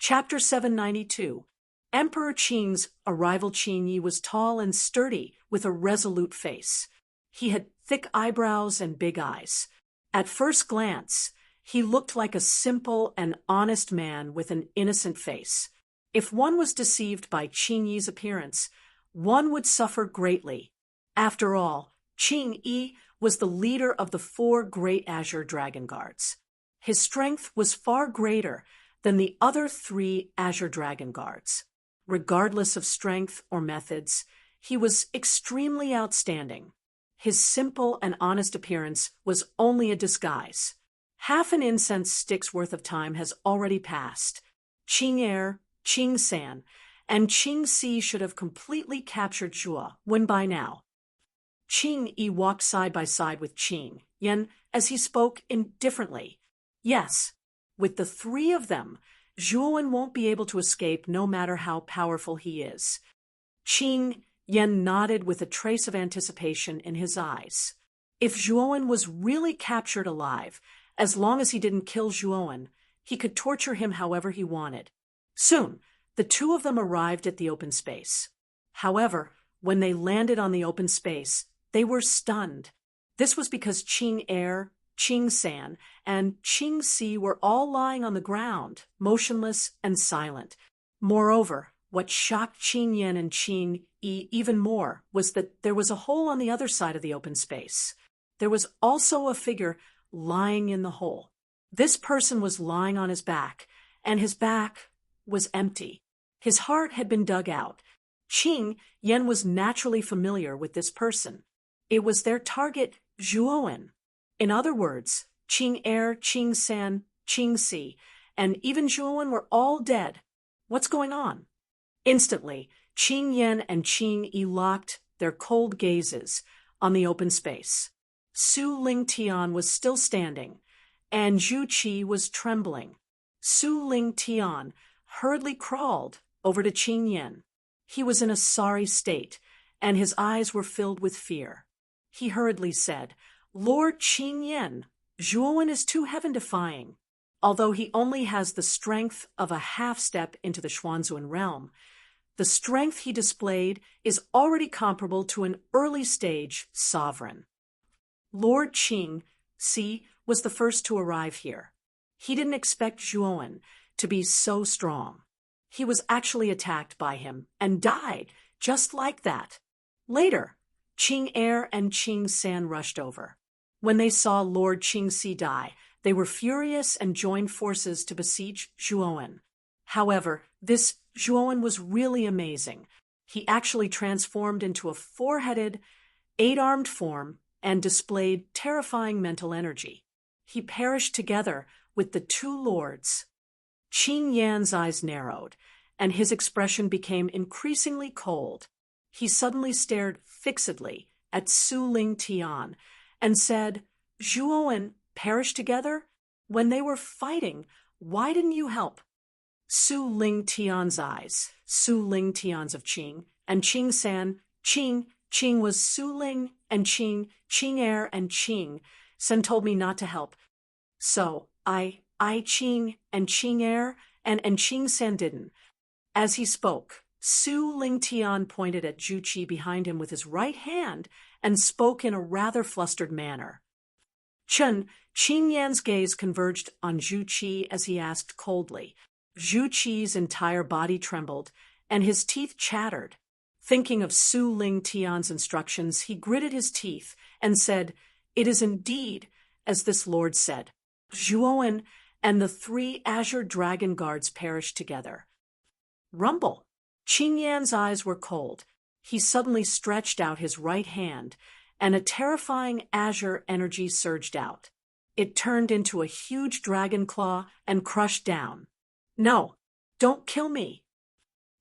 Chapter 792. Emperor Qing's arrival. Qing Yi was tall and sturdy, with a resolute face. He had thick eyebrows and big eyes. At first glance, he looked like a simple and honest man with an innocent face. If one was deceived by Qing Yi's appearance, one would suffer greatly. After all, Qing Yi was the leader of the 4 great Azure Dragon Guards. His strength was far greater than the other 3 Azure Dragon Guards. Regardless of strength or methods, he was extremely outstanding. His simple and honest appearance was only a disguise. Half an incense stick's worth of time has already passed. Qing Er, Qing San, and Qing Si should have completely captured Zhuo Wen by now. Qing Yi walked side by side with Qing Yan as he spoke indifferently. Yes, with the 3 of them, Zhuo Wen won't be able to escape no matter how powerful he is. Qing Yan nodded with a trace of anticipation in his eyes. If Zhuo Wen was really captured alive, as long as he didn't kill Zhuo Wen, he could torture him however he wanted. Soon, the 2 of them arrived at the open space. However, when they landed on the open space, they were stunned. This was because Qing Er, Qing San, and Qing Si were all lying on the ground, motionless and silent. Moreover, what shocked Qing Yan and Qing Yi even more was that there was a hole on the other side of the open space. There was also a figure lying in the hole. This person was lying on his back, and his back was empty. His heart had been dug out. Qing Yan was naturally familiar with this person. It was their target, Zhuo Wen. In other words, Qing Er, Qing San, Qing Si, and even Zhuo Wen were all dead. What's going on? Instantly, Qing Yan and Qing Yi locked their cold gazes on the open space. Su Ling Tian was still standing, and Zhu Qi was trembling. Su Ling Tian hurriedly crawled over to Qing Yan. He was in a sorry state, and his eyes were filled with fear. He hurriedly said, "Lord Qing Yan, Zhuo Wen is too heaven-defying. Although he only has the strength of a half-step into the Xuanzuan realm, the strength he displayed is already comparable to an early-stage sovereign." Lord Qing Si was the first to arrive here. He didn't expect Zhuo Wen to be so strong. He was actually attacked by him and died just like that. Later, Qing Er and Qing San rushed over. When they saw Lord Qing Si die, they were furious and joined forces to besiege Zhuo Wen. However, this Zhuo Wen was really amazing. He actually transformed into a 4-headed, 8-armed form and displayed terrifying mental energy. He perished together with the 2 lords. Qing Yan's eyes narrowed, and his expression became increasingly cold. He suddenly stared fixedly at Su Ling Tian and said, "Zhuo Wen perished together? When they were fighting, why didn't you help?" Su Ling Tian's eyes, Su Ling Tian's of Qing, and Qing San, Qing was Su Ling, and Qing Er, and Qing San told me not to help. So, I Qing and Qing Er, and Qing San didn't. As he spoke, Su Ling Tian pointed at Zhu Qi behind him with his right hand and spoke in a rather flustered manner. Qing Yan's gaze converged on Zhu Qi as he asked coldly. Zhu Qi's entire body trembled, and his teeth chattered. Thinking of Su Ling Tian's instructions, he gritted his teeth and said, "It is indeed as this lord said. Zhuo Wen and the 3 Azure Dragon Guards perished together." Rumble. Qing Yan's eyes were cold. He suddenly stretched out his right hand, and a terrifying azure energy surged out. It turned into a huge dragon claw and crushed down. "No, don't kill me."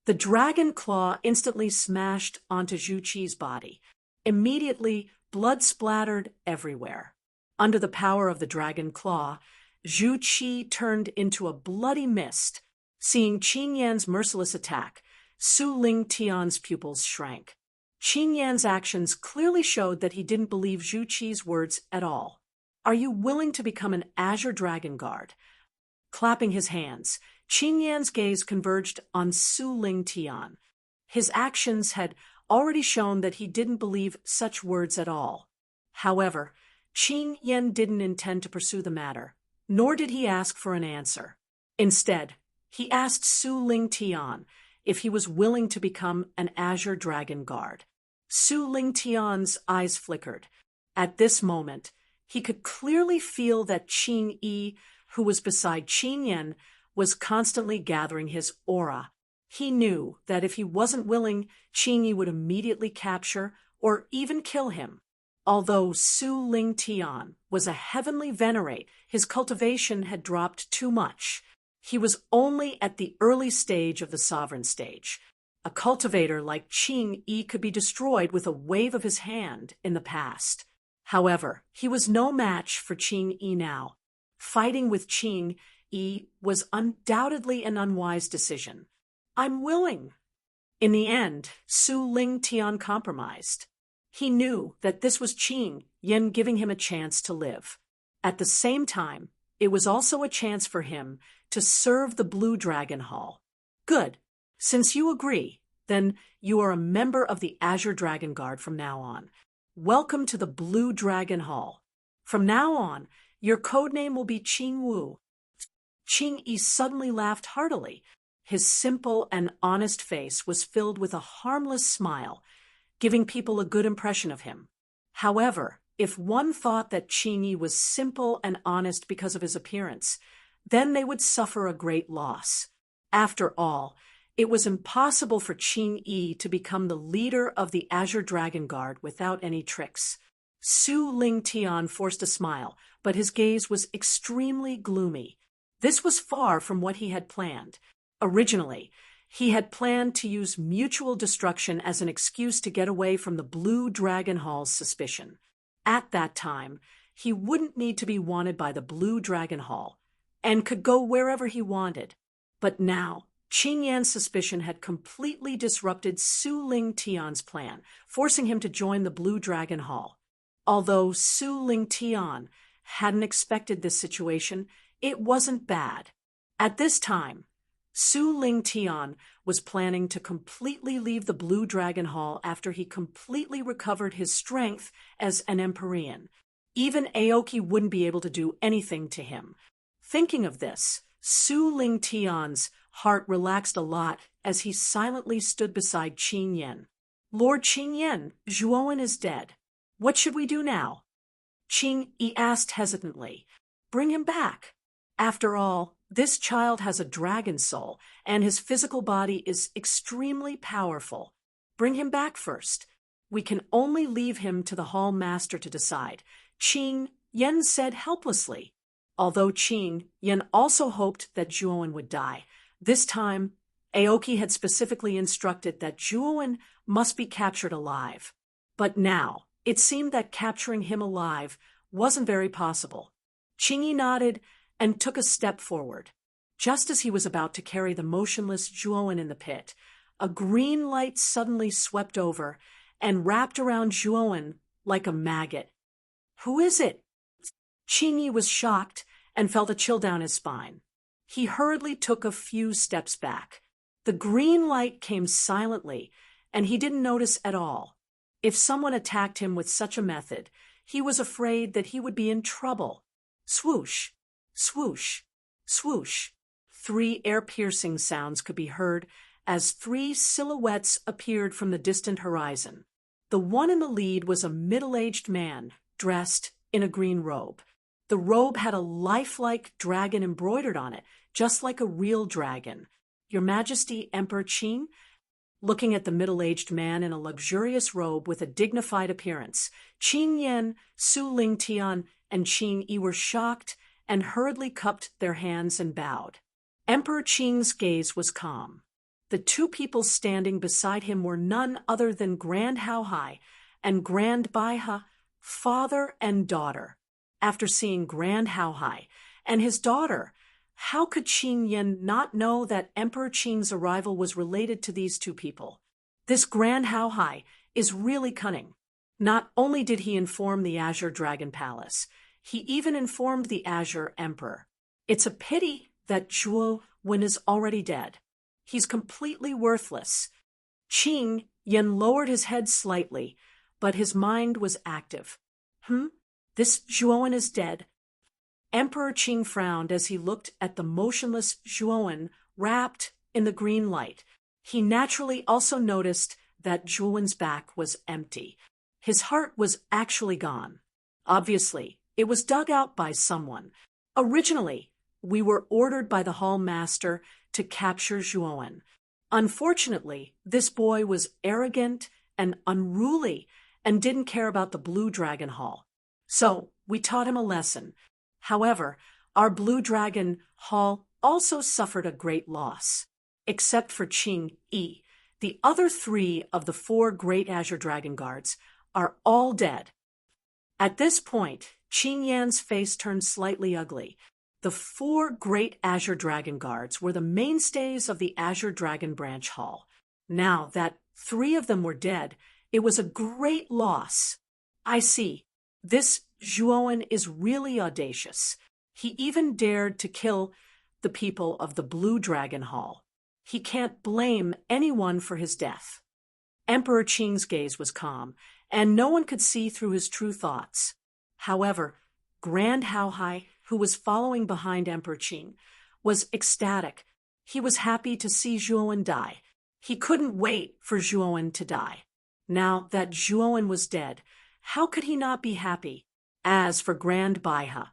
The dragon claw instantly smashed onto Zhu Qi's body. Immediately, blood splattered everywhere. Under the power of the dragon claw, Zhu Qi turned into a bloody mist. Seeing Qing Yan's merciless attack, Su Ling Tian's pupils shrank. Qing Yan's actions clearly showed that he didn't believe Zhu Qi's words at all. "Are you willing to become an Azure Dragon Guard?" Clapping his hands, Qin Yan's gaze converged on Su Ling Tian. His actions had already shown that he didn't believe such words at all. However, Qin Yan didn't intend to pursue the matter, nor did he ask for an answer. Instead, he asked Su Ling Tian if he was willing to become an Azure Dragon Guard. Su Ling Tian's eyes flickered. At this moment, he could clearly feel that Qin Yi, who was beside Qin Yan, was constantly gathering his aura. He knew that if he wasn't willing, Qin Yi would immediately capture or even kill him. Although Su Ling Tian was a heavenly venerate, his cultivation had dropped too much. He was only at the early stage of the sovereign stage. A cultivator like Qin Yi could be destroyed with a wave of his hand in the past. However, he was no match for Qin Yi now. Fighting with Qin Yi was undoubtedly an unwise decision. "I'm willing." In the end, Su Ling Tian compromised. He knew that this was Qin Yan giving him a chance to live. At the same time, it was also a chance for him to serve the Blue Dragon Hall. "Good. Since you agree, then you are a member of the Azure Dragon Guard from now on. Welcome to the Blue Dragon Hall. From now on, your codename will be Qing Wu." Qin Yi suddenly laughed heartily. His simple and honest face was filled with a harmless smile, giving people a good impression of him. However, if one thought that Qin Yi was simple and honest because of his appearance, then they would suffer a great loss. After all, it was impossible for Qin Yi to become the leader of the Azure Dragon Guard without any tricks. Su Ling Tian forced a smile, but his gaze was extremely gloomy. This was far from what he had planned. Originally, he had planned to use mutual destruction as an excuse to get away from the Blue Dragon Hall's suspicion. At that time, he wouldn't need to be wanted by the Blue Dragon Hall, and could go wherever he wanted. But now, Qin Yan's suspicion had completely disrupted Su Ling Tian's plan, forcing him to join the Blue Dragon Hall. Although Su Ling Tian hadn't expected this situation, it wasn't bad. At this time, Su Ling Tian was planning to completely leave the Blue Dragon Hall after he completely recovered his strength as an Empyrean. Even Aoki wouldn't be able to do anything to him. Thinking of this, Su Ling Tian's heart relaxed a lot as he silently stood beside Qin Yan. "Lord Qin Yan, Zhuowen is dead. What should we do now?" Qin Yi asked hesitantly. "Bring him back. After all, this child has a dragon soul, and his physical body is extremely powerful. Bring him back first. We can only leave him to the hall master to decide," Qin Yan said helplessly. Although Qin Yan also hoped that Zhuowen would die, this time Aoki had specifically instructed that Zhuowen must be captured alive. But now, it seemed that capturing him alive wasn't very possible. Qin Yi nodded and took a step forward. Just as he was about to carry the motionless Zhuowen in the pit, a green light suddenly swept over and wrapped around Zhuowen like a maggot. "Who is it?" Qin Yi was shocked and felt a chill down his spine. He hurriedly took a few steps back. The green light came silently, and he didn't notice at all. If someone attacked him with such a method, he was afraid that he would be in trouble. Swoosh! Swoosh! Swoosh! 3 air-piercing sounds could be heard as 3 silhouettes appeared from the distant horizon. The one in the lead was a middle-aged man, dressed in a green robe. The robe had a lifelike dragon embroidered on it, just like a real dragon. "Your Majesty, Emperor Qin?" Looking at the middle-aged man in a luxurious robe with a dignified appearance, Qin Yan, Su Ling Tian, and Qin Yi were shocked and hurriedly cupped their hands and bowed. Emperor Qin's gaze was calm. The 2 people standing beside him were none other than Grand Hao Hai and Grand Baihe, father and daughter. After seeing Grand Hao Hai and his daughter, how could Qin Yan not know that Emperor Qin's arrival was related to these 2 people? This Grand Hao Hai is really cunning. Not only did he inform the Azure Dragon Palace, he even informed the Azure Emperor. It's a pity that Zhuo Wen is already dead. He's completely worthless. Qing Yen lowered his head slightly, but his mind was active. This Zhuowen is dead. Emperor Qing frowned as he looked at the motionless Zhuowen wrapped in the green light. He naturally also noticed that Zhuowen's back was empty. His heart was actually gone. Obviously, it was dug out by someone. Originally, we were ordered by the hall master to capture Zhuowen. Unfortunately, this boy was arrogant and unruly and didn't care about the Blue Dragon Hall. So we taught him a lesson. However, our Blue Dragon Hall also suffered a great loss. Except for Qing Yi, the other 3 of the 4 Great Azure Dragon Guards are all dead. At this point, Qing Yan's face turned slightly ugly. The 4 Great Azure Dragon Guards were the mainstays of the Azure Dragon Branch Hall. Now that 3 of them were dead, it was a great loss. I see. This Zhuowen is really audacious. He even dared to kill the people of the Blue Dragon Hall. He can't blame anyone for his death. Emperor Qing's gaze was calm, and no one could see through his true thoughts. However, Grand Haohai, who was following behind Emperor Qing, was ecstatic. He was happy to see Zhuowen die. He couldn't wait for Zhuowen to die. Now that Zhuowen was dead, how could he not be happy? As for Grand Baiha,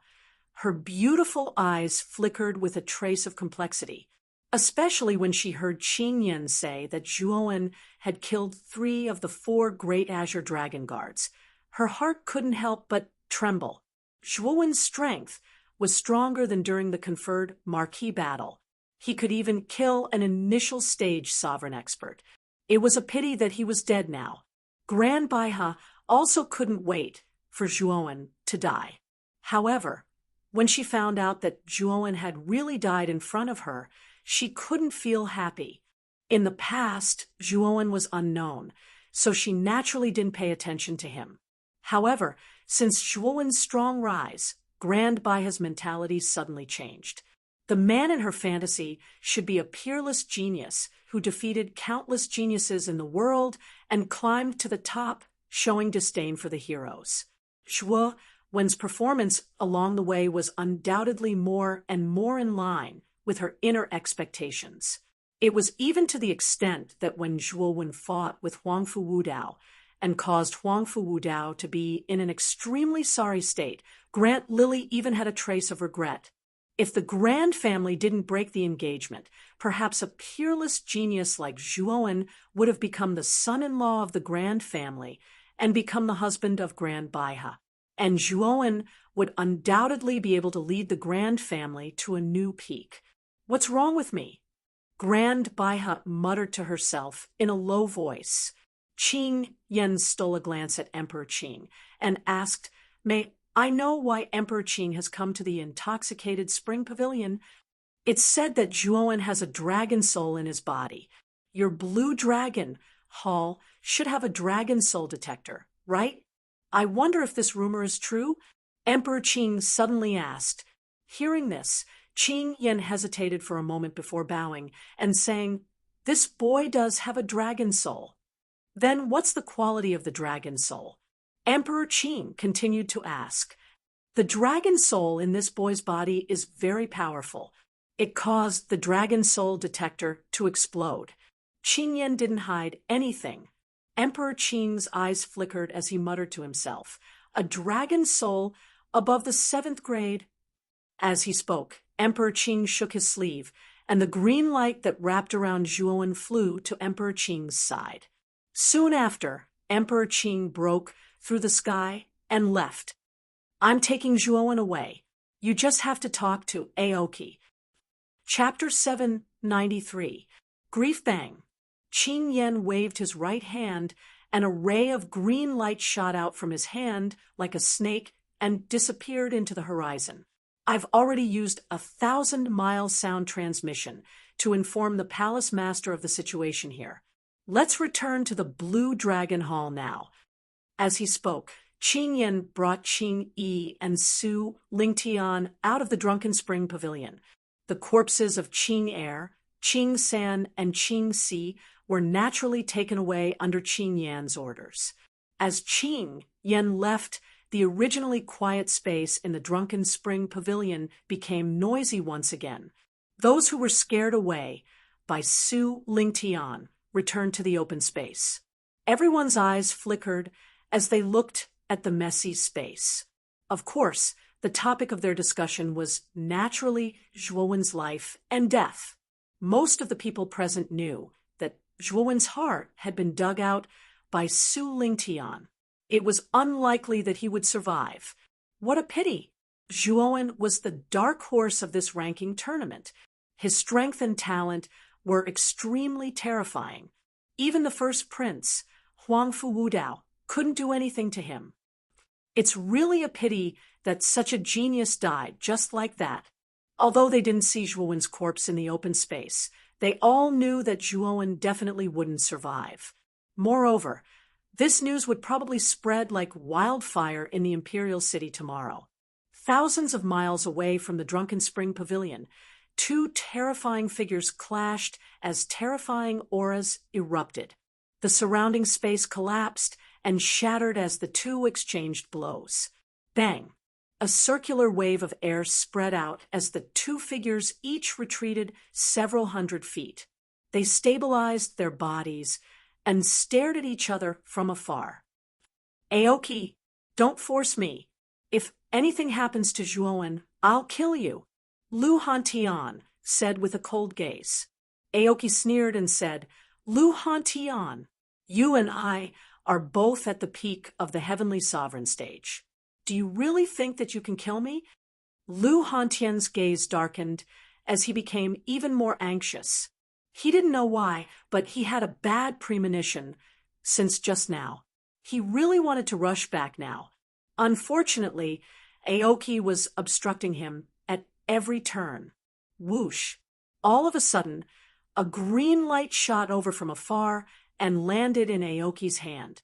her beautiful eyes flickered with a trace of complexity, especially when she heard Qing Yan say that Zhuowen had killed 3 of the 4 Great Azure Dragon Guards. Her heart couldn't help but tremble. Zhuowen's strength was stronger than during the conferred Marquis battle. He could even kill an initial stage sovereign expert. It was a pity that he was dead now. Grand Baiha also couldn't wait for Zhuowen to die. However, when she found out that Zhuowen had really died in front of her, she couldn't feel happy. In the past, Zhuowen was unknown, so she naturally didn't pay attention to him. However, since Zhuowen's strong rise, Grand Baiha's mentality suddenly changed. The man in her fantasy should be a peerless genius who defeated countless geniuses in the world and climbed to the top, showing disdain for the heroes. Zhuowen's performance along the way was undoubtedly more and more in line with her inner expectations. It was even to the extent that when Zhuowen fought with Huangfu Wudao and caused Huangfu Wudao to be in an extremely sorry state, Grant Lily even had a trace of regret. If the Grand family didn't break the engagement, perhaps a peerless genius like Zhuowen would have become the son-in-law of the Grand family and become the husband of Grand Baiha. And Zhuowen would undoubtedly be able to lead the Grand family to a new peak. What's wrong with me? Grand Baiha muttered to herself in a low voice. Qing Yan stole a glance at Emperor Qing and asked, "May I know why Emperor Qing has come to the intoxicated spring pavilion? It's said that Zhuowen has a dragon soul in his body. Your Blue Dragon Hall should have a dragon soul detector, right? I wonder if this rumor is true?" Emperor Qing suddenly asked. Hearing this, Qing Yan hesitated for a moment before bowing and saying, "This boy does have a dragon soul." "Then what's the quality of the dragon soul?" Emperor Qing continued to ask. "The dragon soul in this boy's body is very powerful. It caused the dragon soul detector to explode." Qing Yan didn't hide anything. Emperor Qing's eyes flickered as he muttered to himself, "A dragon soul above the 7th grade." As he spoke, Emperor Qing shook his sleeve, and the green light that wrapped around Zhuowen flew to Emperor Qing's side. Soon after, Emperor Qing broke through the sky and left. "I'm taking Zhuowen away. You just have to talk to Aoki." Chapter 793. Grief Bang. Qing Yan waved his right hand, and a ray of green light shot out from his hand like a snake and disappeared into the horizon. "I've already used 1,000-mile sound transmission to inform the palace master of the situation here. Let's return to the Blue Dragon Hall now." As he spoke, Qing Yan brought Qing Yi and Su Lingtian out of the Drunken Spring Pavilion. The corpses of Qing Air, Qing San, and Qing Si were naturally taken away under Qing Yan's orders. As Qing Yan left, the originally quiet space in the Drunken Spring Pavilion became noisy once again. Those who were scared away by Su Lingtian returned to the open space. Everyone's eyes flickered as they looked at the messy space. Of course, the topic of their discussion was naturally Zhuowen's life and death. Most of the people present knew that Zhuowen's heart had been dug out by Su Lingtian. It was unlikely that he would survive. What a pity! Zhuowen was the dark horse of this ranking tournament. His strength and talent were extremely terrifying. Even the first prince, Huangfu Wudao, couldn't do anything to him. It's really a pity that such a genius died just like that. Although they didn't see Zhuowen's corpse in the open space, they all knew that Zhuowen definitely wouldn't survive. Moreover, this news would probably spread like wildfire in the imperial city tomorrow. Thousands of miles away from the Drunken Spring Pavilion, two terrifying figures clashed as terrifying auras erupted. The surrounding space collapsed and shattered as the two exchanged blows. Bang! A circular wave of air spread out as the two figures each retreated several hundred feet. They stabilized their bodies and stared at each other from afar. Aoki, don't force me. If anything happens to Zhuowen, I'll kill you, Lu Hantian said with a cold gaze. Aoki sneered and said, Lu Hantian, you and I are both at the peak of the Heavenly Sovereign stage. Do you really think that you can kill me? Lu Hantian's gaze darkened as he became even more anxious. He didn't know why, but he had a bad premonition since just now. He really wanted to rush back now. Unfortunately, Aoki was obstructing him at every turn. Whoosh! All of a sudden, a green light shot over from afar and landed in Aoki's hand.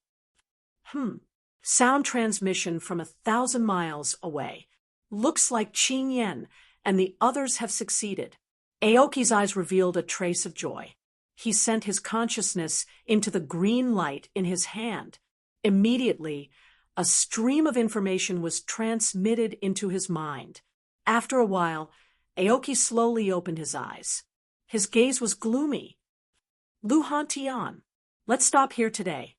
Sound transmission from 1,000 miles away. Looks like Qing Yan and the others have succeeded. Aoki's eyes revealed a trace of joy. He sent his consciousness into the green light in his hand. Immediately, a stream of information was transmitted into his mind. After a while, Aoki slowly opened his eyes. His gaze was gloomy. Lu Hantian, let's stop here today.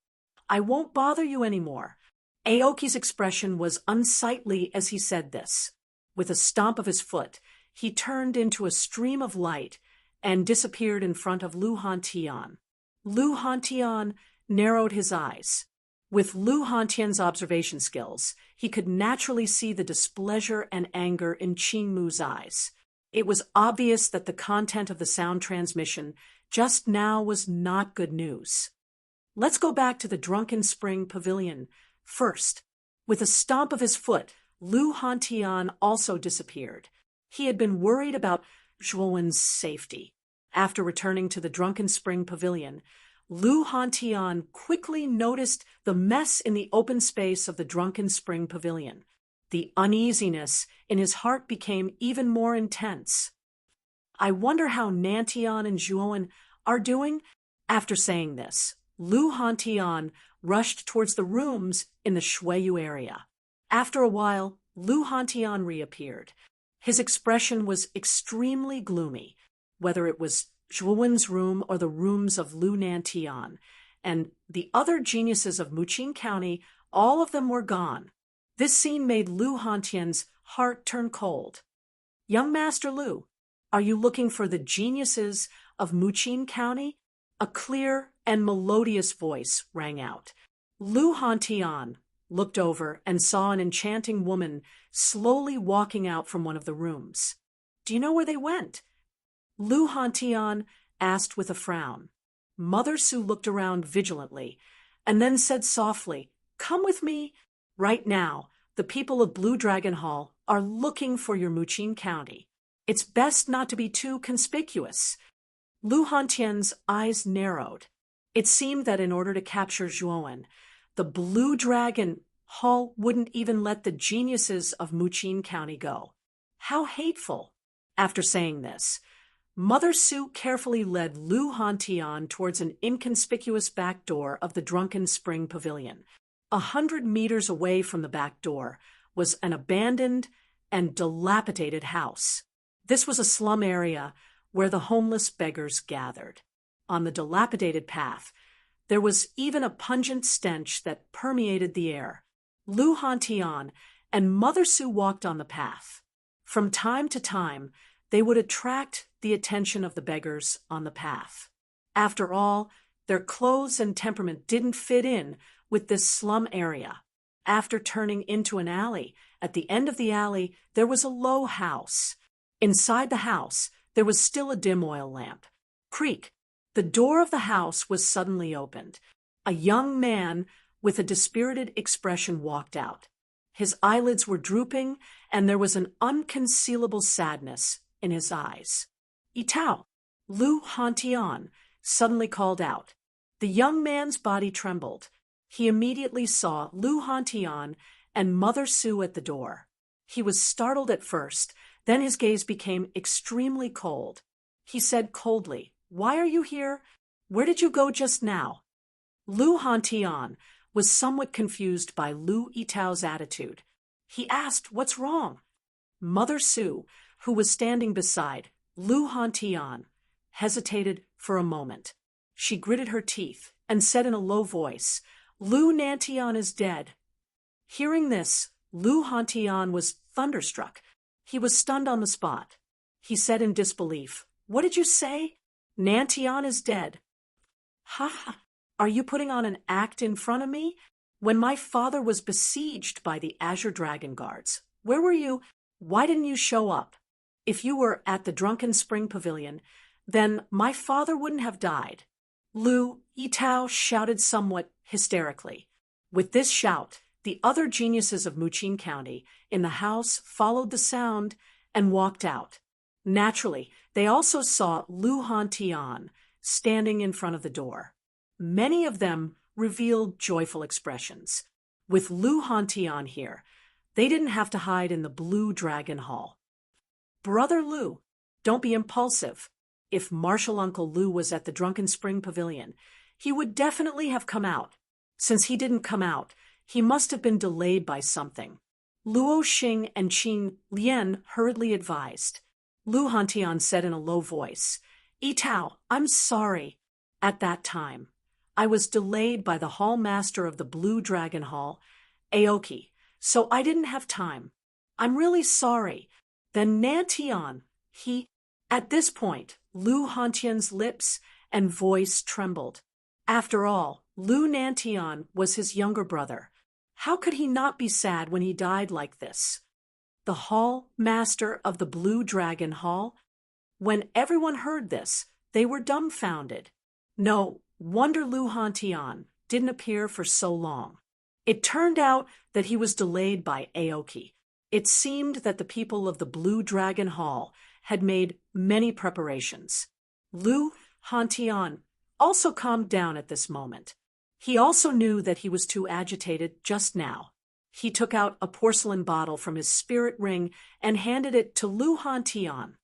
I won't bother you anymore. Aoki's expression was unsightly as he said this. With a stomp of his foot, he turned into a stream of light and disappeared in front of Lu Hantian. Lu Hantian narrowed his eyes. With Lu Hantian's observation skills, he could naturally see the displeasure and anger in Qing Mu's eyes. It was obvious that the content of the sound transmission just now was not good news. Let's go back to the Drunken Spring Pavilion first. With a stomp of his foot, Lu Hantian also disappeared. He had been worried about Zhuowen's safety. After returning to the Drunken Spring Pavilion, Lu Hantian quickly noticed the mess in the open space of the Drunken Spring Pavilion. The uneasiness in his heart became even more intense. I wonder how Nantian and Zhuowen are doing? After saying this, Lu Hantian rushed towards the rooms in the Shuiyu area. After a while, Lu Hantian reappeared. His expression was extremely gloomy, whether it was Zhuowen's room or the rooms of Lu Nantian, and the other geniuses of Muqing County, all of them were gone. This scene made Lu Hantian's heart turn cold. Young Master Lu, are you looking for the geniuses of Muqing County? A clear and melodious voice rang out. Lu Hantian looked over and saw an enchanting woman slowly walking out from one of the rooms. Do you know where they went? Lu Hantian asked with a frown. Mother Su looked around vigilantly and then said softly, Come with me. Right now, the people of Blue Dragon Hall are looking for your Muqing County. It's best not to be too conspicuous. Lu Hantian's eyes narrowed. It seemed that in order to capture Zhuowen, the Blue Dragon Hall wouldn't even let the geniuses of Muqing County go. How hateful! After saying this, Mother Su carefully led Lu Hantian towards an inconspicuous back door of the Drunken Spring Pavilion. 100 meters away from the back door was an abandoned and dilapidated house. This was a slum area where the homeless beggars gathered. On the dilapidated path, there was even a pungent stench that permeated the air. Lu Hantian and Mother Su walked on the path. From time to time, they would attract the attention of the beggars on the path. After all, their clothes and temperament didn't fit in with this slum area. After turning into an alley, at the end of the alley, there was a low house. Inside the house, there was still a dim oil lamp. Creak! The door of the house was suddenly opened. A young man with a dispirited expression walked out. His eyelids were drooping, and there was an unconcealable sadness in his eyes. "Itao!" Lu Hantian suddenly called out. The young man's body trembled. He immediately saw Lu Hantian and Mother Su at the door. He was startled at first, then his gaze became extremely cold. He said coldly, "Why are you here? Where did you go just now?" Lu Hantian was somewhat confused by Lu Itao's attitude. He asked, "What's wrong?" Mother Su, who was standing beside Lu Hantian, hesitated for a moment. She gritted her teeth and said in a low voice, "Lu Nantian is dead." Hearing this, Lu Hantian was thunderstruck. He was stunned on the spot. He said in disbelief, "What did you say? Nantian is dead." "Ha ha! Are you putting on an act in front of me? When my father was besieged by the Azure Dragon Guards, where were you? Why didn't you show up? If you were at the Drunken Spring Pavilion, then my father wouldn't have died." Lu Yitao shouted somewhat hysterically. With this shout, the other geniuses of Muqin County in the house followed the sound and walked out. Naturally, they also saw Lu Hantian standing in front of the door. Many of them revealed joyful expressions. With Lu Hantian here, they didn't have to hide in the Blue Dragon Hall. "Brother Lu, don't be impulsive. If Martial Uncle Lu was at the Drunken Spring Pavilion, he would definitely have come out. Since he didn't come out, he must have been delayed by something," Luo Xing and Qin Lian hurriedly advised. Lu Hantian said in a low voice, "Itao, I'm sorry. At that time, I was delayed by the hall master of the Blue Dragon Hall, Aoki, so I didn't have time. I'm really sorry. Then Nantian, he—" At this point, Lu Hantian's lips and voice trembled. After all, Lu Nantian was his younger brother. How could he not be sad when he died like this? The hall master of the Blue Dragon Hall? When everyone heard this, they were dumbfounded. No wonder Lu Hantian didn't appear for so long. It turned out that he was delayed by Aoki. It seemed that the people of the Blue Dragon Hall had made many preparations. Lu Hantian also calmed down at this moment. He also knew that he was too agitated just now. He took out a porcelain bottle from his spirit ring and handed it to Lu Hantian.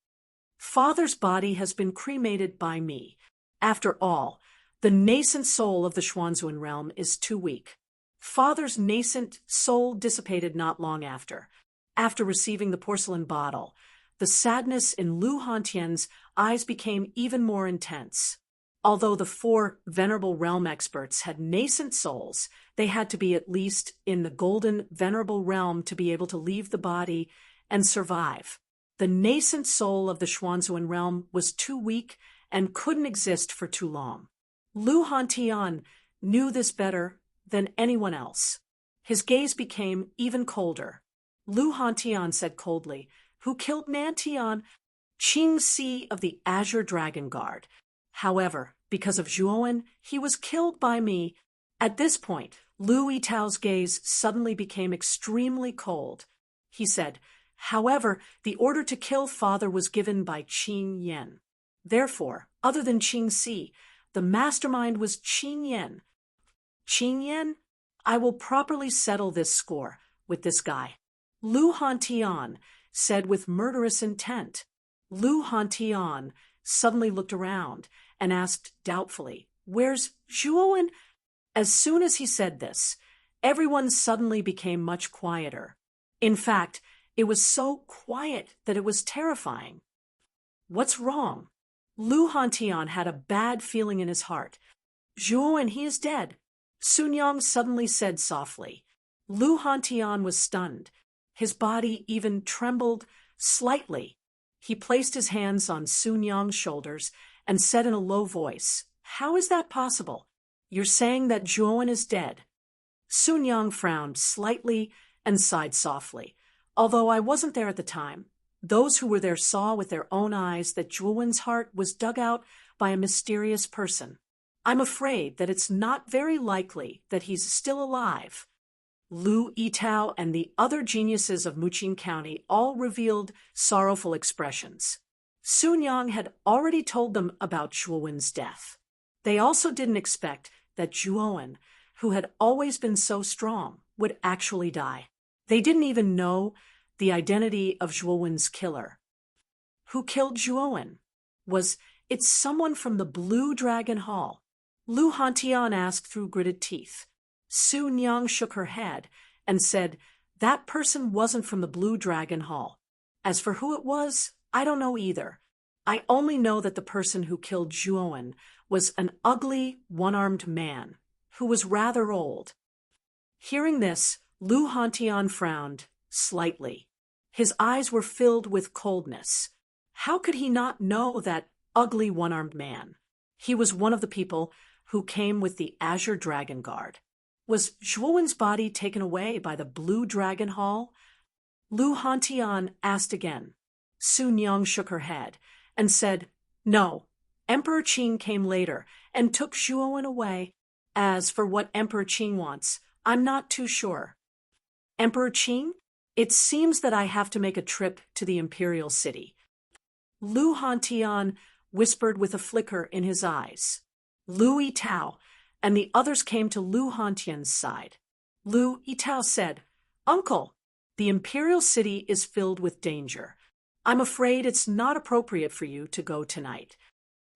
"Father's body has been cremated by me. After all, the nascent soul of the Xuanzuan realm is too weak." Father's nascent soul dissipated not long after. After receiving the porcelain bottle, the sadness in Lu Hantian's eyes became even more intense. Although the 4 Venerable Realm experts had nascent souls, they had to be at least in the Golden Venerable Realm to be able to leave the body and survive. The nascent soul of the Xuanzuan realm was too weak and couldn't exist for too long. Lu Hantian knew this better than anyone else. His gaze became even colder. Lu Hantian said coldly, "Who killed Nantian?" "Qing Si of the Azure Dragon Guard. However, because of Zhuowen, he was killed by me." At this point, Lu Yitao's gaze suddenly became extremely cold. He said, "However, the order to kill father was given by Qin Yan. Therefore, other than Qing Si, the mastermind was Qin Yan. Qin Yan, I will properly settle this score with this guy," Lu Hantian said with murderous intent. Lu Hantian suddenly looked around and asked doubtfully, "Where's Zhuowen?" As soon as he said this, everyone suddenly became much quieter. In fact, it was so quiet that it was terrifying. "What's wrong?" Lu Hantian had a bad feeling in his heart. "Zhuowen, he is dead," Sun Yang suddenly said softly. Lu Hantian was stunned. His body even trembled slightly. He placed his hands on Sun Yang's shoulders and said in a low voice, "How is that possible? You're saying that Zhuowen is dead?" Sun Yang frowned slightly and sighed softly. "Although I wasn't there at the time, those who were there saw with their own eyes that Zhuowen's heart was dug out by a mysterious person. I'm afraid that it's not very likely that he's still alive." Lu Yitao and the other geniuses of Muqing County all revealed sorrowful expressions. Sun Yang had already told them about Zhuowen's death. They also didn't expect that Zhuowen, who had always been so strong, would actually die. They didn't even know the identity of Zhuowen's killer. Who killed Zhuowen? Was it someone from the Blue Dragon Hall? Lu Hantian asked through gritted teeth. Sun Yang shook her head and said, "That person wasn't from the Blue Dragon Hall. As for who it was, I don't know either. I only know that the person who killed Zhuowen was an ugly, one-armed man who was rather old." Hearing this, Lu Hantian frowned slightly. His eyes were filled with coldness. How could he not know that ugly one-armed man? He was one of the people who came with the Azure Dragon Guard. Was Zhuowen's body taken away by the Blue Dragon Hall? Lu Hantian asked again. Sun Yang shook her head and said, "No, Emperor Qing came later and took Zhuowen away. As for what Emperor Qing wants, I'm not too sure." "Emperor Qing? It seems that I have to make a trip to the Imperial City." Lu Hantian whispered with a flicker in his eyes. Lu Yitao and the others came to Lu Hantian's side. Lu Yitao said, "Uncle, the Imperial City is filled with danger. I'm afraid it's not appropriate for you to go tonight."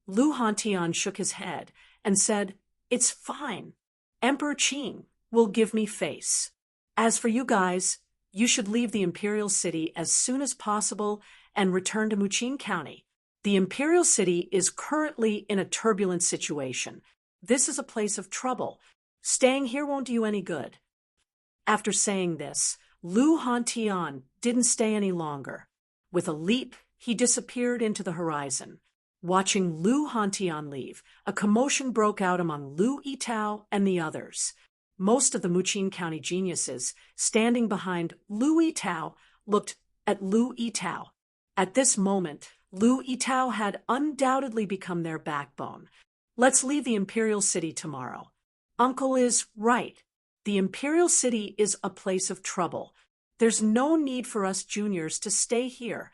Lu Hantian shook his head and said, "It's fine. Emperor Qing will give me face. As for you guys, you should leave the Imperial City as soon as possible and return to Muqing County. The Imperial City is currently in a turbulent situation. This is a place of trouble. Staying here won't do you any good." After saying this, Lu Hantian didn't stay any longer. With a leap, he disappeared into the horizon. Watching Lu Hantian leave, a commotion broke out among Lu Yitao and the others. Most of the Muqing County geniuses standing behind Lu Yitao looked at Lu Yitao. At this moment, Lu Yitao had undoubtedly become their backbone. "Let's leave the Imperial City tomorrow." "Uncle is right. The Imperial City is a place of trouble. There's no need for us juniors to stay here."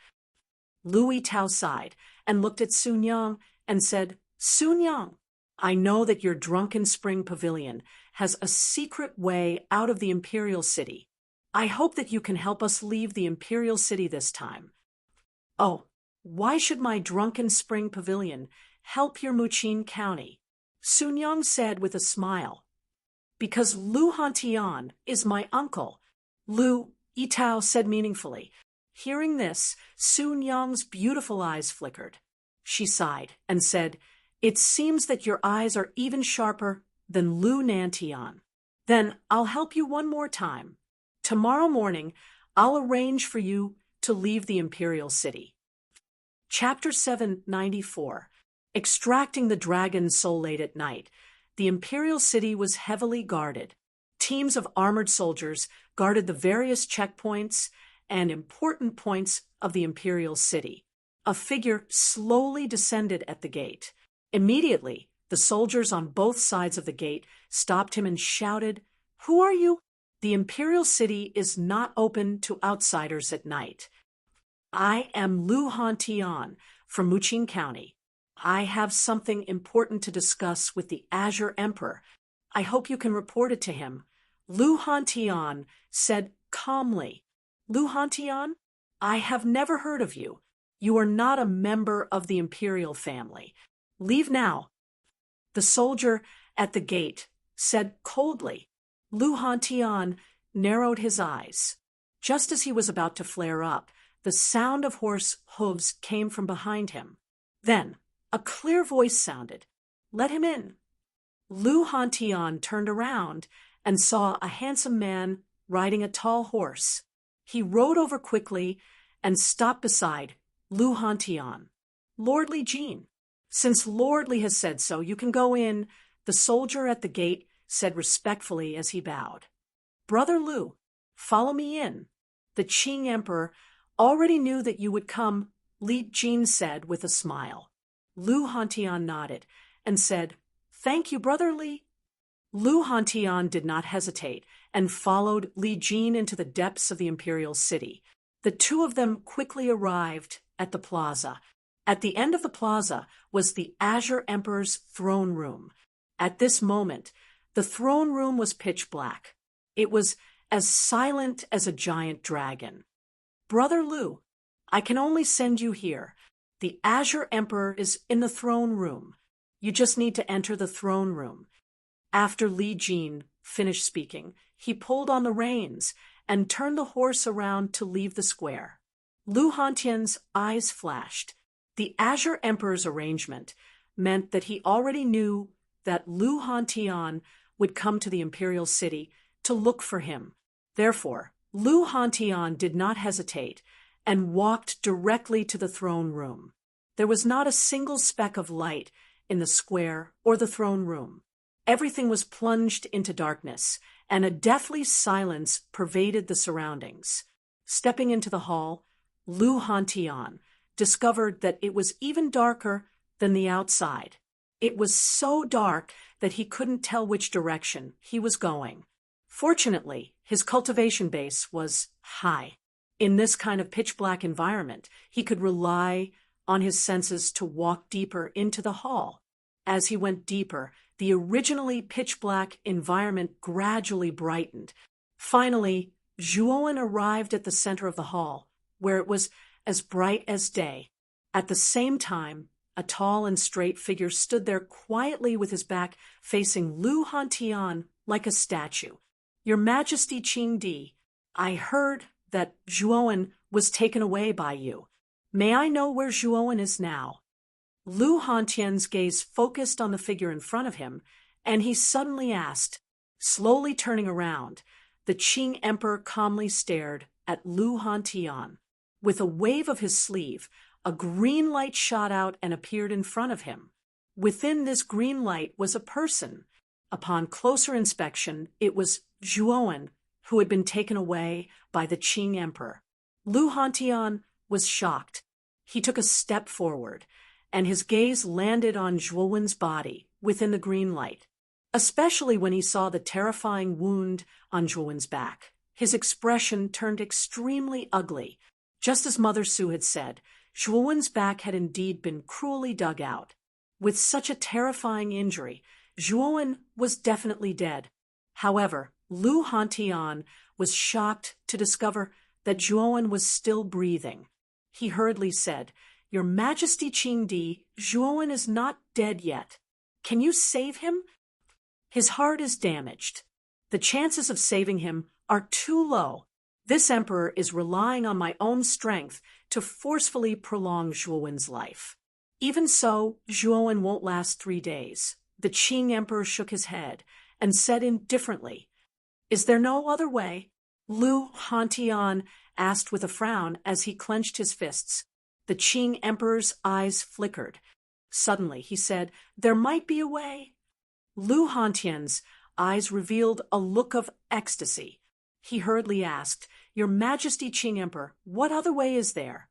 Lu Yitao sighed and looked at Sun Yang and said, "Sun Yang, I know that your Drunken Spring Pavilion has a secret way out of the Imperial City. I hope that you can help us leave the Imperial City this time." "Oh, why should my Drunken Spring Pavilion help your Muqing County?" Sun Yang said with a smile. "Because Lu Hantian is my uncle," Lu Yitao said meaningfully. Hearing this, Sun Yang's beautiful eyes flickered. She sighed and said, "It seems that your eyes are even sharper than Lu Nantian. Then I'll help you one more time. Tomorrow morning, I'll arrange for you to leave the Imperial City." Chapter 794. Extracting the dragon's soul late at night. The Imperial City was heavily guarded. Teams of armored soldiers guarded the various checkpoints and important points of the Imperial City. A figure slowly descended at the gate. Immediately, the soldiers on both sides of the gate stopped him and shouted, "Who are you?" "The Imperial City is not open to outsiders at night. I am Lu Hantian from Muqing County. I have something important to discuss with the Azure Emperor. I hope you can report it to him." Lu Hantian said calmly. "Lu Hantian, I have never heard of you. You are not a member of the imperial family. Leave now." The soldier at the gate said coldly. Lu Hantian narrowed his eyes. Just as he was about to flare up, the sound of horse hooves came from behind him. Then, a clear voice sounded, "Let him in." Lu Hantian turned around and saw a handsome man riding a tall horse. He rode over quickly and stopped beside Lu Hantian. "Lord Li Jin, since Lord Li has said so, you can go in," the soldier at the gate said respectfully as he bowed. "Brother Lu, follow me in. The Qing Emperor already knew that you would come," Li Jin said with a smile. Lu Hantian nodded and said, "Thank you, Brother Li." Lu Hantian did not hesitate and followed Li Jin into the depths of the imperial city. The two of them quickly arrived at the plaza. At the end of the plaza was the Azure Emperor's throne room. At this moment, the throne room was pitch black. It was as silent as a giant dragon. "Brother Lu, I can only send you here. The Azure Emperor is in the throne room. You just need to enter the throne room." After Li Jin finished speaking, he pulled on the reins and turned the horse around to leave the square. Lu Hantian's eyes flashed. The Azure Emperor's arrangement meant that he already knew that Lu Hantian would come to the imperial city to look for him. Therefore, Lu Hantian did not hesitate and walked directly to the throne room. There was not a single speck of light in the square or the throne room. Everything was plunged into darkness, and a deathly silence pervaded the surroundings. Stepping into the hall, Lu Hantian discovered that it was even darker than the outside. It was so dark that he couldn't tell which direction he was going. Fortunately, his cultivation base was high. In this kind of pitch-black environment, he could rely on his senses to walk deeper into the hall. As he went deeper, the originally pitch-black environment gradually brightened. Finally, Zhuowen arrived at the center of the hall, where it was as bright as day. At the same time, a tall and straight figure stood there quietly with his back facing Lu Hantian like a statue. "Your Majesty Qing Di, I heard that Zhuowen was taken away by you. May I know where Zhuowen is now?" Lu Hantian's gaze focused on the figure in front of him, and he suddenly asked. Slowly turning around, the Qing Emperor calmly stared at Lu Hantian. With a wave of his sleeve, a green light shot out and appeared in front of him. Within this green light was a person. Upon closer inspection, it was Zhuowen, who had been taken away by the Qing Emperor. Lu Hantian was shocked. He took a step forward, and his gaze landed on Zhuowen's body within the green light, especially when he saw the terrifying wound on Zhuowen's back. His expression turned extremely ugly. Just as Mother Su had said, Zhuowen's back had indeed been cruelly dug out. With such a terrifying injury, Zhuowen was definitely dead. However, Lu Hantian was shocked to discover that Zhuowen was still breathing. He hurriedly said, "Your Majesty Qing Di, Zhuowen is not dead yet. Can you save him? His heart is damaged. The chances of saving him are too low. This emperor is relying on my own strength to forcefully prolong Zhuowen's life." Even so, Zhuowen won't last 3 days. The Qing Emperor shook his head and said indifferently, "Is there no other way?" Lu Hantian asked with a frown as he clenched his fists. The Qing Emperor's eyes flickered. Suddenly, he said, "There might be a way." Lu Hantian's eyes revealed a look of ecstasy. He hurriedly asked, "Your Majesty Qing Emperor, what other way is there?"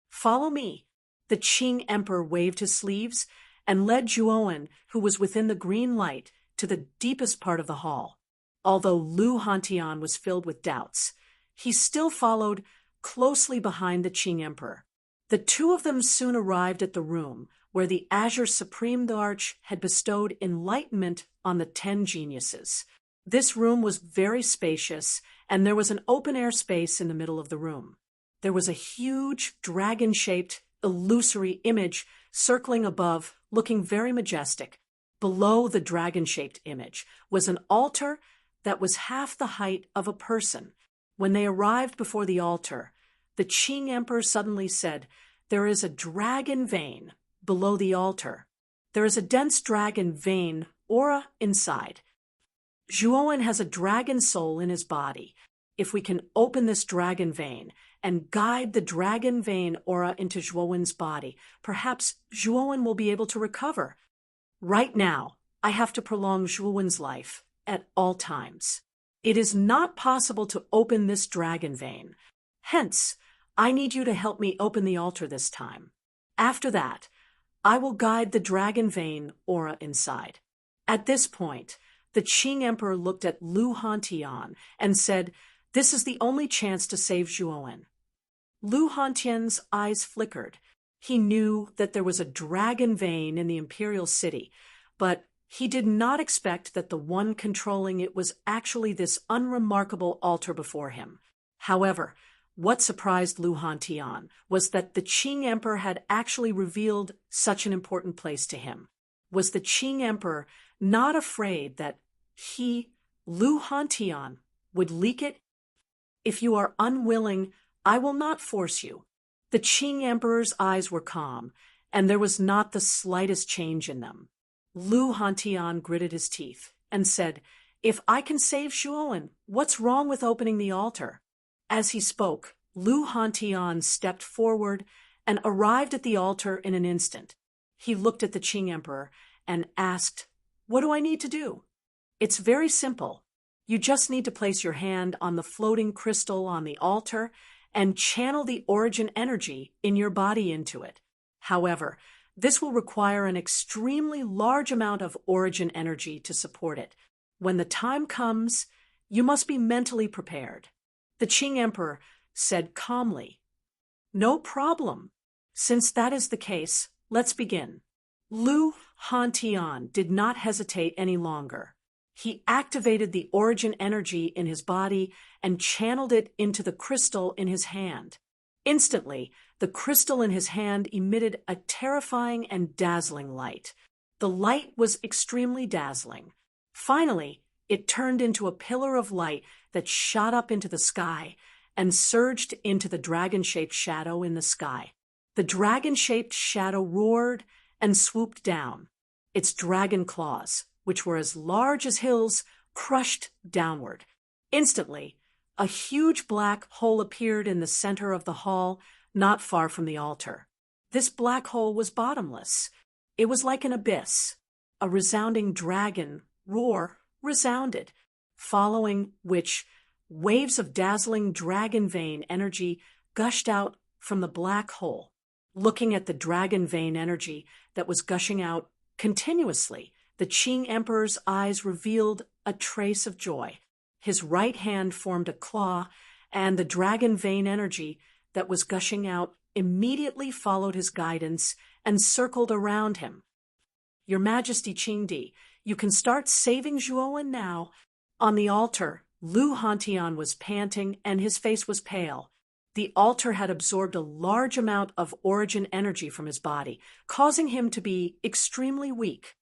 "Follow me." The Qing Emperor waved his sleeves and led Zhuowen, who was within the green light, to the deepest part of the hall. Although Lu Hantian was filled with doubts, he still followed closely behind the Qing Emperor. The two of them soon arrived at the room where the Azure Supreme Arch had bestowed enlightenment on the 10 geniuses. This room was very spacious, and there was an open-air space in the middle of the room. There was a huge, dragon-shaped illusory image circling above, looking very majestic. Below the dragon-shaped image was an altar that was half the height of a person. When they arrived before the altar, the Qing Emperor suddenly said, "There is a dragon vein below the altar. There is a dense dragon vein aura inside. Zhuowen has a dragon soul in his body. If we can open this dragon vein and guide the dragon vein aura into Zhuowen's body, perhaps Zhuowen will be able to recover. Right now, I have to prolong Zhuowen's life at all times. It is not possible to open this dragon vein. Hence, I need you to help me open the altar this time. After that, I will guide the dragon vein aura inside." At this point, the Qing Emperor looked at Lu Hantian and said, "This is the only chance to save Zhuowen." Lu Hantian's eyes flickered. He knew that there was a dragon vein in the imperial city, but he did not expect that the one controlling it was actually this unremarkable altar before him. However, what surprised Lu Hantian was that the Qing Emperor had actually revealed such an important place to him. Was the Qing Emperor not afraid that he, Lu Hantian, would leak it? "If you are unwilling, I will not force you." The Qing Emperor's eyes were calm, and there was not the slightest change in them. Lu Hantian gritted his teeth and said, "If I can save Zhuowen, what's wrong with opening the altar?" As he spoke, Lu Hantian stepped forward and arrived at the altar in an instant. He looked at the Qing Emperor and asked, "What do I need to do?" "It's very simple. You just need to place your hand on the floating crystal on the altar and channel the origin energy in your body into it. However, this will require an extremely large amount of origin energy to support it. When the time comes, you must be mentally prepared." The Qing Emperor said calmly, "No problem. Since that is the case, let's begin." Lu Hantian did not hesitate any longer. He activated the origin energy in his body and channeled it into the crystal in his hand. Instantly, the crystal in his hand emitted a terrifying and dazzling light. The light was extremely dazzling. Finally, it turned into a pillar of light that shot up into the sky and surged into the dragon-shaped shadow in the sky. The dragon-shaped shadow roared and swooped down. Its dragon claws, which were as large as hills, crushed downward. Instantly, a huge black hole appeared in the center of the hall, not far from the altar. This black hole was bottomless. It was like an abyss. A resounding dragon roar resounded, following which waves of dazzling dragon vein energy gushed out from the black hole. Looking at the dragon vein energy that was gushing out continuously, the Qing Emperor's eyes revealed a trace of joy. His right hand formed a claw, and the dragon vein energy that was gushing out immediately followed his guidance and circled around him. "Your Majesty Qingdi, you can start saving Zhuowen now." On the altar, Lu Hantian was panting and his face was pale. The altar had absorbed a large amount of origin energy from his body, causing him to be extremely weak.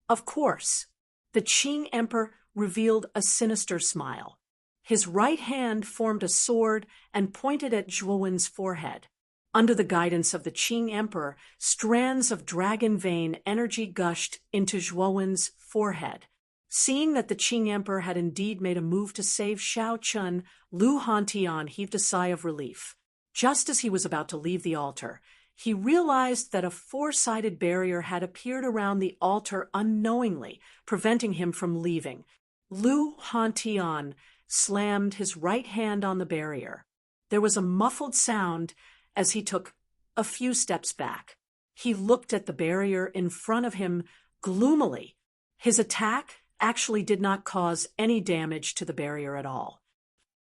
Of course, the Qing Emperor revealed a sinister smile. His right hand formed a sword and pointed at Zhuowen's forehead. Under the guidance of the Qing Emperor, strands of dragon vein energy gushed into Zhuowen's forehead. Seeing that the Qing Emperor had indeed made a move to save Xiao Chun, Lu Hantian heaved a sigh of relief. Just as he was about to leave the altar, he realized that a four-sided barrier had appeared around the altar unknowingly, preventing him from leaving. Lu Hantian slammed his right hand on the barrier. There was a muffled sound as he took a few steps back. He looked at the barrier in front of him gloomily. His attack actually did not cause any damage to the barrier at all.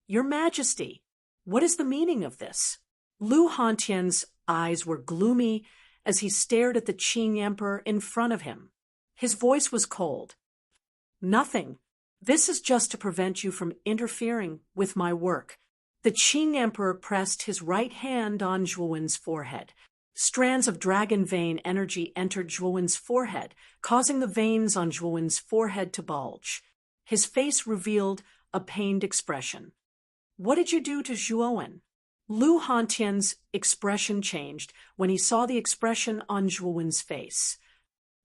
"Your Majesty, what is the meaning of this?" Lu Hantian's eyes were gloomy as he stared at the Qing Emperor in front of him. His voice was cold. "Nothing. This is just to prevent you from interfering with my work." The Qing Emperor pressed his right hand on Zhuowen's forehead. Strands of dragon vein energy entered Zhuowen's forehead, causing the veins on Zhuowen's forehead to bulge. His face revealed a pained expression. "What did you do to Zhuowen?" Lu Hantian's expression changed when he saw the expression on Zhuowen's face.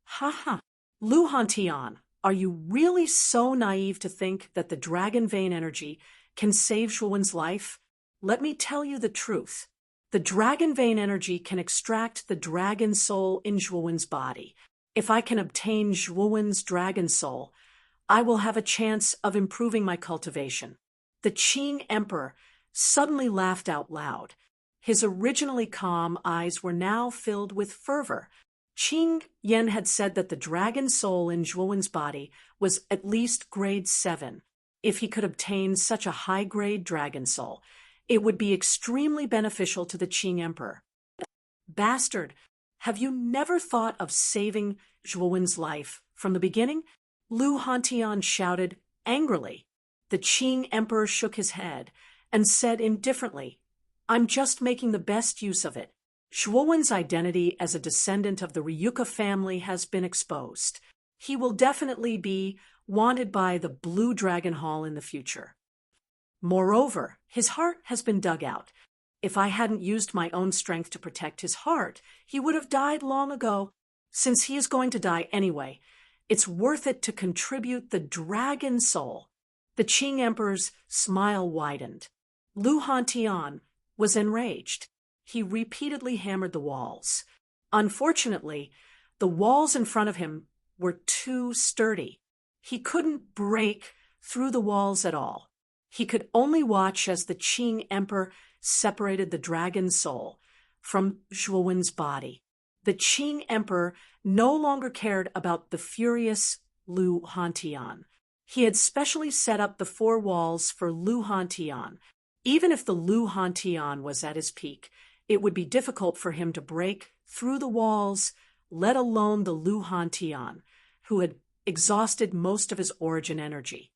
"Ha ha! Lu Hantian, are you really so naive to think that the dragon vein energy can save Zhuowen's life? Let me tell you the truth. The dragon vein energy can extract the dragon soul in Zhuowen's body. If I can obtain Zhuowen's dragon soul, I will have a chance of improving my cultivation." The Qing Emperor suddenly laughed out loud. His originally calm eyes were now filled with fervor. Qing Yan had said that the dragon soul in Zhuowen's body was at least grade 7. If he could obtain such a high-grade dragon soul, it would be extremely beneficial to the Qing Emperor. "Bastard, have you never thought of saving Zhuowen's life from the beginning?" Lu Hantian shouted angrily. The Qing Emperor shook his head and said indifferently, "I'm just making the best use of it. Zhuowen's identity as a descendant of the Ryuka family has been exposed. He will definitely be wanted by the Blue Dragon Hall in the future. Moreover, his heart has been dug out. If I hadn't used my own strength to protect his heart, he would have died long ago. Since he is going to die anyway, it's worth it to contribute the dragon soul." The Qing Emperor's smile widened. Lu Hantian was enraged. He repeatedly hammered the walls. Unfortunately, the walls in front of him were too sturdy. He couldn't break through the walls at all. He could only watch as the Qing Emperor separated the dragon soul from Zhuowen's body. The Qing Emperor no longer cared about the furious Lu Hantian. He had specially set up the 4 walls for Lu Hantian. Even if the Lu Hantian was at his peak, it would be difficult for him to break through the walls, let alone the Lu Hantian, who had exhausted most of his origin energy.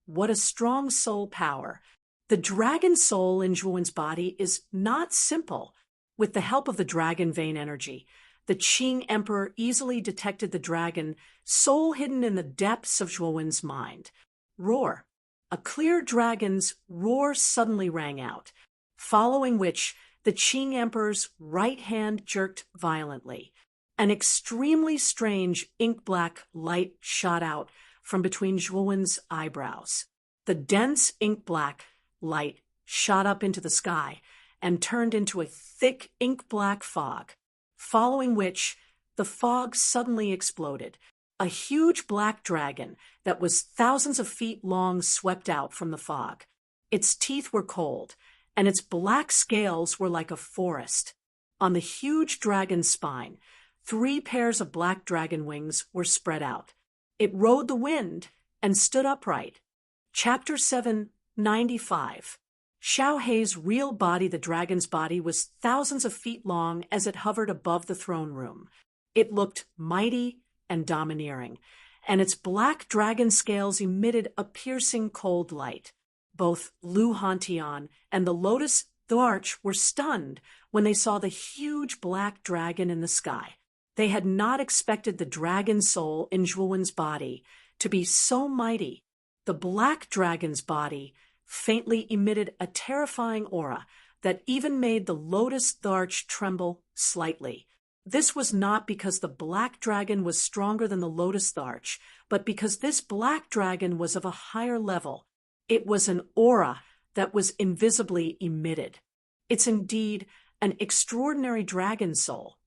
What a strong soul power. The dragon soul in Zhuowen's body is not simple. With the help of the dragon vein energy, the Qing Emperor easily detected the dragon soul hidden in the depths of Zhuowen's mind. Roar. A clear dragon's roar suddenly rang out, following which the Qing Emperor's right hand jerked violently. An extremely strange ink-black light shot out from between Zhuowen's eyebrows. The dense ink-black light shot up into the sky and turned into a thick ink-black fog, following which the fog suddenly exploded. A huge black dragon that was thousands of feet long swept out from the fog. Its teeth were cold, and its black scales were like a forest. On the huge dragon's spine, 3 pairs of black dragon wings were spread out. It rode the wind and stood upright. Chapter 795. Xiao Hei's real body, the dragon's body, was thousands of feet long as it hovered above the throne room. It looked mighty and domineering, and its black dragon scales emitted a piercing cold light. Both Lu Hantian and the Lotus Arch were stunned when they saw the huge black dragon in the sky. They had not expected the dragon soul in Zhuowen's body to be so mighty. The black dragon's body faintly emitted a terrifying aura that even made the Lotus Arch tremble slightly. This was not because the black dragon was stronger than the Lotus Arch, but because this black dragon was of a higher level. It was an aura that was invisibly emitted. It's indeed an extraordinary dragon soul.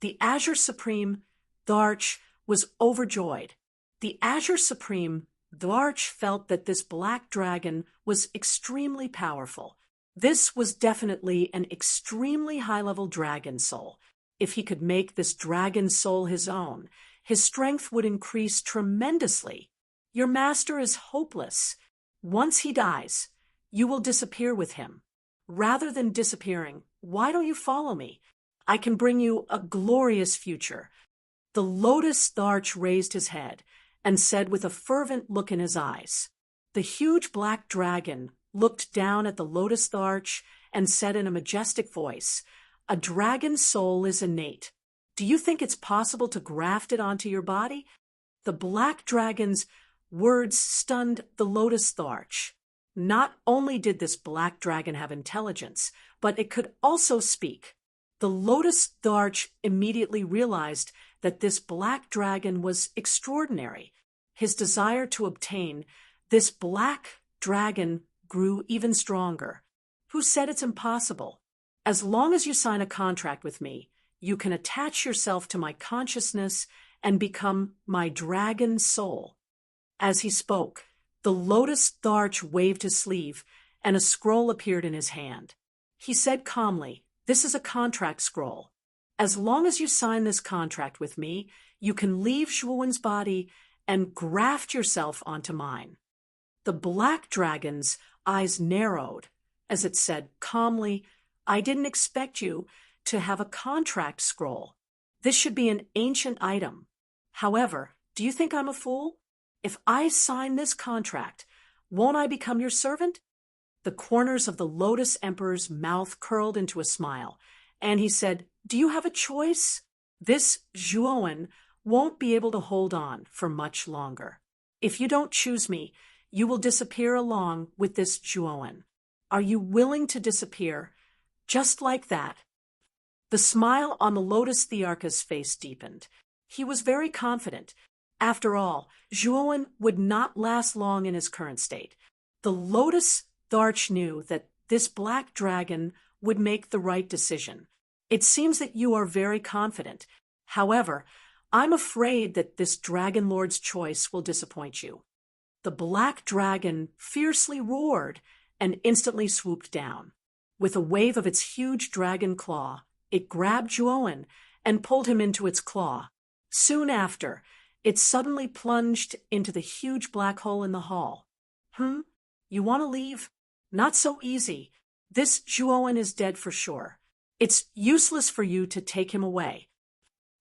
The Azure Supreme, Dharch, was overjoyed. The Azure Supreme, Dharch, felt that this black dragon was extremely powerful. This was definitely an extremely high-level dragon soul. If he could make this dragon soul his own, his strength would increase tremendously. Your master is hopeless. Once he dies, you will disappear with him. Rather than disappearing, why don't you follow me? I can bring you a glorious future. The Lotus Arch raised his head and said with a fervent look in his eyes. The huge black dragon looked down at the Lotus Arch and said in a majestic voice, A dragon's soul is innate. Do you think it's possible to graft it onto your body? The black dragon's words stunned the lotus tharch. Not only did this black dragon have intelligence, but it could also speak. The lotus tharch immediately realized that this black dragon was extraordinary. His desire to obtain this black dragon grew even stronger. Who said it's impossible? As long as you sign a contract with me, you can attach yourself to my consciousness and become my dragon soul. As he spoke, the lotus tharch waved his sleeve, and a scroll appeared in his hand. He said calmly, "This is a contract scroll. As long as you sign this contract with me, you can leave Zhuowen's body and graft yourself onto mine." The black dragon's eyes narrowed as it said calmly, "I didn't expect you to have a contract scroll. This should be an ancient item. However, do you think I'm a fool? If I sign this contract, won't I become your servant?" The corners of the Lotus Emperor's mouth curled into a smile, and he said, "Do you have a choice? This Zhuowen won't be able to hold on for much longer. If you don't choose me, you will disappear along with this Zhuowen. Are you willing to disappear just like that?" The smile on the Lotus Thearcha's face deepened. He was very confident. After all, Zhuowen would not last long in his current state. The Lotus Tharch knew that this black dragon would make the right decision. "It seems that you are very confident. However, I'm afraid that this Dragon Lord's choice will disappoint you." The black dragon fiercely roared and instantly swooped down. With a wave of its huge dragon claw, it grabbed Zhuowen and pulled him into its claw. Soon after, it suddenly plunged into the huge black hole in the hall. You want to leave? Not so easy. This Zhuowen is dead for sure. It's useless for you to take him away."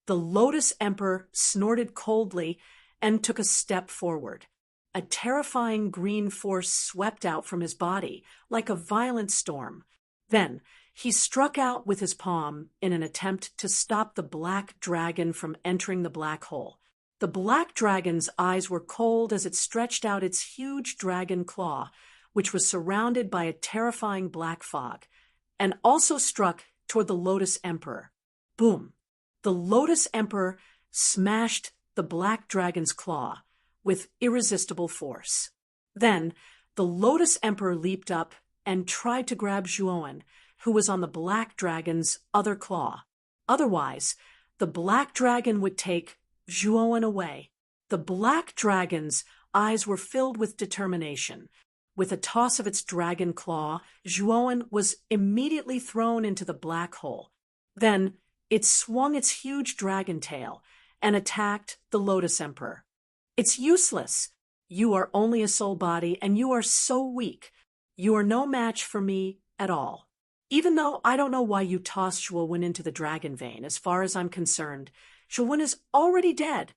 The Lotus Emperor snorted coldly and took a step forward. A terrifying green force swept out from his body like a violent storm. Then he struck out with his palm in an attempt to stop the black dragon from entering the black hole. The black dragon's eyes were cold as it stretched out its huge dragon claw, which was surrounded by a terrifying black fog, and also struck toward the Lotus Emperor. Boom! The Lotus Emperor smashed the black dragon's claw with irresistible force. Then the Lotus Emperor leaped up and tried to grab Zhuowen, who was on the black dragon's other claw. Otherwise, the black dragon would take Zhuowen away. The black dragon's eyes were filled with determination. With a toss of its dragon claw, Zhuowen was immediately thrown into the black hole. Then it swung its huge dragon tail and attacked the Lotus Emperor. "It's useless. You are only a soul body, and you are so weak. You are no match for me at all. Even though I don't know why you tossed Zhuowen into the dragon vein, as far as I'm concerned, Zhuowen is already dead."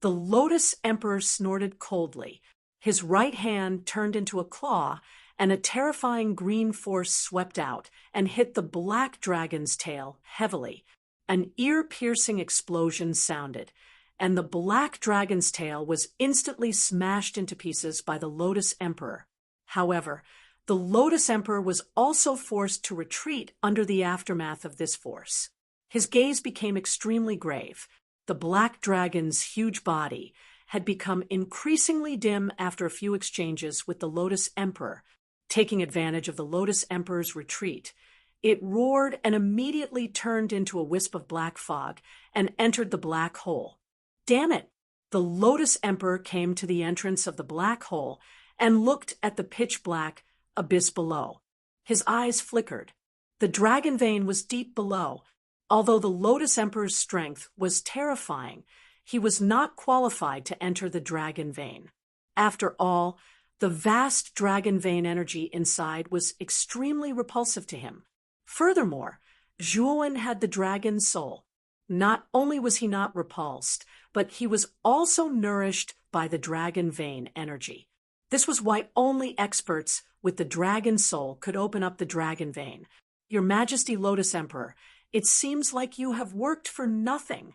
The Lotus Emperor snorted coldly. His right hand turned into a claw, and a terrifying green force swept out and hit the black dragon's tail heavily. An ear-piercing explosion sounded, and the black dragon's tail was instantly smashed into pieces by the Lotus Emperor. However, the Lotus Emperor was also forced to retreat under the aftermath of this force. His gaze became extremely grave. The black dragon's huge body had become increasingly dim after a few exchanges with the Lotus Emperor. Taking advantage of the Lotus Emperor's retreat, it roared and immediately turned into a wisp of black fog and entered the black hole. Damn it! The Lotus Emperor came to the entrance of the black hole and looked at the pitch-black abyss below. His eyes flickered. The dragon vein was deep below. Although the Lotus Emperor's strength was terrifying, he was not qualified to enter the dragon vein. After all, the vast dragon vein energy inside was extremely repulsive to him. Furthermore, Zhuowen had the dragon soul. Not only was he not repulsed, but he was also nourished by the dragon vein energy. This was why only experts with the dragon soul could open up the dragon vein. Your Majesty Lotus Emperor, it seems like you have worked for nothing.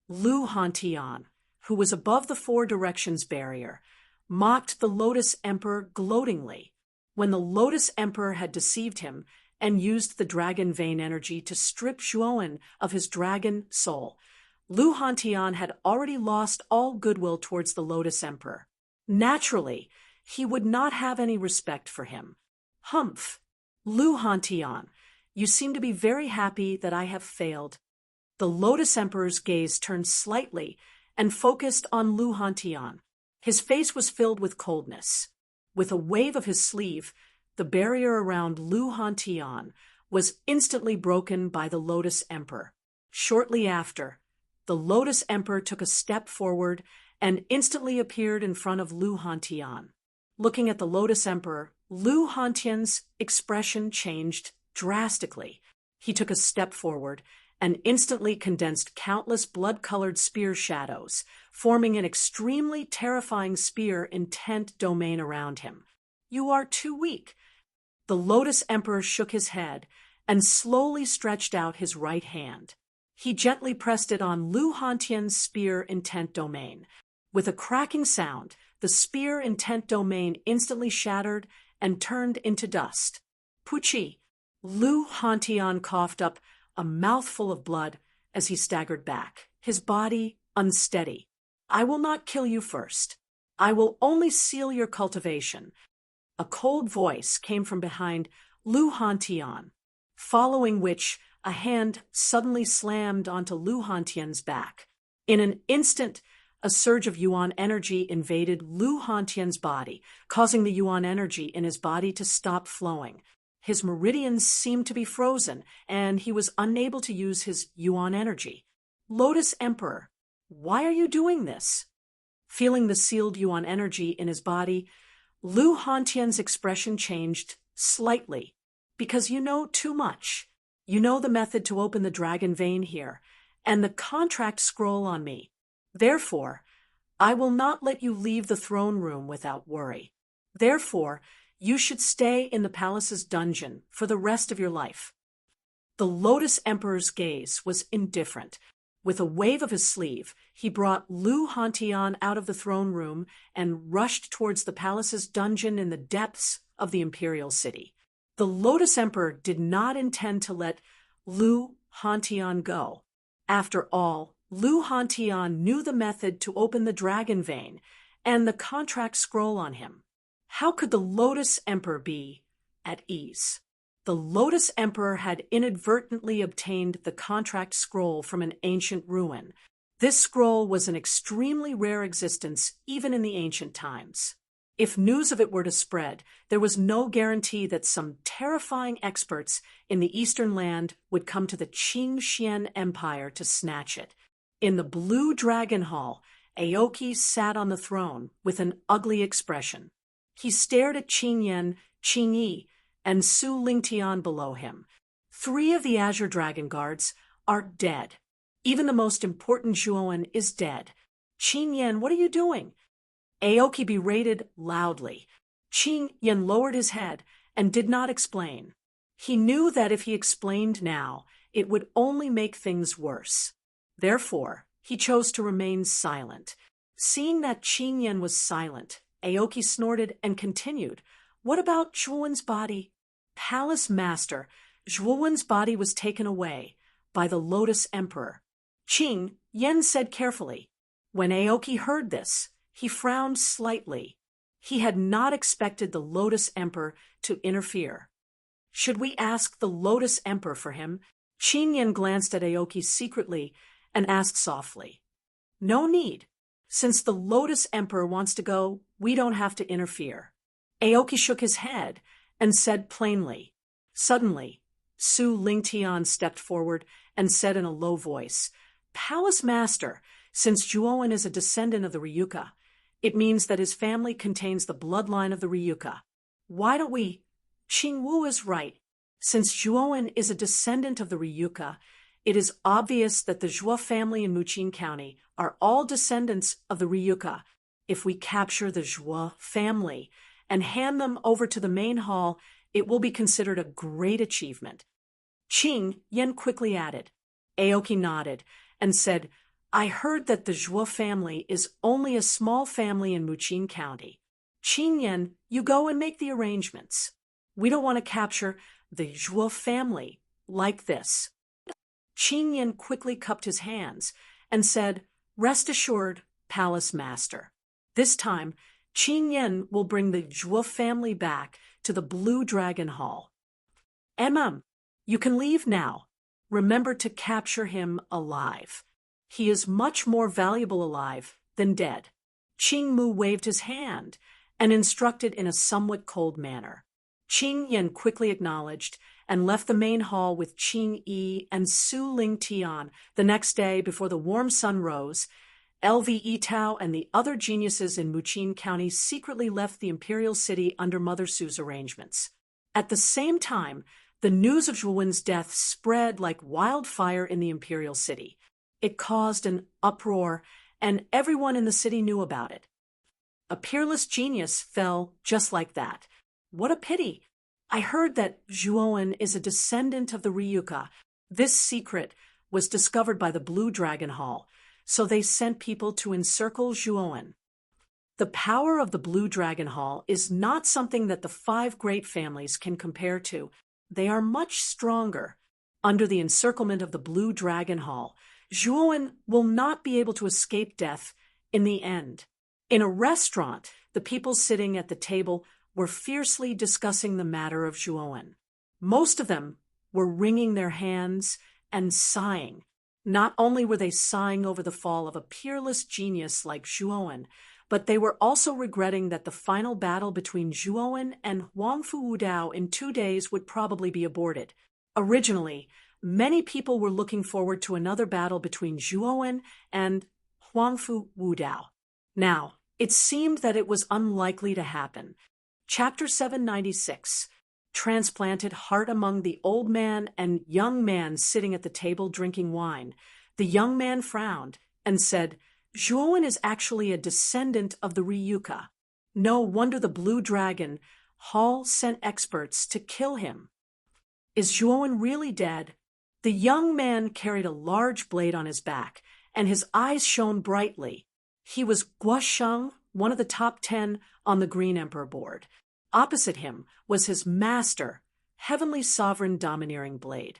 Lu Hantian, who was above the four directions barrier, mocked the Lotus Emperor gloatingly. When the Lotus Emperor had deceived him and used the dragon vein energy to strip Zhuowen of his dragon soul, Lu Hantian had already lost all goodwill towards the Lotus Emperor. Naturally, he would not have any respect for him. Humph! Lu Hantian, you seem to be very happy that I have failed. The Lotus Emperor's gaze turned slightly and focused on Lu Hantian. His face was filled with coldness. With a wave of his sleeve, the barrier around Lu Hantian was instantly broken by the Lotus Emperor. Shortly after, the Lotus Emperor took a step forward and instantly appeared in front of Lu Hantian. Looking at the Lotus Emperor, Lu Hantian's expression changed drastically. He took a step forward and instantly condensed countless blood-colored spear shadows, forming an extremely terrifying spear intent domain around him. You are too weak. The Lotus Emperor shook his head and slowly stretched out his right hand. He gently pressed it on Lu Hantian's spear intent domain. With a cracking sound, the spear intent domain instantly shattered and turned into dust. Puchi! Lu Hantian coughed up a mouthful of blood as he staggered back, his body unsteady. I will not kill you first. I will only seal your cultivation. A cold voice came from behind Lu Hantian, following which a hand suddenly slammed onto Lu Hantian's back. In an instant, a surge of Yuan energy invaded Lu Hantian's body, causing the Yuan energy in his body to stop flowing. His meridians seemed to be frozen, and he was unable to use his Yuan energy. Lotus Emperor, why are you doing this? Feeling the sealed Yuan energy in his body, Lu Hantian's expression changed slightly. Because you know too much. You know the method to open the dragon vein here, and the contract scroll on me. Therefore, I will not let you leave the throne room without worry. Therefore, you should stay in the palace's dungeon for the rest of your life. The Lotus Emperor's gaze was indifferent. With a wave of his sleeve, he brought Lu Hantian out of the throne room and rushed towards the palace's dungeon in the depths of the imperial city. The Lotus Emperor did not intend to let Lu Hantian go. After all, Lu Hantian knew the method to open the dragon vein and the contract scroll on him. How could the Lotus Emperor be at ease? The Lotus Emperor had inadvertently obtained the contract scroll from an ancient ruin. This scroll was an extremely rare existence even in the ancient times. If news of it were to spread, there was no guarantee that some terrifying experts in the eastern land would come to the Qingxian Empire to snatch it. In the Blue Dragon Hall, Aoki sat on the throne with an ugly expression. He stared at Qingyan, Qingyi, and Su Lingtian below him. 3 of the Azure Dragon Guards are dead. Even the most important Zhuowen is dead. Qingyan, what are you doing? Aoki berated loudly. Qingyan lowered his head and did not explain. He knew that if he explained now, it would only make things worse. Therefore, he chose to remain silent. Seeing that Qingyan was silent, Aoki snorted and continued. What about Zhuowen's body? Palace Master, Zhuowen's body was taken away by the Lotus Emperor. Qingyan said carefully. When Aoki heard this, he frowned slightly. He had not expected the Lotus Emperor to interfere. Should we ask the Lotus Emperor for him? Qingyan glanced at Aoki secretly and asked softly. No need. Since the Lotus Emperor wants to go, we don't have to interfere. Aoki shook his head and said plainly. Suddenly, Su Lingtian stepped forward and said in a low voice, Palace Master, since Zhuowen is a descendant of the Ryuka, it means that his family contains the bloodline of the Ryuka. Why don't we? Qingwu is right. Since Zhuowen is a descendant of the Ryuka, it is obvious that the Zhuo family in Muqin County are all descendants of the Ryuka. If we capture the Zhuo family and hand them over to the main hall, it will be considered a great achievement. Qing Yan quickly added. Aoki nodded and said, I heard that the Zhuo family is only a small family in Muqing County. Qing Yan, you go and make the arrangements. We don't want to capture the Zhuo family like this. Qing Yan quickly cupped his hands and said, Rest assured, Palace Master. This time, Qing Yan will bring the Zhuo family back to the Blue Dragon Hall. You can leave now. Remember to capture him alive. He is much more valuable alive than dead. Qing Mu waved his hand and instructed in a somewhat cold manner. Qing Yan quickly acknowledged and left the main hall with Qing Yi and Su Ling Tian. The next day, before the warm sun rose, LV Yitao and the other geniuses in Muqing County secretly left the imperial city under Mother Su's arrangements. At the same time, the news of Zhuowen's death spread like wildfire in the imperial city. It caused an uproar, and everyone in the city knew about it. A peerless genius fell just like that. What a pity! I heard that Zhuowen is a descendant of the Ryuka. This secret was discovered by the Blue Dragon Hall, so they sent people to encircle Zhuowen. The power of the Blue Dragon Hall is not something that the 5 great families can compare to. They are much stronger. Under the encirclement of the Blue Dragon Hall, Zhuowen will not be able to escape death in the end. In a restaurant, the people sitting at the table were fiercely discussing the matter of Zhuowen. Most of them were wringing their hands and sighing. Not only were they sighing over the fall of a peerless genius like Zhuowen, but they were also regretting that the final battle between Zhuowen and Huangfu Wudao in 2 days would probably be aborted. Originally, many people were looking forward to another battle between Zhuowen and Huangfu Wudao. Now, it seemed that it was unlikely to happen. Chapter 796, Transplanted Heart Among the Old Man and Young Man Sitting at the Table Drinking Wine. The young man frowned and said, Zhuowen is actually a descendant of the Ryuka. No wonder the Blue Dragon Hall sent experts to kill him. Is Zhuowen really dead? The young man carried a large blade on his back, and his eyes shone brightly. He was Guosheng, one of the top 10 on the Green Emperor board. Opposite him was his master, Heavenly Sovereign Domineering Blade.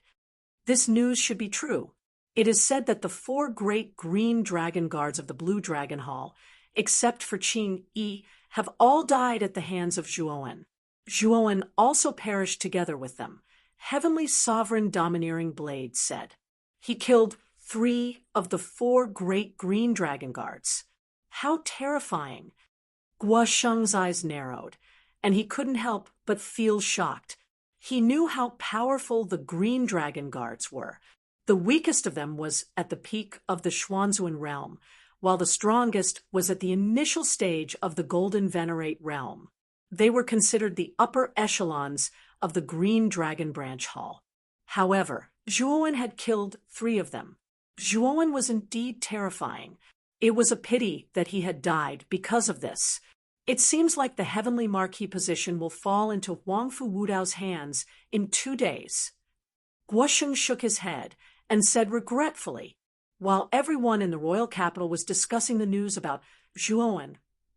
This news should be true. It is said that the 4 great green dragon guards of the Blue Dragon Hall, except for Qing Yi, have all died at the hands of Zhuowen. Zhuowen also perished together with them, Heavenly Sovereign Domineering Blade said. He killed 3 of the 4 great green dragon guards. How terrifying! Guosheng's eyes narrowed, and he couldn't help but feel shocked. He knew how powerful the green dragon guards were. The weakest of them was at the peak of the Xuanzuan realm, while the strongest was at the initial stage of the Golden Venerate realm. They were considered the upper echelons of the Green Dragon Branch Hall. However, Zhuowen had killed 3 of them. Zhuowen was indeed terrifying. It was a pity that he had died because of this. It seems like the Heavenly Marquis position will fall into Huangfu Wudao's hands in 2 days. Guosheng shook his head and said regretfully, while everyone in the royal capital was discussing the news about Zhuowen,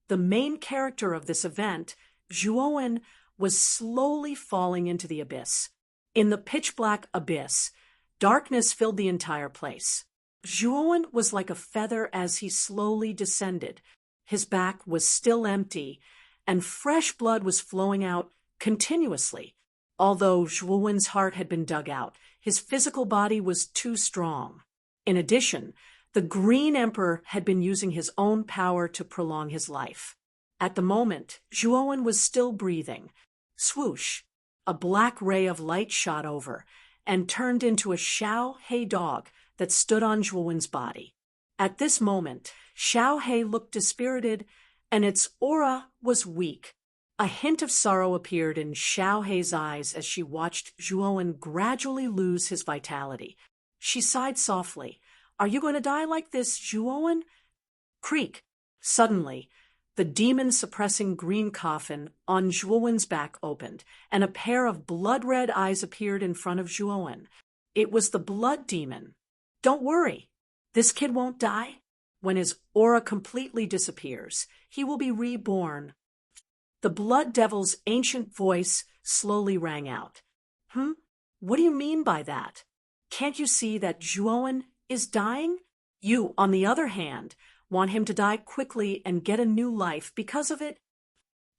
the main character of this event, Zhuowen was slowly falling into the abyss. In the pitch-black abyss, darkness filled the entire place. Zhuowen was like a feather as he slowly descended. His back was still empty, and fresh blood was flowing out continuously. Although Zhuowen's heart had been dug out, his physical body was too strong. In addition, the Green Emperor had been using his own power to prolong his life. At the moment, Zhuowen was still breathing. Swoosh! A black ray of light shot over and turned into a Xiao He dog that stood on Zhuowen's body. At this moment, Xiao He looked dispirited, and its aura was weak. A hint of sorrow appeared in Xiao He's eyes as she watched Zhuowen gradually lose his vitality. She sighed softly. Are you going to die like this, Zhuowen? Creak! Suddenly, the demon-suppressing green coffin on Zhuowen's back opened, and a pair of blood-red eyes appeared in front of Zhuowen. It was the blood demon. Don't worry. This kid won't die. When his aura completely disappears, he will be reborn. The blood devil's ancient voice slowly rang out. What do you mean by that? Can't you see that Zhuowen is dying? You, on the other hand, want him to die quickly and get a new life because of it?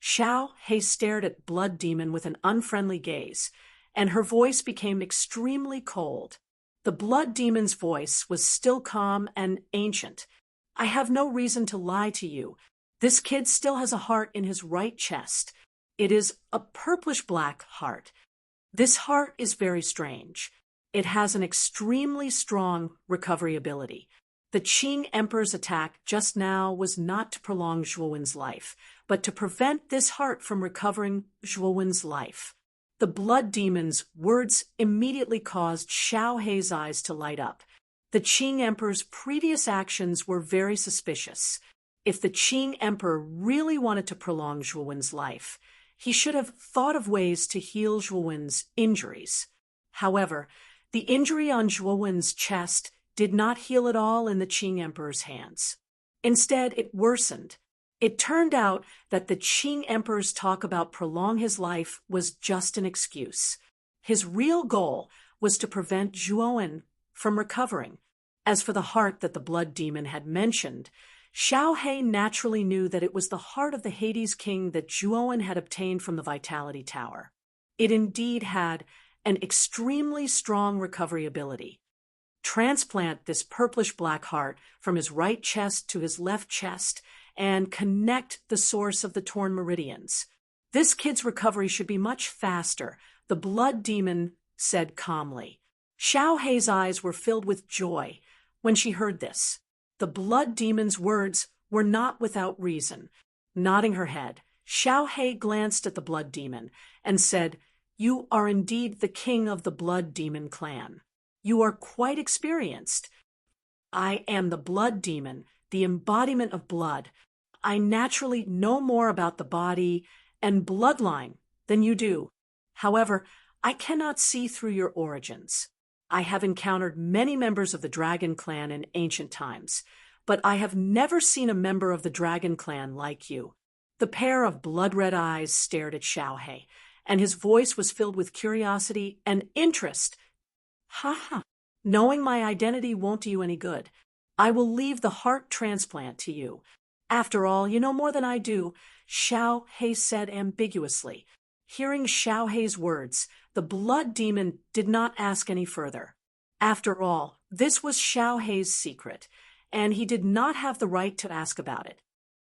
Xiao He stared at Blood Demon with an unfriendly gaze, and her voice became extremely cold. The Blood Demon's voice was still calm and ancient. I have no reason to lie to you. This kid still has a heart in his right chest. It is a purplish-black heart. This heart is very strange. It has an extremely strong recovery ability. The Qing Emperor's attack just now was not to prolong Zhuowen's life, but to prevent this heart from recovering Zhuowen's life. The blood demon's words immediately caused Xiao Hei's eyes to light up. The Qing Emperor's previous actions were very suspicious. If the Qing Emperor really wanted to prolong Zhuowen's life, he should have thought of ways to heal Zhuowen's injuries. However, the injury on Zhuowen's chest did not heal at all in the Qing Emperor's hands. Instead, it worsened. It turned out that the Qing Emperor's talk about prolong his life was just an excuse. His real goal was to prevent Zhuowen from recovering. As for the heart that the blood demon had mentioned, Xiao He naturally knew that it was the heart of the Hades king that Zhuowen had obtained from the Vitality Tower. It indeed had an extremely strong recovery ability. Transplant this purplish-black heart from his right chest to his left chest and connect the source of the torn meridians. This kid's recovery should be much faster, the blood demon said calmly. Xiao Hei's eyes were filled with joy when she heard this. The blood demon's words were not without reason. Nodding her head, Xiao Hei glanced at the blood demon and said, "You are indeed the king of the blood demon clan. You are quite experienced. I am the blood demon, the embodiment of blood. I naturally know more about the body and bloodline than you do. However, I cannot see through your origins. I have encountered many members of the Dragon Clan in ancient times, but I have never seen a member of the Dragon Clan like you." The pair of blood-red eyes stared at Xiao Hei, and his voice was filled with curiosity and interest. "Ha! Knowing my identity won't do you any good. I will leave the heart transplant to you. After all, you know more than I do," Xiao Hei said ambiguously. Hearing Xiao Hei's words, the blood demon did not ask any further. After all, this was Xiao Hei's secret, and he did not have the right to ask about it.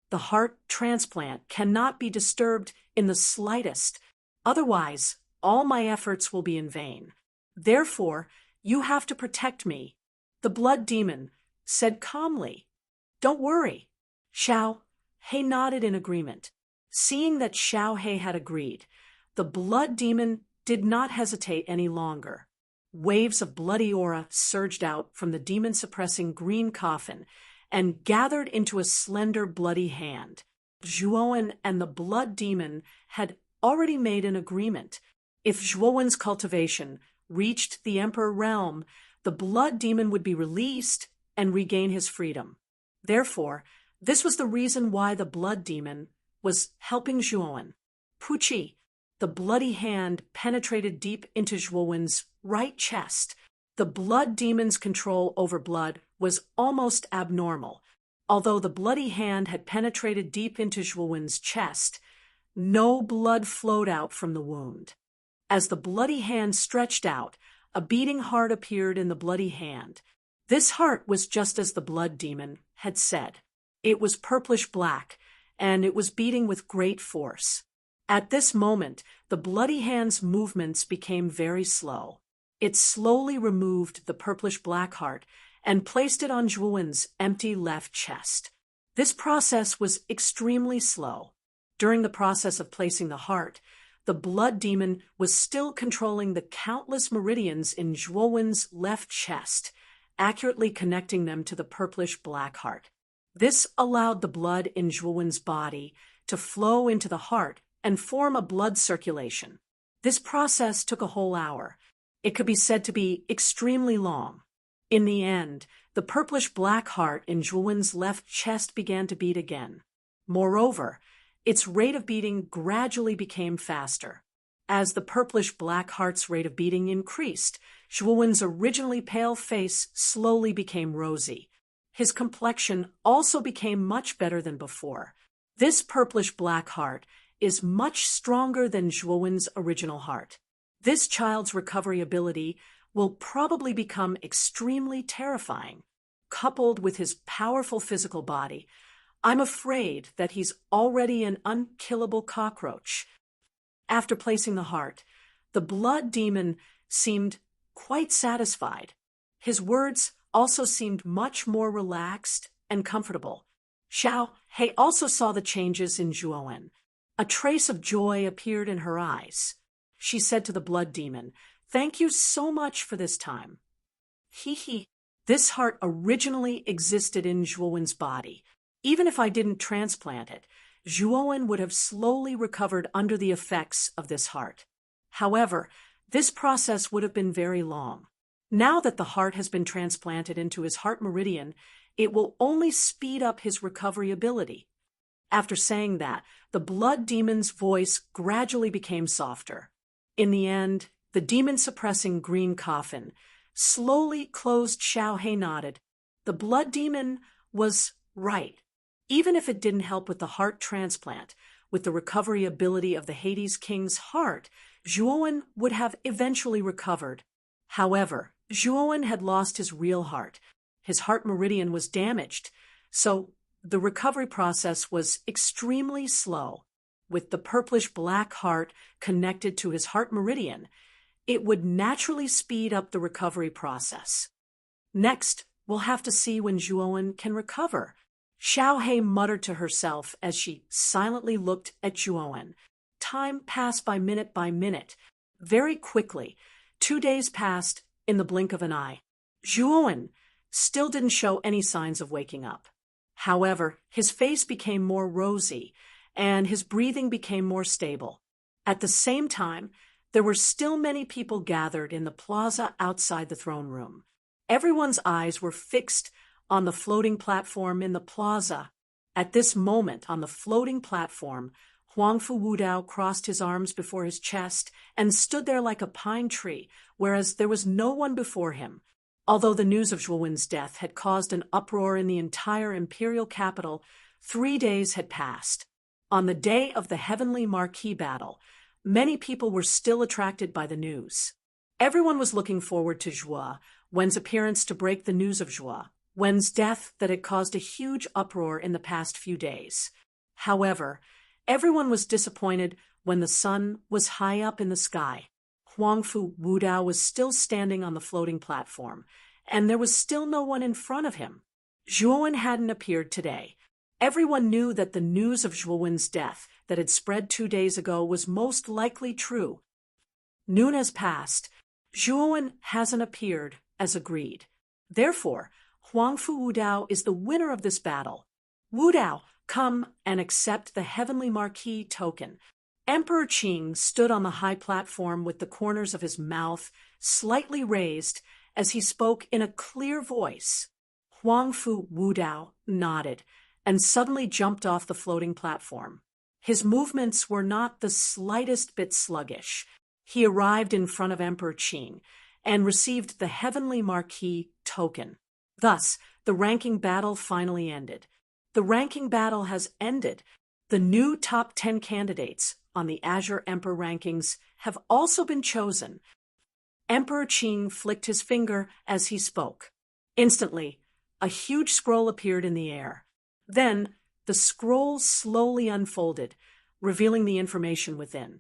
The heart transplant cannot be disturbed in the slightest. Otherwise, all my efforts will be in vain. Therefore, you have to protect me, the blood demon said calmly. "Don't worry." Xiao Hei nodded in agreement. Seeing that Xiao Hei had agreed, the blood demon did not hesitate any longer. Waves of bloody aura surged out from the demon-suppressing green coffin and gathered into a slender bloody hand. Zhuowen and the blood demon had already made an agreement. If Zhuowen's cultivation reached the Emperor realm, the blood demon would be released and regain his freedom. Therefore, this was the reason why the blood demon was helping Zhuowen. Puqi, the bloody hand, penetrated deep into Zhuowen's right chest. The blood demon's control over blood was almost abnormal. Although the bloody hand had penetrated deep into Zhuowen's chest, no blood flowed out from the wound. As the bloody hand stretched out, a beating heart appeared in the bloody hand. This heart was just as the blood demon had said. It was purplish-black, and it was beating with great force. At this moment, the bloody hand's movements became very slow. It slowly removed the purplish-black heart and placed it on Zhuowen's empty left chest. This process was extremely slow. During the process of placing the heart, the blood demon was still controlling the countless meridians in Zhuowen's left chest, accurately connecting them to the purplish-black heart. This allowed the blood in Zhuowen's body to flow into the heart and form a blood circulation. This process took a whole hour. It could be said to be extremely long. In the end, the purplish-black heart in Zhuowen's left chest began to beat again. Moreover, its rate of beating gradually became faster. As the purplish-black heart's rate of beating increased, Zhuowen's originally pale face slowly became rosy. His complexion also became much better than before. This purplish-black heart is much stronger than Zhuowen's original heart. This child's recovery ability will probably become extremely terrifying. Coupled with his powerful physical body, I'm afraid that he's already an unkillable cockroach. After placing the heart, the blood demon seemed quite satisfied. His words also seemed much more relaxed and comfortable. Xiao He also saw the changes in Zhuowen. A trace of joy appeared in her eyes. She said to the blood demon, "Thank you so much for this time." He. This heart originally existed in Zhuowen's body. Even if I didn't transplant it, Zhuowen would have slowly recovered under the effects of this heart. However, this process would have been very long. Now that the heart has been transplanted into his heart meridian, it will only speed up his recovery ability. After saying that, the blood demon's voice gradually became softer. In the end, the demon-suppressing green coffin slowly closed. Xiao He nodded. The blood demon was right. Even if it didn't help with the heart transplant, with the recovery ability of the Hades King's heart, Zhuowen would have eventually recovered. However, Zhuowen had lost his real heart. His heart meridian was damaged, so the recovery process was extremely slow. With the purplish-black heart connected to his heart meridian, it would naturally speed up the recovery process. Next, we'll have to see when Zhuowen can recover. Xiao He muttered to herself as she silently looked at Zhuowen. Time passed by minute. Very quickly, 2 days passed in the blink of an eye. Zhuowen still didn't show any signs of waking up. However, his face became more rosy, and his breathing became more stable. At the same time, there were still many people gathered in the plaza outside the throne room. Everyone's eyes were fixed on the floating platform in the plaza. At this moment, on the floating platform, Huangfu Wudao crossed his arms before his chest and stood there like a pine tree, whereas there was no one before him. Although the news of Zhuowen's death had caused an uproar in the entire imperial capital, 3 days had passed. On the day of the heavenly marquee battle, many people were still attracted by the news. Everyone was looking forward to Wen's appearance to break the news of Wen's death that had caused a huge uproar in the past few days. However, everyone was disappointed when the sun was high up in the sky. Huangfu Wudao was still standing on the floating platform, and there was still no one in front of him. Zhuowen hadn't appeared today. Everyone knew that the news of Zhuowen's death that had spread 2 days ago was most likely true. Noon has passed. Zhuowen hasn't appeared as agreed. Therefore, Huangfu Wudao is the winner of this battle. Wudao, come and accept the heavenly marquee token. Emperor Qing stood on the high platform with the corners of his mouth slightly raised as he spoke in a clear voice. Huangfu Wudao nodded and suddenly jumped off the floating platform. His movements were not the slightest bit sluggish. He arrived in front of Emperor Qing and received the heavenly marquee token. Thus, the ranking battle finally ended. The ranking battle has ended. The new top 10 candidates on the Azure Emperor rankings have also been chosen. Emperor Qing flicked his finger as he spoke. Instantly, a huge scroll appeared in the air. Then, the scroll slowly unfolded, revealing the information within.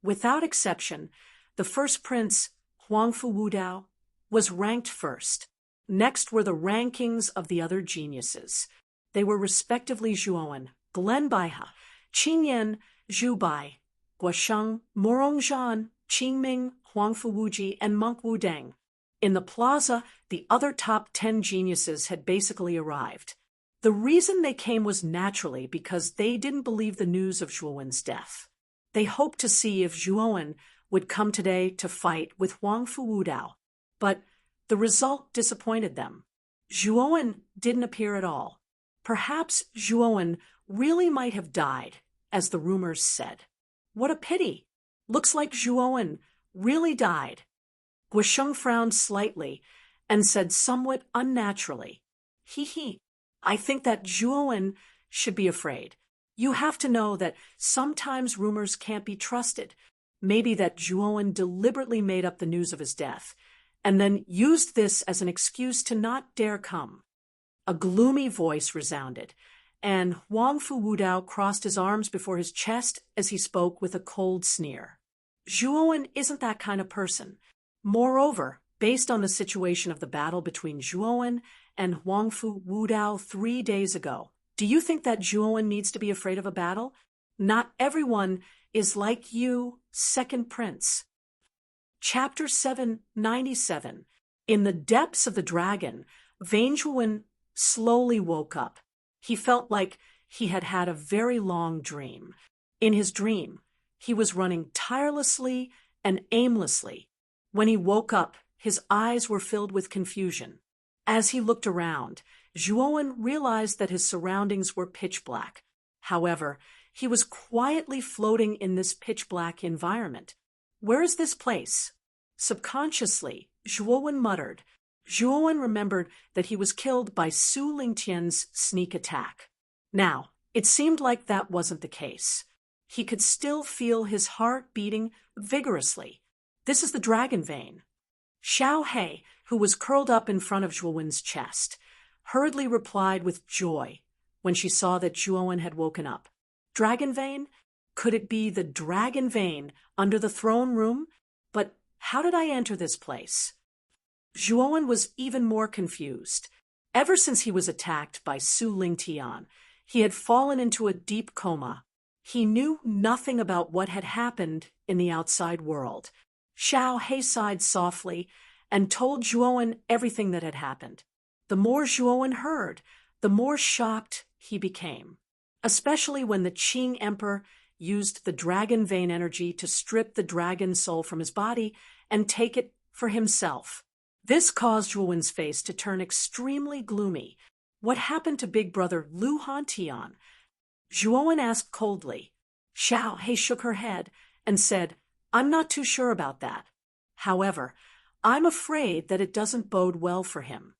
Without exception, the first prince, Huangfu Wudao, was ranked first. Next were the rankings of the other geniuses. They were respectively Zhuowen, Glen Baihe, Qingyan, Zhu Bai, Guosheng, Morongzhan, Qingming, Huangfu Wuji, and Monk Wudeng. In the plaza, the other top 10 geniuses had basically arrived. The reason they came was naturally because they didn't believe the news of Zhuowen's death. They hoped to see if Zhuowen would come today to fight with Huang Fu Wudao, but the result disappointed them. Zhuowen didn't appear at all. Perhaps Zhuowen really might have died, as the rumors said. What a pity! Looks like Zhuowen really died. Guisheng frowned slightly and said somewhat unnaturally, "Hee, I think that Zhuowen should be afraid. You have to know that sometimes rumors can't be trusted. Maybe that Zhuowen deliberately made up the news of his death, and then used this as an excuse to not dare come." A gloomy voice resounded, and Huang Fu Wudao crossed his arms before his chest as he spoke with a cold sneer. Zhuowen isn't that kind of person. Moreover, based on the situation of the battle between Zhuowen and Huang Fu Wudao 3 days ago, do you think that Zhuowen needs to be afraid of a battle? Not everyone is like you, Second Prince. Chapter 797. In the depths of the dragon, Vane Zhuowen slowly woke up. He felt like he had had a very long dream. In his dream, he was running tirelessly and aimlessly. When he woke up, his eyes were filled with confusion. As he looked around, Zhuowen realized that his surroundings were pitch black. However, he was quietly floating in this pitch black environment. Where is this place? Subconsciously, Zhuowen muttered. Zhuowen remembered that he was killed by Su Lingtian's sneak attack. Now, it seemed like that wasn't the case. He could still feel his heart beating vigorously. This is the dragon vein. Xiao He, who was curled up in front of Zhuowen's chest, hurriedly replied with joy when she saw that Zhuowen had woken up. Dragon vein? Could it be the dragon vein under the throne room? But how did I enter this place? Zhuowen was even more confused. Ever since he was attacked by Su Lingtian, he had fallen into a deep coma. He knew nothing about what had happened in the outside world. Xiao He sighed softly and told Zhuowen everything that had happened. The more Zhuowen heard, the more shocked he became, especially when the Qing Emperor used the dragon vein energy to strip the dragon soul from his body and take it for himself. This caused Zhuowen's face to turn extremely gloomy. What happened to big brother Lu Hantian? Zhuowen asked coldly. Xiao He shook her head and said, "I'm not too sure about that. However, I'm afraid that it doesn't bode well for him."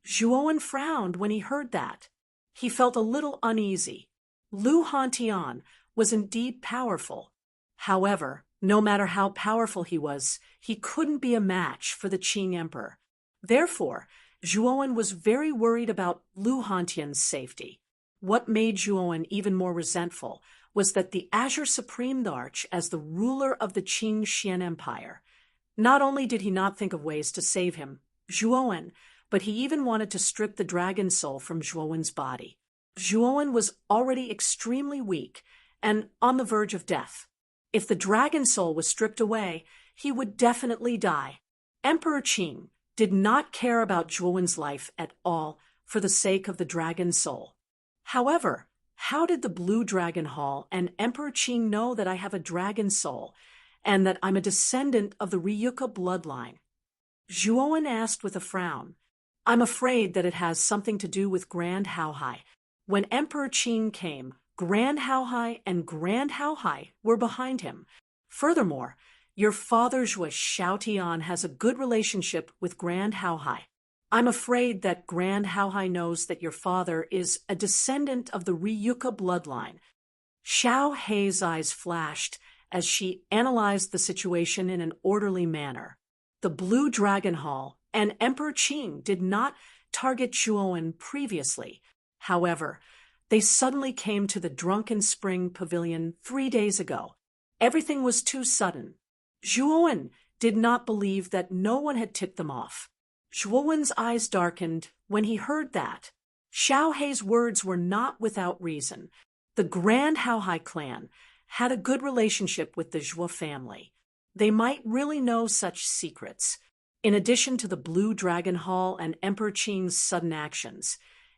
Zhuowen frowned when he heard that. He felt a little uneasy. Lu Hantian was indeed powerful. However, no matter how powerful he was, he couldn't be a match for the Qing Emperor. Therefore, Zhuowen was very worried about Lu Hantian's safety. What made Zhuowen even more resentful was that the Azure Supreme Arch, as the ruler of the Qing Xian Empire, not only did he not think of ways to save him, Zhuowen, but he even wanted to strip the dragon soul from Zhuowen's body. Zhuowen was already extremely weak and on the verge of death. If the dragon soul was stripped away, he would definitely die. Emperor Qing did not care about Zhuowen's life at all for the sake of the dragon soul. However, how did the Blue Dragon Hall and Emperor Qing know that I have a dragon soul and that I'm a descendant of the Ryuka bloodline? Zhuowen asked with a frown. I'm afraid that it has something to do with Grand Haohai. When Emperor Qing came, Grand Haohai and Grand Haohai were behind him. Furthermore, your father Zhua Xiaotian has a good relationship with Grand Haohai. I'm afraid that Grand Haohai knows that your father is a descendant of the Ryuka bloodline. Xiao Hei's eyes flashed as she analyzed the situation in an orderly manner. The Blue Dragon Hall and Emperor Qing did not target Zhuowen previously. However, they suddenly came to the Drunken Spring Pavilion 3 days ago. Everything was too sudden. Zhuowen did not believe that no one had tipped them off. Zhuowen's eyes darkened when he heard that. Xiao Hei's words were not without reason. The Grand Haohai clan had a good relationship with the Zhua family. They might really know such secrets. In addition to the Blue Dragon Hall and Emperor Qing's sudden actions,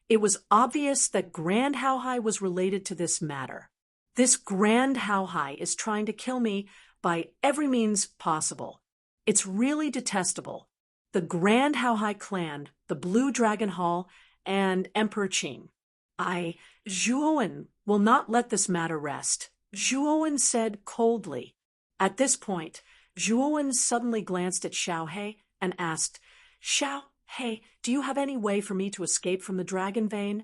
it was obvious that Grand Haohai was related to this matter. This Grand Haohai is trying to kill me by every means possible. It's really detestable. The Grand Haohai clan, the Blue Dragon Hall, and Emperor Qing. Zhuowen will not let this matter rest, Zhuowen said coldly. At this point, Zhuowen suddenly glanced at Xiao He and asked, Xiao He, do you have any way for me to escape from the dragon vein?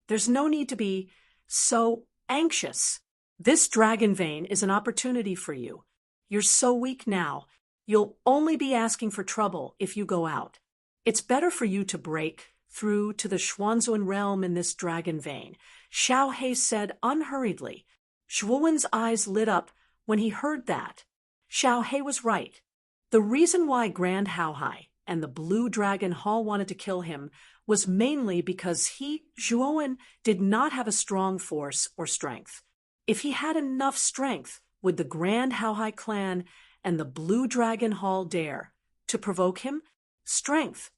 There's no need to be so anxious. This dragon vein is an opportunity for you. You're so weak now. You'll only be asking for trouble if you go out. It's better for you to break through to the Xuanzuan realm in this dragon vein, Xiao He said unhurriedly. Zhuowen's eyes lit up when he heard that. Xiao He was right. The reason why Grand Haohai and the Blue Dragon Hall wanted to kill him was mainly because he, Zhuowen, did not have a strong force or strength. If he had enough strength, would the Grand Haohai clan and the Blue Dragon Hall dare to provoke him? Strength.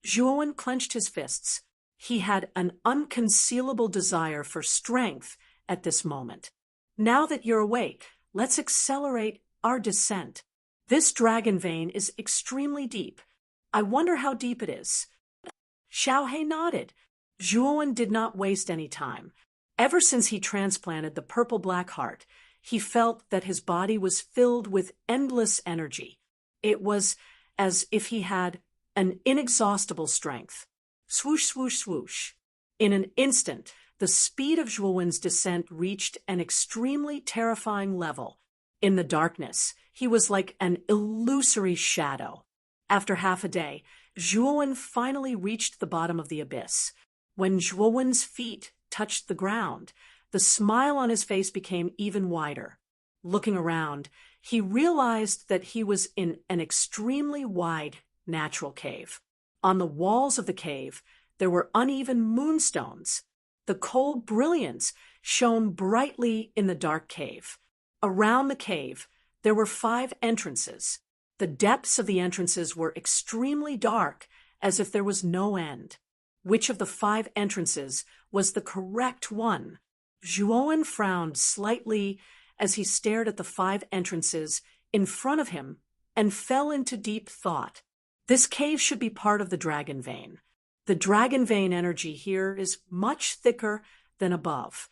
Zhuowen clenched his fists. He had an unconcealable desire for strength at this moment. Now that you're awake, let's accelerate our descent. This dragon vein is extremely deep. I wonder how deep it is. Xiao He nodded. Zhuowen did not waste any time. Ever since he transplanted the purple-black heart, he felt that his body was filled with endless energy. It was as if he had an inexhaustible strength. Swoosh, swoosh, swoosh. In an instant, the speed of Zhuowen's descent reached an extremely terrifying level. In the darkness, he was like an illusory shadow. After half a day, Zhuowen finally reached the bottom of the abyss. When Zhuowen's feet touched the ground, the smile on his face became even wider. Looking around, he realized that he was in an extremely wide natural cave. On the walls of the cave, there were uneven moonstones. The cold brilliance shone brightly in the dark cave. Around the cave, there were 5 entrances. The depths of the entrances were extremely dark, as if there was no end. Which of the 5 entrances was the correct one? Zhuowen frowned slightly as he stared at the 5 entrances in front of him and fell into deep thought. This cave should be part of the dragon vein. The dragon vein energy here is much thicker than above.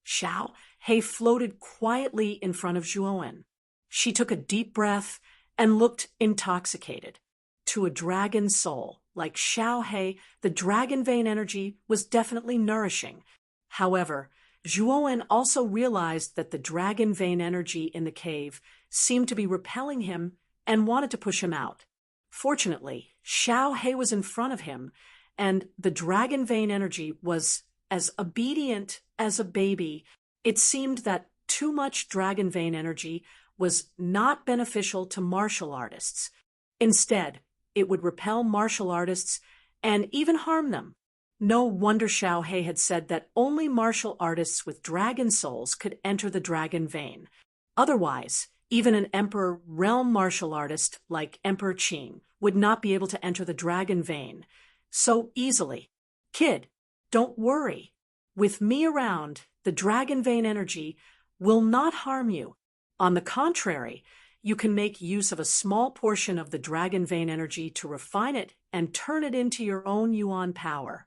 Xiao He floated quietly in front of Zhuowen. She took a deep breath and looked intoxicated. To a dragon soul like Xiao He, the dragon vein energy was definitely nourishing. However, Zhuowen also realized that the dragon vein energy in the cave seemed to be repelling him and wanted to push him out. Fortunately, Xiao He was in front of him, and the dragon vein energy was as obedient as a baby. It seemed that too much dragon vein energy was not beneficial to martial artists. Instead, it would repel martial artists and even harm them. No wonder Xiao He had said that only martial artists with dragon souls could enter the dragon vein. Otherwise, even an Emperor realm martial artist like Emperor Qing would not be able to enter the dragon vein so easily. Kid, don't worry. With me around, the dragon vein energy will not harm you. On the contrary, you can make use of a small portion of the dragon vein energy to refine it and turn it into your own Yuan power.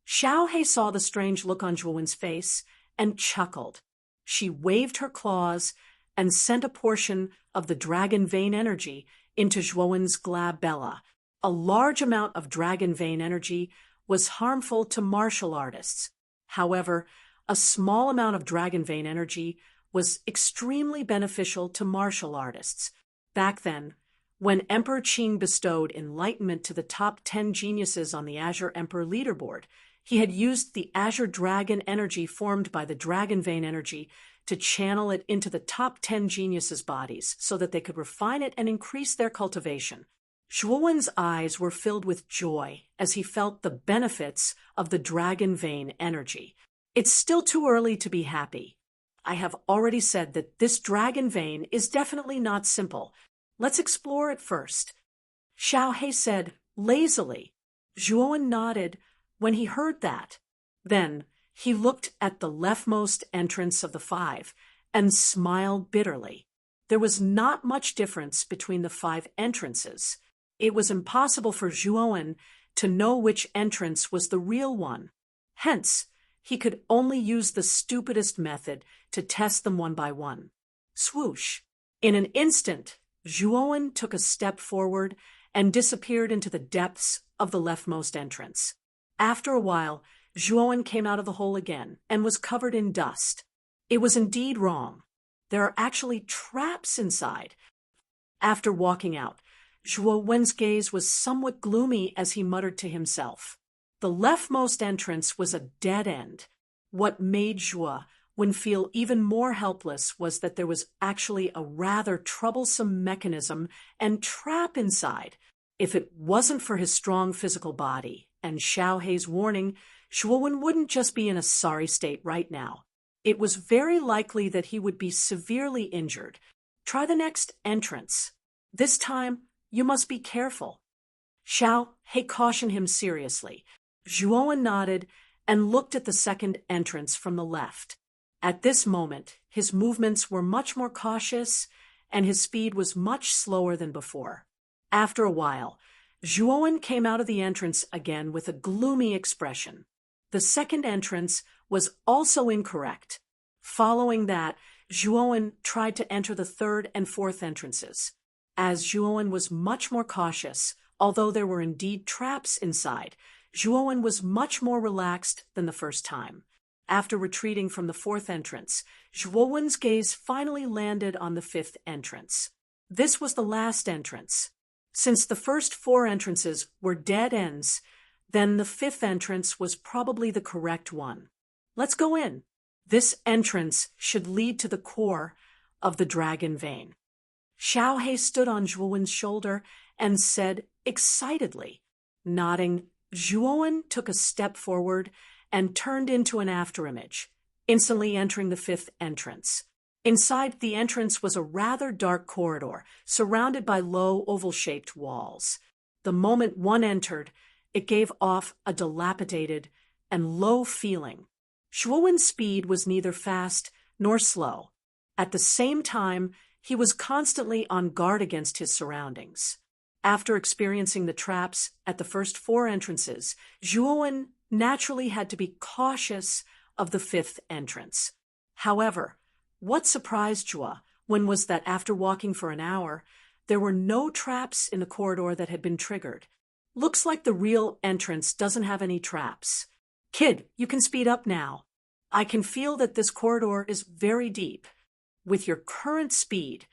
Xiao He saw the strange look on Zhuowen's face and chuckled. She waved her claws and sent a portion of the dragon vein energy into Zhuowen's glabella. A large amount of dragon vein energy was harmful to martial artists. However, a small amount of dragon vein energy was extremely beneficial to martial artists. Back then, when Emperor Qing bestowed enlightenment to the top 10 geniuses on the Azure Emperor leaderboard, he had used the Azure Dragon energy formed by the dragon vein energy to channel it into the top 10 geniuses' bodies so that they could refine it and increase their cultivation. Zhuowen's eyes were filled with joy as he felt the benefits of the dragon vein energy. It's still too early to be happy. I have already said that this dragon vein is definitely not simple. Let's explore it first. Xiao He said lazily. Zhuowen nodded when he heard that. Then he looked at the leftmost entrance of the 5 and smiled bitterly. There was not much difference between the 5 entrances. It was impossible for Zhuowen to know which entrance was the real one. Hence, he could only use the stupidest method to test them one by one. Swoosh! In an instant, Zhuowen took a step forward and disappeared into the depths of the leftmost entrance. After a while, Zhuowen came out of the hole again and was covered in dust. It was indeed wrong. There are actually traps inside. After walking out, Zhuowen's gaze was somewhat gloomy as he muttered to himself. The leftmost entrance was a dead end. What made Zhuowen feel even more helpless was that there was actually a rather troublesome mechanism and trap inside. If it wasn't for his strong physical body and Xiaohei's warning, Zhuowen wouldn't just be in a sorry state right now. It was very likely that he would be severely injured. Try the next entrance. This time, you must be careful. Xiaohei cautioned him seriously. Zhuowen nodded and looked at the second entrance from the left. At this moment, his movements were much more cautious and his speed was much slower than before. After a while, Zhuowen came out of the entrance again with a gloomy expression. The second entrance was also incorrect. Following that, Zhuowen tried to enter the third and fourth entrances. As Zhuowen was much more cautious, although there were indeed traps inside, Zhuowen was much more relaxed than the first time. After retreating from the fourth entrance, Zhuowen's gaze finally landed on the fifth entrance. This was the last entrance. Since the first 4 entrances were dead ends, then the fifth entrance was probably the correct one. Let's go in. This entrance should lead to the core of the dragon vein. Xiaohei stood on Zhuowen's shoulder and said excitedly. Nodding, Zhuowen took a step forward and turned into an afterimage, instantly entering the fifth entrance. Inside the entrance was a rather dark corridor, surrounded by low oval-shaped walls. The moment one entered, it gave off a dilapidated and low feeling. Zhuowen's speed was neither fast nor slow. At the same time, he was constantly on guard against his surroundings. After experiencing the traps at the first 4 entrances, Zhuowen naturally had to be cautious of the fifth entrance. However, what surprised Zhuowen was that after walking for an hour, there were no traps in the corridor that had been triggered. Looks like the real entrance doesn't have any traps. Kid, you can speed up now. I can feel that this corridor is very deep. With your current speed,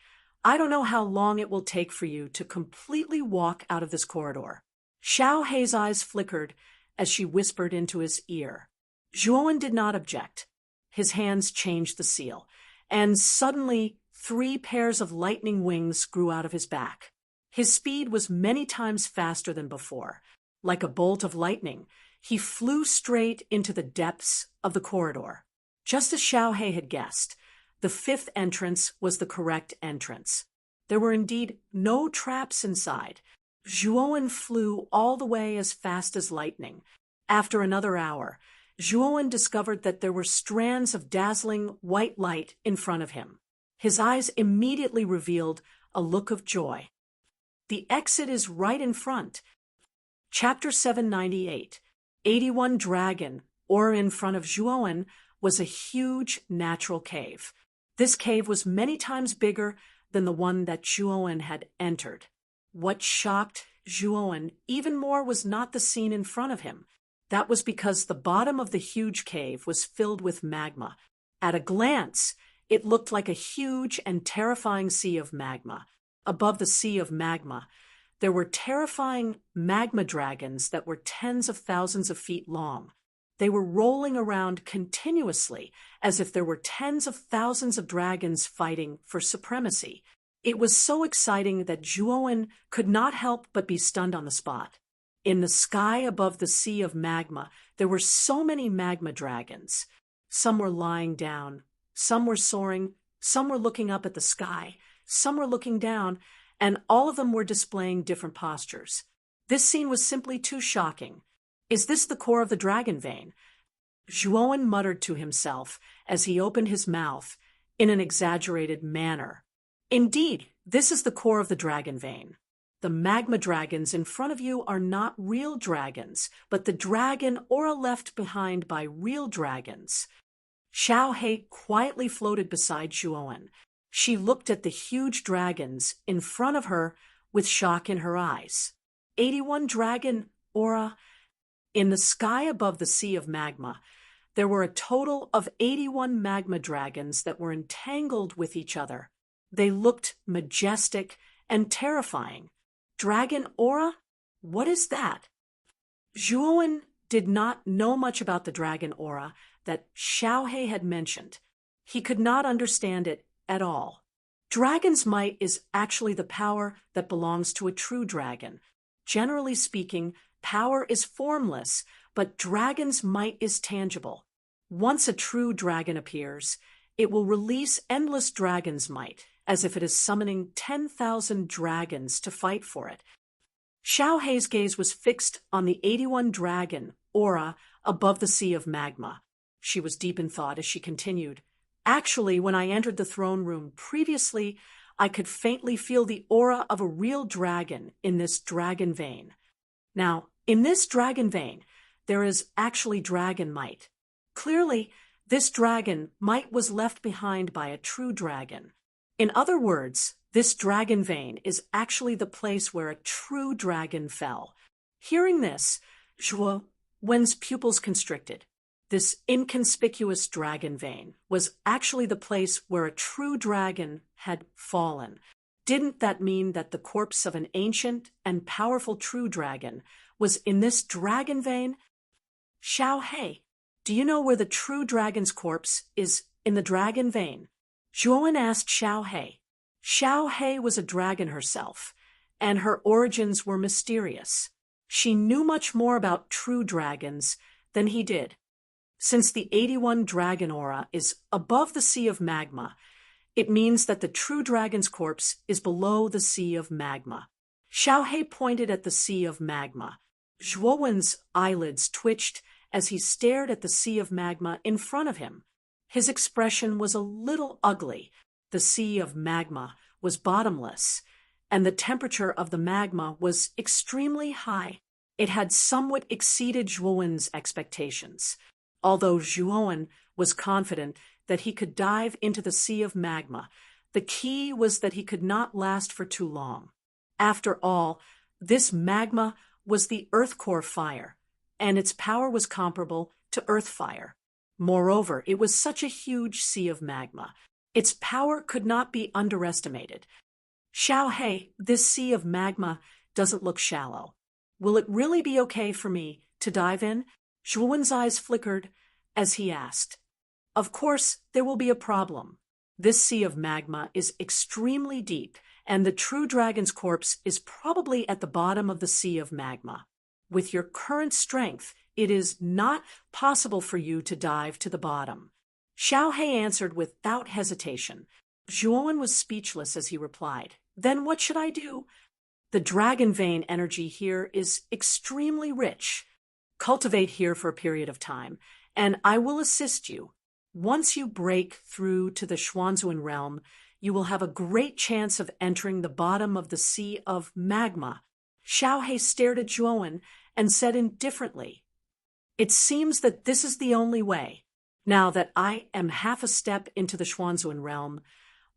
I don't know how long it will take for you to completely walk out of this corridor. Xiaohei's eyes flickered as she whispered into his ear. Zhuowen did not object. His hands changed the seal, and suddenly 3 pairs of lightning wings grew out of his back. His speed was many times faster than before. Like a bolt of lightning, he flew straight into the depths of the corridor. Just as Xiaohei had guessed, the fifth entrance was the correct entrance. There were indeed no traps inside. Zhuowen flew all the way as fast as lightning. After another hour, Zhuowen discovered that there were strands of dazzling white light in front of him. His eyes immediately revealed a look of joy. The exit is right in front. Chapter 798, 81 Dragon, or in front of Zhuowen, was a huge natural cave. This cave was many times bigger than the one that Zhuowen had entered. What shocked Zhuowen even more was not the scene in front of him. That was because the bottom of the huge cave was filled with magma. At a glance, it looked like a huge and terrifying sea of magma. Above the sea of magma, there were terrifying magma dragons that were tens of thousands of feet long. They were rolling around continuously as if there were tens of thousands of dragons fighting for supremacy. It was so exciting that Zhuowen could not help but be stunned on the spot. In the sky above the sea of magma, there were so many magma dragons. Some were lying down, some were soaring, some were looking up at the sky, some were looking down, and all of them were displaying different postures. This scene was simply too shocking. Is this the core of the dragon vein? Zhuowen muttered to himself as he opened his mouth in an exaggerated manner. Indeed, this is the core of the dragon vein. The magma dragons in front of you are not real dragons, but the dragon aura left behind by real dragons. Xiao He quietly floated beside Zhuowen. She looked at the huge dragons in front of her with shock in her eyes. 81 dragon aura. In the sky above the sea of magma, there were a total of 81 magma dragons that were entangled with each other. They looked majestic and terrifying. Dragon aura? What is that? Zhuowen did not know much about the dragon aura that Xiao He had mentioned. He could not understand it at all. Dragon's might is actually the power that belongs to a true dragon. Generally speaking, power is formless, but dragon's might is tangible. Once a true dragon appears, it will release endless dragon's might, as if it is summoning 10,000 dragons to fight for it. Xiao He's gaze was fixed on the 81 dragon aura above the sea of magma. She was deep in thought as she continued. Actually, when I entered the throne room previously, I could faintly feel the aura of a real dragon in this dragon vein. Now, in this dragon vein, there is actually dragon might. Clearly, this dragon might was left behind by a true dragon. In other words, this dragon vein is actually the place where a true dragon fell. Hearing this, Zhuowen's pupils constricted. This inconspicuous dragon vein was actually the place where a true dragon had fallen. Didn't that mean that the corpse of an ancient and powerful true dragon was in this dragon vein? Xiao He, do you know where the true dragon's corpse is in the dragon vein? Zhuowen asked Xiao He. Xiao He was a dragon herself, and her origins were mysterious. She knew much more about true dragons than he did. Since the 81 dragon aura is above the sea of magma, it means that the true dragon's corpse is below the sea of magma. Xiao He pointed at the sea of magma. Zhuowen's eyelids twitched as he stared at the sea of magma in front of him. His expression was a little ugly. The sea of magma was bottomless, and the temperature of the magma was extremely high. It had somewhat exceeded Zhuowen's expectations. Although Zhuowen was confident that he could dive into the sea of magma, the key was that he could not last for too long. After all, this magma was the earth core fire, and its power was comparable to earth fire. Moreover, it was such a huge sea of magma. Its power could not be underestimated. Xiao He, this sea of magma doesn't look shallow. Will it really be okay for me to dive in? Zhuowen's eyes flickered as he asked. Of course, there will be a problem. This sea of magma is extremely deep, and the true dragon's corpse is probably at the bottom of the sea of magma. With your current strength, it is not possible for you to dive to the bottom. Xiao He answered without hesitation. Zhuowen was speechless as he replied. Then what should I do? The dragon vein energy here is extremely rich. Cultivate here for a period of time, and I will assist you. Once you break through to the Xuanzuan realm, you will have a great chance of entering the bottom of the sea of magma. Xiao He stared at Zhuowen and said indifferently, It seems that this is the only way. Now that I am half a step into the Xuanzuan realm,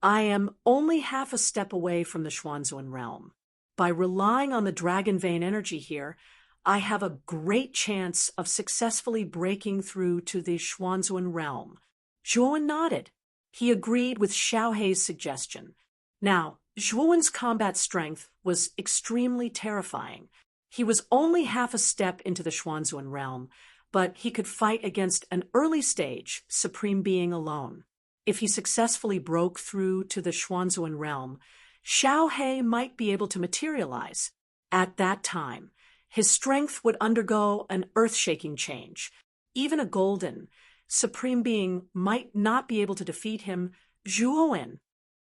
I am only half a step away from the Xuanzuan realm. By relying on the dragon vein energy here, I have a great chance of successfully breaking through to the Xuanzuan realm. Zhuowen nodded. He agreed with Xiao He's suggestion. Now, Zhuowen's combat strength was extremely terrifying. He was only half a step into the Xuanzuan realm, but he could fight against an early-stage supreme being alone. If he successfully broke through to the Xuanzuan realm, Xiao He might be able to materialize. At that time, his strength would undergo an earth-shaking change. Even a golden, supreme being might not be able to defeat him. Zhuowen,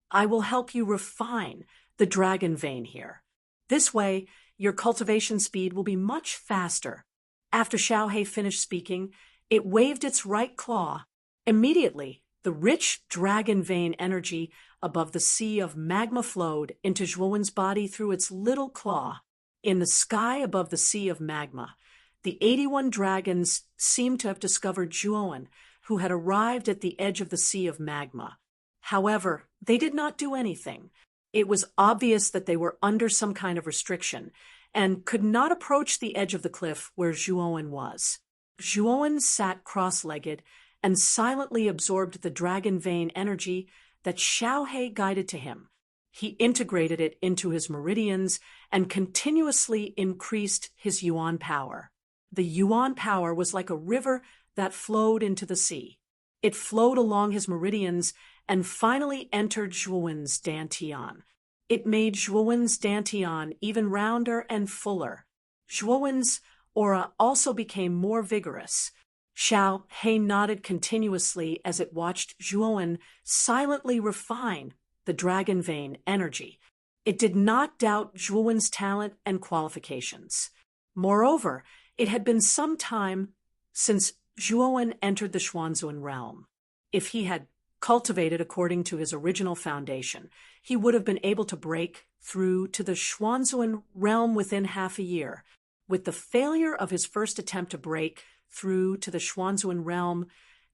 I will help you refine the dragon vein here. This way, your cultivation speed will be much faster. After Xiao He finished speaking, it waved its right claw. Immediately, The rich dragon vein energy above the sea of magma flowed into Zhuowen's body through its little claw. In the sky above the sea of magma, the 81 dragons seemed to have discovered Zhuowen, who had arrived at the edge of the sea of magma. However, they did not do anything. It was obvious that they were under some kind of restriction and could not approach the edge of the cliff where Zhuowen was. Zhuowen sat cross-legged and silently absorbed the dragon vein energy that Xiaohe guided to him. He integrated it into his meridians and continuously increased his yuan power. The yuan power was like a river that flowed into the sea. It flowed along his meridians and finally entered Zhuowen's dantian. It made Zhuowen's dantian even rounder and fuller. Zhuowen's aura also became more vigorous. Xiaohe nodded continuously as it watched Zhuowen silently refine the dragon vein energy. It did not doubt Zhuowen's talent and qualifications. Moreover, it had been some time since Zhuowen entered the Xuanzun realm. If he had cultivated according to his original foundation, he would have been able to break through to the Xuanzun realm within half a year. With the failure of his first attempt to break through to the Xuanzun realm,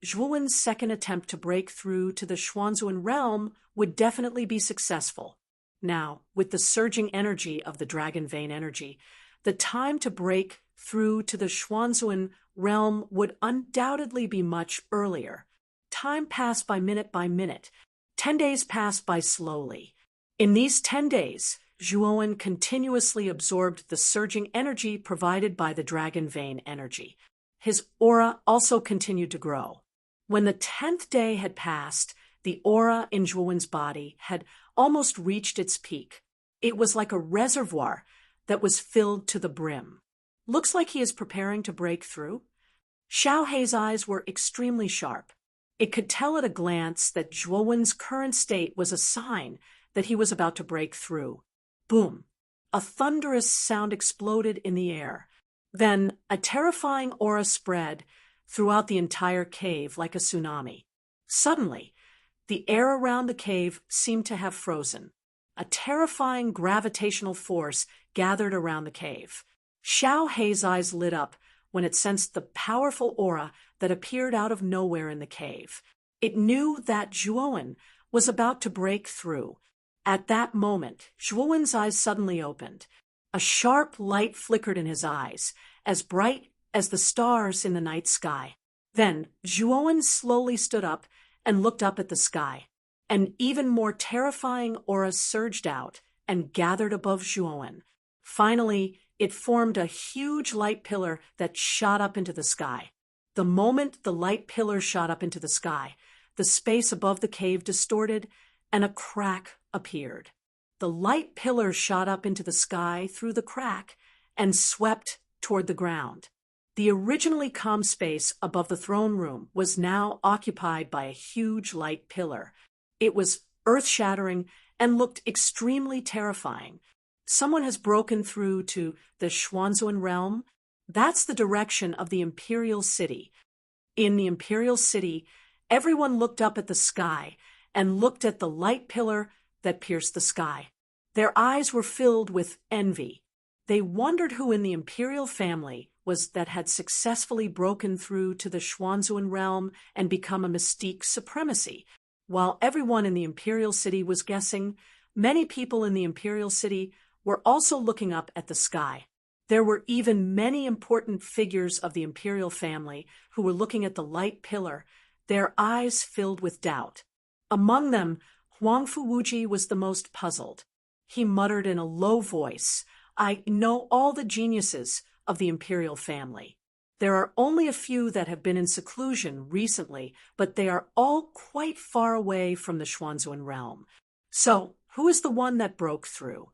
Zhuowen's second attempt to break through to the Xuanzun realm would definitely be successful. Now, with the surging energy of the dragon vein energy, the time to break through to the Xuanzun realm would undoubtedly be much earlier. Time passed by minute. 10 days passed by slowly. In these 10 days, Zhuowen continuously absorbed the surging energy provided by the dragon vein energy. His aura also continued to grow. When the 10th day had passed, the aura in Zhuowen's body had almost reached its peak. It was like a reservoir that was filled to the brim. Looks like he is preparing to break through. Xiaohe's eyes were extremely sharp. It could tell at a glance that Zhuowen's current state was a sign that he was about to break through. Boom! A thunderous sound exploded in the air. Then a terrifying aura spread throughout the entire cave like a tsunami. Suddenly, the air around the cave seemed to have frozen. A terrifying gravitational force gathered around the cave. Xiaohe's eyes lit up when it sensed the powerful aura that appeared out of nowhere in the cave. It knew that Zhuowen was about to break through. At that moment, Zhuowen's eyes suddenly opened. A sharp light flickered in his eyes, as bright as the stars in the night sky. Then Zhuowen slowly stood up and looked up at the sky. An even more terrifying aura surged out and gathered above Zhuowen. Finally, it formed a huge light pillar that shot up into the sky. The moment the light pillar shot up into the sky, the space above the cave distorted and a crack appeared. The light pillar shot up into the sky through the crack and swept toward the ground. The originally calm space above the throne room was now occupied by a huge light pillar. It was earth-shattering and looked extremely terrifying. Someone has broken through to the Xuanzun realm. That's the direction of the Imperial City. In the Imperial City, everyone looked up at the sky and looked at the light pillar that pierced the sky. Their eyes were filled with envy. They wondered who in the imperial family was that had successfully broken through to the Xuanzun realm and become a mystique supremacy. While everyone in the imperial city was guessing, many people in the imperial city were also looking up at the sky. There were even many important figures of the imperial family who were looking at the light pillar, their eyes filled with doubt. Among them, Huang Fuwuji was the most puzzled. He muttered in a low voice, "I know all the geniuses of the imperial family. There are only a few that have been in seclusion recently, but they are all quite far away from the Xuanzun realm. So, who is the one that broke through?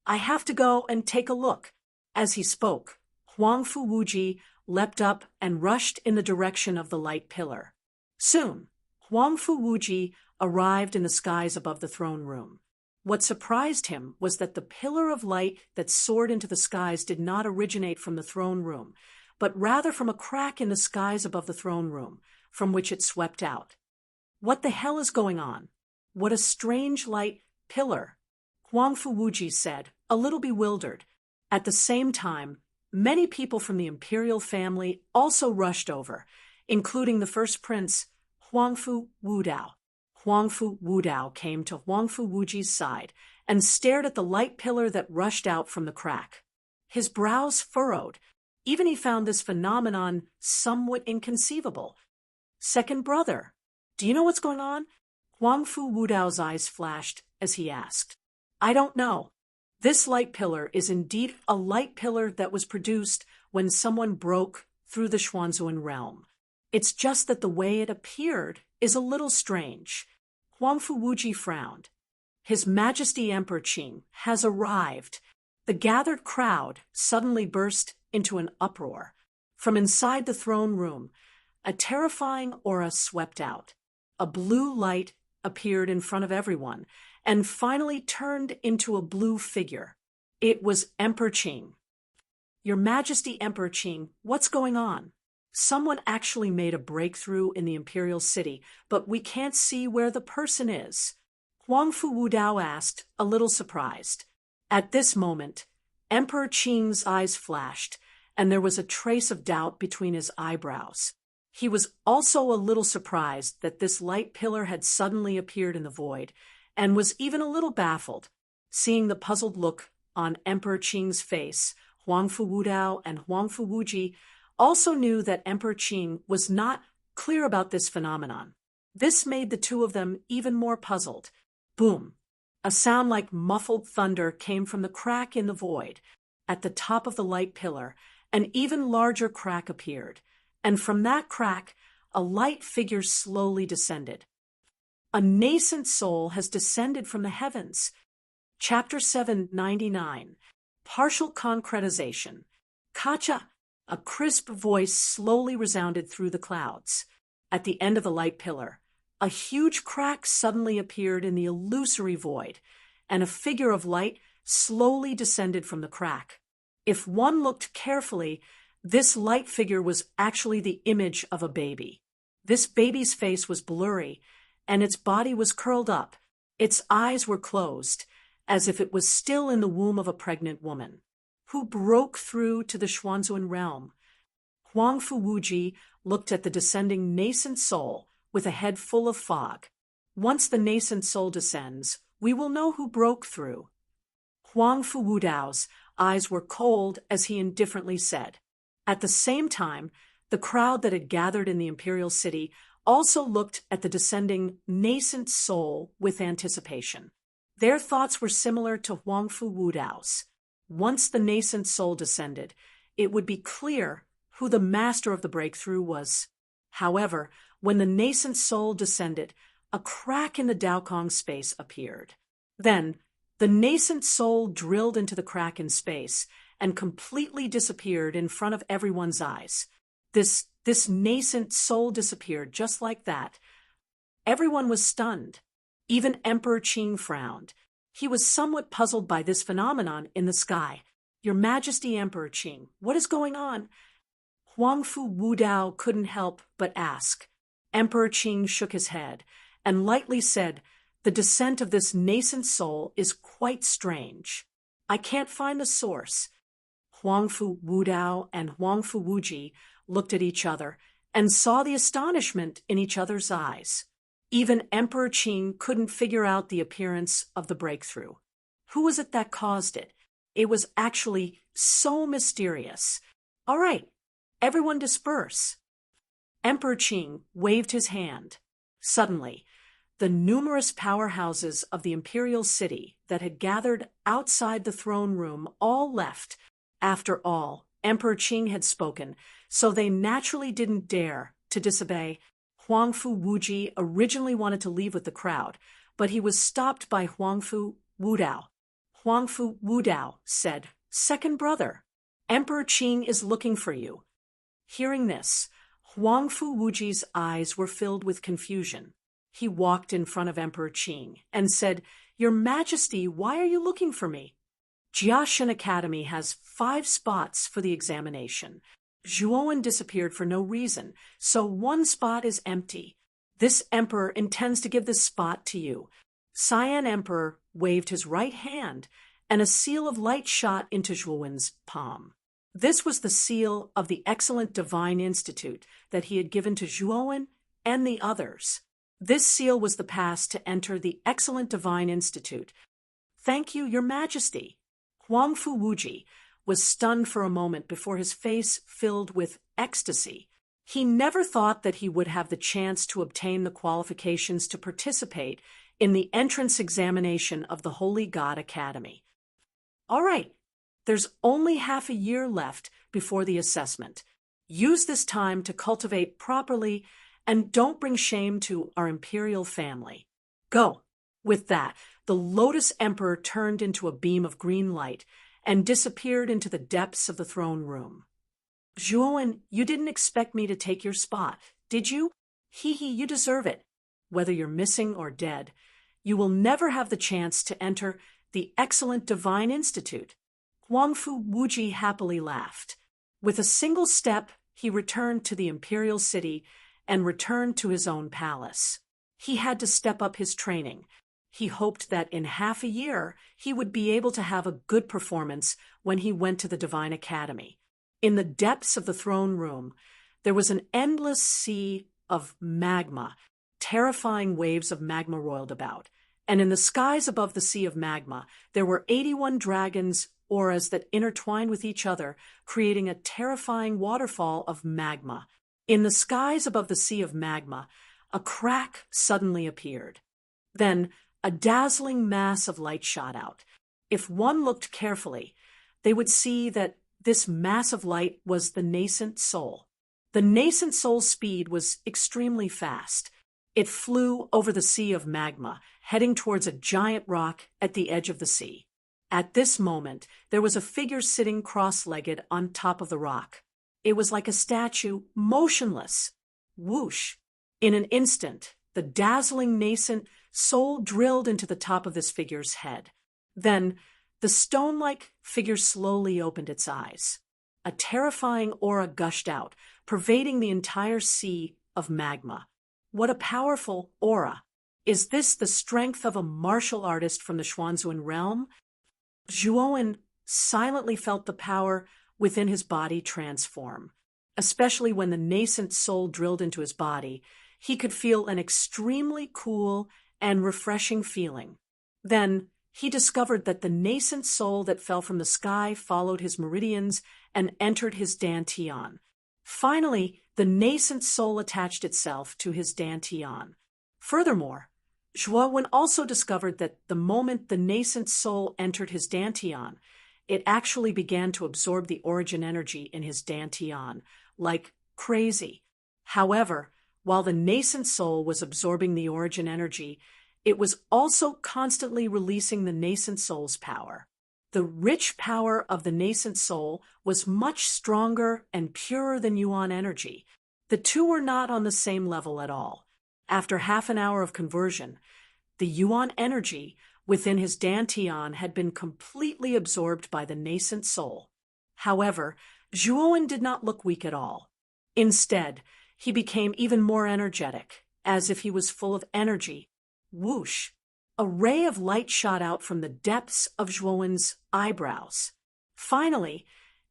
I have to go and take a look." As he spoke, Huang Fuwuji leapt up and rushed in the direction of the light pillar. Soon, Huang Fuwuji arrived in the skies above the throne room. What surprised him was that the pillar of light that soared into the skies did not originate from the throne room, but rather from a crack in the skies above the throne room, from which it swept out. What the hell is going on? What a strange light pillar, Huangfu Wuji said, a little bewildered. At the same time, many people from the imperial family also rushed over, including the first prince, Huangfu Wudao. Huangfu Wudao came to Huangfu Wuji's side and stared at the light pillar that rushed out from the crack. His brows furrowed. Even he found this phenomenon somewhat inconceivable. Second brother, do you know what's going on? Huangfu Wudao's eyes flashed as he asked. I don't know. This light pillar is indeed a light pillar that was produced when someone broke through the Xuanzuan realm. It's just that the way it appeared is a little strange. Huangfu Wuji frowned. His Majesty Emperor Qing has arrived. The gathered crowd suddenly burst into an uproar. From inside the throne room, a terrifying aura swept out. A blue light appeared in front of everyone and finally turned into a blue figure. It was Emperor Qing. Your Majesty Emperor Qing, what's going on? Someone actually made a breakthrough in the imperial city, but we can't see where the person is. Huangfu Wudao asked, a little surprised. At this moment, Emperor Qing's eyes flashed, and there was a trace of doubt between his eyebrows. He was also a little surprised that this light pillar had suddenly appeared in the void, and was even a little baffled. Seeing the puzzled look on Emperor Qing's face, Huangfu Wudao and Huangfu Wuji also knew that Emperor Qing was not clear about this phenomenon. This made the two of them even more puzzled. Boom! A sound like muffled thunder came from the crack in the void. At the top of the light pillar, an even larger crack appeared, and from that crack, a light figure slowly descended. A nascent soul has descended from the heavens. Chapter 799. Partial Concretization. Kacha! A crisp voice slowly resounded through the clouds. At the end of the light pillar, a huge crack suddenly appeared in the illusory void, and a figure of light slowly descended from the crack. If one looked carefully, this light figure was actually the image of a baby. This baby's face was blurry, and its body was curled up. Its eyes were closed, as if it was still in the womb of a pregnant woman. Who broke through to the Xuanzuan realm? Huangfu Wuji looked at the descending nascent soul with a head full of fog. Once the nascent soul descends, we will know who broke through. Huangfu Wudao's eyes were cold as he indifferently said. At the same time, the crowd that had gathered in the imperial city also looked at the descending nascent soul with anticipation. Their thoughts were similar to Huangfu Wudao's. Once the nascent soul descended, it would be clear who the master of the breakthrough was. However, when the nascent soul descended, a crack in the Daokong space appeared. Then, the nascent soul drilled into the crack in space and completely disappeared in front of everyone's eyes. This nascent soul disappeared just like that. Everyone was stunned. Even Emperor Qing frowned. He was somewhat puzzled by this phenomenon in the sky. Your Majesty Emperor Qing, what is going on? Huangfu Wudao couldn't help but ask. Emperor Qing shook his head and lightly said, the descent of this nascent soul is quite strange. I can't find the source. Huangfu Wudao and Huangfu Wuji looked at each other and saw the astonishment in each other's eyes. Even Emperor Qing couldn't figure out the appearance of the breakthrough. Who was it that caused it? It was actually so mysterious. All right, everyone disperse. Emperor Qing waved his hand. Suddenly, the numerous powerhouses of the imperial city that had gathered outside the throne room all left. After all, Emperor Qing had spoken, so they naturally didn't dare to disobey. Huangfu Wuji originally wanted to leave with the crowd, but he was stopped by Huangfu Wudao. Huangfu Wudao said, Second brother, Emperor Qing is looking for you. Hearing this, Huangfu Wuji's eyes were filled with confusion. He walked in front of Emperor Qing and said, Your Majesty, why are you looking for me? Jiashan Academy has 5 spots for the examination. Zhuowen disappeared for no reason, so 1 spot is empty. This emperor intends to give this spot to you." Cyan Emperor waved his right hand, and a seal of light shot into Zhuowen's palm. This was the seal of the excellent Divine Institute that he had given to Zhuowen and the others. This seal was the pass to enter the excellent Divine Institute. "Thank you, Your Majesty." Huangfu Wuji was stunned for a moment before his face filled with ecstasy. He never thought that he would have the chance to obtain the qualifications to participate in the entrance examination of the Holy God Academy. All right, there's only half a year left before the assessment. Use this time to cultivate properly and don't bring shame to our imperial family. Go. With that, the Lotus Emperor turned into a beam of green light and disappeared into the depths of the throne room. "Zhuowen, you didn't expect me to take your spot, did you? Hee, you deserve it. Whether you're missing or dead, you will never have the chance to enter the excellent Divine Institute." Huangfu Wuji happily laughed. With a single step, he returned to the imperial city and returned to his own palace. He had to step up his training. He hoped that in half a year he would be able to have a good performance when he went to the Divine Academy. In the depths of the throne room, there was an endless sea of magma. Terrifying waves of magma roiled about. And in the skies above the sea of magma, there were 81 dragons' auras that intertwined with each other, creating a terrifying waterfall of magma. In the skies above the sea of magma, a crack suddenly appeared. Then a dazzling mass of light shot out. If one looked carefully, they would see that this mass of light was the nascent soul. The nascent soul's speed was extremely fast. It flew over the sea of magma, heading towards a giant rock at the edge of the sea. At this moment, there was a figure sitting cross-legged on top of the rock. It was like a statue, motionless. Whoosh! In an instant, the dazzling nascent soul drilled into the top of this figure's head. Then, the stone-like figure slowly opened its eyes. A terrifying aura gushed out, pervading the entire sea of magma. What a powerful aura! Is this the strength of a martial artist from the Xuanzuan realm? Zhuowen silently felt the power within his body transform. Especially when the nascent soul drilled into his body, he could feel an extremely cool and refreshing feeling. Then he discovered that the nascent soul that fell from the sky followed his meridians and entered his dantian. Finally, the nascent soul attached itself to his dantian. Furthermore, Zhuowen also discovered that the moment the nascent soul entered his dantian, it actually began to absorb the origin energy in his dantian, like crazy. However, while the nascent soul was absorbing the origin energy, it was also constantly releasing the nascent soul's power. The rich power of the nascent soul was much stronger and purer than Yuan energy. The two were not on the same level at all. After half an hour of conversion, the Yuan energy within his dantian had been completely absorbed by the nascent soul. However, Zhuowen did not look weak at all. Instead, he became even more energetic, as if he was full of energy. Whoosh! A ray of light shot out from the depths of Zhuowen's eyebrows. Finally,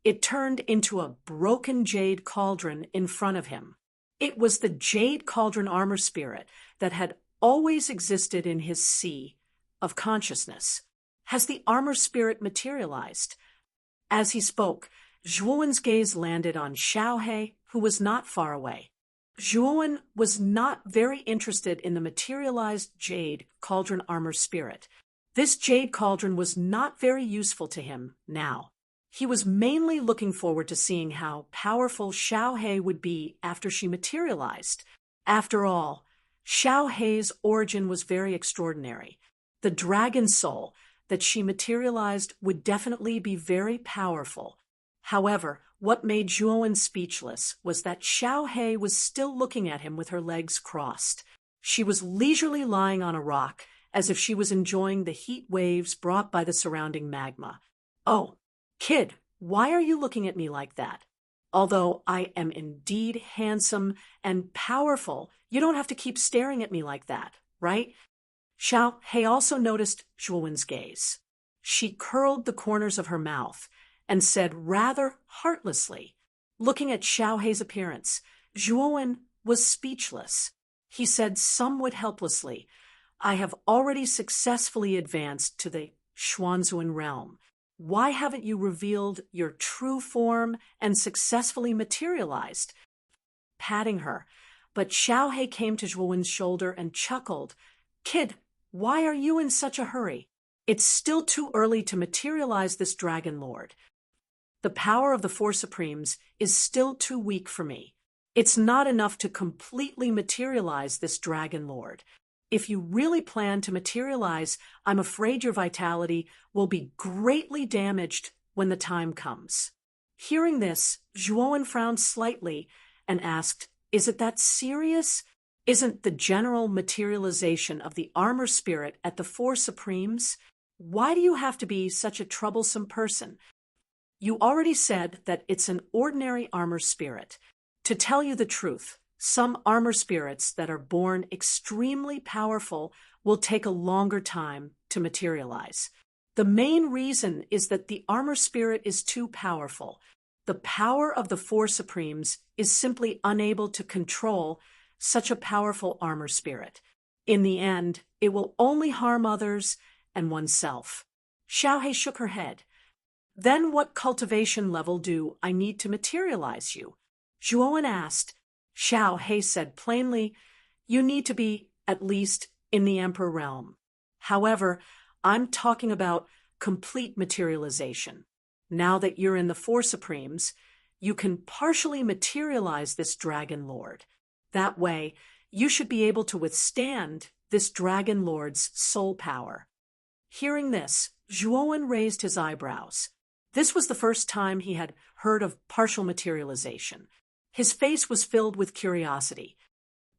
it turned into a broken jade cauldron in front of him. It was the jade cauldron armor spirit that had always existed in his sea of consciousness. Has the armor spirit materialized? As he spoke, Zhuowen's gaze landed on Xiaohe, who was not far away. Zhuowen was not very interested in the materialized jade cauldron armor spirit. This jade cauldron was not very useful to him now. He was mainly looking forward to seeing how powerful Xiaohe would be after she materialized. After all, Xiaohe's origin was very extraordinary. The dragon soul that she materialized would definitely be very powerful. However, what made Zhuowen speechless was that Xiaohe was still looking at him with her legs crossed. She was leisurely lying on a rock, as if she was enjoying the heat waves brought by the surrounding magma. "Oh, kid, why are you looking at me like that?" Although I am indeed handsome and powerful, you don't have to keep staring at me like that, right? Xiao He also noticed Zhuowen's gaze. She curled the corners of her mouth and said rather heartlessly, looking at Xiao He's appearance, Zhuowen was speechless. He said somewhat helplessly, I have already successfully advanced to the Xuanzuan realm. Why haven't you revealed your true form and successfully materialized? Patting her, but Xiao He came to Zhuowen's shoulder and chuckled. Kid, why are you in such a hurry? It's still too early to materialize this Dragon Lord. The power of the Four Supremes is still too weak for me. It's not enough to completely materialize this Dragon Lord. If you really plan to materialize, I'm afraid your vitality will be greatly damaged when the time comes. Hearing this, Zhuowen frowned slightly and asked, Is it that serious? Isn't the general materialization of the armor spirit at the Four Supremes? Why do you have to be such a troublesome person? You already said that it's an ordinary armor spirit. To tell you the truth, some armor spirits that are born extremely powerful will take a longer time to materialize. The main reason is that the armor spirit is too powerful. The power of the Four Supremes is simply unable to control such a powerful armor spirit. In the end, it will only harm others and oneself. Xiao He shook her head. Then what cultivation level do I need to materialize you? Zhuowen asked. Xiao He said plainly, you need to be at least in the Emperor realm. However, I'm talking about complete materialization. Now that you're in the Four Supremes, you can partially materialize this Dragon Lord. That way, you should be able to withstand this Dragon Lord's soul power. Hearing this, Zhuowen raised his eyebrows. This was the first time he had heard of partial materialization. His face was filled with curiosity.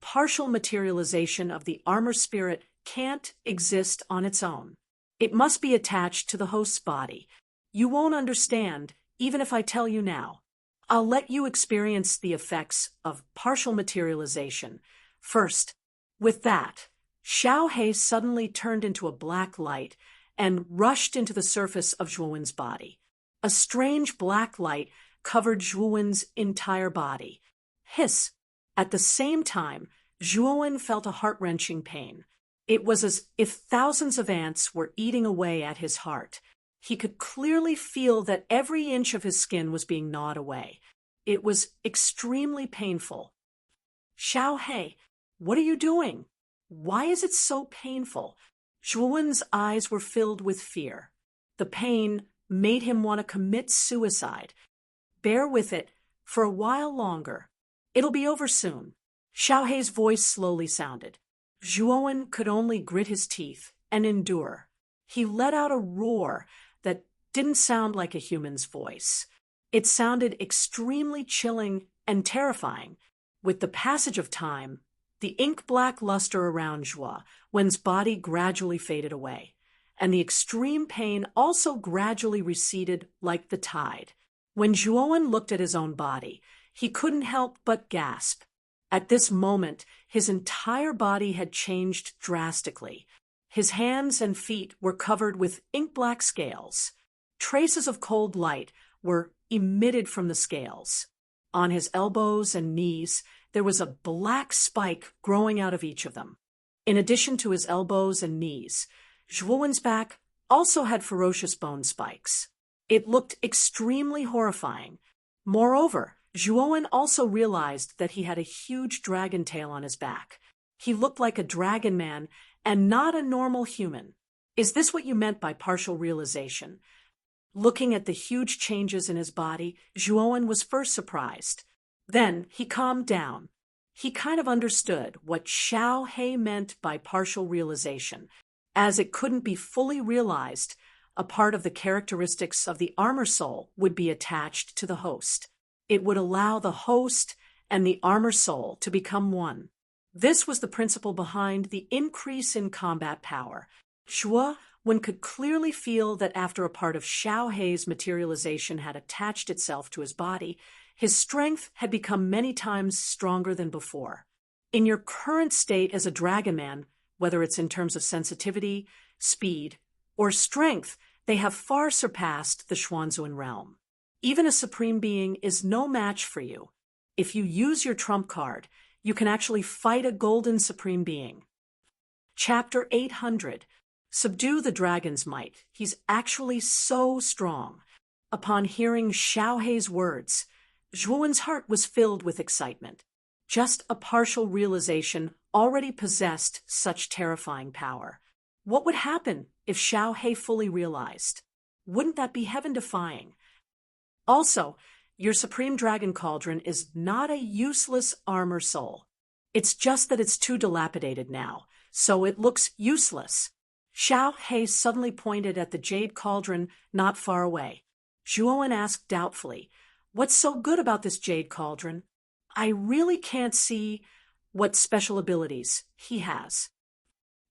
Partial materialization of the armor spirit can't exist on its own. It must be attached to the host's body. You won't understand, even if I tell you now. I'll let you experience the effects of partial materialization. First, with that, Xiao He suddenly turned into a black light and rushed into the surface of Zhuowen's body. A strange black light covered Zhuowen's entire body. Hiss! At the same time, Zhuowen felt a heart-wrenching pain. It was as if thousands of ants were eating away at his heart. He could clearly feel that every inch of his skin was being gnawed away. It was extremely painful. Xiao He, what are you doing? Why is it so painful? Zhuowen's eyes were filled with fear. The pain made him want to commit suicide. Bear with it for a while longer. It'll be over soon. Xiao He's voice slowly sounded. Zhuowen could only grit his teeth and endure. He let out a roar that didn't sound like a human's voice. It sounded extremely chilling and terrifying. With the passage of time, the ink-black luster around Zhuowen's body gradually faded away, and the extreme pain also gradually receded like the tide. When Zhuowen looked at his own body, he couldn't help but gasp. At this moment, his entire body had changed drastically. His hands and feet were covered with ink-black scales. Traces of cold light were emitted from the scales. On his elbows and knees, there was a black spike growing out of each of them. In addition to his elbows and knees, Zhuowen's back also had ferocious bone spikes. It looked extremely horrifying. Moreover, Zhuowen also realized that he had a huge dragon tail on his back. He looked like a dragon man and not a normal human. Is this what you meant by partial realization? Looking at the huge changes in his body, Zhuowen was first surprised. Then he calmed down. He kind of understood what Xiao He meant by partial realization. As it couldn't be fully realized, a part of the characteristics of the armor soul would be attached to the host. It would allow the host and the armor soul to become one. This was the principle behind the increase in combat power. Zhuowen could clearly feel that after a part of Xiao He's materialization had attached itself to his body, His strength had become many times stronger than before. In your current state as a dragon man, whether it's in terms of sensitivity, speed, or strength, they have far surpassed the Xuanzuan realm. Even a supreme being is no match for you. If you use your trump card, you can actually fight a golden supreme being. Chapter 800. Subdue the dragon's might. He's actually so strong. Upon hearing Xiaohei's words, Zhuowen's heart was filled with excitement. Just a partial realization already possessed such terrifying power. What would happen if Xiaohei fully realized? Wouldn't that be heaven-defying? Also, your Supreme Dragon Cauldron is not a useless armor soul. It's just that it's too dilapidated now, so it looks useless. Xiaohei suddenly pointed at the jade cauldron not far away. Zhuowen asked doubtfully, "What's so good about this jade cauldron? I really can't see what special abilities he has."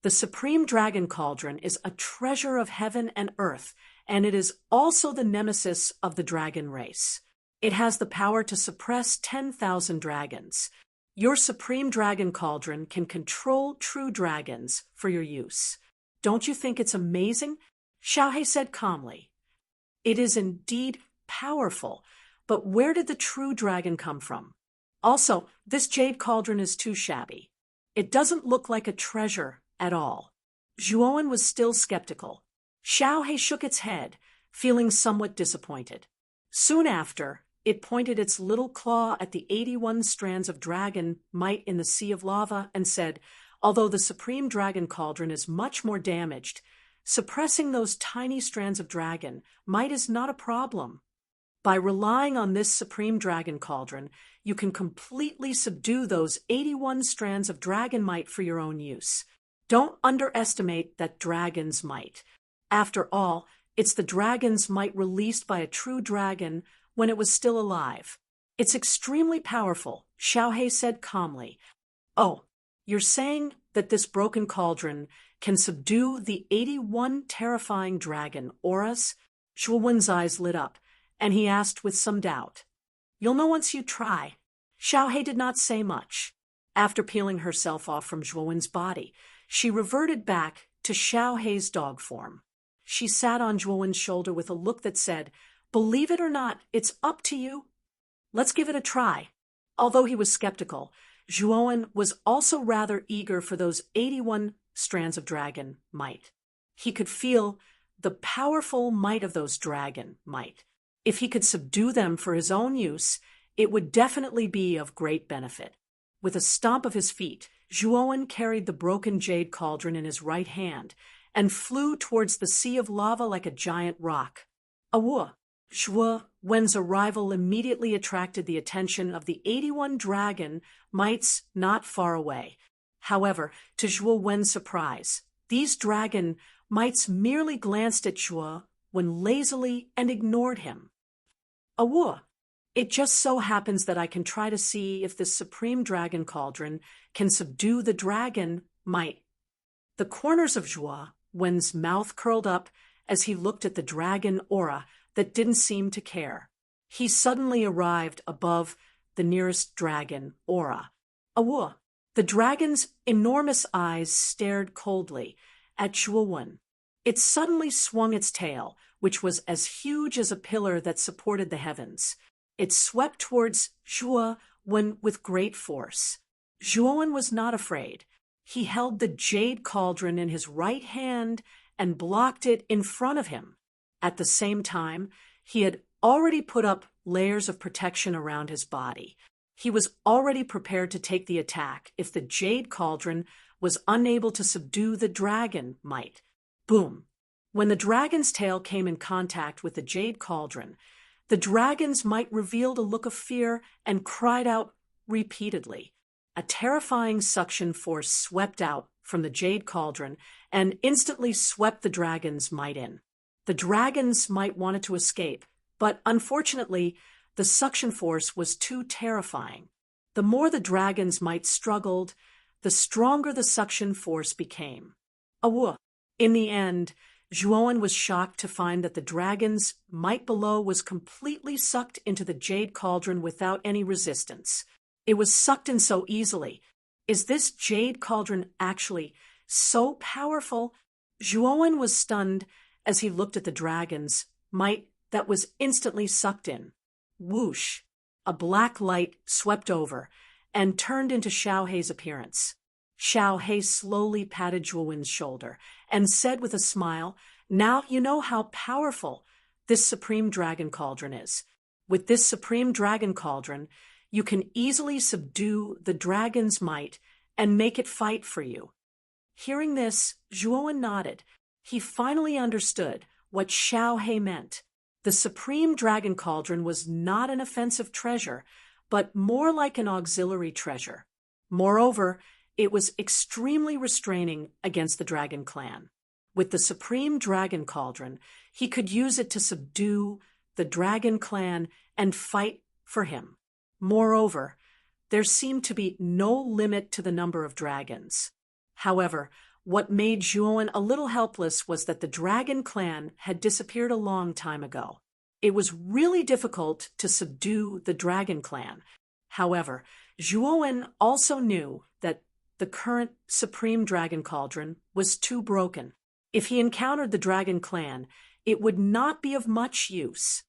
The Supreme Dragon Cauldron is a treasure of heaven and earth, and it is also the nemesis of the dragon race. It has the power to suppress 10,000 dragons. Your Supreme Dragon Cauldron can control true dragons for your use. Don't you think it's amazing? Xiaohei said calmly. It is indeed powerful, but where did the true dragon come from? Also, this jade cauldron is too shabby. It doesn't look like a treasure at all. Zhuowen was still skeptical. Xiaohei shook its head, feeling somewhat disappointed. Soon after, it pointed its little claw at the 81 strands of dragon might in the sea of lava and said, "Although the Supreme Dragon Cauldron is much more damaged, suppressing those tiny strands of dragon might is not a problem. By relying on this Supreme Dragon Cauldron, you can completely subdue those 81 strands of dragon might for your own use. Don't underestimate that dragon's might. After all, it's the dragon's might released by a true dragon when it was still alive. It's extremely powerful," Xiaohei said calmly. "Oh, you're saying that this broken cauldron can subdue the 81 terrifying dragon auras?" Zhuowen's eyes lit up, and he asked with some doubt. "You'll know once you try." Xiaohei did not say much. After peeling herself off from Zhuowen's body, she reverted back to Xiaohei's dog form. She sat on Zhuowen's shoulder with a look that said, "Believe it or not, it's up to you. Let's give it a try." Although he was skeptical, Zhuowen was also rather eager for those 81 strands of dragon might. He could feel the powerful might of those dragon might. If he could subdue them for his own use, it would definitely be of great benefit. With a stomp of his feet, Zhuowen carried the broken jade cauldron in his right hand and flew towards the sea of lava like a giant rock. Awu! Zhuowen's arrival immediately attracted the attention of the 81 dragon mights not far away. However, to Zhuowen's surprise, these dragon mights merely glanced at Zhuowen lazily and ignored him. "Awu! It just so happens that I can try to see if this Supreme Dragon Cauldron can subdue the dragon might." The corners of Zhuowen's mouth curled up as he looked at the dragon aura that didn't seem to care. He suddenly arrived above the nearest dragon aura. Awu! The dragon's enormous eyes stared coldly at Zhuowen. It suddenly swung its tail, which was as huge as a pillar that supported the heavens. It swept towards Zhuowen with great force. Zhuowen was not afraid. He held the jade cauldron in his right hand and blocked it in front of him. At the same time, he had already put up layers of protection around his body. He was already prepared to take the attack if the jade cauldron was unable to subdue the dragon might. Boom! When the dragon's tail came in contact with the jade cauldron, the dragon's might revealed a look of fear and cried out repeatedly. A terrifying suction force swept out from the jade cauldron and instantly swept the dragon's might in. The dragon's might wanted to escape, but unfortunately, the suction force was too terrifying. The more the dragon's might struggled, the stronger the suction force became. Awu! In the end, Zhuowen was shocked to find that the dragon's might below was completely sucked into the jade cauldron without any resistance. It was sucked in so easily. Is this jade cauldron actually so powerful? Zhuowen was stunned as he looked at the dragon's might that was instantly sucked in. Whoosh! A black light swept over and turned into Xiaohei's appearance. Xiaohei slowly patted Zhuowen's shoulder and said with a smile, "Now you know how powerful this Supreme Dragon Cauldron is. With this Supreme Dragon Cauldron, you can easily subdue the dragon's might and make it fight for you." Hearing this, Zhuowen nodded. He finally understood what Xiaohei meant. The Supreme Dragon Cauldron was not an offensive treasure, but more like an auxiliary treasure. Moreover, it was extremely restraining against the Dragon Clan. With the Supreme Dragon Cauldron, he could use it to subdue the Dragon Clan and fight for him. Moreover, there seemed to be no limit to the number of dragons. However, what made Zhuowen a little helpless was that the Dragon Clan had disappeared a long time ago. It was really difficult to subdue the Dragon Clan. However, Zhuowen also knew that the current Supreme Dragon Cauldron was too broken. If he encountered the Dragon Clan, it would not be of much use.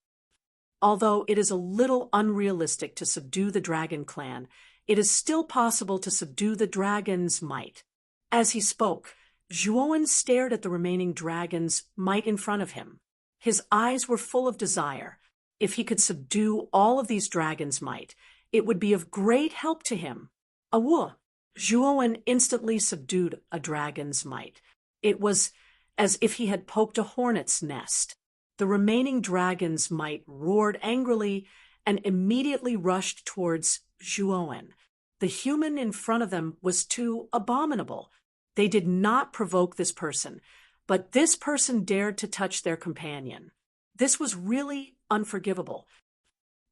Although it is a little unrealistic to subdue the Dragon Clan, it is still possible to subdue the dragon's might. As he spoke, Zhuowen stared at the remaining dragon's might in front of him. His eyes were full of desire. If he could subdue all of these dragons' might, it would be of great help to him. Awu! Zhuowen instantly subdued a dragon's might. It was as if he had poked a hornet's nest. The remaining dragon's might roared angrily and immediately rushed towards Zhuowen. The human in front of them was too abominable. They did not provoke this person, but this person dared to touch their companion. This was really unforgivable.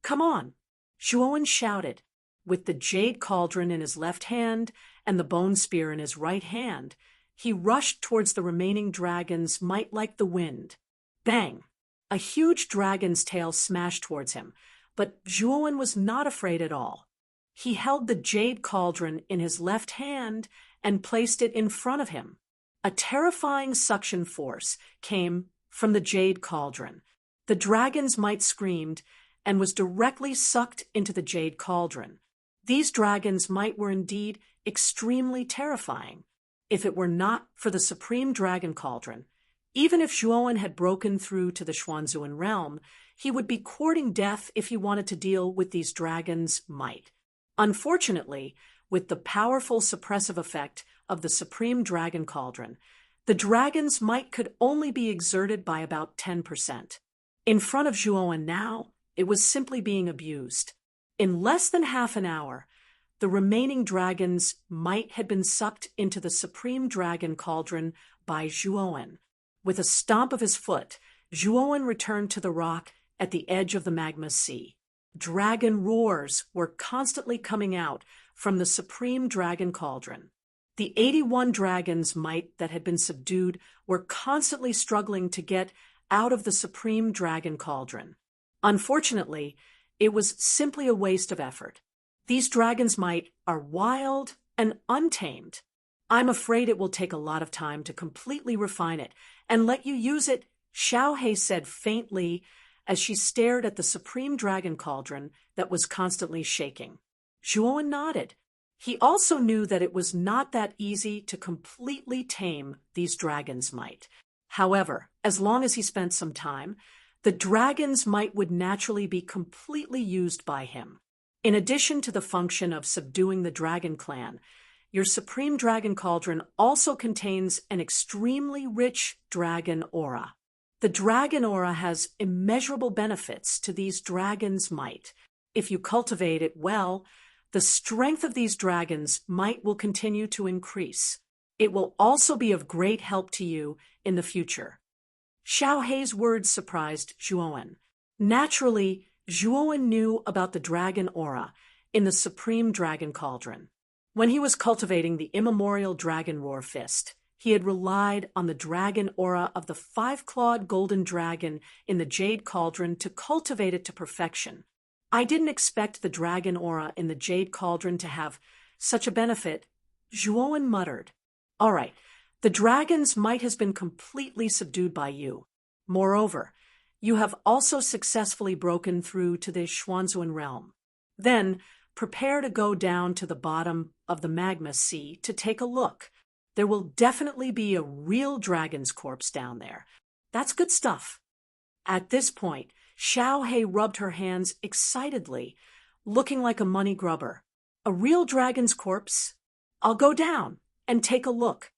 "Come on!" Zhuowen shouted. With the jade cauldron in his left hand and the bone spear in his right hand, he rushed towards the remaining dragon's might like the wind. Bang! A huge dragon's tail smashed towards him, but Zhuowen was not afraid at all. He held the jade cauldron in his left hand and placed it in front of him. A terrifying suction force came from the jade cauldron. The dragon's might screamed and was directly sucked into the jade cauldron. These dragons' might were indeed extremely terrifying. If it were not for the Supreme Dragon Cauldron, even if Zhuowen had broken through to the Xuanzuan realm, he would be courting death if he wanted to deal with these dragons' might. Unfortunately, with the powerful suppressive effect of the Supreme Dragon Cauldron, the dragon's might could only be exerted by about 10%. In front of Zhuowen now, it was simply being abused. In less than half an hour, the remaining dragon's might had been sucked into the Supreme Dragon Cauldron by Zhuowen. With a stomp of his foot, Zhuowen returned to the rock at the edge of the magma sea. Dragon roars were constantly coming out from the Supreme Dragon Cauldron. The 81 dragons' might that had been subdued were constantly struggling to get out of the Supreme Dragon Cauldron. Unfortunately, it was simply a waste of effort. These dragons' might are wild and untamed. I'm afraid it will take a lot of time to completely refine it and let you use it, Xiaohei said faintly as she stared at the Supreme Dragon Cauldron that was constantly shaking. Zhuowen nodded. He also knew that it was not that easy to completely tame these dragons' might. However, as long as he spent some time, the dragon's might would naturally be completely used by him. In addition to the function of subduing the Dragon Clan, your Supreme Dragon Cauldron also contains an extremely rich dragon aura. The dragon aura has immeasurable benefits to these dragons' might. If you cultivate it well, the strength of these dragons' might will continue to increase. It will also be of great help to you in the future. Xiaohei's words surprised Zhuowen. Naturally, Zhuowen knew about the dragon aura in the Supreme Dragon Cauldron. When he was cultivating the immemorial Dragon Roar Fist, He had relied on the dragon aura of the five-clawed golden dragon in the jade cauldron to cultivate it to perfection. I didn't expect the dragon aura in the jade cauldron to have such a benefit, Zhuowen muttered. All right, the dragons might have been completely subdued by you. Moreover, you have also successfully broken through to the Xuanzuan realm. Then, prepare to go down to the bottom of the magma sea to take a look. There will definitely be a real dragon's corpse down there. That's good stuff. At this point, Xiao He rubbed her hands excitedly, looking like a money grubber. A real dragon's corpse? I'll go down and take a look.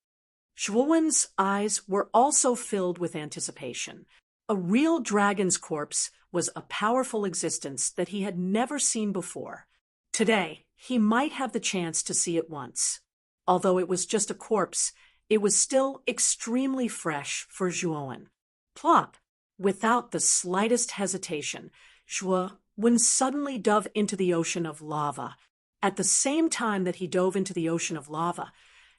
Zhuowen's eyes were also filled with anticipation. A real dragon's corpse was a powerful existence that he had never seen before. Today, he might have the chance to see it once. Although it was just a corpse, it was still extremely fresh for Zhuowen. Plop! Without the slightest hesitation, Zhuowen suddenly dove into the ocean of lava. At the same time that he dove into the ocean of lava,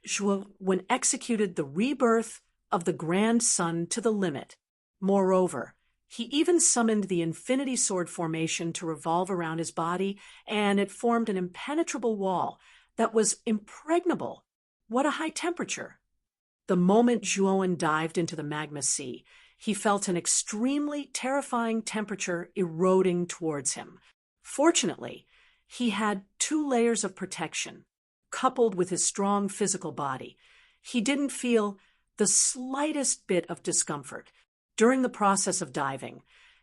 Zhuowen executed the rebirth of the Grand Sun to the limit. Moreover, he even summoned the Infinity Sword formation to revolve around his body, and it formed an impenetrable wall that was impregnable. What a high temperature! The moment Zhuowen dived into the magma sea, he felt an extremely terrifying temperature eroding towards him. Fortunately, he had 2 layers of protection, coupled with his strong physical body. He didn't feel the slightest bit of discomfort. During the process of diving,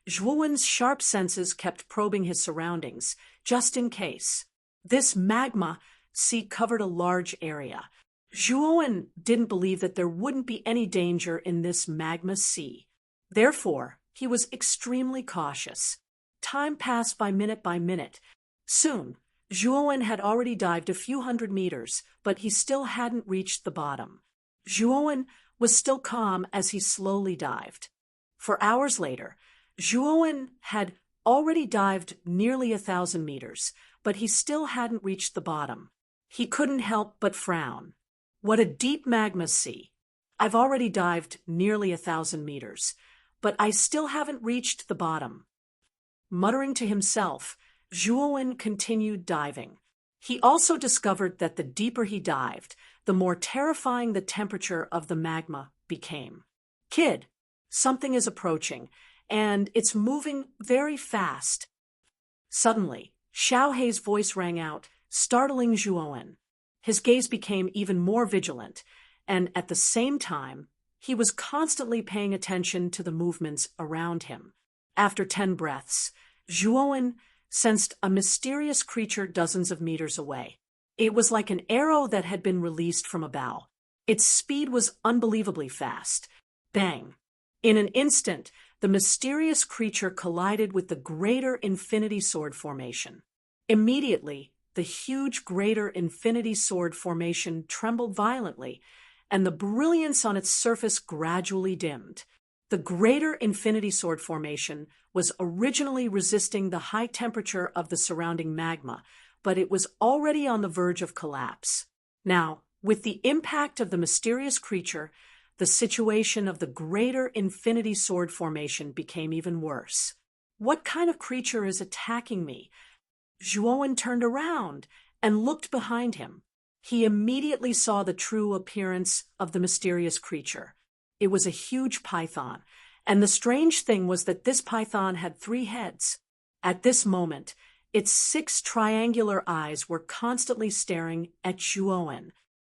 Zhuowen's sharp senses kept probing his surroundings, just in case. This magma sea covered a large area. Zhuowen didn't believe that there wouldn't be any danger in this magma sea. Therefore, he was extremely cautious. Time passed by minute. Soon, Zhuowen had already dived a few hundred meters, but he still hadn't reached the bottom. Zhuowen was still calm as he slowly dived. For hours later, Zhuowen had already dived nearly 1,000 meters, but he still hadn't reached the bottom. He couldn't help but frown. What a deep magma sea! I've already dived nearly 1,000 meters, but I still haven't reached the bottom. Muttering to himself, Zhuowen continued diving. He also discovered that the deeper he dived, the more terrifying the temperature of the magma became. Kid, something is approaching, and it's moving very fast. Suddenly, Xiao He's voice rang out, startling Zhuowen. His gaze became even more vigilant, and at the same time, he was constantly paying attention to the movements around him. After 10 breaths, Zhuowen sensed a mysterious creature dozens of meters away. It was like an arrow that had been released from a bow. Its speed was unbelievably fast. Bang! In an instant, the mysterious creature collided with the Greater Infinity Sword formation. Immediately, the huge Greater Infinity Sword formation trembled violently, and the brilliance on its surface gradually dimmed. The Greater Infinity Sword formation was originally resisting the high temperature of the surrounding magma, but it was already on the verge of collapse. Now, with the impact of the mysterious creature, the situation of the Greater Infinity Sword formation became even worse. What kind of creature is attacking me? Zhuowen turned around and looked behind him. He immediately saw the true appearance of the mysterious creature. It was a huge python, and the strange thing was that this python had 3 heads. At this moment, its 6 triangular eyes were constantly staring at Zhuowen.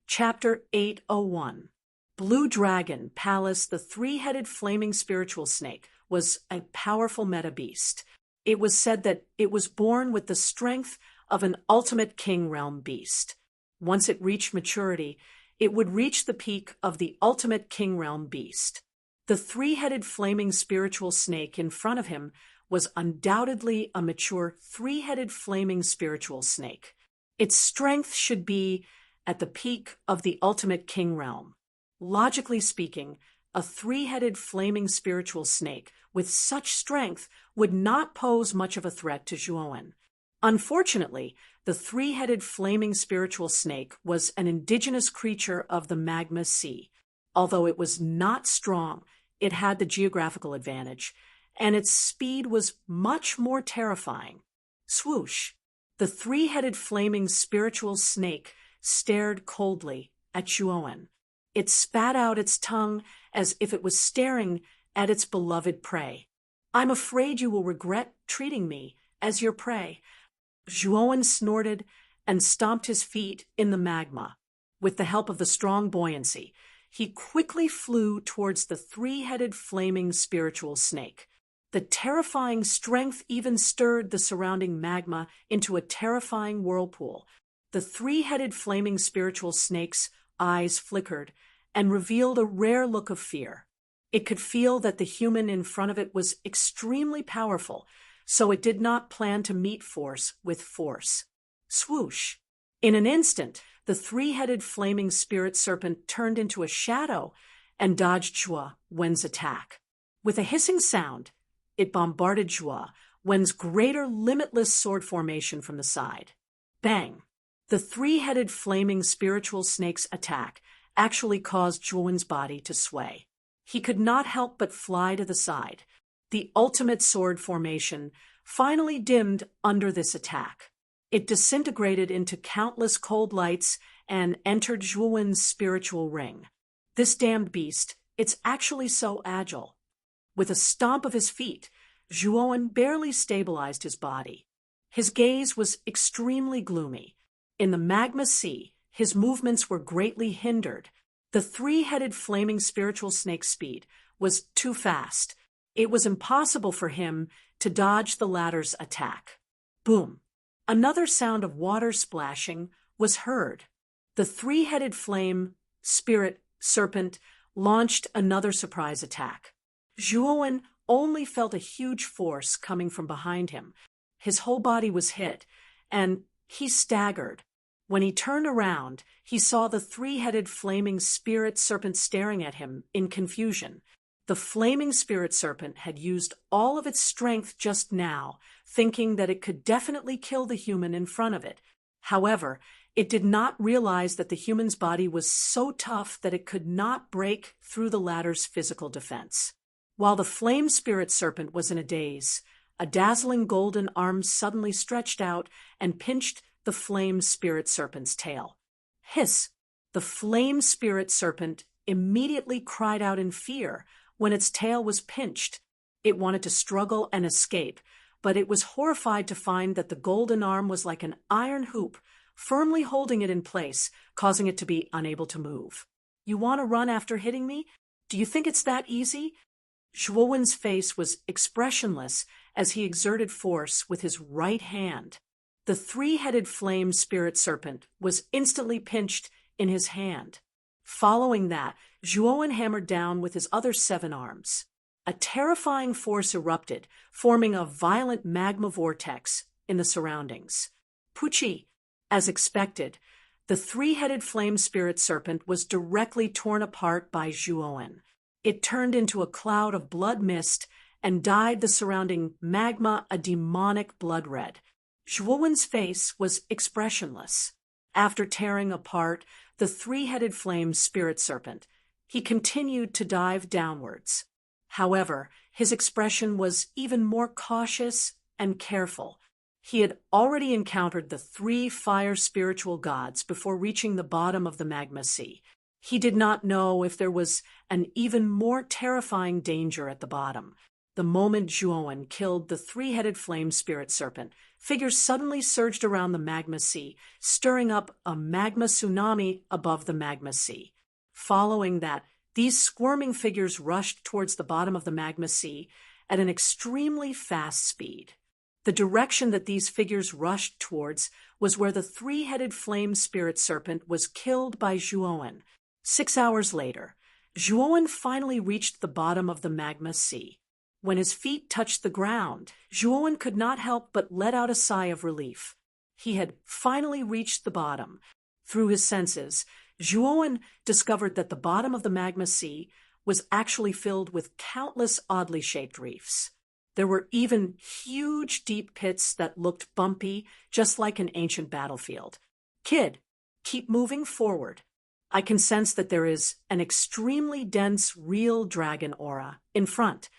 Chapter 801. Blue Dragon Palace, the 3-headed flaming spiritual snake, was a powerful meta-beast. It was said that it was born with the strength of an ultimate king realm beast. Once it reached maturity, it would reach the peak of the ultimate king realm beast. The 3-headed flaming spiritual snake in front of him was undoubtedly a mature 3-headed flaming spiritual snake. Its strength should be at the peak of the ultimate king realm. Logically speaking, a 3-headed flaming spiritual snake with such strength would not pose much of a threat to Zhuowen. Unfortunately, the 3-headed flaming spiritual snake was an indigenous creature of the magma sea. Although it was not strong, it had the geographical advantage, and its speed was much more terrifying. Swoosh! The three-headed flaming spiritual snake stared coldly at Zhuowen. It spat out its tongue as if it was staring at its beloved prey. "I'm afraid you will regret treating me as your prey." Zhuowen snorted and stomped his feet in the magma. With the help of the strong buoyancy, he quickly flew towards the three-headed flaming spiritual snake. The terrifying strength even stirred the surrounding magma into a terrifying whirlpool. The three-headed flaming spiritual snake's eyes flickered and revealed a rare look of fear. It could feel that the human in front of it was extremely powerful, so it did not plan to meet force with force. Swoosh! In an instant, the three-headed flaming spirit serpent turned into a shadow and dodged Zhuowen's attack. With a hissing sound, it bombarded Zhuowen's greater limitless sword formation from the side. Bang! The three-headed flaming spiritual snake's attack actually caused Zhuowen's body to sway. He could not help but fly to the side. The ultimate sword formation finally dimmed under this attack. It disintegrated into countless cold lights and entered Zhuowen's spiritual ring. This damned beast, it's actually so agile. With a stomp of his feet, Zhuowen barely stabilized his body. His gaze was extremely gloomy. In the magma sea, his movements were greatly hindered. The three-headed flaming spiritual snake's speed was too fast. It was impossible for him to dodge the latter's attack. Boom! Another sound of water splashing was heard. The three-headed flame spirit serpent launched another surprise attack. Zhuowen only felt a huge force coming from behind him. His whole body was hit, and he staggered. When he turned around, he saw the three-headed flaming spirit serpent staring at him in confusion. The flaming spirit serpent had used all of its strength just now, thinking that it could definitely kill the human in front of it. However, it did not realize that the human's body was so tough that it could not break through the latter's physical defense. While the flame spirit serpent was in a daze, a dazzling golden arm suddenly stretched out and pinched the flame spirit serpent's tail. Hiss! The flame spirit serpent immediately cried out in fear when its tail was pinched. It wanted to struggle and escape, but it was horrified to find that the golden arm was like an iron hoop, firmly holding it in place, causing it to be unable to move. "You want to run after hitting me? Do you think it's that easy?" Zhuowen's face was expressionless as he exerted force with his right hand. The three-headed flame spirit serpent was instantly pinched in his hand. Following that, Zhuowen hammered down with his other 7 arms. A terrifying force erupted, forming a violent magma vortex in the surroundings. Puchi! As expected, the three-headed flame spirit serpent was directly torn apart by Zhuowen. It turned into a cloud of blood mist and dyed the surrounding magma a demonic blood red. Zhuowen's face was expressionless. After tearing apart the three-headed flame spirit serpent, he continued to dive downwards. However, his expression was even more cautious and careful. He had already encountered the 3 fire spiritual gods before reaching the bottom of the magma sea. He did not know if there was an even more terrifying danger at the bottom. The moment Zhuowen killed the three-headed flame spirit serpent, figures suddenly surged around the magma sea, stirring up a magma tsunami above the magma sea. Following that, these squirming figures rushed towards the bottom of the magma sea at an extremely fast speed. The direction that these figures rushed towards was where the three-headed flame spirit serpent was killed by Zhuowen. 6 hours later, Zhuowen finally reached the bottom of the magma sea. When his feet touched the ground, Zhuowen could not help but let out a sigh of relief. He had finally reached the bottom. Through his senses, Zhuowen discovered that the bottom of the magma sea was actually filled with countless oddly shaped reefs. There were even huge deep pits that looked bumpy, just like an ancient battlefield. "Kid, keep moving forward." I can sense that there is an extremely dense real dragon aura in front.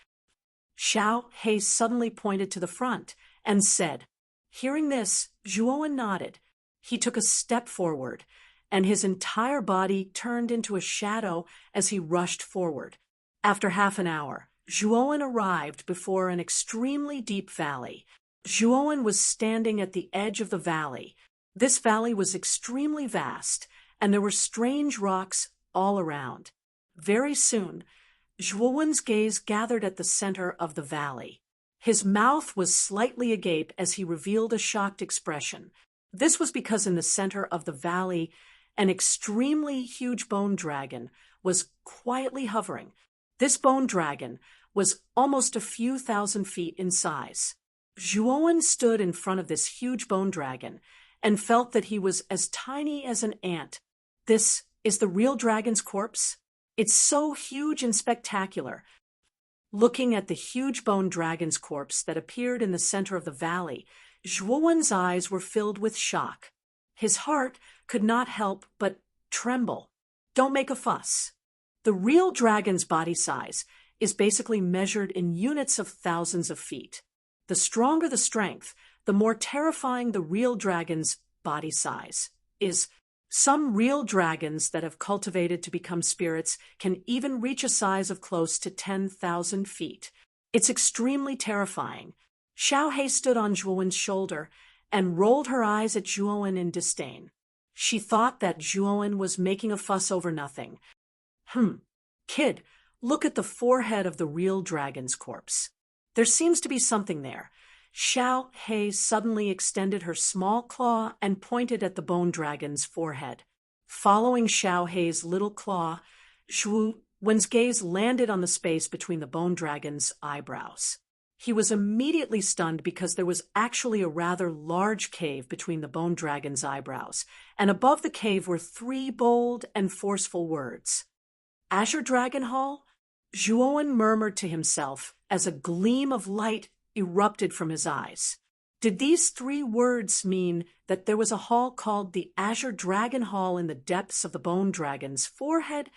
Xiao He suddenly pointed to the front and said. Hearing this, Zhuowen nodded. He took a step forward, and his entire body turned into a shadow as he rushed forward. After half an hour, Zhuowen arrived before an extremely deep valley. Zhuowen was standing at the edge of the valley. This valley was extremely vast, and there were strange rocks all around. Very soon, Zhuowen's gaze gathered at the center of the valley. His mouth was slightly agape as he revealed a shocked expression. This was because in the center of the valley, an extremely huge bone dragon was quietly hovering. This bone dragon was almost a few thousand feet in size. Zhuowen stood in front of this huge bone dragon and felt that he was as tiny as an ant. This is the real dragon's corpse? It's so huge and spectacular. Looking at the huge bone dragon's corpse that appeared in the center of the valley, Zhuowen's eyes were filled with shock. His heart could not help but tremble. Don't make a fuss. The real dragon's body size is basically measured in units of thousands of feet. The stronger the strength, the more terrifying the real dragon's body size is. Some real dragons that have cultivated to become spirits can even reach a size of close to 10,000 feet. It's extremely terrifying. Xiao He stood on Zhuowen's shoulder and rolled her eyes at Zhuowen in disdain. She thought that Zhuowen was making a fuss over nothing. Kid, look at the forehead of the real dragon's corpse. There seems to be something there. Xiao He suddenly extended her small claw and pointed at the bone dragon's forehead. Following Xiao He's little claw, Zhuowen's gaze landed on the space between the bone dragon's eyebrows. He was immediately stunned because there was actually a rather large cave between the bone dragon's eyebrows, and above the cave were 3 bold and forceful words. Azure Dragon Hall? Zhuowen murmured to himself as a gleam of light erupted from his eyes. Did these 3 words mean that there was a hall called the Azure Dragon Hall in the depths of the bone dragon's forehead?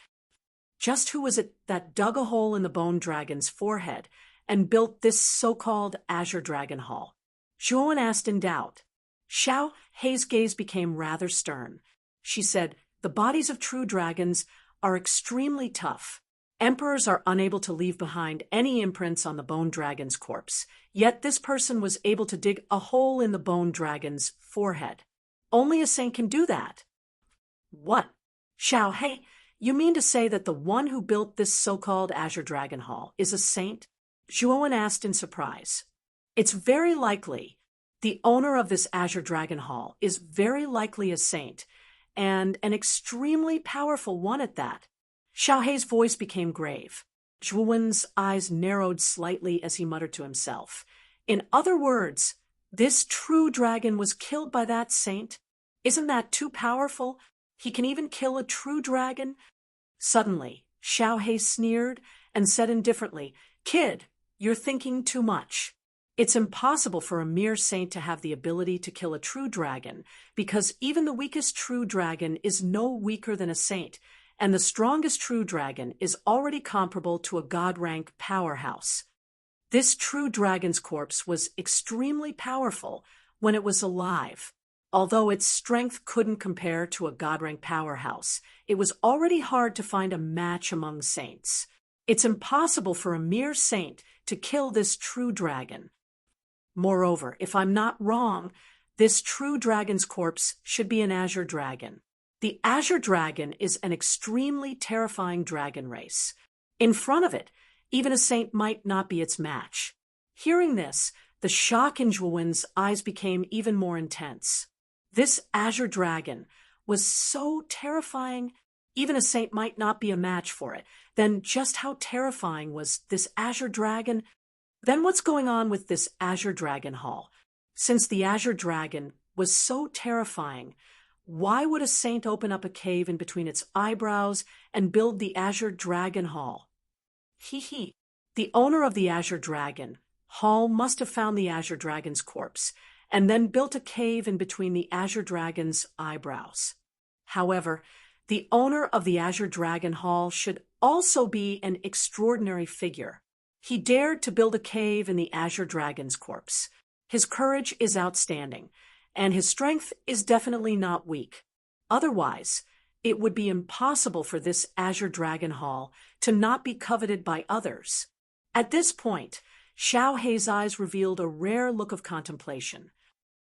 Just who was it that dug a hole in the bone dragon's forehead and built this so-called Azure Dragon Hall? Zhuowen asked in doubt. Xiao He's gaze became rather stern. She said, the bodies of true dragons are extremely tough. Emperors are unable to leave behind any imprints on the bone dragon's corpse, yet this person was able to dig a hole in the bone dragon's forehead. Only a saint can do that. What? Xiao He, you mean to say that the one who built this so-called Azure Dragon Hall is a saint? Zhuowen asked in surprise. It's very likely. The owner of this Azure Dragon Hall is very likely a saint, and an extremely powerful one at that. Xiao He's voice became grave. Zhuowen's eyes narrowed slightly as he muttered to himself. In other words, this true dragon was killed by that saint? Isn't that too powerful? He can even kill a true dragon? Suddenly, Xiao He sneered and said indifferently, Kid, you're thinking too much. It's impossible for a mere saint to have the ability to kill a true dragon, because even the weakest true dragon is no weaker than a saint, and the strongest true dragon is already comparable to a god-rank powerhouse. This true dragon's corpse was extremely powerful when it was alive. Although its strength couldn't compare to a god-rank powerhouse, it was already hard to find a match among saints. It's impossible for a mere saint to kill this true dragon. Moreover, if I'm not wrong, this true dragon's corpse should be an azure dragon. The azure dragon is an extremely terrifying dragon race. In front of it, even a saint might not be its match. Hearing this, the shock in Zhuowen's eyes became even more intense. This azure dragon was so terrifying, even a saint might not be a match for it. Then just how terrifying was this azure dragon? Then what's going on with this Azure Dragon Hall? Since the Azure Dragon was so terrifying, why would a saint open up a cave in between its eyebrows and build the Azure Dragon Hall? The owner of the Azure Dragon Hall must have found the Azure Dragon's corpse and then built a cave in between the Azure Dragon's eyebrows. However, The owner of the Azure Dragon Hall should also be an extraordinary figure. He dared to build a cave in the Azure Dragon's corpse. His courage is outstanding, and his strength is definitely not weak. Otherwise, it would be impossible for this Azure Dragon Hall to not be coveted by others. At this point, Xiao Hei's eyes revealed a rare look of contemplation.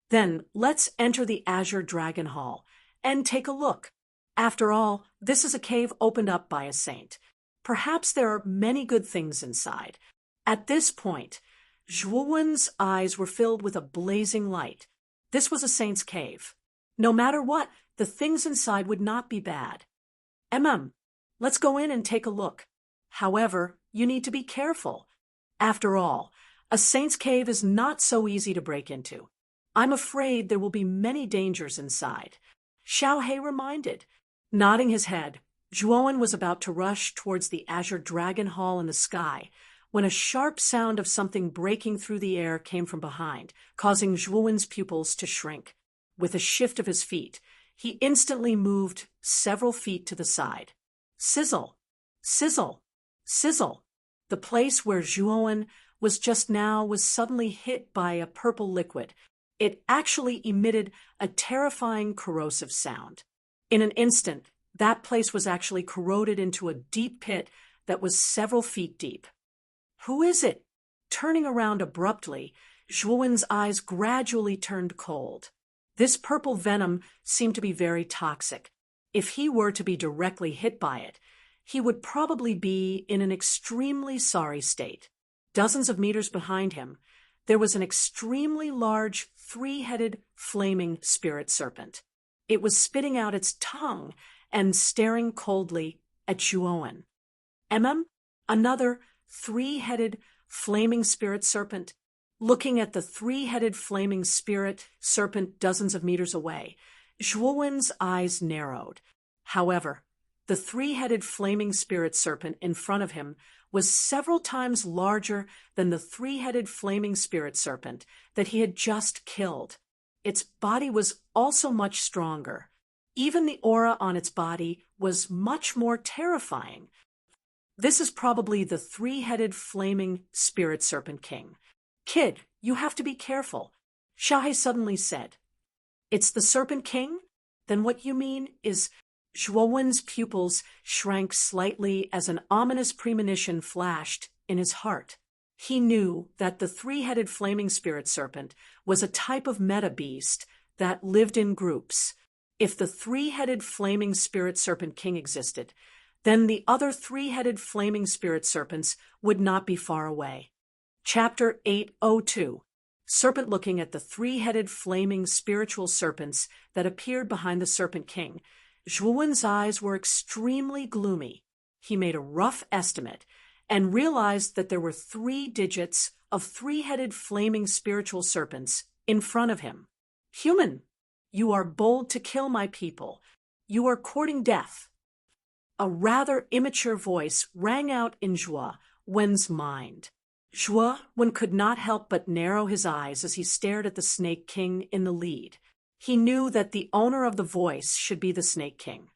Then let's enter the Azure Dragon Hall and take a look. After all, this is a cave opened up by a saint. Perhaps there are many good things inside. At this point, Zhuowen's eyes were filled with a blazing light. This was a saint's cave. No matter what, the things inside would not be bad. Let's go in and take a look. However, you need to be careful. After all, a saint's cave is not so easy to break into. I'm afraid there will be many dangers inside. Xiao Hei reminded. Nodding his head, Zhuowen was about to rush towards the Azure Dragon Hall in the sky when a sharp sound of something breaking through the air came from behind, causing Zhuowen's pupils to shrink. With a shift of his feet, he instantly moved several feet to the side. Sizzle! Sizzle! Sizzle! The place where Zhuowen was just now was suddenly hit by a purple liquid. It actually emitted a terrifying corrosive sound. In an instant, that place was actually corroded into a deep pit that was several feet deep. Who is it? Turning around abruptly, Zhuowen's eyes gradually turned cold. This purple venom seemed to be very toxic. If he were to be directly hit by it, he would probably be in an extremely sorry state. Dozens of meters behind him, there was an extremely large, three-headed, flaming spirit serpent. It was spitting out its tongue and staring coldly at Zhuowen. Another three-headed, flaming spirit serpent. Looking at the three-headed flaming spirit serpent dozens of meters away, Zhuowen's eyes narrowed. However, the three-headed flaming spirit serpent in front of him was several times larger than the three-headed flaming spirit serpent that he had just killed. Its body was also much stronger. Even the aura on its body was much more terrifying. This is probably the three-headed flaming spirit serpent king. Kid, you have to be careful, Xiao Hei suddenly said. It's the Serpent King? Then what you mean is... Zhuowen's pupils shrank slightly as an ominous premonition flashed in his heart. He knew that the three-headed flaming spirit serpent was a type of meta-beast that lived in groups. If the three-headed flaming spirit serpent king existed, then the other three-headed flaming spirit serpents would not be far away. Chapter 802. Serpent looking at the three-headed flaming spiritual serpents that appeared behind the Serpent King, Zhuowen's eyes were extremely gloomy. He made a rough estimate and realized that there were 3 digits of three-headed flaming spiritual serpents in front of him. Human, you are bold to kill my people. You are courting death. A rather immature voice rang out in Zhuowen's mind. Zhuowen could not help but narrow his eyes as he stared at the Snake King in the lead. He knew that the owner of the voice should be the Snake King.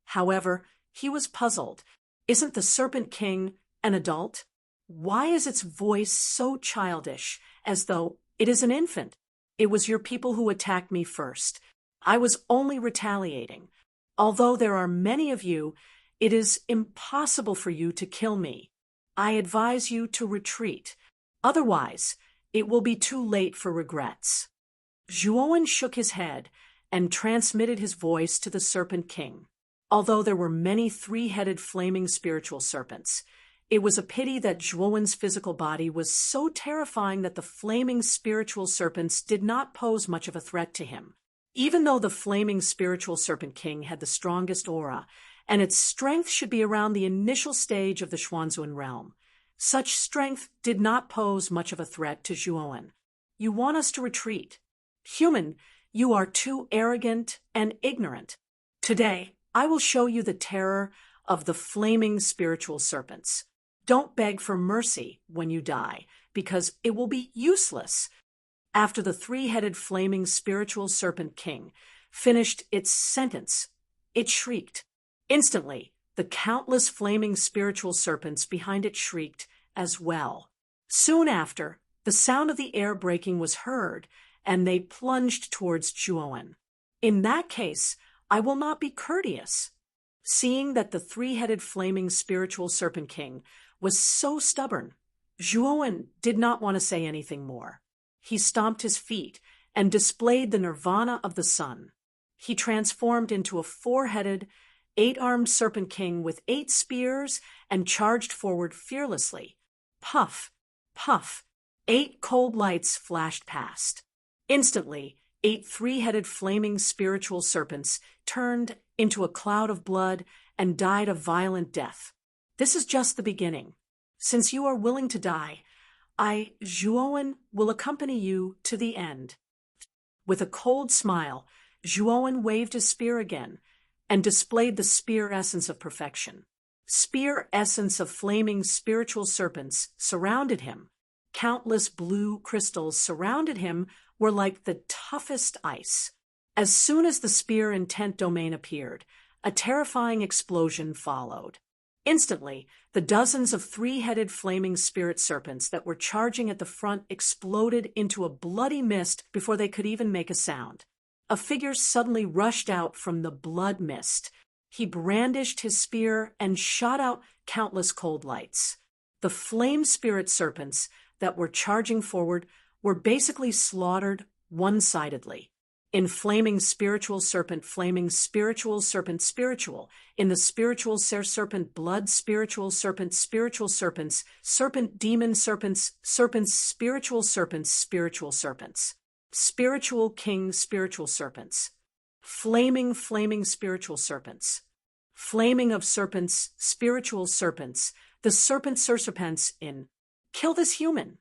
However, he was puzzled. Isn't the Serpent King an adult? Why is its voice so childish, as though it is an infant? It was your people who attacked me first. I was only retaliating. Although there are many of you, it is impossible for you to kill me. I advise you to retreat. Otherwise, it will be too late for regrets. Zhuowen shook his head and transmitted his voice to the Serpent King. Although there were many three-headed flaming spiritual serpents, it was a pity that Zhuowen's physical body was so terrifying that the flaming spiritual serpents did not pose much of a threat to him. Even though the flaming spiritual Serpent King had the strongest aura, and its strength should be around the initial stage of the Xuanzun realm, such strength did not pose much of a threat to Zhuowen. You want us to retreat. Human, you are too arrogant and ignorant. Today, I will show you the terror of the flaming spiritual serpents. Don't beg for mercy when you die, because it will be useless. After the three-headed flaming spiritual Serpent King finished its sentence, it shrieked. Instantly, the countless flaming spiritual serpents behind it shrieked as well. Soon after, the sound of the air breaking was heard, and they plunged towards Zhuowen. In that case, I will not be courteous. Seeing that the three-headed flaming spiritual serpent king was so stubborn, Zhuowen did not want to say anything more. He stomped his feet and displayed the nirvana of the sun. He transformed into a four-headed, eight-armed serpent king with 8 spears and charged forward fearlessly. Puff, puff, 8 cold lights flashed past. Instantly, 8 three-headed flaming spiritual serpents turned into a cloud of blood and died a violent death. This is just the beginning. Since you are willing to die, I, Zhuowen, will accompany you to the end. With a cold smile, Zhuowen waved his spear again and displayed the spear essence of perfection. Spear essence of flaming spiritual serpents surrounded him. Countless blue crystals surrounded him were like the toughest ice. As soon as the spear intent domain appeared, a terrifying explosion followed. Instantly, the dozens of three-headed flaming spirit serpents that were charging at the front exploded into a bloody mist before they could even make a sound. A figure suddenly rushed out from the blood mist. He brandished his spear and shot out countless cold lights. The flame spirit serpents that were charging forward were basically slaughtered one-sidedly. In flaming spiritual serpent, spiritual, in the spiritual serpent, blood spiritual serpents, serpent demon serpents, spiritual serpents, spiritual king spiritual serpents, flaming spiritual serpents, flaming of serpents, spiritual serpents, the serpents in kill this human.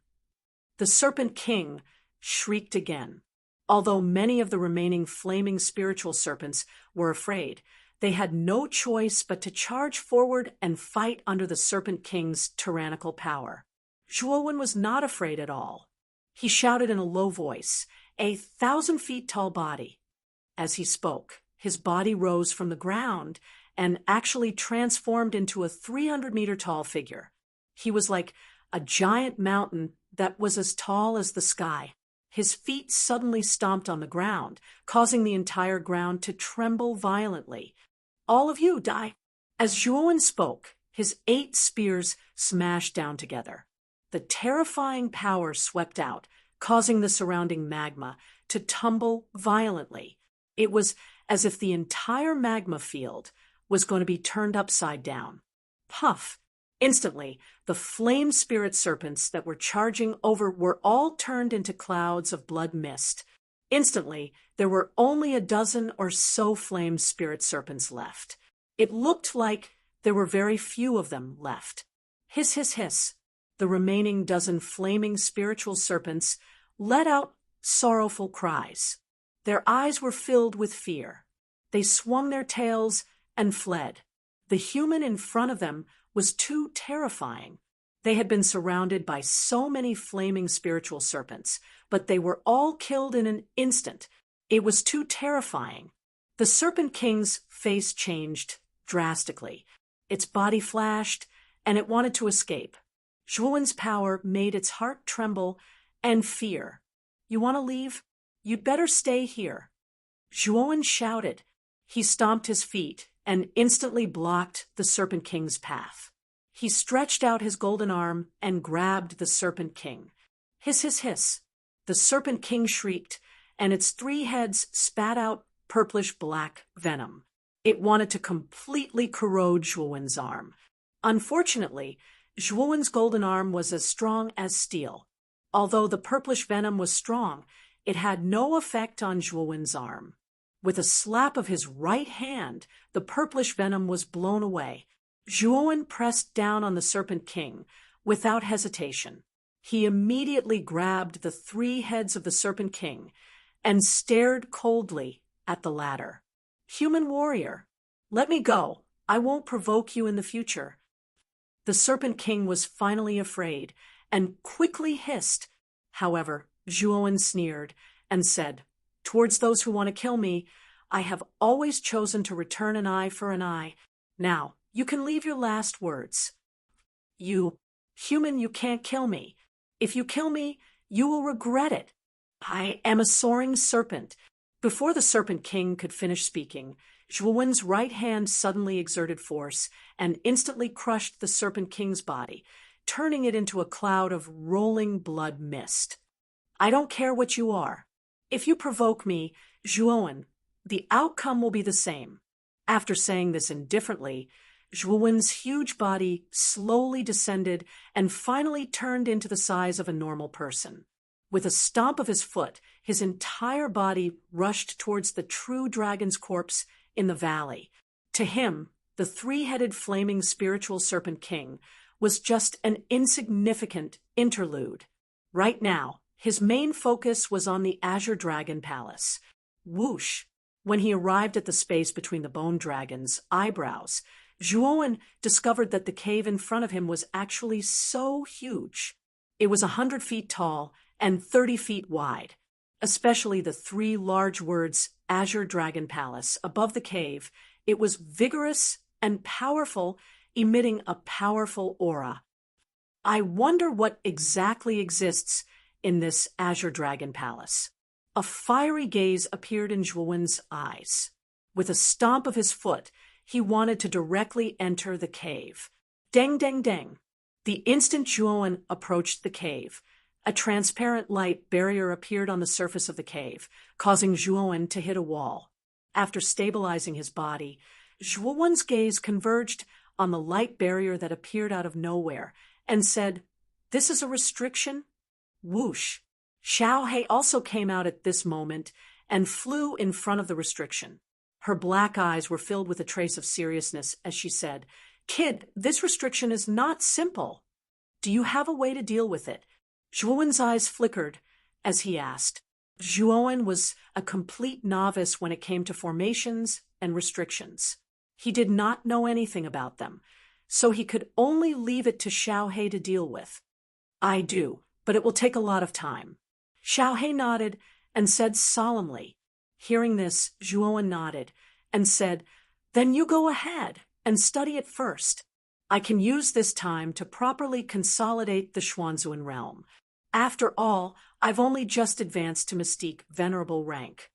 The serpent king shrieked again. Although many of the remaining flaming spiritual serpents were afraid, they had no choice but to charge forward and fight under the serpent king's tyrannical power. Zhuowen was not afraid at all. He shouted in a low voice, 1,000 feet tall body. As he spoke, his body rose from the ground and actually transformed into a 300-meter tall figure. He was like a giant mountain that was as tall as the sky. His feet suddenly stomped on the ground, causing the entire ground to tremble violently. All of you die. As Zhuowen spoke, his 8 spears smashed down together. The terrifying power swept out, causing the surrounding magma to tumble violently. It was as if the entire magma field was going to be turned upside down. Puff! Instantly, the flame spirit serpents that were charging over were all turned into clouds of blood mist. Instantly, there were only a dozen or so flame spirit serpents left. It looked like there were very few of them left. Hiss, hiss, hiss. The remaining dozen flaming spiritual serpents let out sorrowful cries. Their eyes were filled with fear. They swung their tails and fled. The human in front of them was too terrifying. They had been surrounded by so many flaming spiritual serpents, but they were all killed in an instant. It was too terrifying. The Serpent King's face changed drastically. Its body flashed, and it wanted to escape. Zhuowen's power made its heart tremble and fear. You want to leave? You'd better stay here. Zhuowen shouted. He stomped his feet and instantly blocked the Serpent King's path. He stretched out his golden arm and grabbed the Serpent King. Hiss, hiss, hiss. The Serpent King shrieked, and its 3 heads spat out purplish-black venom. It wanted to completely corrode Zhuowen's arm. Unfortunately, Zhuowen's golden arm was as strong as steel. Although the purplish venom was strong, it had no effect on Zhuowen's arm. With a slap of his right hand, the purplish venom was blown away. Zhuowen pressed down on the Serpent King without hesitation. He immediately grabbed the 3 heads of the Serpent King and stared coldly at the latter. Human warrior, let me go. I won't provoke you in the future. The Serpent King was finally afraid and quickly hissed. However, Zhuowen sneered and said, "Towards those who want to kill me, I have always chosen to return an eye for an eye Now, you can leave your last words. You, human, you can't kill me. If you kill me, you will regret it. I am a soaring serpent. Before the Serpent King could finish speaking, Zhuowen's right hand suddenly exerted force and instantly crushed the Serpent King's body, turning it into a cloud of rolling blood mist. I don't care what you are. If you provoke me, Zhuowen, the outcome will be the same. After saying this indifferently, Zhuowen's huge body slowly descended and finally turned into the size of a normal person. With a stomp of his foot, his entire body rushed towards the true dragon's corpse in the valley. To him, the three-headed flaming spiritual Serpent King was just an insignificant interlude. Right now, his main focus was on the Azure Dragon Palace. Whoosh! When he arrived at the space between the bone dragon's eyebrows, Zhuowen discovered that the cave in front of him was actually so huge. It was 100 feet tall and 30 feet wide. Especially the three large words Azure Dragon Palace above the cave, it was vigorous and powerful, emitting a powerful aura. I wonder what exactly exists in this Azure Dragon Palace. A fiery gaze appeared in Zhuowen's eyes. With a stomp of his foot, he wanted to directly enter the cave. Deng, deng, deng. The instant Zhuowen approached the cave, a transparent light barrier appeared on the surface of the cave, causing Zhuowen to hit a wall. After stabilizing his body, Zhuowen's gaze converged on the light barrier that appeared out of nowhere and said, "This is a restriction?" Whoosh! Xiaohei also came out at this moment and flew in front of the restriction. Her black eyes were filled with a trace of seriousness as she said, "Kid, this restriction is not simple. Do you have a way to deal with it?" Zhuowen's eyes flickered as he asked. Zhuowen was a complete novice when it came to formations and restrictions. He did not know anything about them, so he could only leave it to Xiaohei to deal with. "I do, but it will take a lot of time." Xiaohei nodded and said solemnly. Hearing this, Zhuowen nodded and said, "Then you go ahead and study it first. I can use this time to properly consolidate the Xuanzuan realm. After all, I've only just advanced to Mystique Venerable rank."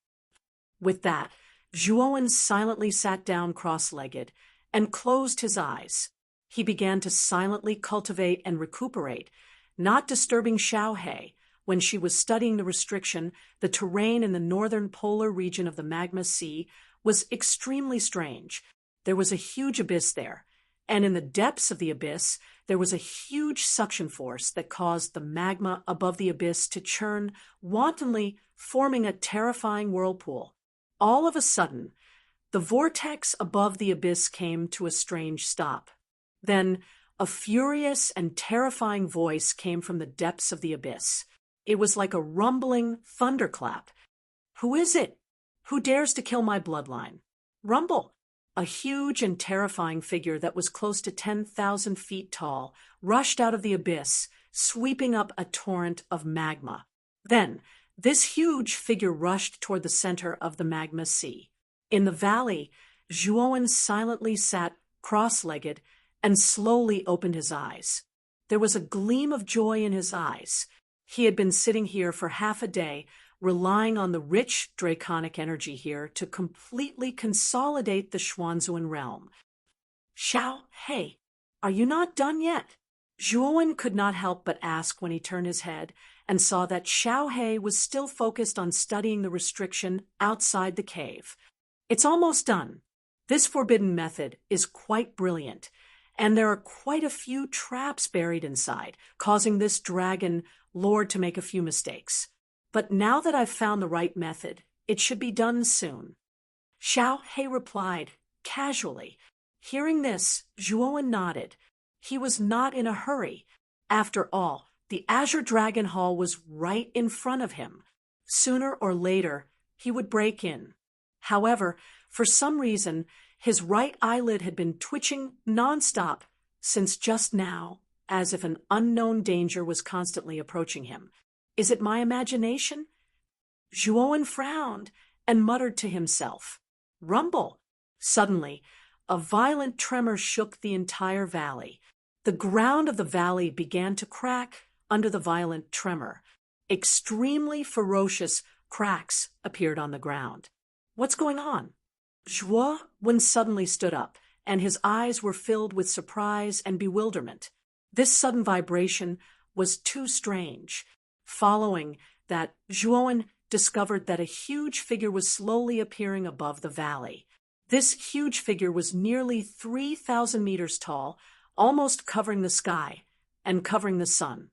With that, Zhuowen silently sat down cross-legged and closed his eyes. He began to silently cultivate and recuperate, not disturbing Xiaohei. When she was studying the restriction, the terrain in the northern polar region of the magma sea was extremely strange. There was a huge abyss there, and in the depths of the abyss, there was a huge suction force that caused the magma above the abyss to churn wantonly, forming a terrifying whirlpool. All of a sudden, the vortex above the abyss came to a strange stop. Then, a furious and terrifying voice came from the depths of the abyss. It was like a rumbling thunderclap. "Who is it? Who dares to kill my bloodline?" Rumble! A huge and terrifying figure that was close to 10,000 feet tall rushed out of the abyss, sweeping up a torrent of magma. Then, this huge figure rushed toward the center of the magma sea. In the valley, Zhuowen silently sat cross-legged and slowly opened his eyes. There was a gleam of joy in his eyes. He had been sitting here for half a day, relying on the rich draconic energy here to completely consolidate the Xuanzuan realm. "Xiaohei, are you not done yet?" Zhuowen could not help but ask when he turned his head and saw that Xiaohei was still focused on studying the restriction outside the cave. "It's almost done. This forbidden method is quite brilliant, and there are quite a few traps buried inside, causing this dragon lord to make a few mistakes. But now that I've found the right method, it should be done soon." Xiaohei replied, casually. Hearing this, Zhuowen nodded. He was not in a hurry. After all, the Azure Dragon Hall was right in front of him. Sooner or later, he would break in. However, for some reason, his right eyelid had been twitching nonstop since just now, as if an unknown danger was constantly approaching him. Is it my imagination? Zhuowen frowned and muttered to himself. Rumble! Suddenly, a violent tremor shook the entire valley. The ground of the valley began to crack under the violent tremor. Extremely ferocious cracks appeared on the ground. What's going on? Zhuo suddenly stood up, and his eyes were filled with surprise and bewilderment. This sudden vibration was too strange. Following that, Zhuo discovered that a huge figure was slowly appearing above the valley. This huge figure was nearly 3,000 meters tall, almost covering the sky and covering the sun.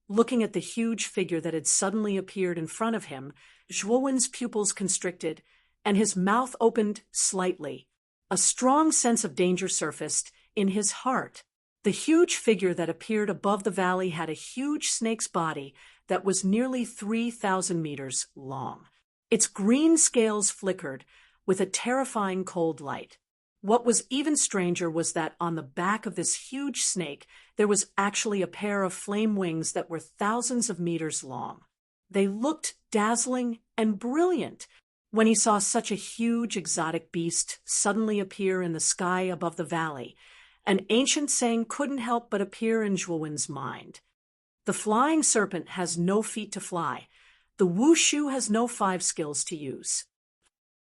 Looking at the huge figure that had suddenly appeared in front of him, Zhuowen's pupils constricted and his mouth opened slightly. A strong sense of danger surfaced in his heart. The huge figure that appeared above the valley had a huge snake's body that was nearly 3,000 meters long. Its green scales flickered with a terrifying cold light. What was even stranger was that on the back of this huge snake, there was actually a pair of flame wings that were thousands of meters long. They looked dazzling and brilliant. When he saw such a huge exotic beast suddenly appear in the sky above the valley, an ancient saying couldn't help but appear in Zhuowen's mind. The flying serpent has no feet to fly. The wushu has no 5 skills to use.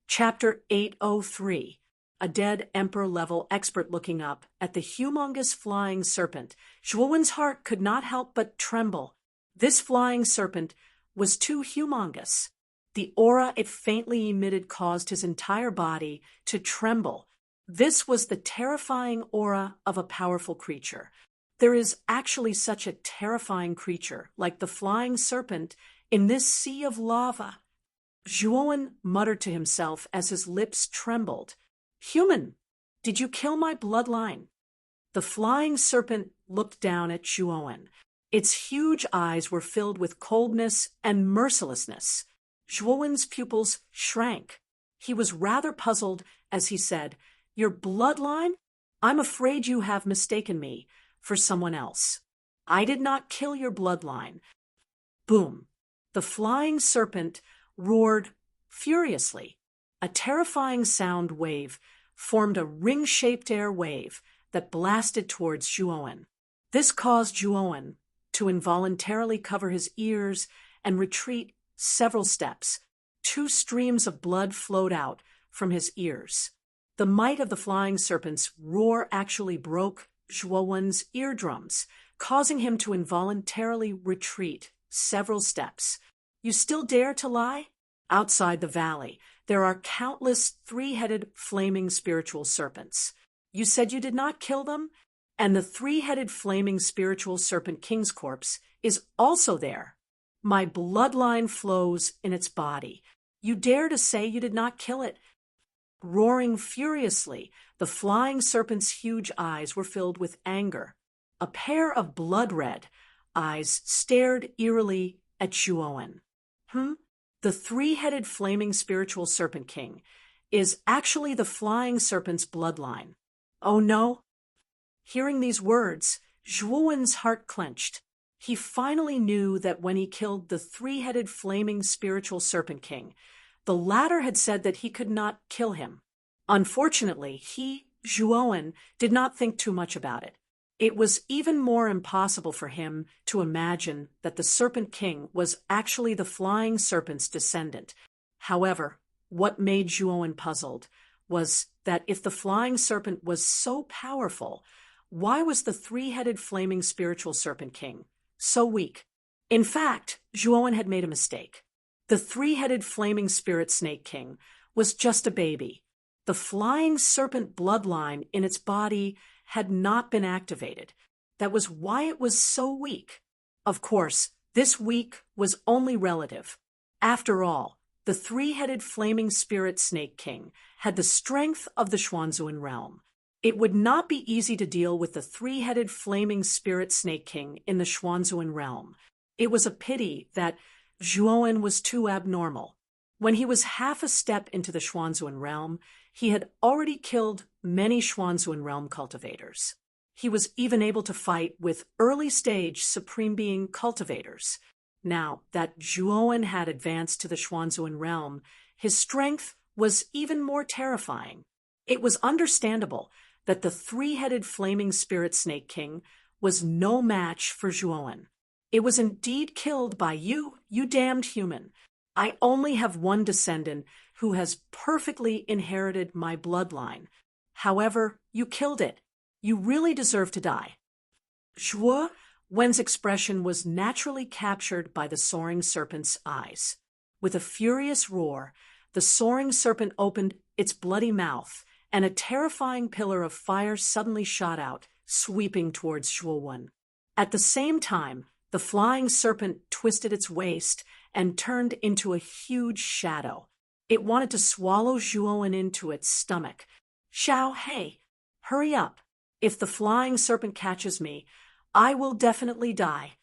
Chapter 803. A dead emperor-level expert looking up at the humongous flying serpent. Zhuowen's heart could not help but tremble. This flying serpent was too humongous. The aura it faintly emitted caused his entire body to tremble. This was the terrifying aura of a powerful creature. There is actually such a terrifying creature, like the flying serpent, in this sea of lava. Zhuo muttered to himself as his lips trembled. "Human, did you kill my bloodline?" The flying serpent looked down at Zhuo. Its huge eyes were filled with coldness and mercilessness. Zhuowen's pupils shrank. He was rather puzzled as he said, "Your bloodline? I'm afraid you have mistaken me for someone else. I did not kill your bloodline." Boom! The flying serpent roared furiously. A terrifying sound wave formed a ring-shaped air wave that blasted towards Zhuo. This caused Zhuo to involuntarily cover his ears and retreat several steps. 2 streams of blood flowed out from his ears. The might of the flying serpent's roar actually broke Zhuowen's eardrums, causing him to involuntarily retreat several steps. "You still dare to lie?" Outside the valley, there are countless 3-headed flaming spiritual serpents. You said you did not kill them? And the 3-headed flaming spiritual serpent king's corpse is also there. My bloodline flows in its body. You dare to say you did not kill it? Roaring furiously, the flying serpent's huge eyes were filled with anger. A pair of blood-red eyes stared eerily at Zhuo. The 3-headed flaming spiritual serpent king is actually the flying serpent's bloodline. Oh no! Hearing these words, Zhuowen's heart clenched. He finally knew that when he killed the 3-headed flaming spiritual serpent king, the latter had said that he could not kill him. Unfortunately, Zhuo, did not think too much about it. It was even more impossible for him to imagine that the Serpent King was actually the flying serpent's descendant. However, what made Zhuo puzzled was that if the flying serpent was so powerful, why was the 3-headed flaming spiritual serpent king so weak? In fact, Zhuo had made a mistake. The 3-headed flaming spirit snake king was just a baby. The flying serpent bloodline in its body had not been activated. That was why it was so weak. Of course, this weak was only relative. After all, the 3-headed flaming spirit snake king had the strength of the Xuanzuan realm. It would not be easy to deal with the 3-headed flaming spirit snake king in the Xuanzuan realm. It was a pity that Zhuo was too abnormal. When he was half a step into the Xuanzuan realm, he had already killed many Xuanzuan realm cultivators. He was even able to fight with early-stage Supreme Being cultivators. Now that Zhuo had advanced to the Xuanzuan realm, his strength was even more terrifying. It was understandable that the three-headed flaming spirit snake king was no match for Zhuowen. It was indeed killed by you, you damned human. I only have one descendant who has perfectly inherited my bloodline. However, you killed it. You really deserve to die. Zhuo Wen's expression was naturally captured by the soaring serpent's eyes. With a furious roar, the soaring serpent opened its bloody mouth, and a terrifying pillar of fire suddenly shot out, sweeping towards Zhuo Wen. At the same time, the flying serpent twisted its waist and turned into a huge shadow. It wanted to swallow Zhuo Wen into its stomach. Xiao Hei, hurry up. If the flying serpent catches me, I will definitely die.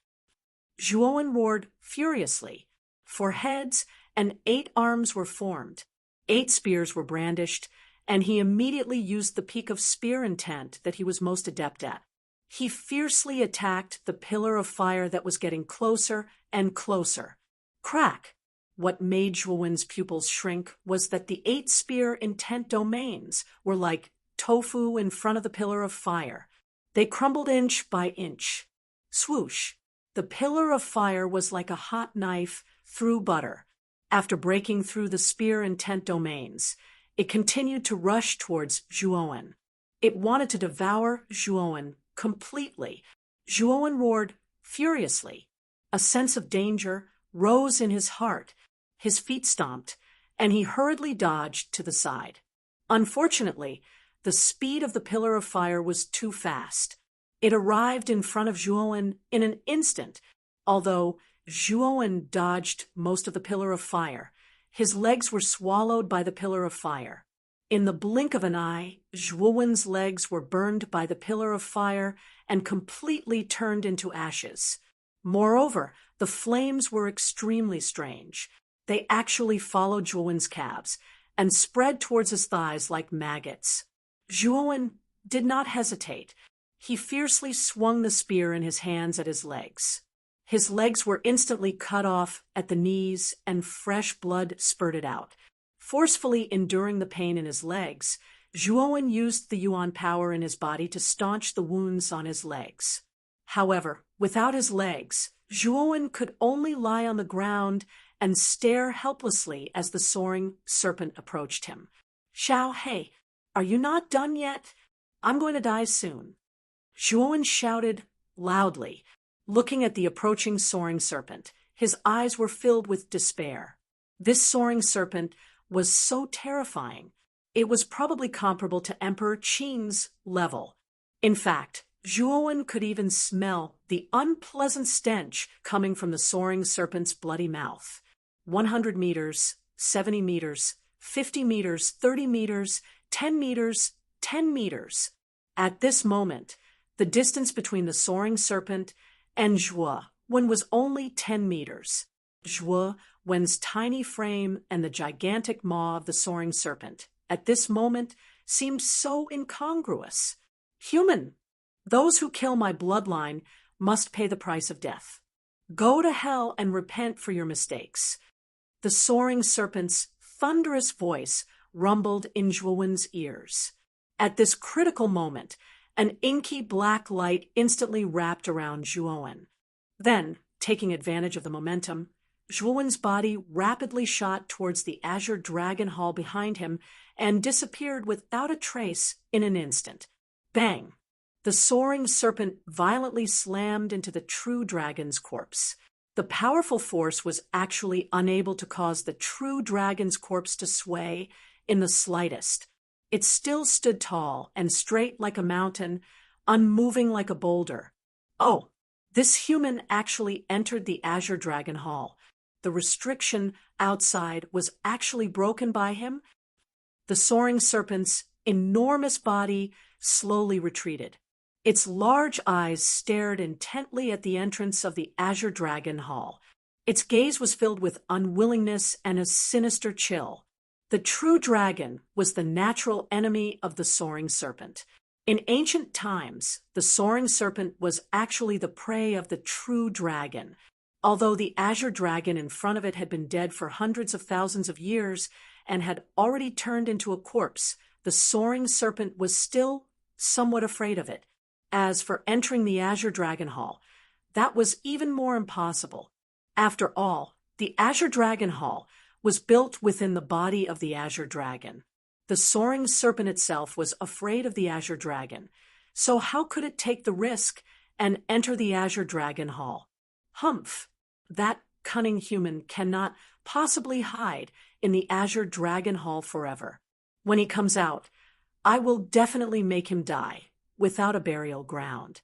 Zhuo Wen roared furiously. 4 heads and 8 arms were formed. 8 spears were brandished, and he immediately used the peak of spear intent that he was most adept at. He fiercely attacked the pillar of fire that was getting closer and closer. Crack! What made Zhuo Wen's pupils shrink was that the 8 spear intent domains were like tofu in front of the pillar of fire. They crumbled inch by inch. Swoosh! The pillar of fire was like a hot knife through butter. After breaking through the spear intent domains, it continued to rush towards Zhuo Wen. It wanted to devour Zhuo Wen completely. Zhuo Wen roared furiously. A sense of danger rose in his heart. His feet stomped, and he hurriedly dodged to the side. Unfortunately, the speed of the pillar of fire was too fast. It arrived in front of Zhuo Wen in an instant. Although Zhuo Wen dodged most of the pillar of fire, his legs were swallowed by the pillar of fire. In the blink of an eye, Zhuo Wen's legs were burned by the pillar of fire and completely turned into ashes. Moreover, the flames were extremely strange. They actually followed Zhuo Wen's calves and spread towards his thighs like maggots. Zhuo Wen did not hesitate. He fiercely swung the spear in his hands at his legs. His legs were instantly cut off at the knees and fresh blood spurted out. Forcefully enduring the pain in his legs, Zhuo Wen used the Yuan power in his body to staunch the wounds on his legs. However, without his legs, Zhuo Wen could only lie on the ground and stare helplessly as the soaring serpent approached him. Xiao Hei, are you not done yet? I'm going to die soon. Zhuo Wen shouted loudly, looking at the approaching soaring serpent. His eyes were filled with despair. This soaring serpent was so terrifying. It was probably comparable to Emperor Qin's level. In fact, Zhuo Wen could even smell the unpleasant stench coming from the soaring serpent's bloody mouth. 100 meters, 70 meters, 50 meters, 30 meters, 10 meters, 10 meters. At this moment, the distance between the soaring serpent and Zhuo Wen was only 10 meters. Zhuo Wen's tiny frame and the gigantic maw of the soaring serpent, at this moment, seemed so incongruous. Human! Those who kill my bloodline must pay the price of death. Go to hell and repent for your mistakes. The soaring serpent's thunderous voice rumbled in Zhuo Wen's ears. At this critical moment, an inky black light instantly wrapped around Zhuo Wen. Then, taking advantage of the momentum, Zhuo Wen's body rapidly shot towards the azure dragon hall behind him and disappeared without a trace in an instant. Bang! The soaring serpent violently slammed into the true dragon's corpse. The powerful force was actually unable to cause the true dragon's corpse to sway in the slightest. It still stood tall and straight like a mountain, unmoving like a boulder. Oh, this human actually entered the azure dragon hall. The restriction outside was actually broken by him. The soaring serpent's enormous body slowly retreated. Its large eyes stared intently at the entrance of the azure dragon hall. Its gaze was filled with unwillingness and a sinister chill. The true dragon was the natural enemy of the soaring serpent. In ancient times, the soaring serpent was actually the prey of the true dragon. Although the azure dragon in front of it had been dead for hundreds of thousands of years and had already turned into a corpse, the soaring serpent was still somewhat afraid of it. As for entering the Azure Dragon Hall, that was even more impossible. After all, the Azure Dragon Hall was built within the body of the Azure Dragon. The soaring serpent itself was afraid of the Azure Dragon, so how could it take the risk and enter the Azure Dragon Hall? Humph! That cunning human cannot possibly hide in the Azure Dragon Hall forever. When he comes out, I will definitely make him die without a burial ground.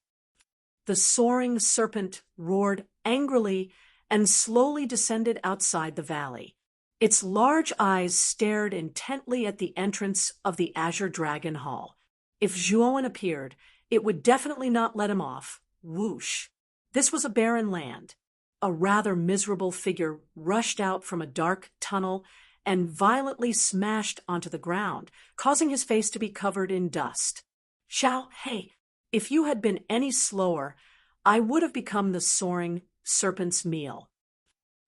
The soaring serpent roared angrily and slowly descended outside the valley. Its large eyes stared intently at the entrance of the Azure Dragon Hall. If Zhuowen appeared, it would definitely not let him off. Whoosh! This was a barren land. A rather miserable figure rushed out from a dark tunnel and violently smashed onto the ground, causing his face to be covered in dust. Xiao He, if you had been any slower, I would have become the soaring serpent's meal.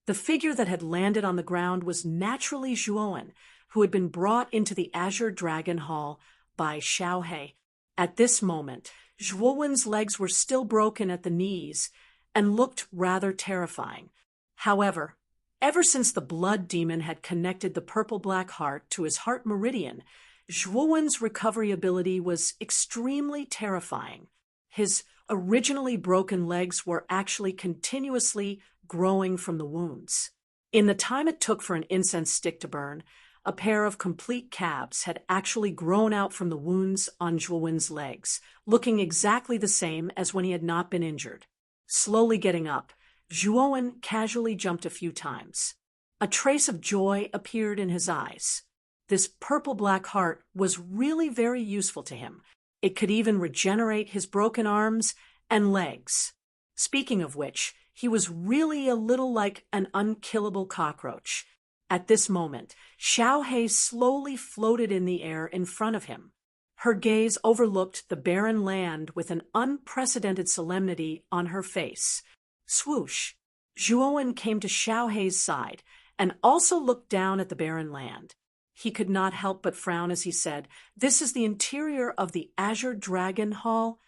The figure that had landed on the ground was naturally Zhuowen, who had been brought into the Azure Dragon Hall by Xiao He. At this moment, Zhuowen's legs were still broken at the knees and looked rather terrifying. However, ever since the blood demon had connected the purple-black heart to his heart meridian, Zhuowen's recovery ability was extremely terrifying. His originally broken legs were actually continuously growing from the wounds. In the time it took for an incense stick to burn, a pair of complete calves had actually grown out from the wounds on Zhuowen's legs, looking exactly the same as when he had not been injured. Slowly getting up, Zhuowen casually jumped a few times. A trace of joy appeared in his eyes. This purple-black heart was really very useful to him. It could even regenerate his broken arms and legs. Speaking of which, he was really a little like an unkillable cockroach. At this moment, Xiao He slowly floated in the air in front of him. Her gaze overlooked the barren land with an unprecedented solemnity on her face. Swoosh! Zhuowen came to Xiao He's side and also looked down at the barren land. He could not help but frown as he said, "This is the interior of the Azure Dragon Hall."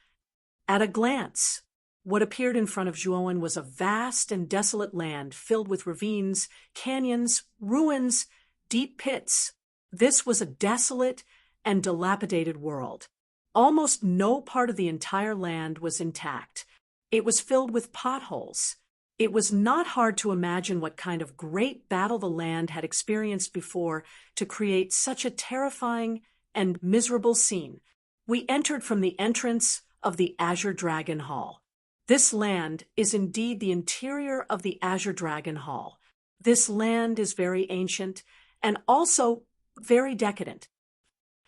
At a glance, what appeared in front of Zhuowen was a vast and desolate land filled with ravines, canyons, ruins, deep pits. This was a desolate and dilapidated world. Almost no part of the entire land was intact. It was filled with potholes. It was not hard to imagine what kind of great battle the land had experienced before to create such a terrifying and miserable scene. We entered from the entrance of the Azure Dragon Hall. This land is indeed the interior of the Azure Dragon Hall. This land is very ancient and also very decadent.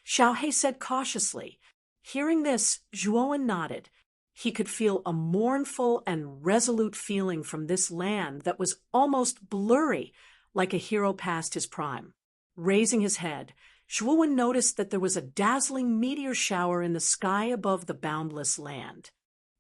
Xiao He said cautiously. Hearing this, Zhuowen nodded. He could feel a mournful and resolute feeling from this land that was almost blurry, like a hero past his prime. Raising his head, Zhuowen noticed that there was a dazzling meteor shower in the sky above the boundless land.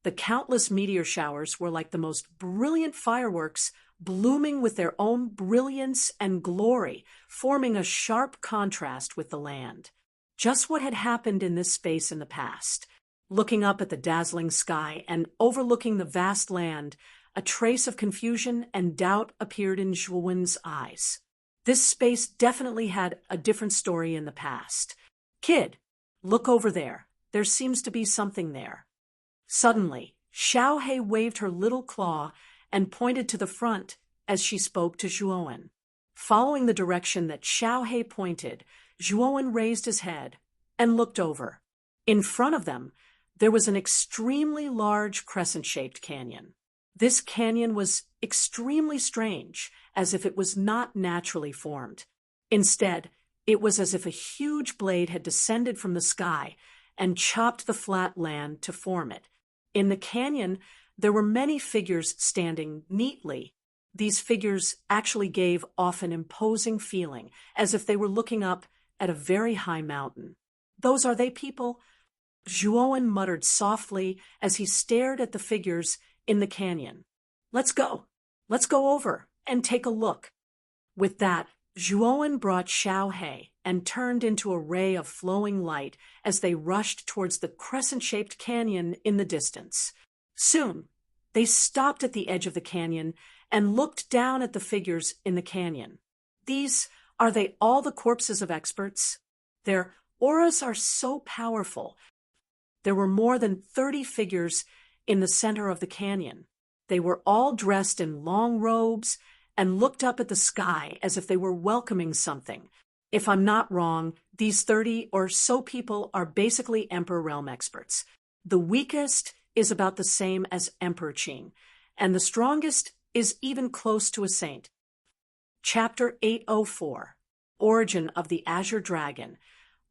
The countless meteor showers were like the most brilliant fireworks, blooming with their own brilliance and glory, forming a sharp contrast with the land. Just what had happened in this space in the past. Looking up at the dazzling sky and overlooking the vast land, a trace of confusion and doubt appeared in Zhuowen's eyes. This space definitely had a different story in the past. "Kid, look over there. There seems to be something there." Suddenly, Xiao He waved her little claw and pointed to the front as she spoke to Zhuowen. Following the direction that Xiao He pointed, Zhuowen raised his head and looked over. In front of them, there was an extremely large crescent-shaped canyon. This canyon was extremely strange, as if it was not naturally formed. Instead, it was as if a huge blade had descended from the sky and chopped the flat land to form it. In the canyon, there were many figures standing neatly. These figures actually gave off an imposing feeling, as if they were looking up at a very high mountain. "Those are they, people?" Zhuowen muttered softly as he stared at the figures in the canyon. Let's go over and take a look." With that, Zhuowen brought Xiao He and turned into a ray of flowing light as they rushed towards the crescent-shaped canyon in the distance. Soon, they stopped at the edge of the canyon and looked down at the figures in the canyon. Are they all the corpses of experts? Their auras are so powerful. There were more than 30 figures in the center of the canyon. They were all dressed in long robes and looked up at the sky as if they were welcoming something. If I'm not wrong, these 30 or so people are basically Emperor Realm experts. The weakest is about the same as Emperor Qing, and the strongest is even close to a saint. Chapter 804, Origin of the Azure Dragon.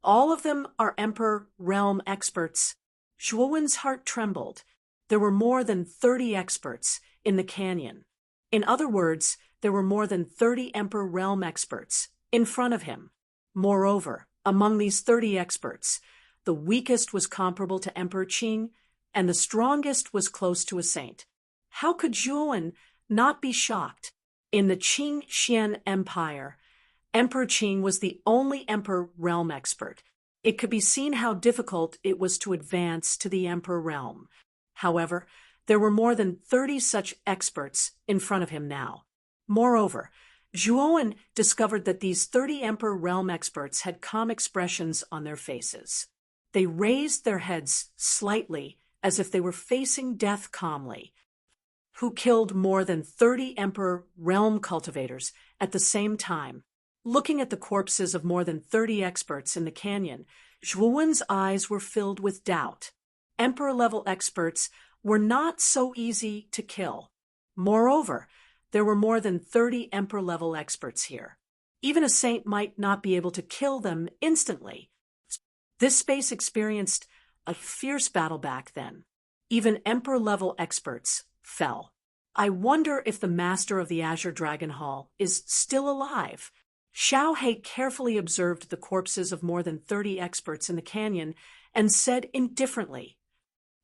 All of them are Emperor Realm experts. Zhuowen's heart trembled. There were more than 30 experts in the canyon. In other words, there were more than 30 Emperor Realm experts in front of him. Moreover, among these 30 experts, the weakest was comparable to Emperor Qing, and the strongest was close to a saint. How could Zhuowen not be shocked? In the Qing Xian Empire, Emperor Qing was the only Emperor Realm expert. It could be seen how difficult it was to advance to the Emperor Realm. However, there were more than 30 such experts in front of him now. Moreover, Zhuowen discovered that these 30 Emperor Realm experts had calm expressions on their faces. They raised their heads slightly as if they were facing death calmly. Who killed more than 30 Emperor Realm cultivators at the same time? Looking at the corpses of more than 30 experts in the canyon, Zhuowen's eyes were filled with doubt. Emperor-level experts were not so easy to kill. Moreover, there were more than 30 Emperor-level experts here. Even a saint might not be able to kill them instantly. This space experienced a fierce battle back then. Even Emperor-level experts fell. I wonder if the master of the Azure Dragon Hall is still alive. Xiao He carefully observed the corpses of more than 30 experts in the canyon and said indifferently,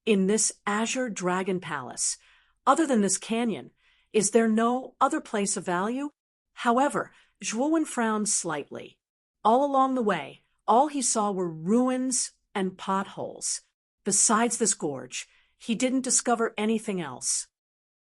"In this Azure Dragon Palace, other than this canyon, is there no other place of value?" However, Zhuowen frowned slightly. All along the way, all he saw were ruins and potholes. Besides this gorge, he didn't discover anything else.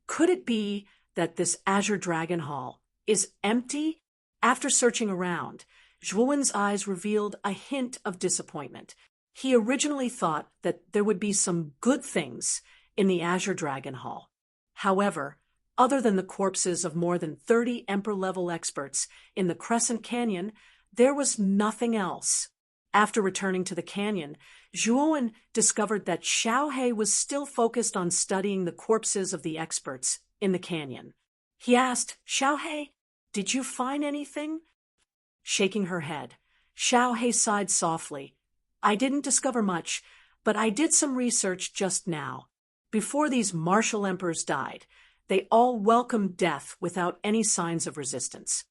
Could it be that this Azure Dragon Hall is empty? After searching around, Zhuowen's eyes revealed a hint of disappointment. He originally thought that there would be some good things in the Azure Dragon Hall. However, other than the corpses of more than 30 Emperor-level experts in the Crescent Canyon, there was nothing else. After returning to the canyon, Zhuowen discovered that Xiao He was still focused on studying the corpses of the experts in the canyon. He asked, "Xiao He, did you find anything?" Shaking her head, Xiao He sighed softly. "I didn't discover much, but I did some research just now. Before these martial emperors died, they all welcomed death without any signs of resistance."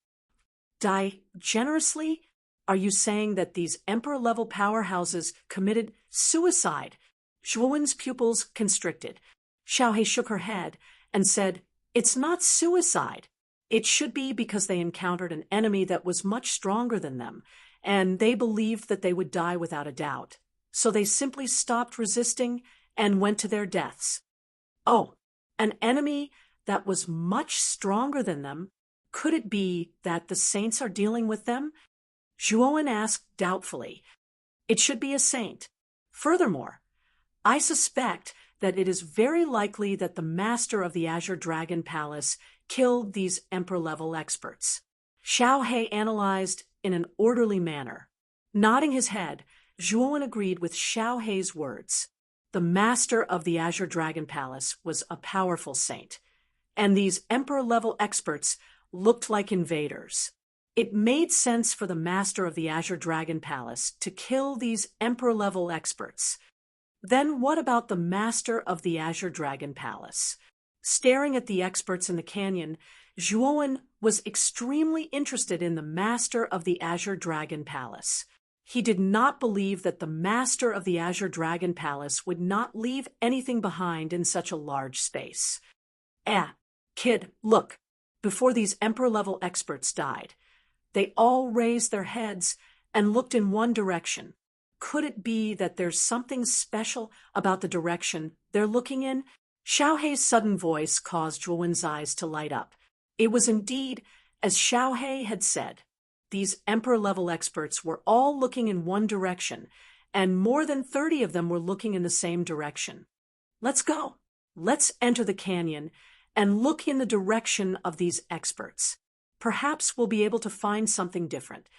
Die generously? Are you saying that these emperor-level powerhouses committed suicide? Zhuowen's pupils constricted. Xiao He shook her head and said, "It's not suicide. It should be because they encountered an enemy that was much stronger than them, and they believed that they would die without a doubt. So they simply stopped resisting and went to their deaths." "Oh, an enemy that was much stronger than them? Could it be that the saints are dealing with them?" Zhuowen asked doubtfully. "It should be a saint. Furthermore, I suspect that it is very likely that the master of the Azure Dragon Palace killed these Emperor-level experts." Xiao He analyzed in an orderly manner. Nodding his head, Zhuowen agreed with Xiao He's words. The master of the Azure Dragon Palace was a powerful saint, and these Emperor-level experts looked like invaders. It made sense for the master of the Azure Dragon Palace to kill these Emperor-level experts. Then what about the master of the Azure Dragon Palace? Staring at the experts in the canyon, Zhuowen was extremely interested in the master of the Azure Dragon Palace. He did not believe that the master of the Azure Dragon Palace would not leave anything behind in such a large space. Kid, look, before these Emperor-level experts died, they all raised their heads and looked in one direction. Could it be that there's something special about the direction they're looking in? Xiaohei's sudden voice caused Zhuowen's eyes to light up. It was indeed, as Xiaohei had said. These emperor-level experts were all looking in one direction, and more than 30 of them were looking in the same direction. Let's go. Let's enter the canyon and look in the direction of these experts. Perhaps we'll be able to find something different.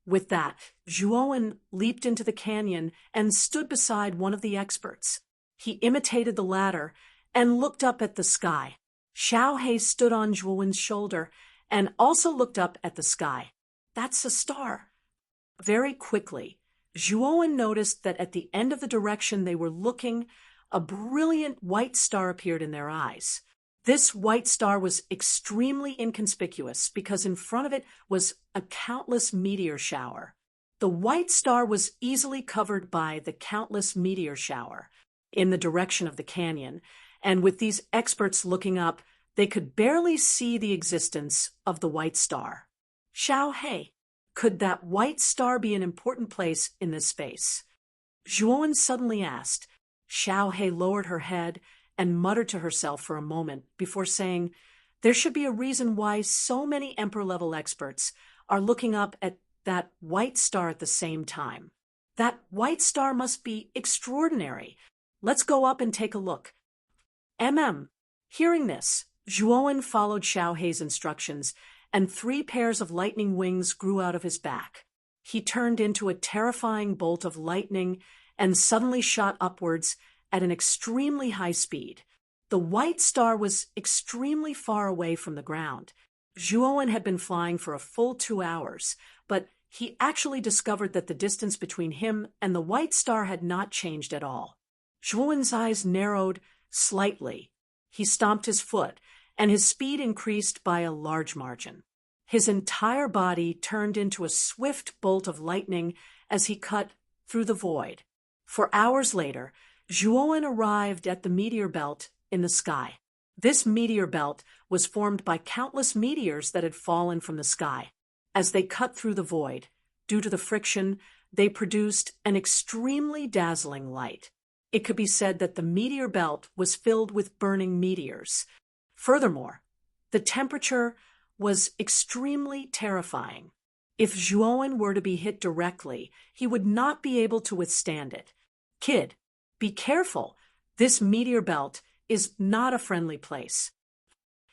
With that, Zhuowen leaped into the canyon and stood beside one of the experts. He imitated the latter and looked up at the sky. Xiaohei stood on Zhuowen's shoulder and also looked up at the sky. That's a star. Very quickly, Zhuowen noticed that at the end of the direction they were looking, a brilliant white star appeared in their eyes. This white star was extremely inconspicuous because in front of it was a countless meteor shower. The white star was easily covered by the countless meteor shower in the direction of the canyon, and with these experts looking up, they could barely see the existence of the white star. Xiaohei, could that white star be an important place in this space? Zhuowen suddenly asked. Xiaohei lowered her head and muttered to herself for a moment before saying, there should be a reason why so many emperor-level experts are looking up at that white star at the same time. That white star must be extraordinary. Let's go up and take a look. Hearing this, Zhuowen followed Xiaohei's instructions, and 3 pairs of lightning wings grew out of his back. He turned into a terrifying bolt of lightning and suddenly shot upwards at an extremely high speed. The white star was extremely far away from the ground. Zhuowen had been flying for a full 2 hours, but he actually discovered that the distance between him and the white star had not changed at all. Zhuowen's eyes narrowed slightly. He stomped his foot, and his speed increased by a large margin. His entire body turned into a swift bolt of lightning as he cut through the void. For hours later, Zhuowen arrived at the meteor belt in the sky. This meteor belt was formed by countless meteors that had fallen from the sky. As they cut through the void, due to the friction, they produced an extremely dazzling light. It could be said that the meteor belt was filled with burning meteors. Furthermore, the temperature was extremely terrifying. If Zhuowen were to be hit directly, he would not be able to withstand it. Kid, be careful. This meteor belt is not a friendly place.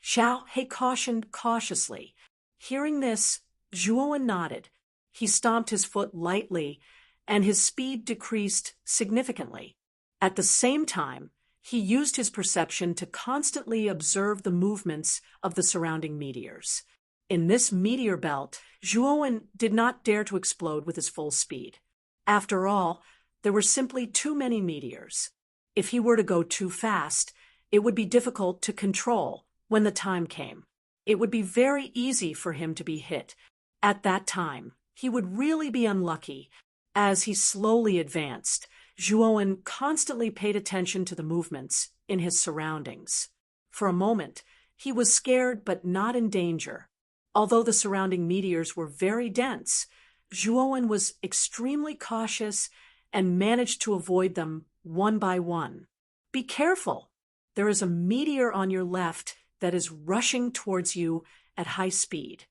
Xiaohei cautioned cautiously. Hearing this, Zhuowen nodded. He stomped his foot lightly, and his speed decreased significantly. At the same time, he used his perception to constantly observe the movements of the surrounding meteors. In this meteor belt, Zhuowen did not dare to explode with his full speed. After all, there were simply too many meteors. If he were to go too fast, it would be difficult to control when the time came. It would be very easy for him to be hit. At that time, he would really be unlucky. As he slowly advanced, Zhuowen constantly paid attention to the movements in his surroundings. For a moment, he was scared but not in danger. Although the surrounding meteors were very dense, Zhuowen was extremely cautious and managed to avoid them one by one. Be careful! There is a meteor on your left that is rushing towards you at high speed.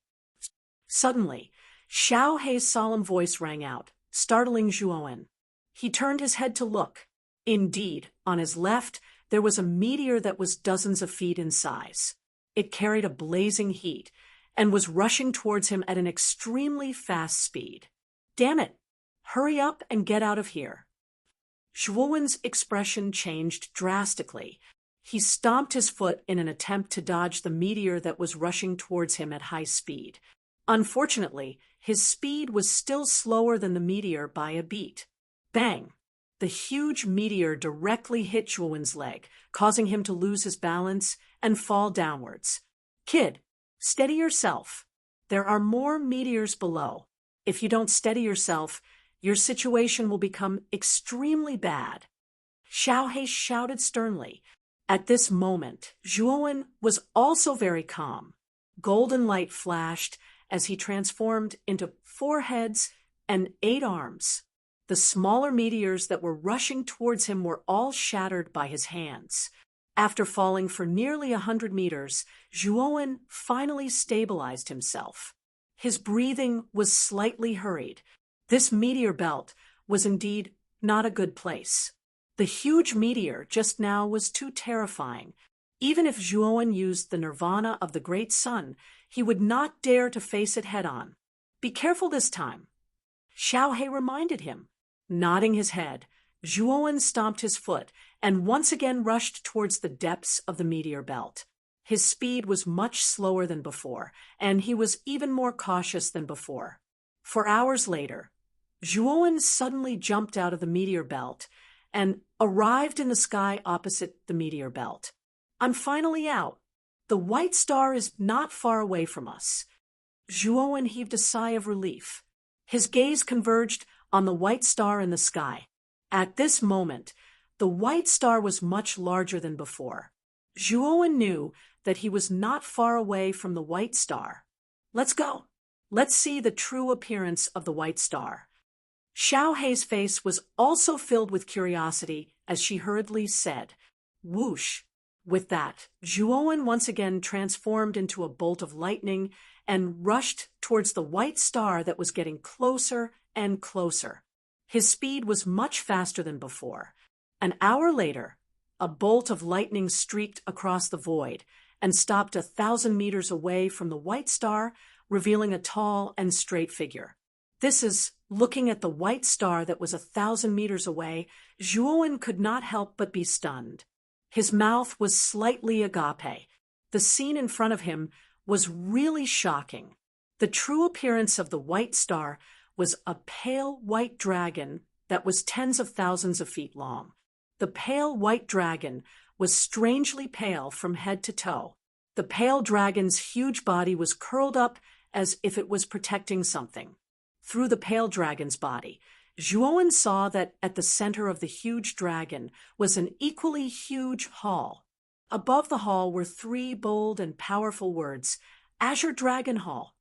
Suddenly, Xiaohei's solemn voice rang out, startling Zhuowen. He turned his head to look. Indeed, on his left, there was a meteor that was dozens of feet in size. It carried a blazing heat and was rushing towards him at an extremely fast speed. Damn it! Hurry up and get out of here. Zhuowen's expression changed drastically. He stomped his foot in an attempt to dodge the meteor that was rushing towards him at high speed. Unfortunately, his speed was still slower than the meteor by a beat. Bang! The huge meteor directly hit Zhuowen's leg, causing him to lose his balance and fall downwards. Kid, steady yourself. There are more meteors below. If you don't steady yourself, your situation will become extremely bad. Xiaohei shouted sternly. At this moment, Zhuowen was also very calm. Golden light flashed as he transformed into 4 heads and 8 arms. The smaller meteors that were rushing towards him were all shattered by his hands. After falling for nearly 100 meters, Zhuowen finally stabilized himself. His breathing was slightly hurried. This meteor belt was indeed not a good place. The huge meteor just now was too terrifying. Even if Zhuowen used the nirvana of the great sun, he would not dare to face it head-on. Be careful this time, Xiaohe reminded him. Nodding his head, Zhuowen stomped his foot and once again rushed towards the depths of the meteor belt. His speed was much slower than before, and he was even more cautious than before. For hours later, Zhuowen suddenly jumped out of the meteor belt and arrived in the sky opposite the meteor belt. I'm finally out. The white star is not far away from us. Zhuowen heaved a sigh of relief. His gaze converged on the white star in the sky. At this moment, the white star was much larger than before. Zhuowen knew that he was not far away from the white star. Let's go. Let's see the true appearance of the white star. Xiaohe's face was also filled with curiosity as she hurriedly said, "Whoosh." With that, Zhuowen once again transformed into a bolt of lightning and rushed towards the white star that was getting closer and closer. His speed was much faster than before. An hour later, a bolt of lightning streaked across the void and stopped 1,000 meters away from the white star, revealing a tall and straight figure. Looking at the white star that was 1,000 meters away, Zhuowen could not help but be stunned. His mouth was slightly agape. The scene in front of him was really shocking. The true appearance of the white star was a pale white dragon that was tens of thousands of feet long. The pale white dragon was strangely pale from head to toe. The pale dragon's huge body was curled up as if it was protecting something. Through the pale dragon's body, Zhuowen saw that at the center of the huge dragon was an equally huge hall. Above the hall were 3 bold and powerful words, Azure Dragon Hall.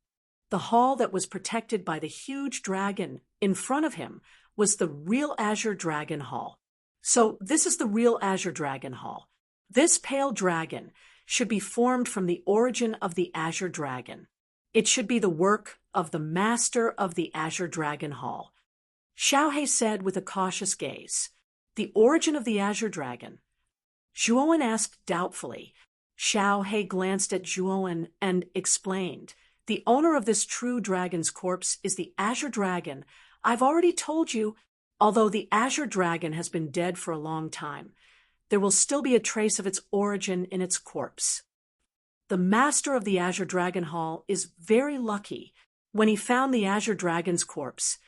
The hall that was protected by the huge dragon in front of him was the real Azure Dragon Hall. So this is the real Azure Dragon Hall. This pale dragon should be formed from the origin of the Azure Dragon. It should be the work of the master of the Azure Dragon Hall. Xiaohe said with a cautious gaze. The origin of the Azure Dragon? Zhuowen asked doubtfully. Xiaohe glanced at Zhuowen and explained. The owner of this true dragon's corpse is the Azure Dragon. I've already told you, although the Azure Dragon has been dead for a long time, there will still be a trace of its origin in its corpse. The master of the Azure Dragon Hall is very lucky. When he found the Azure Dragon's corpse,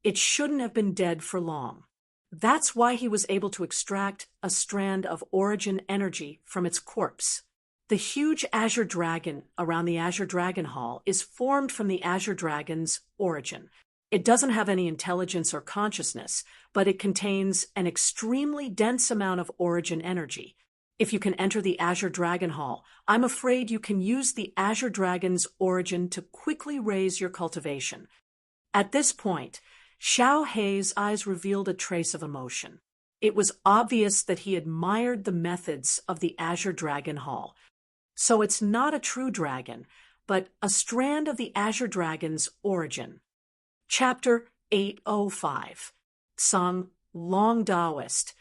it shouldn't have been dead for long. That's why he was able to extract a strand of origin energy from its corpse. The huge Azure Dragon around the Azure Dragon Hall is formed from the Azure Dragon's origin. It doesn't have any intelligence or consciousness, but it contains an extremely dense amount of origin energy. If you can enter the Azure Dragon Hall, I'm afraid you can use the Azure Dragon's origin to quickly raise your cultivation. At this point, Xiaohe's eyes revealed a trace of emotion. It was obvious that he admired the methods of the Azure Dragon Hall. So it's not a true dragon, but a strand of the Azure Dragon's origin. Chapter 805. Tsang, Long Taoist.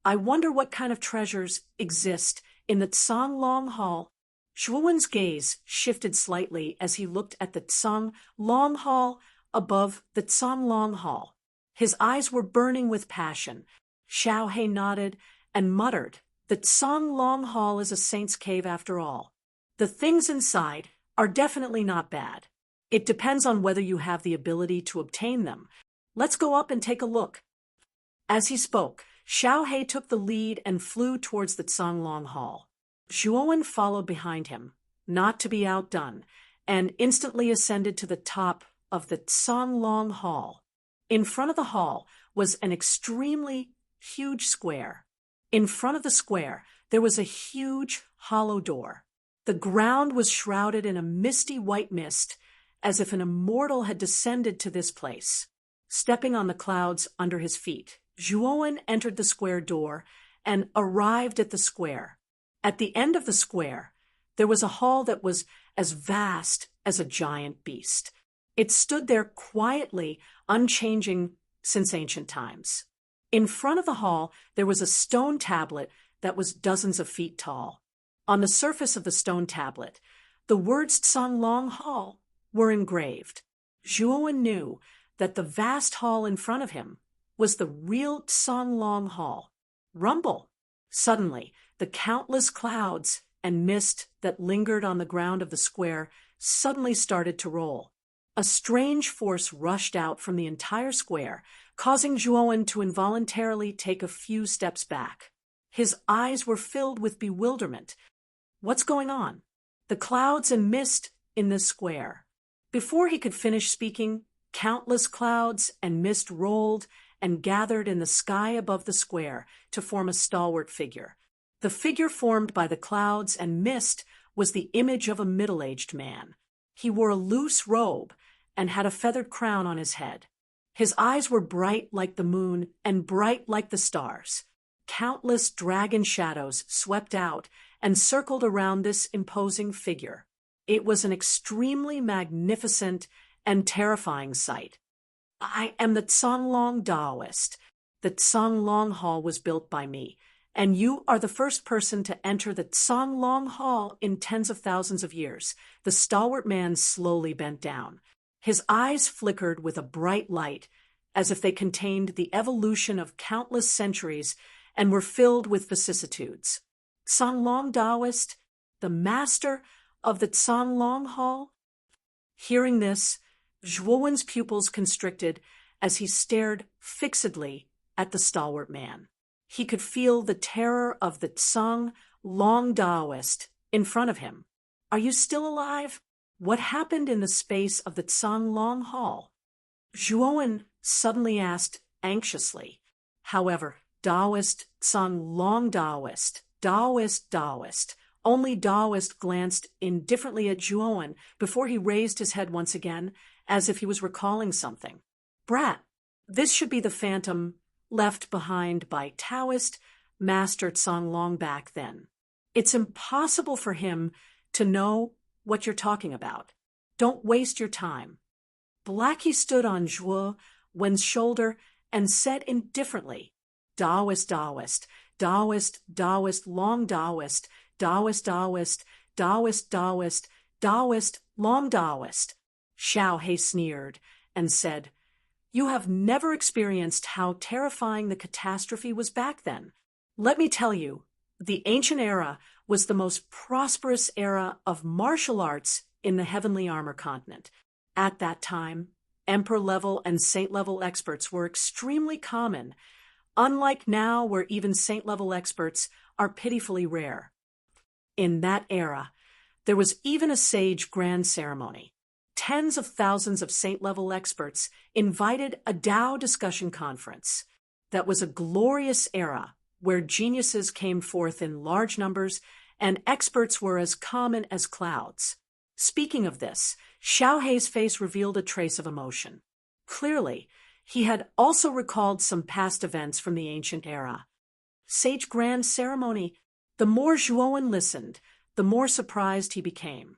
I wonder what kind of treasures exist in the Tsang Long Hall. Zhuowen's gaze shifted slightly as he looked at the Tsang Long Hall above the Tsang Long Hall. His eyes were burning with passion. Xiaohe nodded and muttered, the Tsang Long Hall is a saint's cave after all. The things inside are definitely not bad. It depends on whether you have the ability to obtain them. Let's go up and take a look. As he spoke, Xiaohe took the lead and flew towards the Tsang Long Hall. Zhuowen followed behind him, not to be outdone, and instantly ascended to the top of the Tsang Long Hall. In front of the hall was an extremely huge square. In front of the square, there was a huge hollow door. The ground was shrouded in a misty white mist, as if an immortal had descended to this place. stepping on the clouds under his feet. Zhuowen entered the square door and arrived at the square. At the end of the square, there was a hall that was as vast as a giant beast. It stood there quietly, unchanging since ancient times. In front of the hall, there was a stone tablet that was dozens of feet tall. On the surface of the stone tablet, the words Songlong Hall were engraved. Zhuowen knew that the vast hall in front of him was the real Songlong Hall. Rumble! Suddenly, the countless clouds and mist that lingered on the ground of the square suddenly started to roll. A strange force rushed out from the entire square, causing Zhuowen to involuntarily take a few steps back. His eyes were filled with bewilderment. What's going on? The clouds and mist in the square. Before he could finish speaking, countless clouds and mist rolled and gathered in the sky above the square to form a stalwart figure. The figure formed by the clouds and mist was the image of a middle-aged man. He wore a loose robe and had a feathered crown on his head. His eyes were bright like the moon and bright like the stars. Countless dragon shadows swept out and circled around this imposing figure. It was an extremely magnificent and terrifying sight. I am the Songlong Daoist. The Songlong Hall was built by me, and you are the first person to enter the Songlong Hall in tens of thousands of years. The stalwart man slowly bent down. His eyes flickered with a bright light, as if they contained the evolution of countless centuries and were filled with vicissitudes. Songlong Daoist, the master of the Songlong Hall? Hearing this, Zhuowen's pupils constricted as he stared fixedly at the stalwart man. He could feel the terror of the Songlong Daoist in front of him. Are you still alive? What happened in the space of the Songlong Hall? Zhuowen suddenly asked anxiously. However, Daoist, Songlong Daoist, Daoist. Only Daoist glanced indifferently at Zhuowen before he raised his head once again, as if he was recalling something. Brat, this should be the phantom left behind by Taoist Master Songlong back then. It's impossible for him to know what you're talking about. Don't waste your time. Blackie stood on Zhuowen's shoulder and said indifferently, Daoist, long Daoist, Daoist, long Daoist. Xiao He sneered and said, You have never experienced how terrifying the catastrophe was back then. Let me tell you, the ancient era was the most prosperous era of martial arts in the Heavenly Armor continent. At that time, Emperor-level and Saint-level experts were extremely common, unlike now where even Saint-level experts are pitifully rare. In that era, there was even a sage grand ceremony. Tens of thousands of Saint-level experts invited a Tao discussion conference. That was a glorious era where geniuses came forth in large numbers and experts were as common as clouds. Speaking of this, Xiao Hei's face revealed a trace of emotion. Clearly, he had also recalled some past events from the ancient era. Sage grand ceremony. The more Zhuowen listened, the more surprised he became.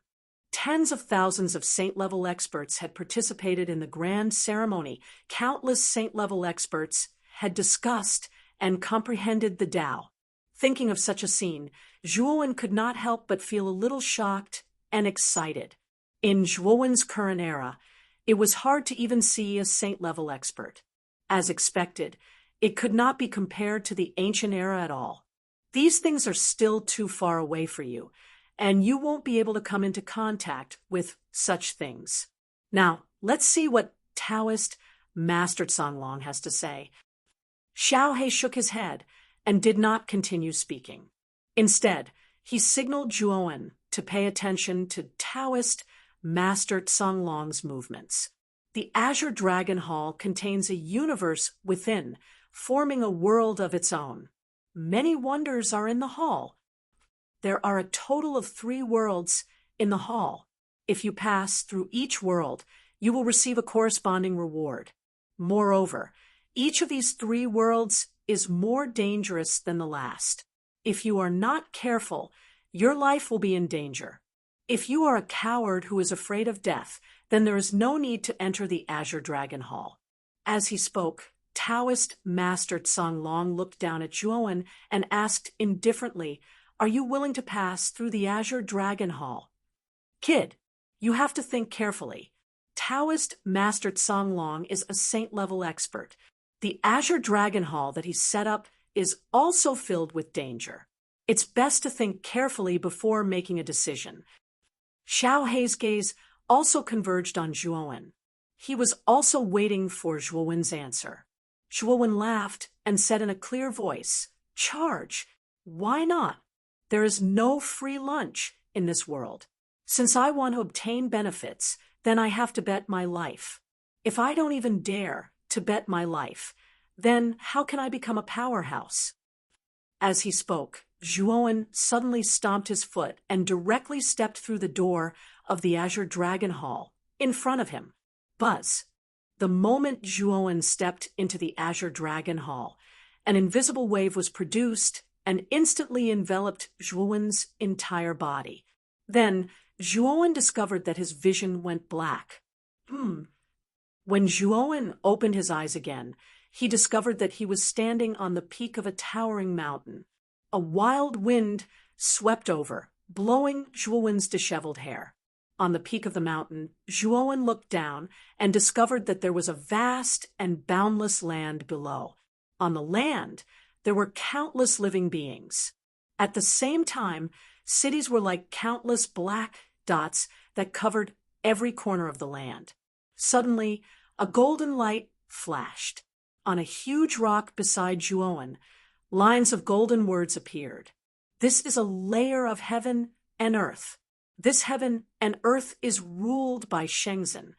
Tens of thousands of Saint-level experts had participated in the grand ceremony. Countless Saint-level experts had discussed and comprehended the Tao. Thinking of such a scene, Zhuowen could not help but feel a little shocked and excited. In Zhuowen's current era, it was hard to even see a Saint-level expert. As expected, it could not be compared to the ancient era at all. These things are still too far away for you, and you won't be able to come into contact with such things. Now, let's see what Taoist Master Songlong has to say. Xiao He shook his head and did not continue speaking. Instead, he signaled Zhuowen to pay attention to Taoist Master Songlong's movements. The Azure Dragon Hall contains a universe within, forming a world of its own. Many wonders are in the hall. There are a total of 3 worlds in the hall. If you pass through each world, you will receive a corresponding reward. Moreover, each of these three worlds is more dangerous than the last. If you are not careful, your life will be in danger. If you are a coward who is afraid of death, then there is no need to enter the Azure Dragon Hall. As he spoke, Taoist Master Tsang Long looked down at Zhuowen and asked indifferently, "Are you willing to pass through the Azure Dragon Hall?" "Kid, you have to think carefully. Taoist Master Tsang Long is a saint-level expert. The Azure Dragon Hall that he set up is also filled with danger. It's best to think carefully before making a decision." Xiao Hei's gaze also converged on Zhuowen. He was also waiting for Zhuowen's answer. Zhuowen laughed and said in a clear voice, "Charge. Why not? There is no free lunch in this world. Since I want to obtain benefits, then I have to bet my life. If I don't even dare to bet my life, then how can I become a powerhouse?" As he spoke, Zhuowen suddenly stomped his foot and directly stepped through the door of the Azure Dragon Hall in front of him. Buzz. The moment Zhuowen stepped into the Azure Dragon Hall, an invisible wave was produced and instantly enveloped Zhuowen's entire body. Then, Zhuowen discovered that his vision went black. When Zhuowen opened his eyes again, he discovered that he was standing on the peak of a towering mountain. A wild wind swept over, blowing Zhuowen's disheveled hair. On the peak of the mountain, Zhuowen looked down and discovered that there was a vast and boundless land below. On the land, there were countless living beings. At the same time, cities were like countless black dots that covered every corner of the land. Suddenly, a golden light flashed. On a huge rock beside Zhuowen, lines of golden words appeared. "This is a layer of heaven and earth. This heaven and earth is ruled by Shenzhen.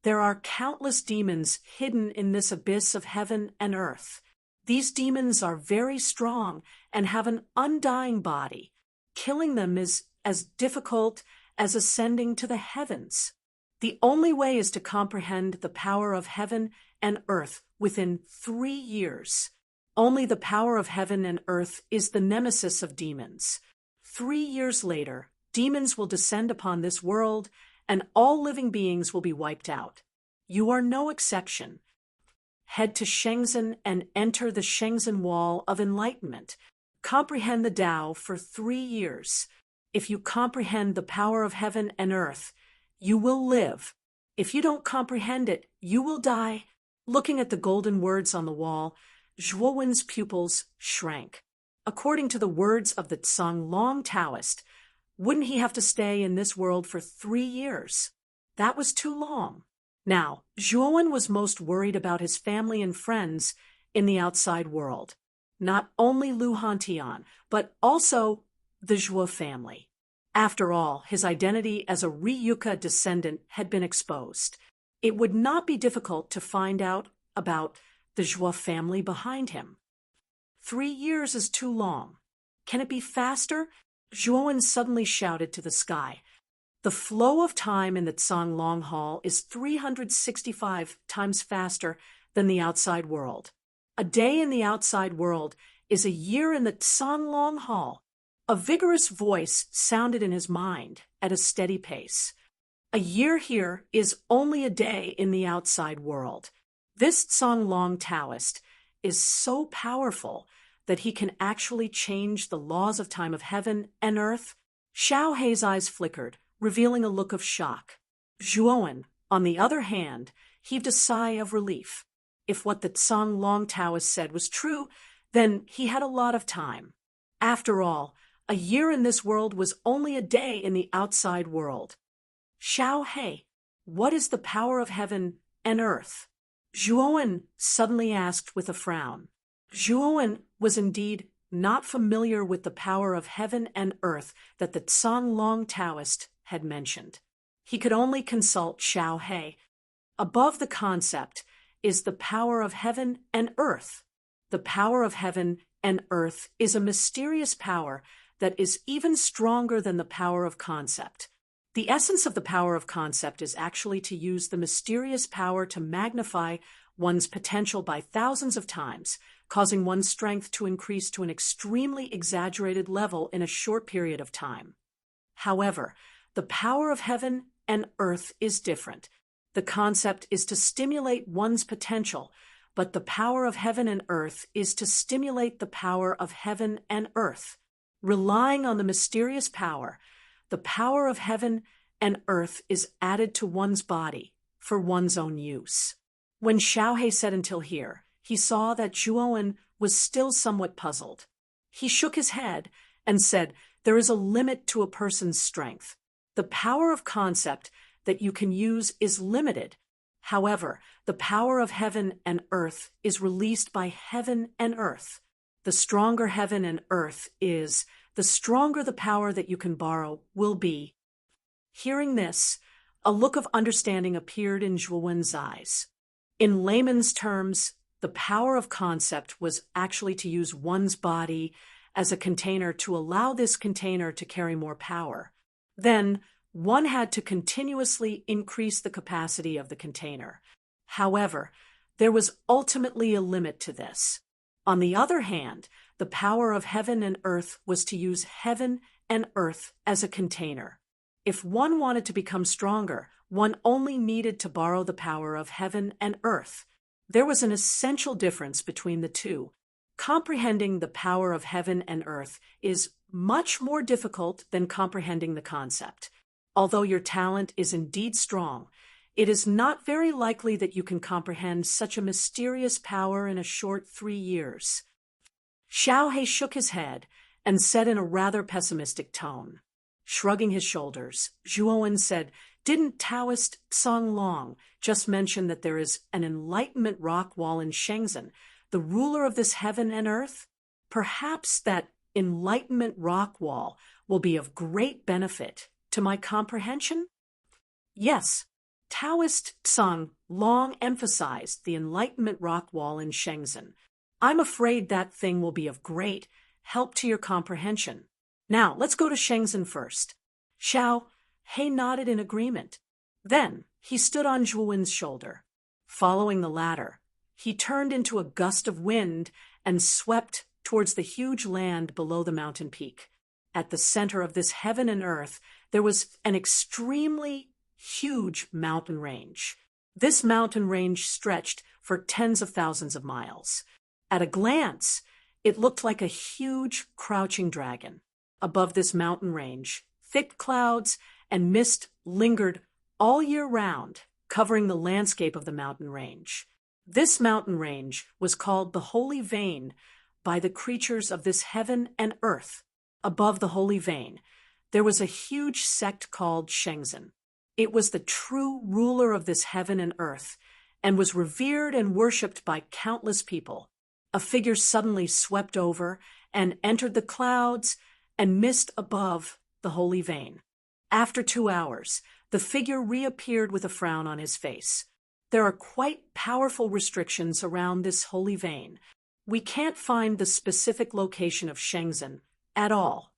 There are countless demons hidden in this abyss of heaven and earth. These demons are very strong and have an undying body. Killing them is as difficult as ascending to the heavens. The only way is to comprehend the power of heaven and earth within 3 years. Only the power of heaven and earth is the nemesis of demons. 3 years later, demons will descend upon this world, and all living beings will be wiped out. You are no exception. Head to Shenzhen and enter the Shenzhen Wall of Enlightenment. Comprehend the Tao for 3 years. If you comprehend the power of heaven and earth, you will live. If you don't comprehend it, you will die." Looking at the golden words on the wall, Zhuowen's pupils shrank. According to the words of the Tsang Long Taoist, wouldn't he have to stay in this world for 3 years? That was too long. Now, Zhuowen was most worried about his family and friends in the outside world. Not only Lu Hantian, but also the Zhuo family. After all, his identity as a Ryuka descendant had been exposed. It would not be difficult to find out about the Zhuo family behind him. 3 years is too long. Can it be faster? Zhuowen suddenly shouted to the sky. The flow of time in the Tsang Long Hall is 365 times faster than the outside world. A day in the outside world is a year in the Tsang Long Hall. A vigorous voice sounded in his mind at a steady pace. A year here is only a day in the outside world. This Tsang Long Taoist is so powerful that he can actually change the laws of time of heaven and earth. Xiao Hei's eyes flickered, revealing a look of shock. Zhuowen, on the other hand, heaved a sigh of relief. If what the Tsang Long Taoist said was true, then he had a lot of time. After all, a year in this world was only a day in the outside world. Xiao Hei, what is the power of heaven and earth? Zhuowen suddenly asked with a frown. Zhuowen was indeed not familiar with the power of heaven and earth that the Tsang Long Taoist had mentioned. He could only consult Xiao Hei. Above the concept is the power of heaven and earth. The power of heaven and earth is a mysterious power that is even stronger than the power of concept. The essence of the power of concept is actually to use the mysterious power to magnify one's potential by thousands of times, causing one's strength to increase to an extremely exaggerated level in a short period of time. However, the power of heaven and earth is different. The concept is to stimulate one's potential, but the power of heaven and earth is to stimulate the power of heaven and earth. Relying on the mysterious power, the power of heaven and earth is added to one's body for one's own use. When Xiaohe said until here, he saw that Zhuowen was still somewhat puzzled. He shook his head and said, "There is a limit to a person's strength. The power of concept that you can use is limited. However, the power of heaven and earth is released by heaven and earth. The stronger heaven and earth is, the stronger the power that you can borrow will be." Hearing this, a look of understanding appeared in Zhuowen's eyes. In layman's terms, the power of concept was actually to use one's body as a container to allow this container to carry more power. Then, one had to continuously increase the capacity of the container. However, there was ultimately a limit to this. On the other hand, the power of heaven and earth was to use heaven and earth as a container. If one wanted to become stronger, one only needed to borrow the power of heaven and earth. There was an essential difference between the two. Comprehending the power of heaven and earth is much more difficult than comprehending the concept. Although your talent is indeed strong, it is not very likely that you can comprehend such a mysterious power in a short 3 years. Xiaohe shook his head and said in a rather pessimistic tone. Shrugging his shoulders, Zhuowen said, "Didn't Taoist Song Long just mention that there is an enlightenment rock wall in Shenzhen, the ruler of this heaven and earth? Perhaps that enlightenment rock wall will be of great benefit to my comprehension?" Yes, Taoist Song Long emphasized the enlightenment rock wall in Shenzhen. I'm afraid that thing will be of great help to your comprehension. Now, let's go to Shenzhen first. Xiaohe nodded in agreement. Then, he stood on Zhuowen's shoulder. Following the latter, he turned into a gust of wind and swept towards the huge land below the mountain peak. At the center of this heaven and earth, there was an extremely huge mountain range. This mountain range stretched for tens of thousands of miles. At a glance, it looked like a huge crouching dragon. Above this mountain range, thick clouds and mist lingered all year round, covering the landscape of the mountain range. This mountain range was called the Holy Vein by the creatures of this heaven and earth. Above the Holy Vein, there was a huge sect called Shenzhen. It was the true ruler of this heaven and earth, and was revered and worshipped by countless people. A figure suddenly swept over and entered the clouds and mist above the Holy Vein. After 2 hours, the figure reappeared with a frown on his face. There are quite powerful restrictions around this Holy Vein. We can't find the specific location of Shenzhen at all.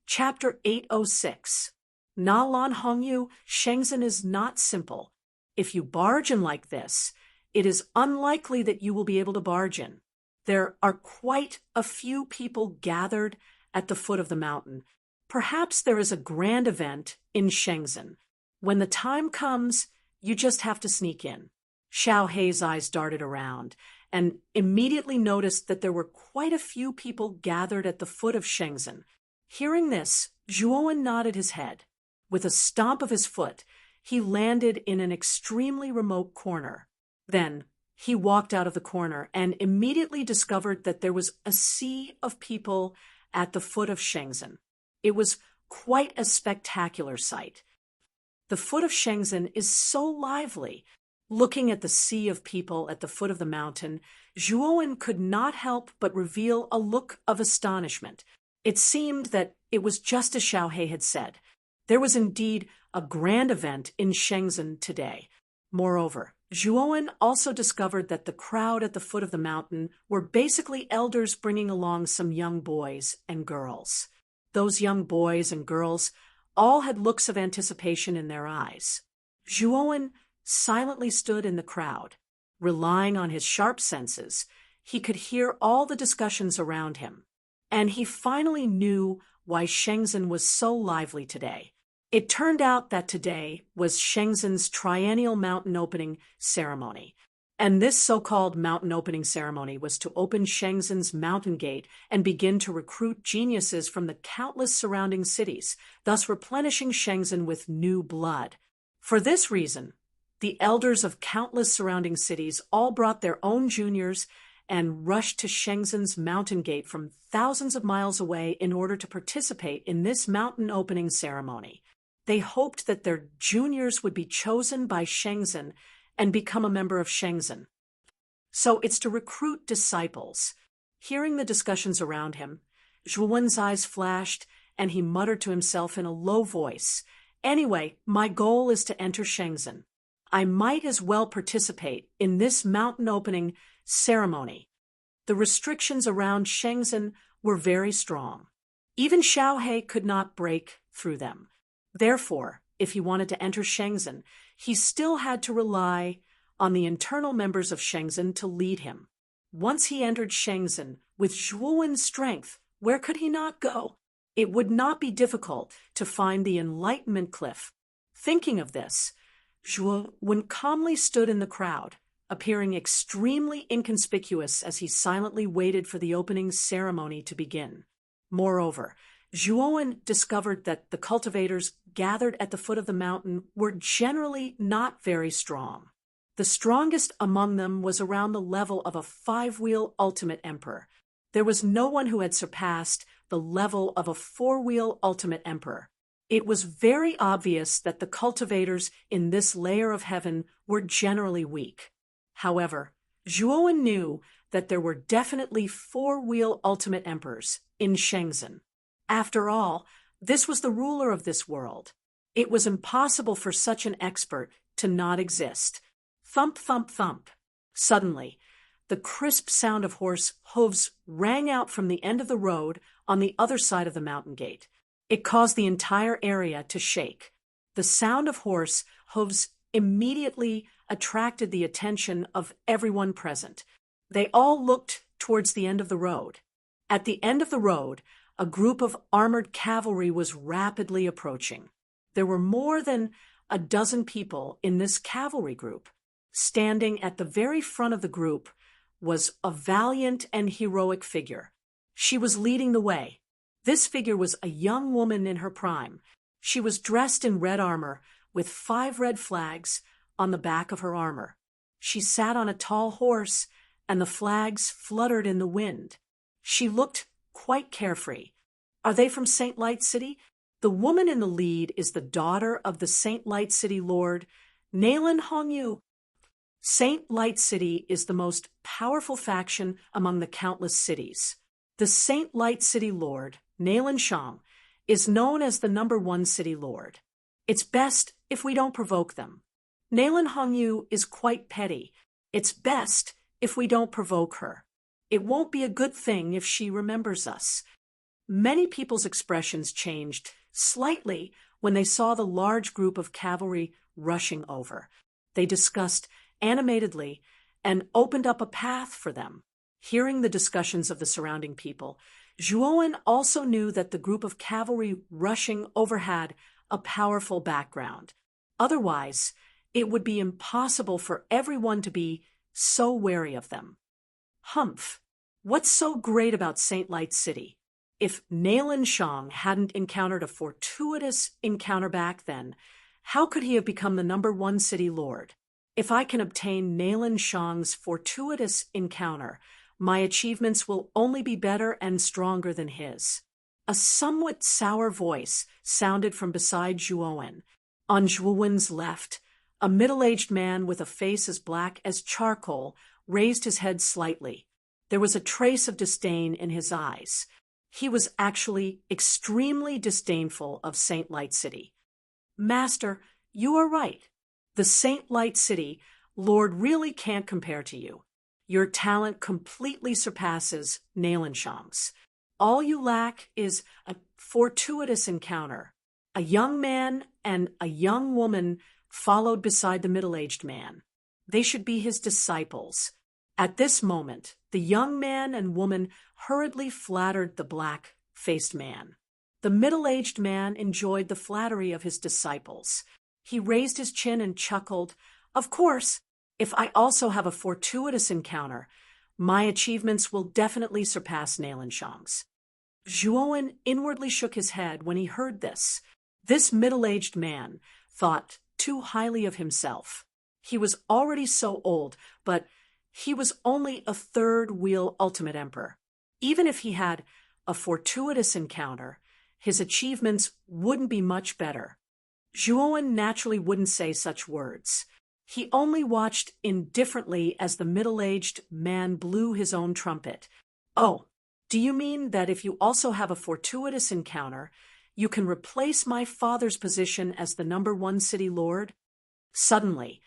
Chapter 806. Na Lan Hongyu, Shenzhen is not simple. If you barge in like this, it is unlikely that you will be able to barge in. There are quite a few people gathered at the foot of the mountain. Perhaps there is a grand event in Shenzhen. When the time comes, you just have to sneak in. Xiaohe's eyes darted around and immediately noticed that there were quite a few people gathered at the foot of Shenzhen. Hearing this, Zhuowen nodded his head. With a stomp of his foot, he landed in an extremely remote corner. Then, he walked out of the corner and immediately discovered that there was a sea of people at the foot of Shenzhen. It was quite a spectacular sight. The foot of Shenzhen is so lively. Looking at the sea of people at the foot of the mountain, Zhuowen could not help but reveal a look of astonishment. It seemed that it was just as Xiaohe had said. There was indeed a grand event in Shenzhen today. Moreover, Zhuowen also discovered that the crowd at the foot of the mountain were basically elders bringing along some young boys and girls. Those young boys and girls all had looks of anticipation in their eyes. Zhuowen silently stood in the crowd. Relying on his sharp senses, he could hear all the discussions around him. And he finally knew why Shenzhen was so lively today. It turned out that today was Shenzhen's triennial mountain opening ceremony. And this so-called mountain opening ceremony was to open Shenzhen's mountain gate and begin to recruit geniuses from the countless surrounding cities, thus replenishing Shenzhen with new blood. For this reason, the elders of countless surrounding cities all brought their own juniors and rushed to Shenzhen's mountain gate from thousands of miles away in order to participate in this mountain opening ceremony. They hoped that their juniors would be chosen by Shenzhen and become a member of Shenzhen. So it's to recruit disciples. Hearing the discussions around him, Zhuowen's eyes flashed and he muttered to himself in a low voice, "Anyway, my goal is to enter Shenzhen. I might as well participate in this mountain opening ceremony." The restrictions around Shenzhen were very strong. Even Xiaohe could not break through them. Therefore, if he wanted to enter Shenzhen, he still had to rely on the internal members of Shenzhen to lead him. Once he entered Shenzhen, with Zhuowen's strength, where could he not go? It would not be difficult to find the Enlightenment Cliff. Thinking of this, Zhuowen calmly stood in the crowd, appearing extremely inconspicuous as he silently waited for the opening ceremony to begin. Moreover, Zhuowen discovered that the cultivators gathered at the foot of the mountain were generally not very strong. The strongest among them was around the level of a 5-wheel Ultimate Emperor. There was no one who had surpassed the level of a 4-wheel Ultimate Emperor. It was very obvious that the cultivators in this layer of heaven were generally weak. However, Zhuowen knew that there were definitely 4-wheel Ultimate Emperors in Shenzhen. After all, this was the ruler of this world. It was impossible for such an expert to not exist. Thump, thump, thump. Suddenly, the crisp sound of horse hooves rang out from the end of the road on the other side of the mountain gate. It caused the entire area to shake. The sound of horse hooves immediately attracted the attention of everyone present. They all looked towards the end of the road. At the end of the road, a group of armored cavalry was rapidly approaching. There were more than a dozen people in this cavalry group. Standing at the very front of the group was a valiant and heroic figure. She was leading the way. This figure was a young woman in her prime. She was dressed in red armor with 5 red flags on the back of her armor. She sat on a tall horse, and the flags fluttered in the wind. She looked quite carefree. Are they from Saint Light City? The woman in the lead is the daughter of the Saint Light City Lord, Nalen Hongyu. Saint Light City is the most powerful faction among the countless cities. The Saint Light City Lord, Nalen Shang, is known as the #1 city lord. It's best if we don't provoke them. Nalen Hongyu is quite petty. It's best if we don't provoke her. It won't be a good thing if she remembers us. Many people's expressions changed slightly when they saw the large group of cavalry rushing over. They discussed animatedly and opened up a path for them. Hearing the discussions of the surrounding people, Zhuowen also knew that the group of cavalry rushing over had a powerful background. Otherwise, it would be impossible for everyone to be so wary of them. Humph! What's so great about Saint Light City? If Nalen Shang hadn't encountered a fortuitous encounter back then, how could he have become the #1 city lord? If I can obtain Nalen Shang's fortuitous encounter, my achievements will only be better and stronger than his. A somewhat sour voice sounded from beside Zhuowen. On Zhuowen's left, a middle-aged man with a face as black as charcoal raised his head slightly. There was a trace of disdain in his eyes. He was actually extremely disdainful of Saint Light City. Master, you are right. The Saint Light City Lord really can't compare to you. Your talent completely surpasses Nalen Shang's. All you lack is a fortuitous encounter. A young man and a young woman followed beside the middle-aged man. They should be his disciples. At this moment, the young man and woman hurriedly flattered the black-faced man. The middle-aged man enjoyed the flattery of his disciples. He raised his chin and chuckled, "Of course, if I also have a fortuitous encounter, my achievements will definitely surpass Nalanshang's." Zhuowen inwardly shook his head when he heard this. This middle-aged man thought too highly of himself. He was already so old, but he was only a third-wheel ultimate emperor. Even if he had a fortuitous encounter, his achievements wouldn't be much better. Zhuowen naturally wouldn't say such words. He only watched indifferently as the middle-aged man blew his own trumpet. "Oh, do you mean that if you also have a fortuitous encounter, you can replace my father's position as the #1 city lord?" Suddenly,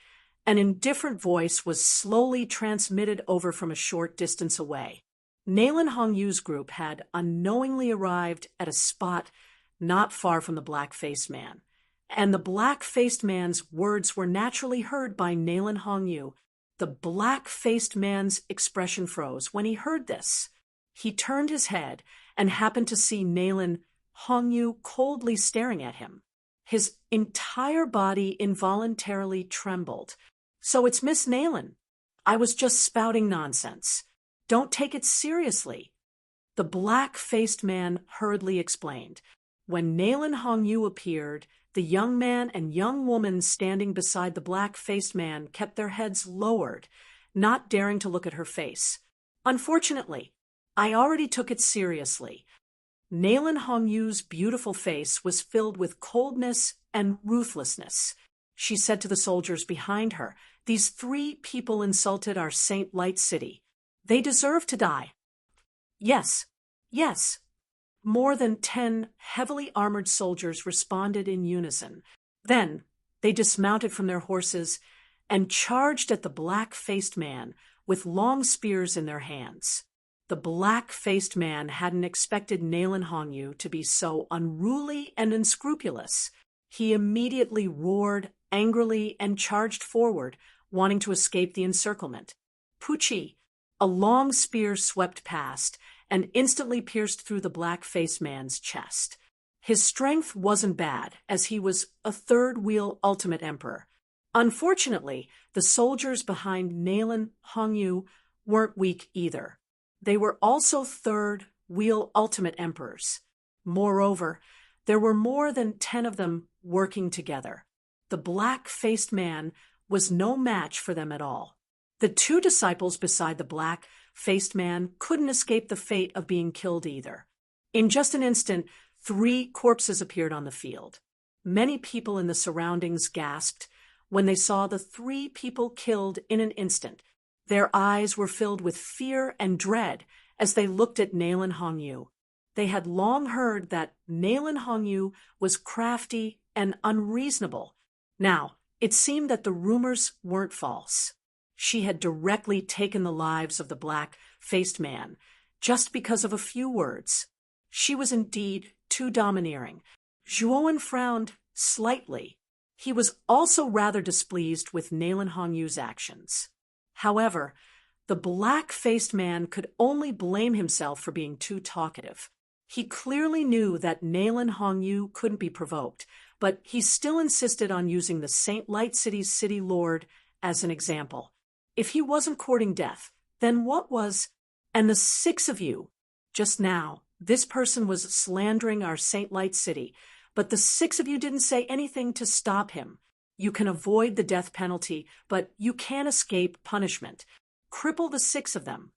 an indifferent voice was slowly transmitted over from a short distance away. Nalan Hongyu's group had unknowingly arrived at a spot not far from the black-faced man, and the black-faced man's words were naturally heard by Nalan Hongyu. The black-faced man's expression froze when he heard this. He turned his head and happened to see Nalan Hongyu coldly staring at him. His entire body involuntarily trembled. "So it's Miss Nalan. I was just spouting nonsense. Don't take it seriously," the black-faced man hurriedly explained. When Nalan Hongyu appeared, the young man and young woman standing beside the black-faced man kept their heads lowered, not daring to look at her face. "Unfortunately, I already took it seriously." Nalan Hongyu's beautiful face was filled with coldness and ruthlessness. She said to the soldiers behind her, "These 3 people insulted our Saint Light City. They deserve to die." "Yes, yes." More than 10 heavily armored soldiers responded in unison. Then they dismounted from their horses and charged at the black-faced man with long spears in their hands. The black-faced man hadn't expected Nalan Hongyu to be so unruly and unscrupulous. He immediately roared angrily and charged forward, wanting to escape the encirclement. Puchi, a long spear swept past and instantly pierced through the black-faced man's chest. His strength wasn't bad, as he was a third-wheel ultimate emperor. Unfortunately, the soldiers behind Nalan Hongyu weren't weak either. They were also third-wheel ultimate emperors. Moreover, there were more than 10 of them working together. The black-faced man was no match for them at all. The 2 disciples beside the black-faced man couldn't escape the fate of being killed either. In just an instant, 3 corpses appeared on the field. Many people in the surroundings gasped when they saw the 3 people killed in an instant. Their eyes were filled with fear and dread as they looked at Nalan Hongyu. They had long heard that Nalan Hongyu was crafty and unreasonable. Now, it seemed that the rumors weren't false. She had directly taken the lives of the black-faced man just because of a few words. She was indeed too domineering. Zhuowen frowned slightly. He was also rather displeased with Nalan Hongyu's actions. However, the black-faced man could only blame himself for being too talkative. He clearly knew that Nalan Hongyu couldn't be provoked, but he still insisted on using the Saint Light City's city lord as an example. If he wasn't courting death, then what was? "And the 6 of you, just now, this person was slandering our Saint Light City, but the 6 of you didn't say anything to stop him. You can avoid the death penalty, but you can't escape punishment. Cripple the 6 of them."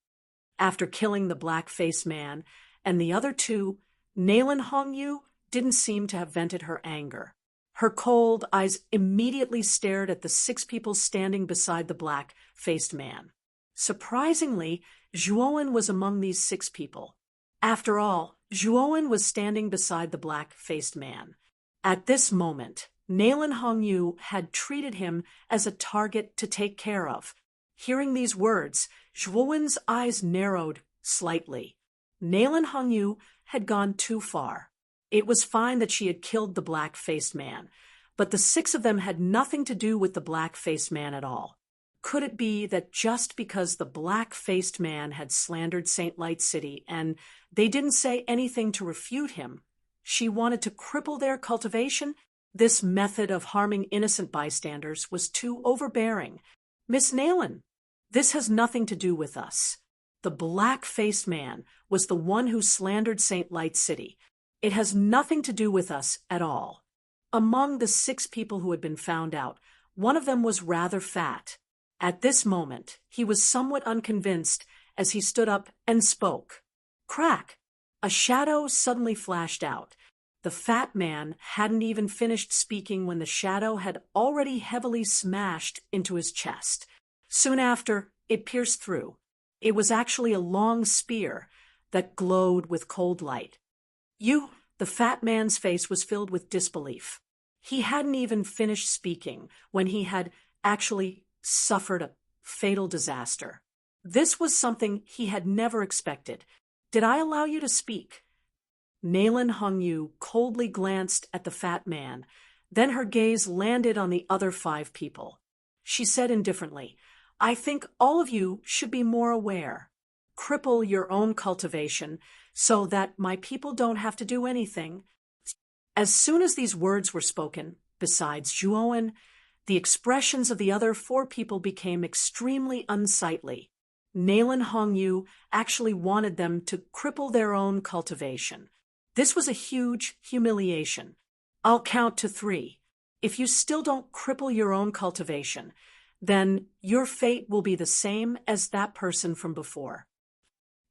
After killing the black-faced man and the other 2, Nalan Hongyu didn't seem to have vented her anger. Her cold eyes immediately stared at the 6 people standing beside the black-faced man. Surprisingly, Zhuowen was among these 6 people. After all, Zhuowen was standing beside the black-faced man. At this moment, Nalan Hongyu had treated him as a target to take care of. Hearing these words, Zhuowen's eyes narrowed slightly. Nalan Hongyu had gone too far. It was fine that she had killed the black-faced man, but the 6 of them had nothing to do with the black-faced man at all. Could it be that just because the black-faced man had slandered St. Light City and they didn't say anything to refute him, she wanted to cripple their cultivation? This method of harming innocent bystanders was too overbearing. Miss Nayland, this has nothing to do with us. The black-faced man was the one who slandered St. Light City. It has nothing to do with us at all. Among the 6 people who had been found out, one of them was rather fat. At this moment, he was somewhat unconvinced as he stood up and spoke. Crack! A shadow suddenly flashed out. The fat man hadn't even finished speaking when the shadow had already heavily smashed into his chest. Soon after, it pierced through. It was actually a long spear that glowed with cold light. The fat man's face was filled with disbelief. He hadn't even finished speaking when he had actually suffered a fatal disaster. This was something he had never expected. Did I allow you to speak? Nayland Hongyu coldly glanced at the fat man. Then her gaze landed on the other 5 people. She said indifferently, I think all of you should be more aware. Cripple your own cultivation so that my people don't have to do anything. As soon as these words were spoken, besides Zhuowen, the expressions of the other 4 people became extremely unsightly. Nayland Hongyu actually wanted them to cripple their own cultivation. This was a huge humiliation. I'll count to 3. If you still don't cripple your own cultivation, then your fate will be the same as that person from before.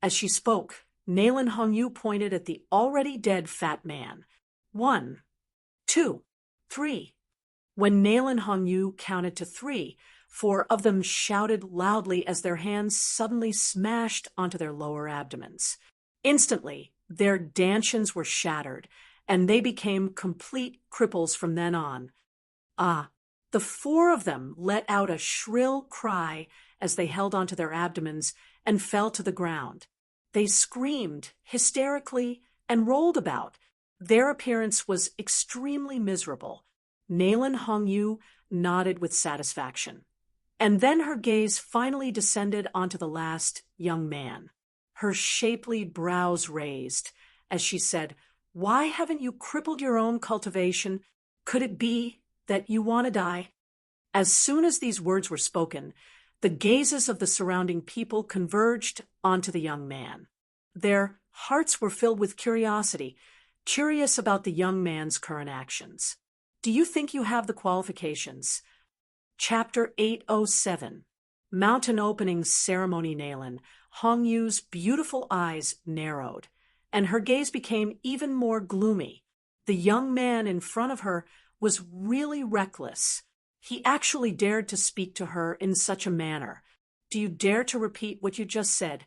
As she spoke, Nayland Hongyu pointed at the already dead fat man. 1, 2, 3. When Nayland Hongyu counted to 3, 4 of them shouted loudly as their hands suddenly smashed onto their lower abdomens. Instantly, their dantians were shattered, and they became complete cripples from then on. The 4 of them let out a shrill cry as they held onto their abdomens and fell to the ground. They screamed hysterically and rolled about. Their appearance was extremely miserable. Nayland Hongyu nodded with satisfaction. And then her gaze finally descended onto the last young man. Her shapely brows raised as she said, Why haven't you crippled your own cultivation? Could it be that you want to die? As soon as these words were spoken, the gazes of the surrounding people converged onto the young man. Their hearts were filled with curiosity, curious about the young man's current actions. Do you think you have the qualifications? Chapter 807. Mountain Opening Ceremony. Nayland Hongyu's beautiful eyes narrowed, and her gaze became even more gloomy. The young man in front of her was really reckless. He actually dared to speak to her in such a manner. Do you dare to repeat what you just said?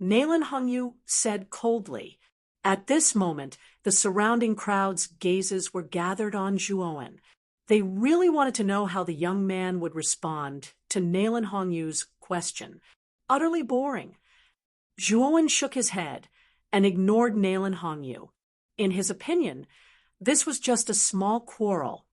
Nayland Hongyu said coldly. At this moment, the surrounding crowd's gazes were gathered on Zhuowen. They really wanted to know how the young man would respond to Nayland Hongyu's question. Utterly boring. Zhuowen shook his head and ignored Nayland Hongyu. In his opinion, this was just a small quarrel,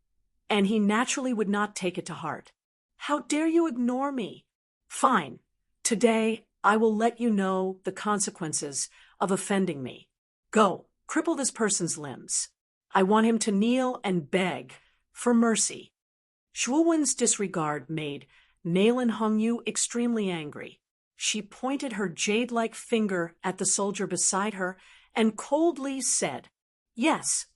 and he naturally would not take it to heart. How dare you ignore me? Fine. Today, I will let you know the consequences of offending me. Go, cripple this person's limbs. I want him to kneel and beg for mercy. Zhuowen's disregard made Nayland Hongyu extremely angry. She pointed her jade-like finger at the soldier beside her and coldly said, Yes.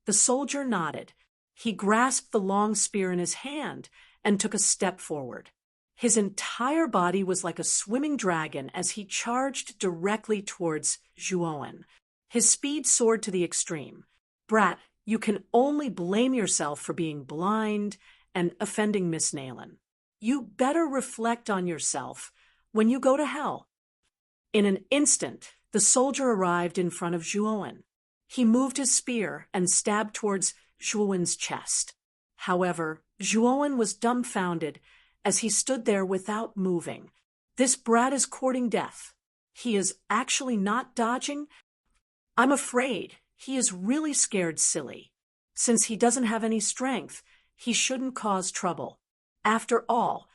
The soldier nodded. He grasped the long spear in his hand and took a step forward. His entire body was like a swimming dragon as he charged directly towards Zhuowen. His speed soared to the extreme. Brat, you can only blame yourself for being blind and offending Miss Nayland. You better reflect on yourself when you go to hell. In an instant, the soldier arrived in front of Zhuowen. He moved his spear and stabbed towards Zhuowen's chest. However, Zhuowen was dumbfounded as he stood there without moving. This brat is courting death. He is actually not dodging. I'm afraid he is really scared silly. Since he doesn't have any strength, he shouldn't cause trouble. After all,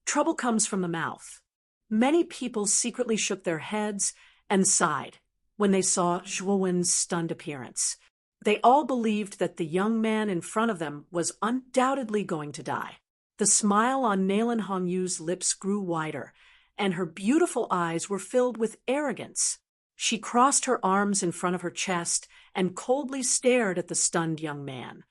Trouble comes from the mouth. Many people secretly shook their heads and sighed when they saw Zhuowen's stunned appearance. They all believed that the young man in front of them was undoubtedly going to die. The smile on Nalin Hongyu's lips grew wider, and her beautiful eyes were filled with arrogance. She crossed her arms in front of her chest and coldly stared at the stunned young man.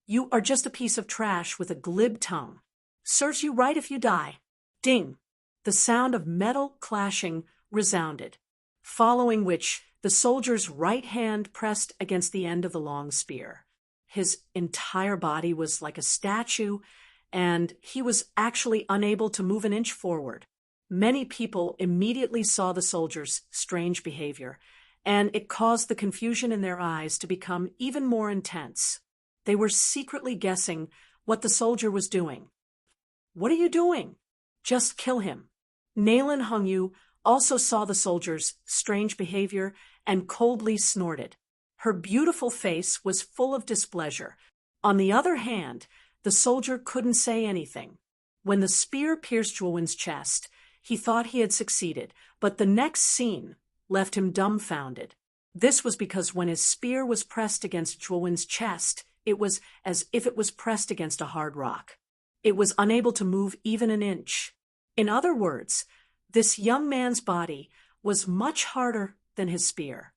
"You are just a piece of trash with a glib tongue. Serves you right if you die." Ding! The sound of metal clashing resounded, following which the soldier's right hand pressed against the end of the long spear. His entire body was like a statue, and he was actually unable to move an inch forward. Many people immediately saw the soldier's strange behavior, and it caused the confusion in their eyes to become even more intense. They were secretly guessing what the soldier was doing. "What are you doing?" "Just kill him." Nalin Hongyu also saw the soldier's strange behavior and coldly snorted. Her beautiful face was full of displeasure. On the other hand, the soldier couldn't say anything. When the spear pierced Zhuowen's chest, he thought he had succeeded, but the next scene left him dumbfounded. This was because when his spear was pressed against Zhuowen's chest, it was as if it was pressed against a hard rock. It was unable to move even an inch. In other words, this young man's body was much harder than his spear.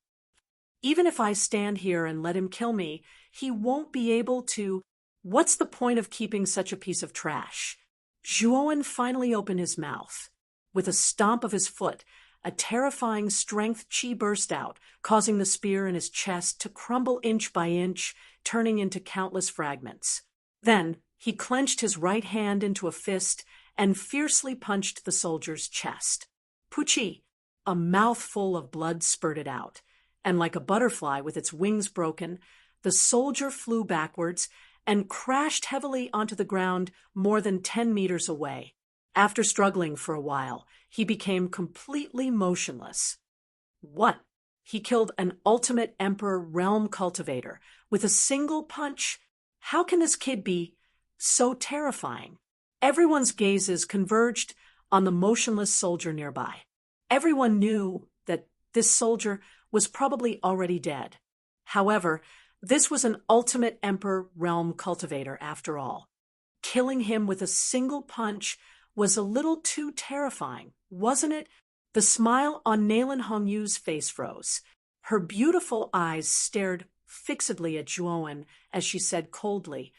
"Even if I stand here and let him kill me, he won't be able to. What's the point of keeping such a piece of trash?" Zhuowen finally opened his mouth. With a stomp of his foot, a terrifying strength chi burst out, causing the spear in his chest to crumble inch by inch, turning into countless fragments. Then he clenched his right hand into a fist and fiercely punched the soldier's chest. Puchi! A mouthful of blood spurted out, and like a butterfly with its wings broken, the soldier flew backwards and crashed heavily onto the ground more than 10 meters away. After struggling for a while, he became completely motionless. What? He killed an ultimate Emperor realm cultivator with a single punch? How can this kid be so terrifying? Everyone's gazes converged on the motionless soldier nearby. Everyone knew that this soldier was probably already dead. However, this was an ultimate Emperor realm cultivator after all. Killing him with a single punch was a little too terrifying, wasn't it? The smile on Nalin Hongyu's face froze. Her beautiful eyes stared fixedly at Zhuowen as she said coldly,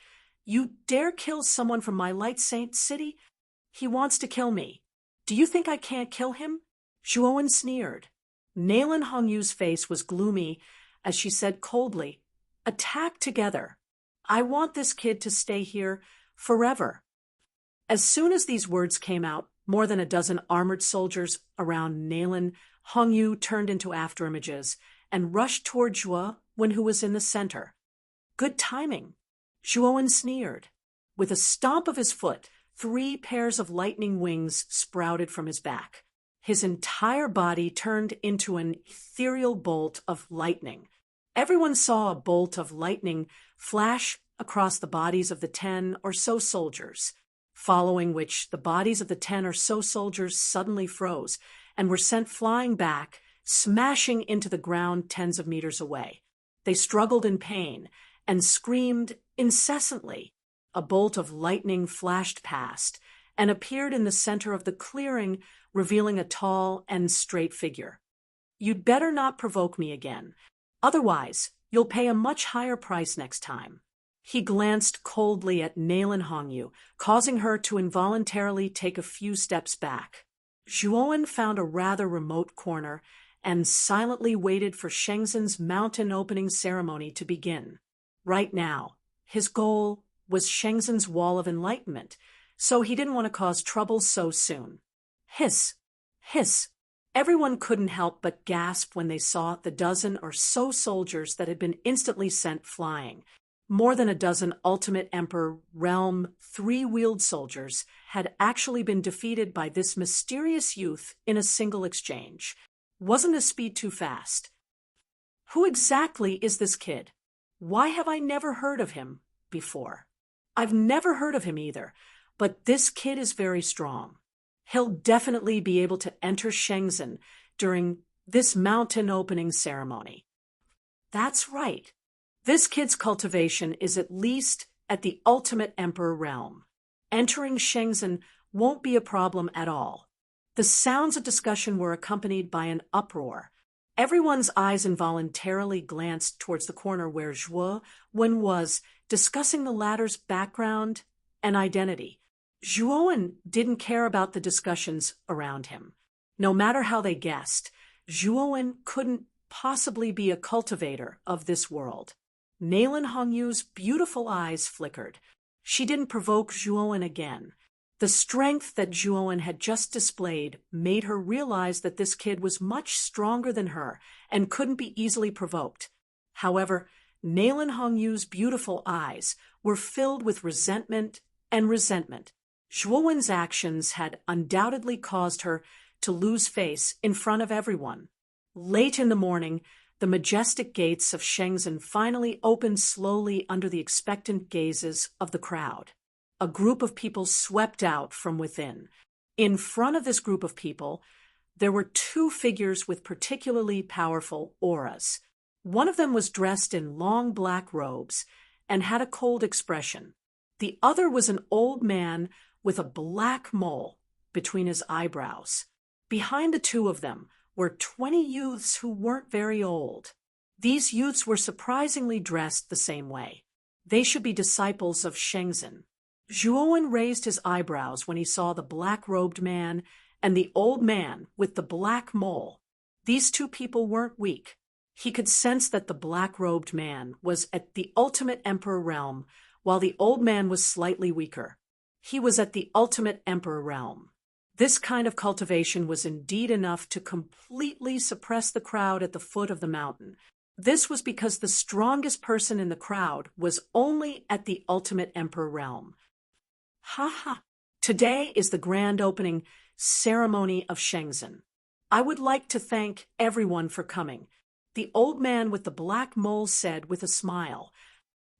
"You dare kill someone from my Light Saint city? He wants to kill me. Do you think I can't kill him?" Zhuowen sneered. Nalin Hongyu's face was gloomy as she said coldly, "Attack together. I want this kid to stay here forever." As soon as these words came out, more than a dozen armored soldiers around Nalin Hongyu turned into afterimages and rushed toward Zhuowen, who was in the center. "Good timing." Zhuowen sneered. With a stomp of his foot, 3 pairs of lightning wings sprouted from his back. His entire body turned into an ethereal bolt of lightning. Everyone saw a bolt of lightning flash across the bodies of the 10 or so soldiers, following which the bodies of the 10 or so soldiers suddenly froze and were sent flying back, smashing into the ground tens of meters away. They struggled in pain and screamed incessantly. A bolt of lightning flashed past and appeared in the center of the clearing, revealing a tall and straight figure. "You'd better not provoke me again. Otherwise, you'll pay a much higher price next time." He glanced coldly at Nalin Hongyu, causing her to involuntarily take a few steps back. Zhuowen found a rather remote corner and silently waited for Shengzhen's mountain opening ceremony to begin. Right now, his goal was Shengzhen's Wall of Enlightenment, so he didn't want to cause trouble so soon. Hiss! Hiss! Everyone couldn't help but gasp when they saw the dozen or so soldiers that had been instantly sent flying. More than a dozen Ultimate Emperor Realm 3-wheeled soldiers had actually been defeated by this mysterious youth in a single exchange. Wasn't his speed too fast? Who exactly is this kid? Why have I never heard of him before? I've never heard of him either. but this kid is very strong. He'll definitely be able to enter Shenzhen during this mountain opening ceremony. That's right. This kid's cultivation is at least at the ultimate emperor realm. Entering Shenzhen won't be a problem at all. The sounds of discussion were accompanied by an uproar. Everyone's eyes involuntarily glanced towards the corner where Zhuo Wen was, discussing the latter's background and identity. Zhuo Wen didn't care about the discussions around him. No matter how they guessed, Zhuo Wen couldn't possibly be a cultivator of this world. Nailin Hongyu's beautiful eyes flickered. She didn't provoke Zhuo Wen again. The strength that Zhuo Wen had just displayed made her realize that this kid was much stronger than her and couldn't be easily provoked. However, Nailin Hongyu's beautiful eyes were filled with resentment and resentment. Zhuo Wen's actions had undoubtedly caused her to lose face in front of everyone. Late in the morning, the majestic gates of Shenzhen finally opened slowly under the expectant gazes of the crowd. A group of people swept out from within. In front of this group of people, there were two figures with particularly powerful auras. One of them was dressed in long black robes and had a cold expression. The other was an old man with a black mole between his eyebrows. Behind the two of them were 20 youths who weren't very old. These youths were surprisingly dressed the same way. They should be disciples of Shenzhen. Zhuo Wen raised his eyebrows when he saw the black-robed man and the old man with the black mole. These two people weren't weak. He could sense that the black-robed man was at the ultimate emperor realm, while the old man was slightly weaker. He was at the ultimate emperor realm. This kind of cultivation was indeed enough to completely suppress the crowd at the foot of the mountain. This was because the strongest person in the crowd was only at the ultimate emperor realm. Ha ha! Today is the grand opening ceremony of Shenzhen. I would like to thank everyone for coming, the old man with the black mole said with a smile.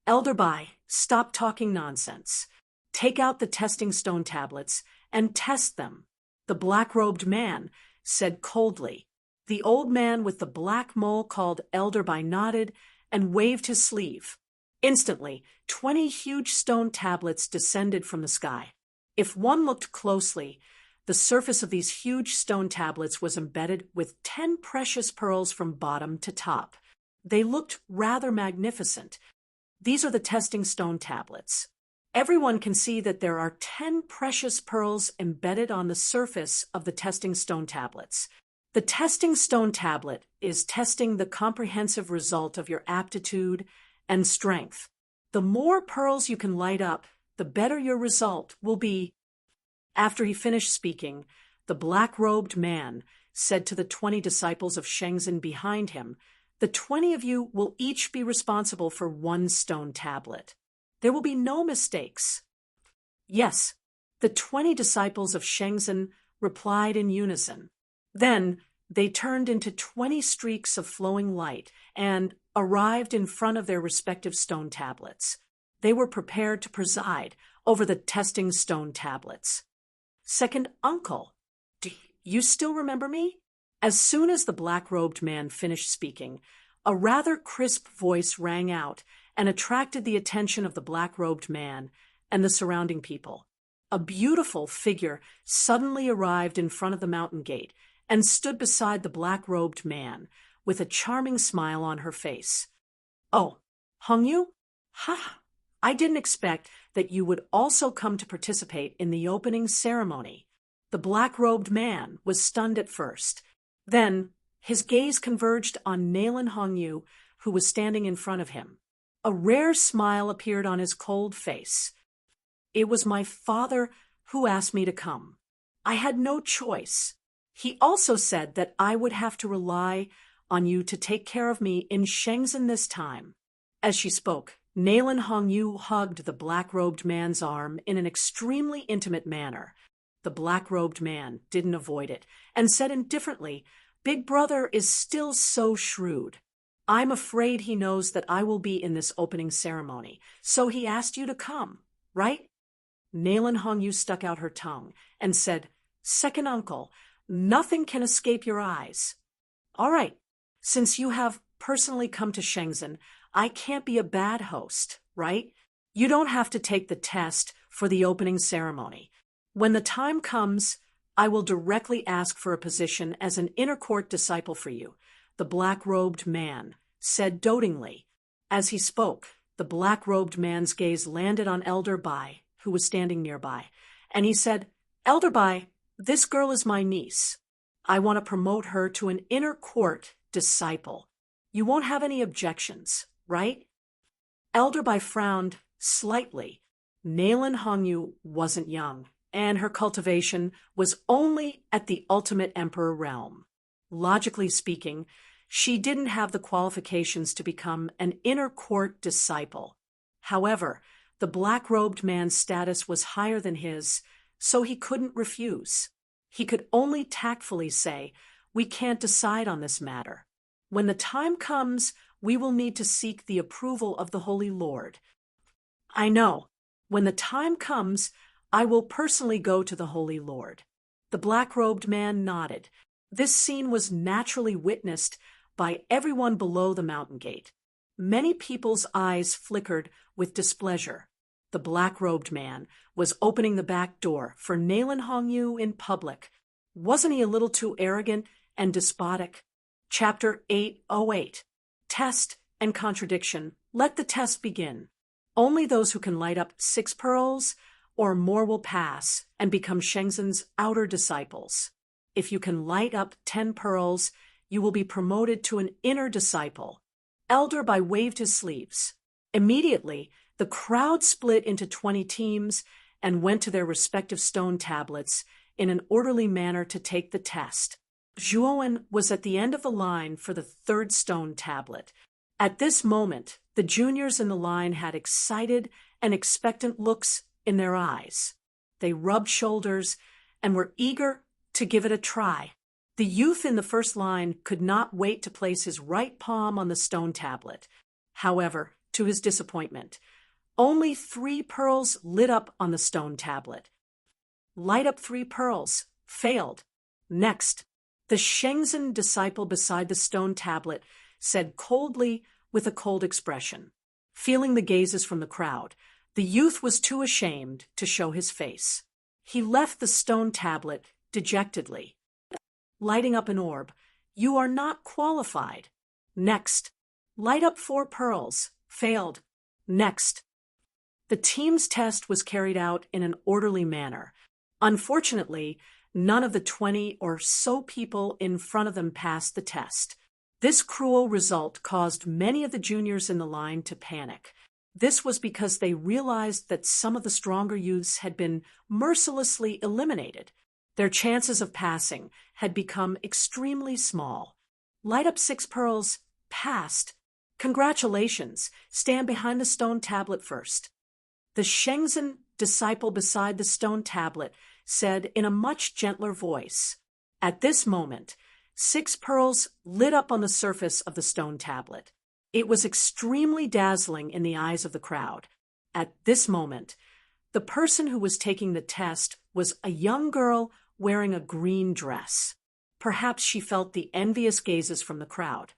Elder Bai, stop talking nonsense. Take out the testing stone tablets and test them, the black-robed man said coldly. The old man with the black mole called Elder Bai nodded and waved his sleeve. Instantly, 20 huge stone tablets descended from the sky. If one looked closely, the surface of these huge stone tablets was embedded with 10 precious pearls from bottom to top. They looked rather magnificent. These are the testing stone tablets. Everyone can see that there are 10 precious pearls embedded on the surface of the testing stone tablets. The testing stone tablet is testing the comprehensive result of your aptitude and strength. The more pearls you can light up, the better your result will be. After he finished speaking, the black-robed man said to the 20 disciples of Shenzhen behind him, "The 20 of you will each be responsible for one stone tablet. There will be no mistakes." Yes, the 20 disciples of Shenzhen replied in unison. Then they turned into 20 streaks of flowing light and arrived in front of their respective stone tablets. They were prepared to preside over the testing stone tablets. "Second uncle, do you still remember me?" As soon as the black-robed man finished speaking, a rather crisp voice rang out and attracted the attention of the black-robed man and the surrounding people. A beautiful figure suddenly arrived in front of the mountain gate and stood beside the black-robed man with a charming smile on her face. "Oh, Hongyu? Ha! I didn't expect that you would also come to participate in the opening ceremony." The black-robed man was stunned at first. Then his gaze converged on Nailin Hongyu, who was standing in front of him. A rare smile appeared on his cold face. "It was my father who asked me to come. I had no choice. He also said that I would have to rely on you to take care of me in Shenzhen this time." As she spoke, Nailin Hongyu hugged the black-robed man's arm in an extremely intimate manner. The black-robed man didn't avoid it and said indifferently, "Big brother is still so shrewd. I'm afraid he knows that I will be in this opening ceremony, so he asked you to come, right?" Nalen Hongyu stuck out her tongue and said, "Second uncle, nothing can escape your eyes." "All right, since you have personally come to Shenzhen, I can't be a bad host, right? You don't have to take the test for the opening ceremony. When the time comes, I will directly ask for a position as an inner court disciple for you," the black-robed man said dotingly. As he spoke, the black-robed man's gaze landed on Elder Bai, who was standing nearby, and he said, "Elder Bai, this girl is my niece. I want to promote her to an inner court disciple. You won't have any objections, right?" Elder Bai frowned slightly. Nalen Hongyu wasn't young, and her cultivation was only at the ultimate emperor realm. Logically speaking, she didn't have the qualifications to become an inner court disciple. However, the black-robed man's status was higher than his, so he couldn't refuse. He could only tactfully say, "We can't decide on this matter. When the time comes, we will need to seek the approval of the Holy Lord." "I know. When the time comes, I will personally go to the Holy Lord." The black-robed man nodded. This scene was naturally witnessed by everyone below the mountain gate. Many people's eyes flickered with displeasure. The black-robed man was opening the back door for Nalen Hongyu in public. Wasn't he a little too arrogant and despotic? Chapter 808. Test and Contradiction. Let the test begin. Only those who can light up 6 pearls or more will pass and become Shenzhen's outer disciples. If you can light up 10 pearls, you will be promoted to an inner disciple. Elder Bai waved his sleeves. Immediately, the crowd split into 20 teams and went to their respective stone tablets in an orderly manner to take the test. Zhuowen was at the end of the line for the 3rd stone tablet. At this moment, the juniors in the line had excited and expectant looks in their eyes. They rubbed shoulders and were eager to give it a try. The youth in the first line could not wait to place his right palm on the stone tablet. However, to his disappointment, only 3 pearls lit up on the stone tablet. Light up 3 pearls. Failed. Next, the Shenzhen disciple beside the stone tablet said coldly with a cold expression. Feeling the gazes from the crowd, the youth was too ashamed to show his face. He left the stone tablet dejectedly. Lighting up an orb. You are not qualified. Next. Light up 4 pearls. Failed. Next. The team's test was carried out in an orderly manner. Unfortunately, none of the 20 or so people in front of them passed the test. This cruel result caused many of the juniors in the line to panic. This was because they realized that some of the stronger youths had been mercilessly eliminated. Their chances of passing had become extremely small. Light up 6 pearls. Passed. Congratulations. Stand behind the stone tablet first. The Shenzhen disciple beside the stone tablet said in a much gentler voice. At this moment, 6 pearls lit up on the surface of the stone tablet. It was extremely dazzling in the eyes of the crowd. At this moment, the person who was taking the test was a young girl wearing a green dress. Perhaps she felt the envious gazes from the crowd.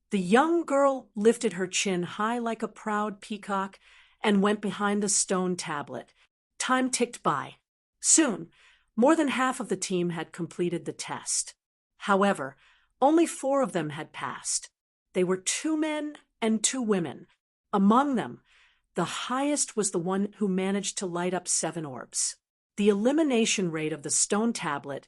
The young girl lifted her chin high like a proud peacock and went behind the stone tablet. Time ticked by. Soon, more than half of the team had completed the test. However, only 4 of them had passed. They were 2 men and 2 women. Among them, the highest was the one who managed to light up 7 orbs. The elimination rate of the stone tablet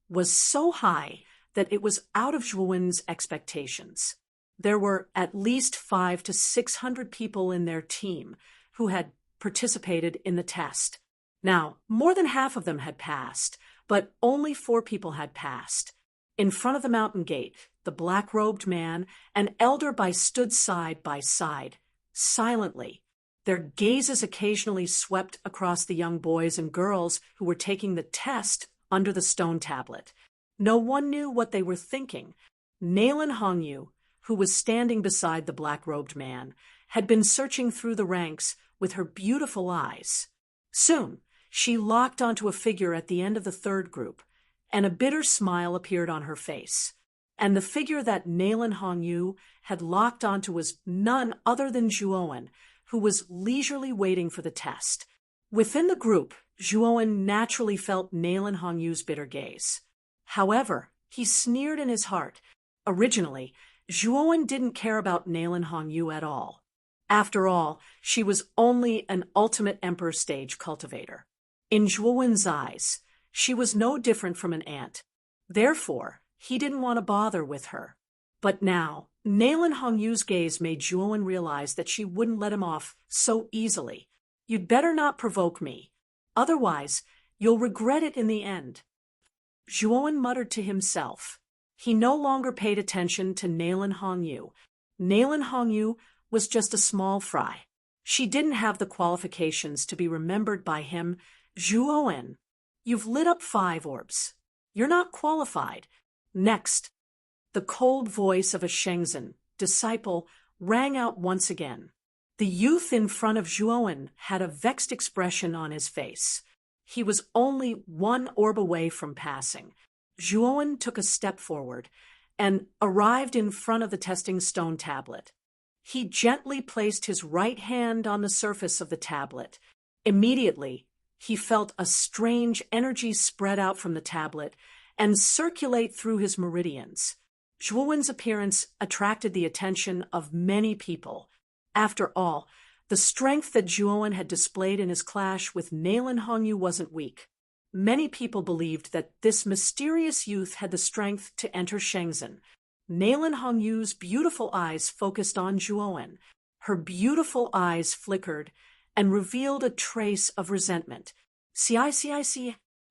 was so high that it was out of Zhuowen's expectations. There were at least 500 to 600 people in their team who had participated in the test. Now, more than half of them had passed, but only 4 people had passed. In front of the mountain gate, the black-robed man and Elder Bai stood side by side, silently. Their gazes occasionally swept across the young boys and girls who were taking the test under the stone tablet. No one knew what they were thinking. Nalen Hongyu, who was standing beside the black-robed man, had been searching through the ranks with her beautiful eyes. Soon, she locked onto a figure at the end of the third group, and a bitter smile appeared on her face. And the figure that Nalen Hongyu had locked onto was none other than Zhuowen, who was leisurely waiting for the test. Within the group, Zhuowen naturally felt Nalen Hongyu's bitter gaze. However, he sneered in his heart. Originally, Zhuowen didn't care about Nalen Hongyu at all. After all, she was only an ultimate Emperor stage cultivator. In Zhuowen's eyes, she was no different from an ant. Therefore, he didn't want to bother with her. But now, Nalen Hongyu's gaze made Zhuowen realize that she wouldn't let him off so easily. "You'd better not provoke me. Otherwise, you'll regret it in the end." Zhuowen muttered to himself. He no longer paid attention to Nalen Hongyu. Nalen Hongyu was just a small fry. She didn't have the qualifications to be remembered by him. "Zhuowen, you've lit up 5 orbs. You're not qualified." Next, the cold voice of a Shenzhen disciple rang out once again. The youth in front of Zhuowen had a vexed expression on his face. He was only 1 orb away from passing. Zhuowen took a step forward and arrived in front of the testing stone tablet. He gently placed his right hand on the surface of the tablet. Immediately, he felt a strange energy spread out from the tablet and circulate through his meridians. Zhuowen's appearance attracted the attention of many people. After all, the strength that Zhuowen had displayed in his clash with Nalen Hongyu wasn't weak. Many people believed that this mysterious youth had the strength to enter Shenzhen. Nalen Hongyu's beautiful eyes focused on Zhuowen. Her beautiful eyes flickered and revealed a trace of resentment. See.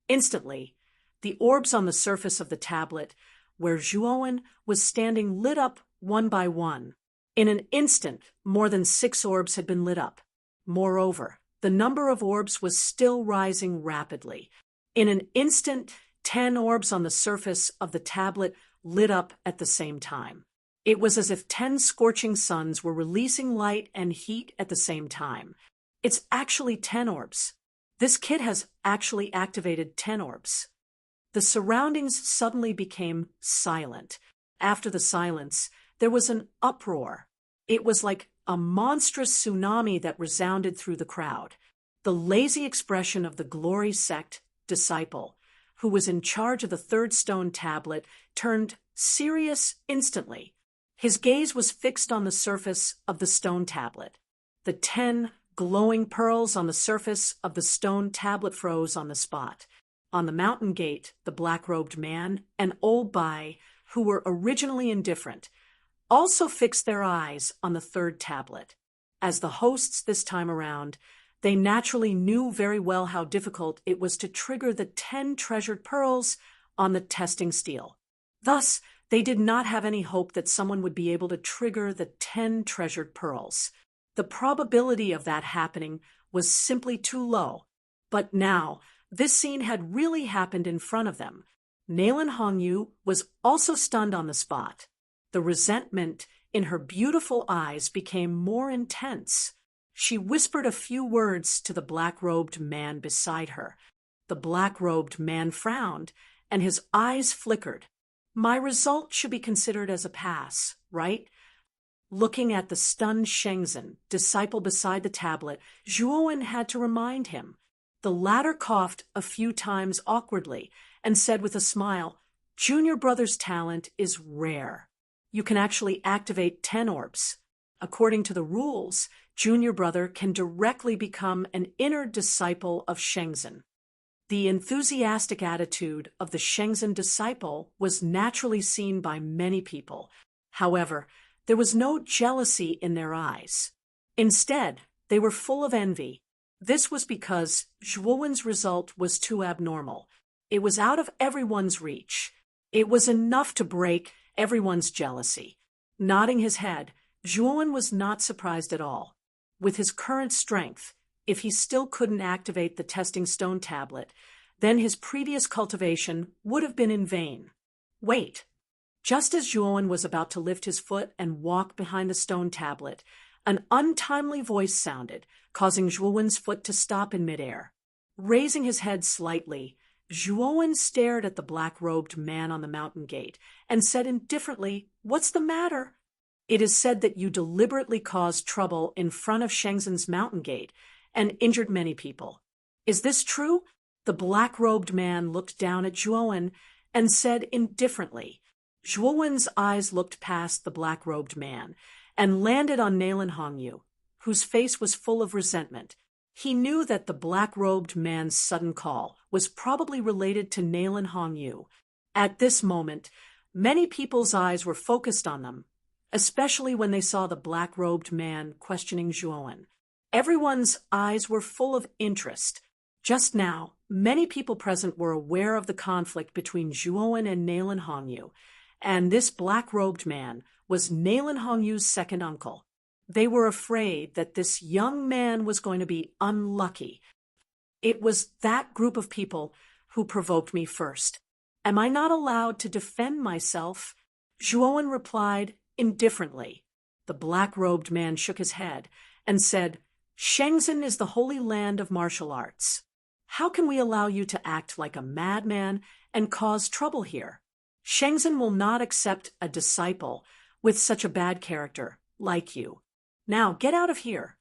Instantly, the orbs on the surface of the tablet, where Zhuowen was standing, lit up one by one. In an instant, more than 6 orbs had been lit up. Moreover, the number of orbs was still rising rapidly. In an instant, 10 orbs on the surface of the tablet lit up at the same time. It was as if 10 scorching suns were releasing light and heat at the same time. It's actually 10 orbs. This kid has actually activated 10 orbs. The surroundings suddenly became silent. After the silence, there was an uproar. It was like a monstrous tsunami that resounded through the crowd. The lazy expression of the Glory Sect disciple, who was in charge of the third stone tablet, turned serious instantly. His gaze was fixed on the surface of the stone tablet. The 10 glowing pearls on the surface of the stone tablet froze on the spot. On the mountain gate, the black-robed man and old Bai, who were originally indifferent, also fixed their eyes on the third tablet. As the hosts this time around, they naturally knew very well how difficult it was to trigger the 10 treasured pearls on the testing steel. Thus, they did not have any hope that someone would be able to trigger the 10 treasured pearls. The probability of that happening was simply too low. But now, this scene had really happened in front of them. Nalen Hongyu was also stunned on the spot. The resentment in her beautiful eyes became more intense. She whispered a few words to the black-robed man beside her. The black-robed man frowned, and his eyes flickered. "My result should be considered as a pass, right?" Looking at the stunned Shenzhen disciple beside the tablet, Zhuowen had to remind him. The latter coughed a few times awkwardly and said with a smile, "Junior brother's talent is rare. You can actually activate 10 orbs. According to the rules, Junior brother can directly become an inner disciple of Shenzhen." The enthusiastic attitude of the Shenzhen disciple was naturally seen by many people. However, there was no jealousy in their eyes. Instead, they were full of envy. This was because Zhuowen's result was too abnormal. It was out of everyone's reach. It was enough to break everyone's jealousy. Nodding his head, Zhuowen was not surprised at all. With his current strength, if he still couldn't activate the testing stone tablet, then his previous cultivation would have been in vain. Wait. Just as Zhuowen was about to lift his foot and walk behind the stone tablet, an untimely voice sounded, causing Zhuowen's foot to stop in midair. Raising his head slightly, Zhuowen stared at the black-robed man on the mountain gate and said indifferently, "What's the matter?" "It is said that you deliberately caused trouble in front of Shenzhen's mountain gate and injured many people. Is this true?" The black-robed man looked down at Zhuowen and said indifferently. Zhuowen's eyes looked past the black-robed man and landed on Nalen Hongyu, whose face was full of resentment. He knew that the black-robed man's sudden call was probably related to Nalen Hongyu. At this moment, many people's eyes were focused on them, especially when they saw the black-robed man questioning Zhuowen. Everyone's eyes were full of interest. Just now, many people present were aware of the conflict between Zhuowen and Nalen Hongyu, and this black-robed man was Nalen Hongyu's second uncle. They were afraid that this young man was going to be unlucky. "It was that group of people who provoked me first. Am I not allowed to defend myself?" Zhuowen replied indifferently. The black-robed man shook his head and said, "Shenzhen is the holy land of martial arts. How can we allow you to act like a madman and cause trouble here? Shenzhen will not accept a disciple with such a bad character like you. Now get out of here."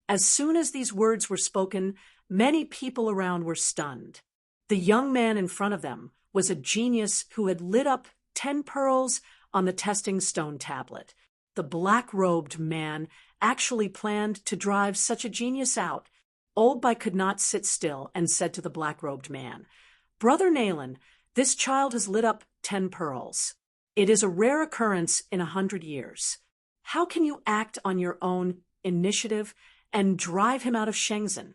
As soon as these words were spoken, many people around were stunned. The young man in front of them was a genius who had lit up 10 pearls on the testing stone tablet. The black-robed man actually planned to drive such a genius out. Old Bai could not sit still and said to the black-robed man, "Brother Nalen, this child has lit up 10 pearls. It is a rare occurrence in 100 years. How can you act on your own initiative and drive him out of Shenzhen?"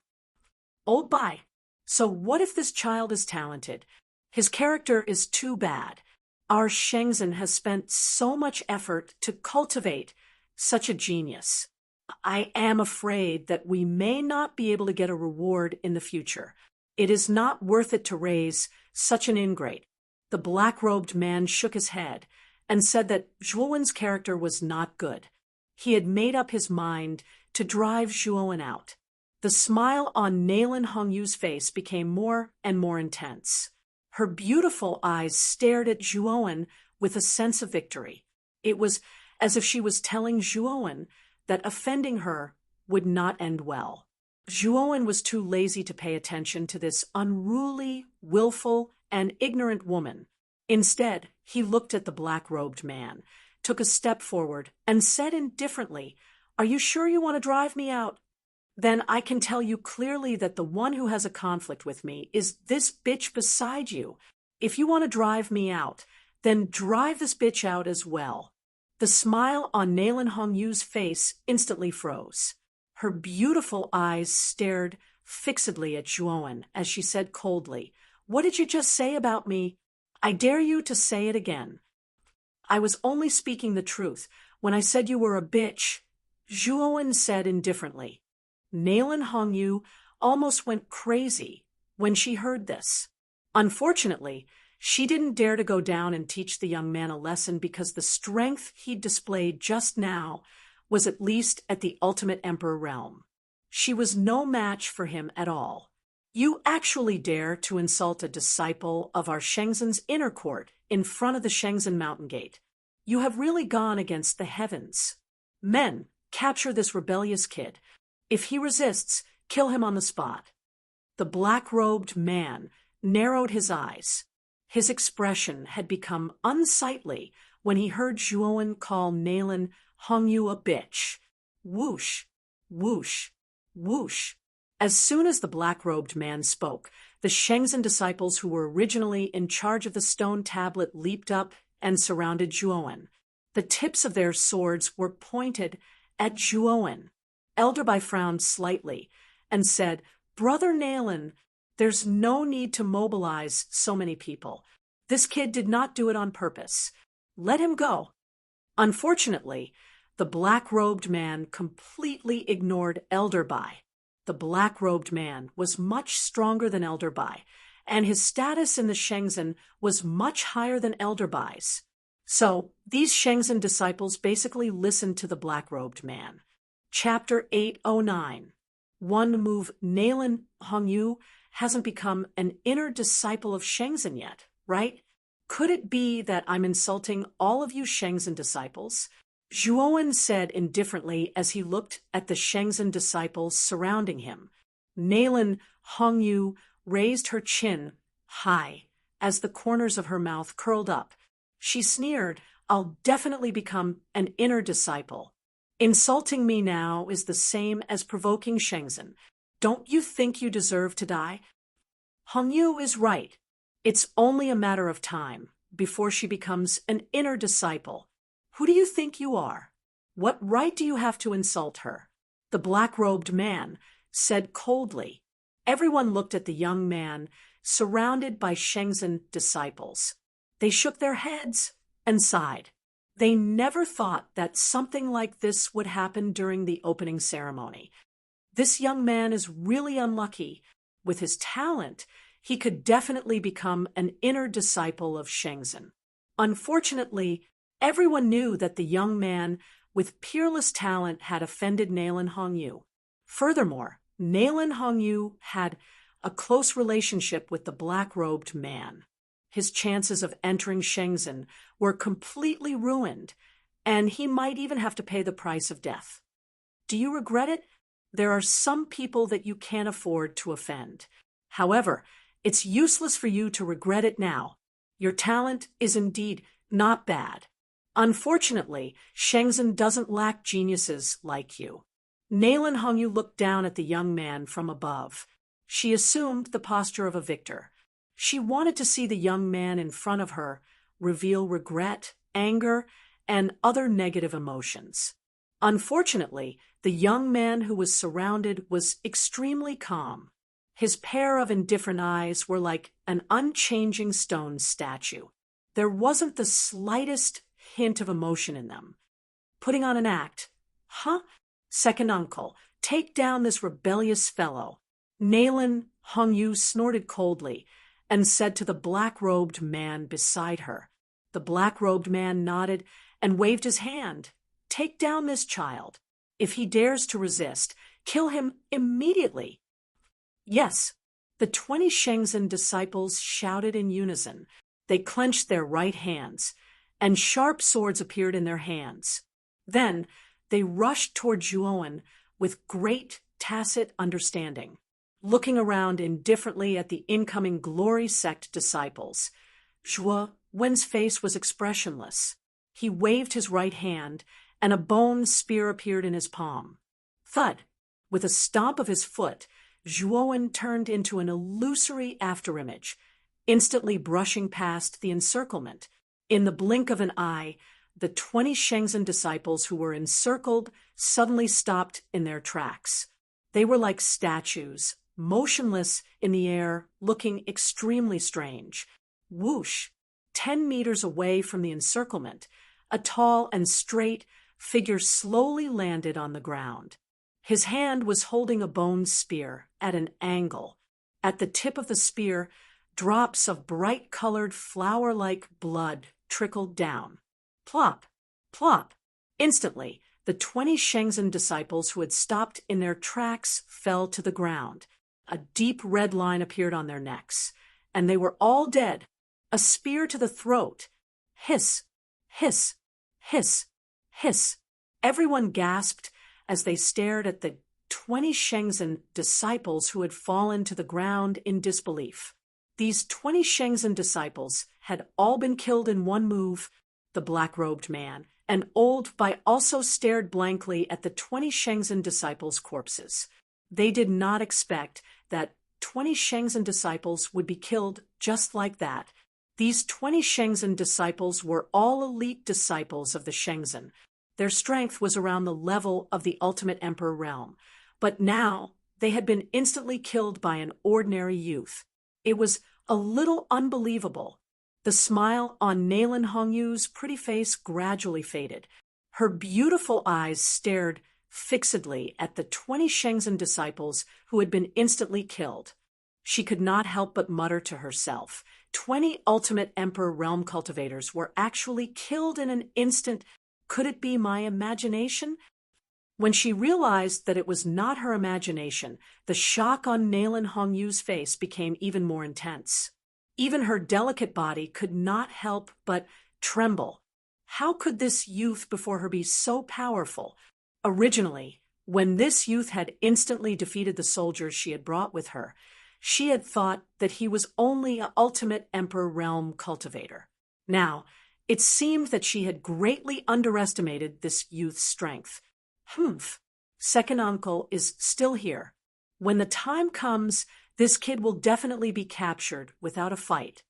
"Old Bai, so what if this child is talented? His character is too bad. Our Shenzhen has spent so much effort to cultivate such a genius. I am afraid that we may not be able to get a reward in the future. It is not worth it to raise such an ingrate." The black-robed man shook his head and said that Zhuowen's character was not good. He had made up his mind to drive Zhuowen out. The smile on Nalen Hongyu's face became more and more intense. Her beautiful eyes stared at Zhuowen with a sense of victory. It was as if she was telling Zhuowen that offending her would not end well. Zhuowen was too lazy to pay attention to this unruly, willful, and ignorant woman. Instead, he looked at the black-robed man, took a step forward, and said indifferently, "Are you sure you want to drive me out? Then I can tell you clearly that the one who has a conflict with me is this bitch beside you. If you want to drive me out, then drive this bitch out as well." The smile on Nalen Hongyu's face instantly froze. Her beautiful eyes stared fixedly at Zhuowen as she said coldly, "What did you just say about me? I dare you to say it again." "I was only speaking the truth when I said you were a bitch," Zhuowen said indifferently. Nalen Hongyu almost went crazy when she heard this. Unfortunately, she didn't dare to go down and teach the young man a lesson because the strength he displayed just now was at least at the ultimate emperor realm. She was no match for him at all. "You actually dare to insult a disciple of our Shenzhen's inner court in front of the Shenzhen mountain gate. You have really gone against the heavens. Men, capture this rebellious kid. If he resists, kill him on the spot." The black-robed man narrowed his eyes. His expression had become unsightly when he heard Zhuowen call Nalen Hongyu a bitch. Whoosh, whoosh, whoosh. As soon as the black-robed man spoke, the Shenzhen disciples who were originally in charge of the stone tablet leaped up and surrounded Zhuowen. The tips of their swords were pointed at Zhuowen. Elder Bai frowned slightly and said, "Brother Nalen, there's no need to mobilize so many people. This kid did not do it on purpose. Let him go." Unfortunately, the black-robed man completely ignored Elder Bai. The black-robed man was much stronger than Elder Bai, and his status in the Shenzhen was much higher than Elder Bai's. So these Shenzhen disciples basically listened to the black-robed man. Chapter 809. One move Nalen Hongyu hasn't become an inner disciple of Shenzhen yet, right? Could it be that I'm insulting all of you Shenzhen disciples? Zhuowen said indifferently as he looked at the Shenzhen disciples surrounding him. Nalan Hongyu raised her chin high as the corners of her mouth curled up. She sneered, I'll definitely become an inner disciple. Insulting me now is the same as provoking Shenzhen. Don't you think you deserve to die? Hongyu is right. It's only a matter of time before she becomes an inner disciple. Who do you think you are? What right do you have to insult her? The black-robed man said coldly. Everyone looked at the young man, surrounded by Shenzhen disciples. They shook their heads and sighed. They never thought that something like this would happen during the opening ceremony. This young man is really unlucky. With his talent, he could definitely become an inner disciple of Shenzhen. Unfortunately, everyone knew that the young man with peerless talent had offended Nalan Hongyu. Furthermore, Nalan Hongyu had a close relationship with the black-robed man. His chances of entering Shenzhen were completely ruined, and he might even have to pay the price of death. Do you regret it? There are some people that you can't afford to offend. However, it's useless for you to regret it now. Your talent is indeed not bad. Unfortunately, Shenzhen doesn't lack geniuses like you. Nalan Hongyu looked down at the young man from above. She assumed the posture of a victor. She wanted to see the young man in front of her reveal regret, anger, and other negative emotions. Unfortunately, the young man who was surrounded was extremely calm. His pair of indifferent eyes were like an unchanging stone statue. There wasn't the slightest hint of emotion in them. Putting on an act. Huh? Second uncle, take down this rebellious fellow. Nalan Hongyu snorted coldly and said to the black-robed man beside her. The black-robed man nodded and waved his hand. Take down this child. If he dares to resist, kill him immediately. Yes, the 20 Shenzhen disciples shouted in unison. They clenched their right hands, and sharp swords appeared in their hands. Then they rushed toward Zhuowen with great tacit understanding, looking around indifferently at the incoming glory sect disciples. Zhuowen's face was expressionless. He waved his right hand, and a bone spear appeared in his palm. Thud! With a stomp of his foot, Zhuowen turned into an illusory afterimage, instantly brushing past the encirclement. In the blink of an eye, the 20 Shenzhen disciples who were encircled suddenly stopped in their tracks. They were like statues, motionless in the air, looking extremely strange. Whoosh! 10 meters away from the encirclement, a tall and straight figure slowly landed on the ground. His hand was holding a bone spear at an angle. At the tip of the spear, drops of bright-colored flower-like blood trickled down. Plop! Plop! Instantly, the 20 Shenzhen disciples who had stopped in their tracks fell to the ground. A deep red line appeared on their necks, and they were all dead. A spear to the throat. Hiss! Hiss! Hiss! Hiss! Everyone gasped as they stared at the 20 Shenzhen disciples who had fallen to the ground in disbelief. These 20 Shenzhen disciples had all been killed in one move. The black-robed man and Old Bai also stared blankly at the 20 Shenzhen disciples' corpses. They did not expect that 20 Shenzhen disciples would be killed just like that. These 20 Shenzhen disciples were all elite disciples of the Shenzhen. Their strength was around the level of the Ultimate Emperor realm, but now they had been instantly killed by an ordinary youth. It was a little unbelievable. The smile on Nalan Hongyu's pretty face gradually faded. Her beautiful eyes stared fixedly at the 20 Shenzhen disciples who had been instantly killed. She could not help but mutter to herself. 20 Ultimate Emperor realm cultivators were actually killed in an instant. Could it be my imagination? When she realized that it was not her imagination, the shock on Nalen Hongyu's face became even more intense. Even her delicate body could not help but tremble. How could this youth before her be so powerful? Originally, when this youth had instantly defeated the soldiers she had brought with her, she had thought that he was only an ultimate Emperor realm cultivator. Now, it seemed that she had greatly underestimated this youth's strength. Second uncle is still here. When the time comes, this kid will definitely be captured without a fight.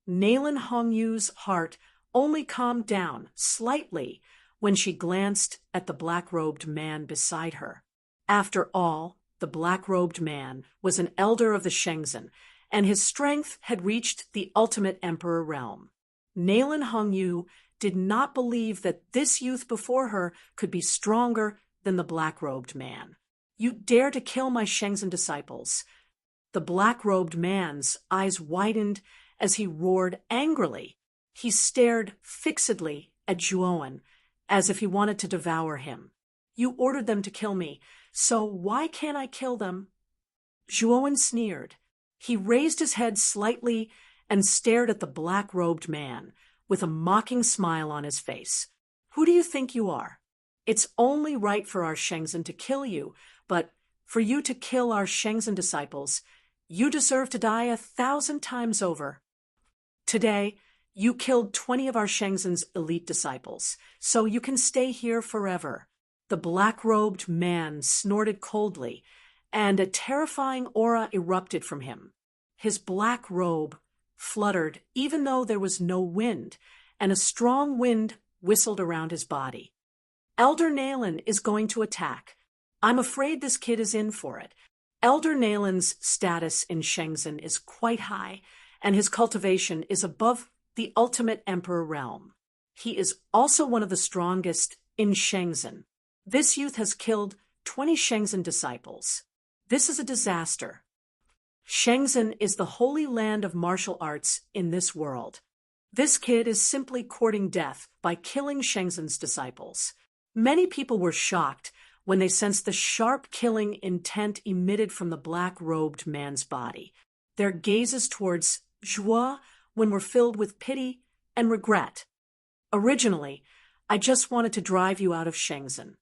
Nalen Hongyu's heart only calmed down slightly when she glanced at the black-robed man beside her. After all, the black-robed man was an elder of the Shenzhen, and his strength had reached the ultimate emperor realm. Nalen Hongyu did not believe that this youth before her could be stronger than the black-robed man. You dare to kill my Shenzhen disciples. The black-robed man's eyes widened as he roared angrily. He stared fixedly at Zhuowen, as if he wanted to devour him. You ordered them to kill me, so why can't I kill them? Zhuowen sneered. He raised his head slightly and stared at the black-robed man, with a mocking smile on his face. Who do you think you are? It's only right for our Shenzhen to kill you, but for you to kill our Shenzhen disciples, you deserve to die 1,000 times over. Today, you killed 20 of our Shenzhen's elite disciples, so you can stay here forever. The black-robed man snorted coldly, and a terrifying aura erupted from him. His black robe fluttered even though there was no wind, and a strong wind whistled around his body. Elder Nalen is going to attack. I'm afraid this kid is in for it. Elder Nalen's status in Shenzhen is quite high, and his cultivation is above the ultimate emperor realm. He is also one of the strongest in Shenzhen. This youth has killed 20 Shenzhen disciples. This is a disaster. Shenzhen is the holy land of martial arts in this world. This kid is simply courting death by killing Shenzhen's disciples. Many people were shocked when they sensed the sharp killing intent emitted from the black-robed man's body. Their gazes towards Zhuo were filled with pity and regret. Originally, I just wanted to drive you out of Shenzhen.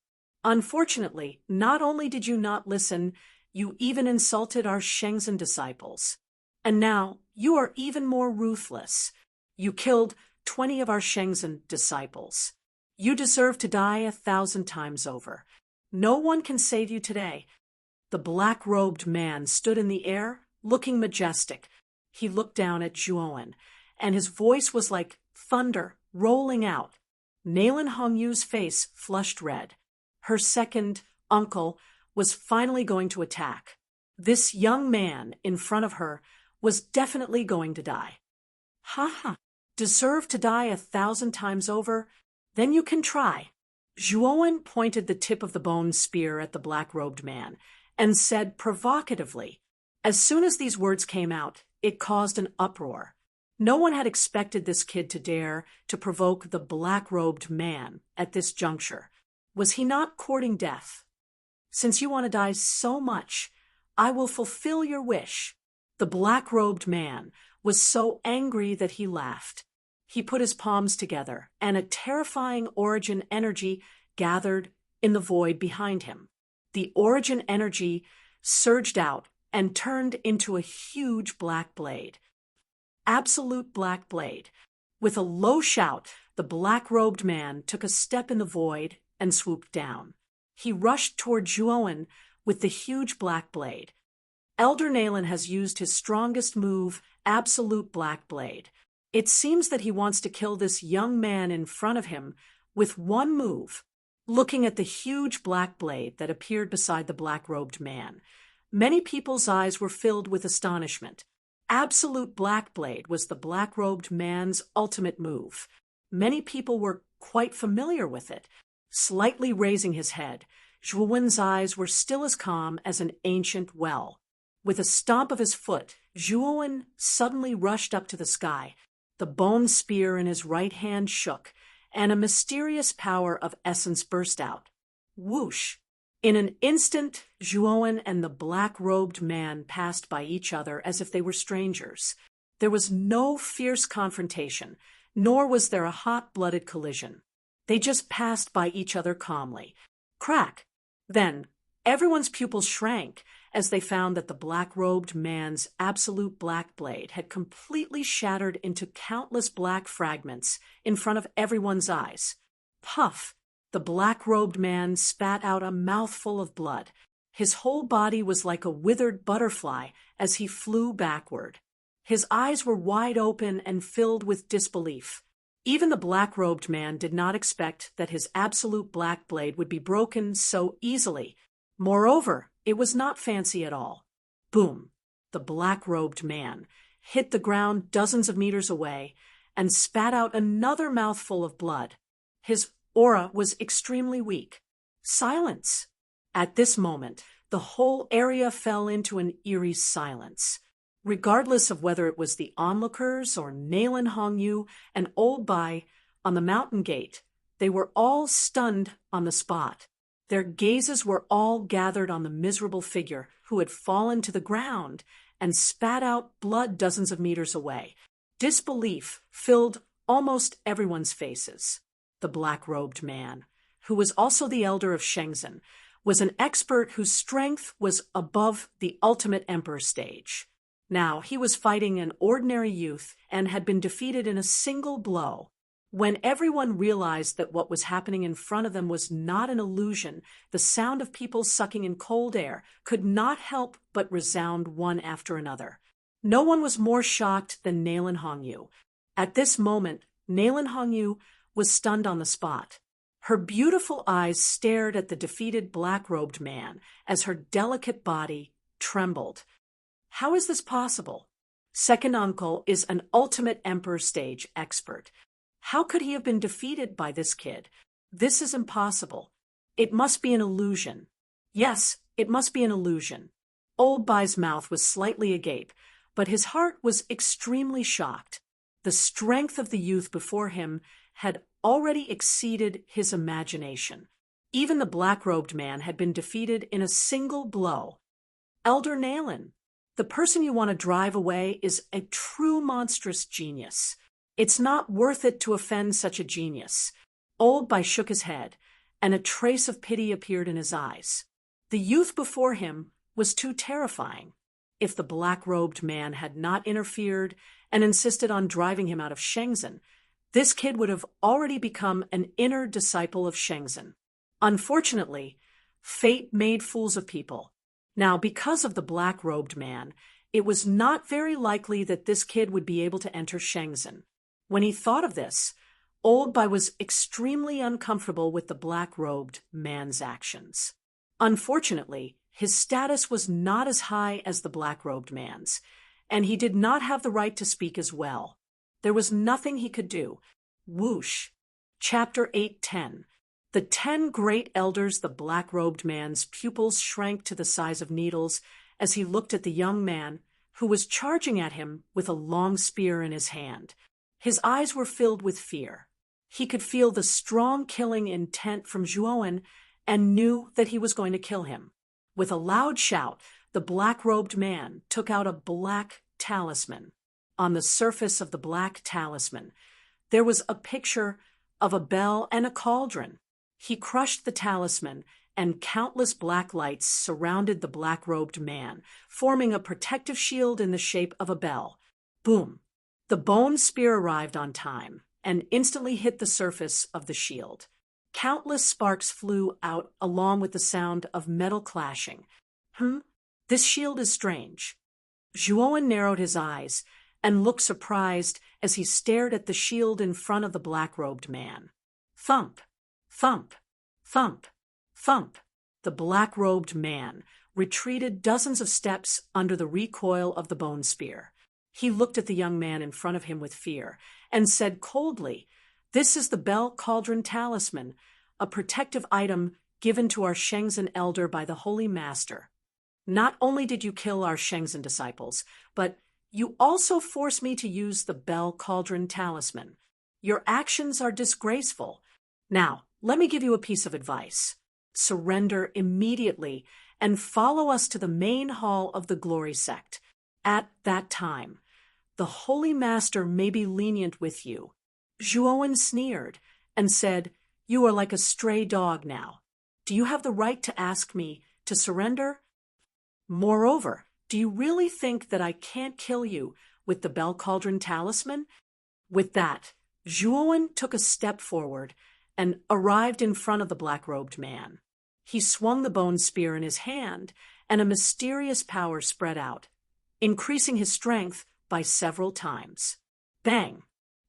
Unfortunately, not only did you not listen, you even insulted our Shenzhen disciples. And now, you are even more ruthless. You killed 20 of our Shenzhen disciples. You deserve to die 1,000 times over. No one can save you today. The black-robed man stood in the air, looking majestic. He looked down at Zhuowen, and his voice was like thunder rolling out. Nalen Hongyu's face flushed red. Her second uncle was finally going to attack. This young man in front of her was definitely going to die. Deserve to die 1,000 times over? Then you can try. Zhuowen pointed the tip of the bone spear at the black-robed man and said provocatively. As soon as these words came out, it caused an uproar. No one had expected this kid to dare to provoke the black-robed man at this juncture. Was he not courting death? Since you want to die so much, I will fulfill your wish. The black-robed man was so angry that he laughed. He put his palms together, and a terrifying origin energy gathered in the void behind him. The origin energy surged out and turned into a huge black blade. Absolute black blade. With a low shout, the black-robed man took a step in the void and swooped down. He rushed toward Zhuowen with the huge black blade. Elder Nalen has used his strongest move, Absolute Black Blade. It seems that he wants to kill this young man in front of him with one move. Looking at the huge black blade that appeared beside the black-robed man, many people's eyes were filled with astonishment. Absolute Black Blade was the black-robed man's ultimate move. Many people were quite familiar with it. Slightly raising his head, Zhuowen's eyes were still as calm as an ancient well. With a stomp of his foot, Zhuowen suddenly rushed up to the sky. The bone spear in his right hand shook, and a mysterious power of essence burst out. Whoosh! In an instant, Zhuowen and the black-robed man passed by each other as if they were strangers. There was no fierce confrontation, nor was there a hot-blooded collision. They just passed by each other calmly. Crack! Then, everyone's pupils shrank as they found that the black-robed man's absolute black blade had completely shattered into countless black fragments in front of everyone's eyes. Puff! The black-robed man spat out a mouthful of blood. His whole body was like a withered butterfly as he flew backward. His eyes were wide open and filled with disbelief. Even the black-robed man did not expect that his absolute black blade would be broken so easily. Moreover, it was not fancy at all. Boom! The black-robed man hit the ground dozens of meters away and spat out another mouthful of blood. His aura was extremely weak. Silence! At this moment, the whole area fell into an eerie silence. Regardless of whether it was the onlookers or Nalen Hongyu and Old Bai on the mountain gate, they were all stunned on the spot. Their gazes were all gathered on the miserable figure who had fallen to the ground and spat out blood dozens of meters away. Disbelief filled almost everyone's faces. The black-robed man, who was also the elder of Shenzhen, was an expert whose strength was above the ultimate emperor stage. Now, he was fighting an ordinary youth and had been defeated in a single blow. When everyone realized that what was happening in front of them was not an illusion, the sound of people sucking in cold air could not help but resound one after another. No one was more shocked than Nalen Hongyu. At this moment, Nalen Hongyu was stunned on the spot. Her beautiful eyes stared at the defeated black-robed man as her delicate body trembled. How is this possible? Second uncle is an ultimate emperor stage expert. How could he have been defeated by this kid? This is impossible. It must be an illusion. Yes, it must be an illusion. Old Bai's mouth was slightly agape, but his heart was extremely shocked. The strength of the youth before him had already exceeded his imagination. Even the black-robed man had been defeated in a single blow. Elder Nalen, the person you want to drive away is a true monstrous genius. It's not worth it to offend such a genius. Old Bai shook his head, and a trace of pity appeared in his eyes. The youth before him was too terrifying. If the black-robed man had not interfered and insisted on driving him out of Shenzhen, this kid would have already become an inner disciple of Shenzhen. Unfortunately, fate made fools of people. Now, because of the black-robed man, it was not very likely that this kid would be able to enter Shenzhen. When he thought of this, Old Bai was extremely uncomfortable with the black-robed man's actions. Unfortunately, his status was not as high as the black-robed man's, and he did not have the right to speak as well. There was nothing he could do. Whoosh! Chapter 8:10. The 10 great elders, the black-robed man's pupils shrank to the size of needles as he looked at the young man who was charging at him with a long spear in his hand. His eyes were filled with fear. He could feel the strong killing intent from Zhuowen and knew that he was going to kill him. With a loud shout, the black-robed man took out a black talisman. On the surface of the black talisman, there was a picture of a bell and a cauldron. He crushed the talisman, and countless black lights surrounded the black-robed man, forming a protective shield in the shape of a bell. Boom! The bone spear arrived on time and instantly hit the surface of the shield. Countless sparks flew out along with the sound of metal clashing. This shield is strange. Zhuowen narrowed his eyes and looked surprised as he stared at the shield in front of the black-robed man. Thump! Thump! Thump! Thump! The black-robed man retreated dozens of steps under the recoil of the bone spear. He looked at the young man in front of him with fear and said coldly, "This is the Bell Cauldron Talisman, a protective item given to our Shenzhen elder by the Holy Master. Not only did you kill our Shenzhen disciples, but you also forced me to use the Bell Cauldron Talisman. Your actions are disgraceful. Now, let me give you a piece of advice. Surrender immediately and follow us to the main hall of the Glory Sect. At that time, the Holy Master may be lenient with you." Zhuowen sneered and said, "You are like a stray dog now. Do you have the right to ask me to surrender? Moreover, do you really think that I can't kill you with the Bell Cauldron Talisman?" With that, Zhuowen took a step forward and arrived in front of the black-robed man. He swung the bone spear in his hand, and a mysterious power spread out, increasing his strength by several times. Bang!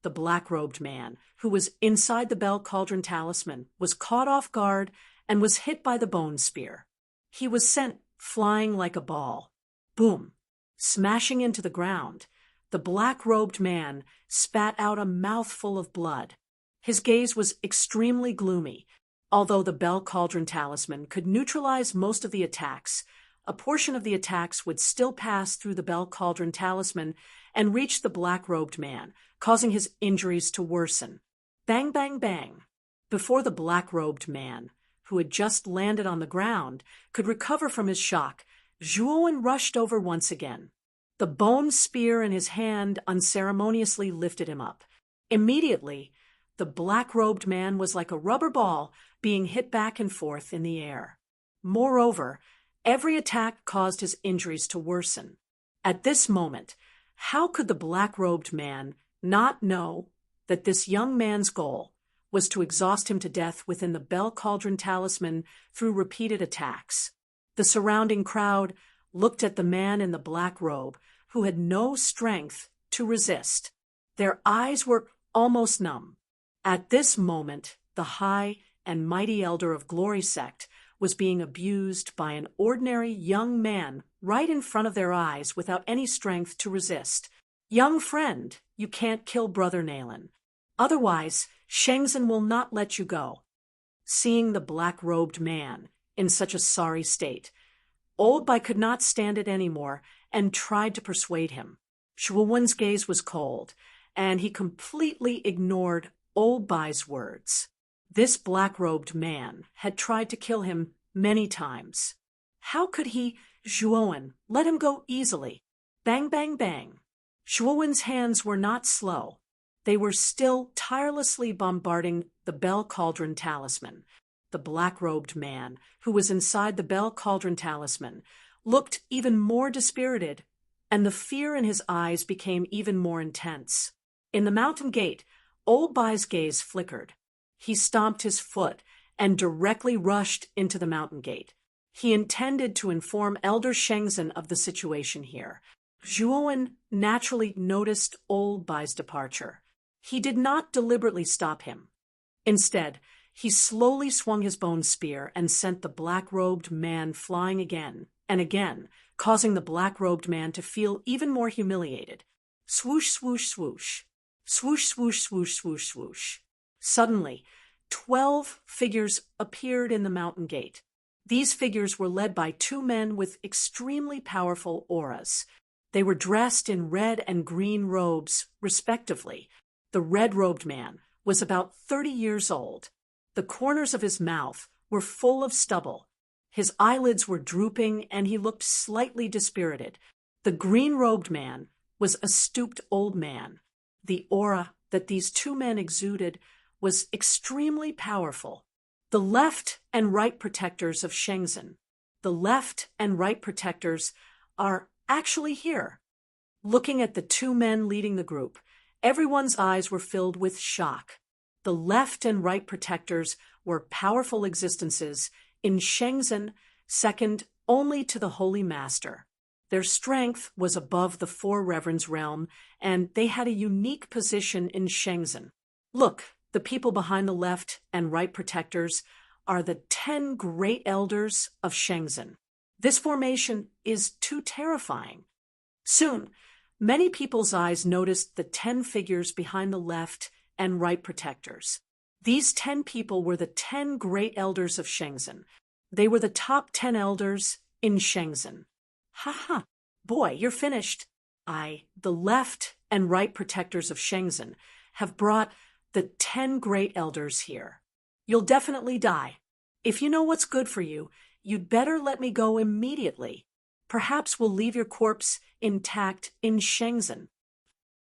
The black-robed man, who was inside the Bell Cauldron Talisman, was caught off guard and was hit by the bone spear. He was sent flying like a ball. Boom! Smashing into the ground, the black-robed man spat out a mouthful of blood. His gaze was extremely gloomy. Although the Bell Cauldron Talisman could neutralize most of the attacks, a portion of the attacks would still pass through the Bell Cauldron Talisman and reach the black-robed man, causing his injuries to worsen. Bang, bang, bang. Before the black-robed man, who had just landed on the ground, could recover from his shock, Zhuowen rushed over once again. The bone spear in his hand unceremoniously lifted him up. Immediately, the black-robed man was like a rubber ball being hit back and forth in the air. Moreover, every attack caused his injuries to worsen. At this moment, how could the black-robed man not know that this young man's goal was to exhaust him to death within the Bell Cauldron Talisman through repeated attacks? The surrounding crowd looked at the man in the black robe, who had no strength to resist. Their eyes were almost numb. At this moment, the high and mighty elder of Glory Sect was being abused by an ordinary young man right in front of their eyes without any strength to resist. "Young friend, you can't kill Brother Nalen. Otherwise, Shengzhen will not let you go." Seeing the black-robed man in such a sorry state, Old Bai could not stand it anymore and tried to persuade him. Zhuowen's gaze was cold, and he completely ignored Old Bai's words. This black-robed man had tried to kill him many times. How could he, Zhuowen, let him go easily? Bang, bang, bang. Zhuowen's hands were not slow. They were still tirelessly bombarding the Bell Cauldron Talisman. The black-robed man, who was inside the Bell Cauldron Talisman, looked even more dispirited, and the fear in his eyes became even more intense. In the mountain gate, Old Bai's gaze flickered. He stomped his foot and directly rushed into the mountain gate. He intended to inform Elder Shengzhen of the situation here. Zhuowen naturally noticed Old Bai's departure. He did not deliberately stop him. Instead, he slowly swung his bone spear and sent the black-robed man flying again and again, causing the black-robed man to feel even more humiliated. Swoosh, swoosh, swoosh. Swoosh, swoosh, swoosh, swoosh, swoosh. Suddenly, 12 figures appeared in the mountain gate. These figures were led by two men with extremely powerful auras. They were dressed in red and green robes, respectively. The red-robed man was about 30 years old. The corners of his mouth were full of stubble. His eyelids were drooping, and he looked slightly dispirited. The green-robed man was a stooped old man. The aura that these two men exuded was extremely powerful. The left and right protectors of Shengzhen. The left and right protectors are actually here. Looking at the two men leading the group, everyone's eyes were filled with shock. The left and right protectors were powerful existences in Shengzhen, second only to the Holy Master. Their strength was above the Four Reverends realm, and they had a unique position in Shengzhen. Look, the people behind the left and right protectors are the 10 great elders of Shengzhen. This formation is too terrifying. Soon, many people's eyes noticed the 10 figures behind the left and right protectors. These 10 people were the 10 great elders of Shengzhen. They were the top 10 elders in Shengzhen. Ha ha, boy, you're finished. The left and right protectors of Shengzhen, have brought the 10 great elders here. You'll definitely die. If you know what's good for you, you'd better let me go immediately. Perhaps we'll leave your corpse intact in Shenzhen."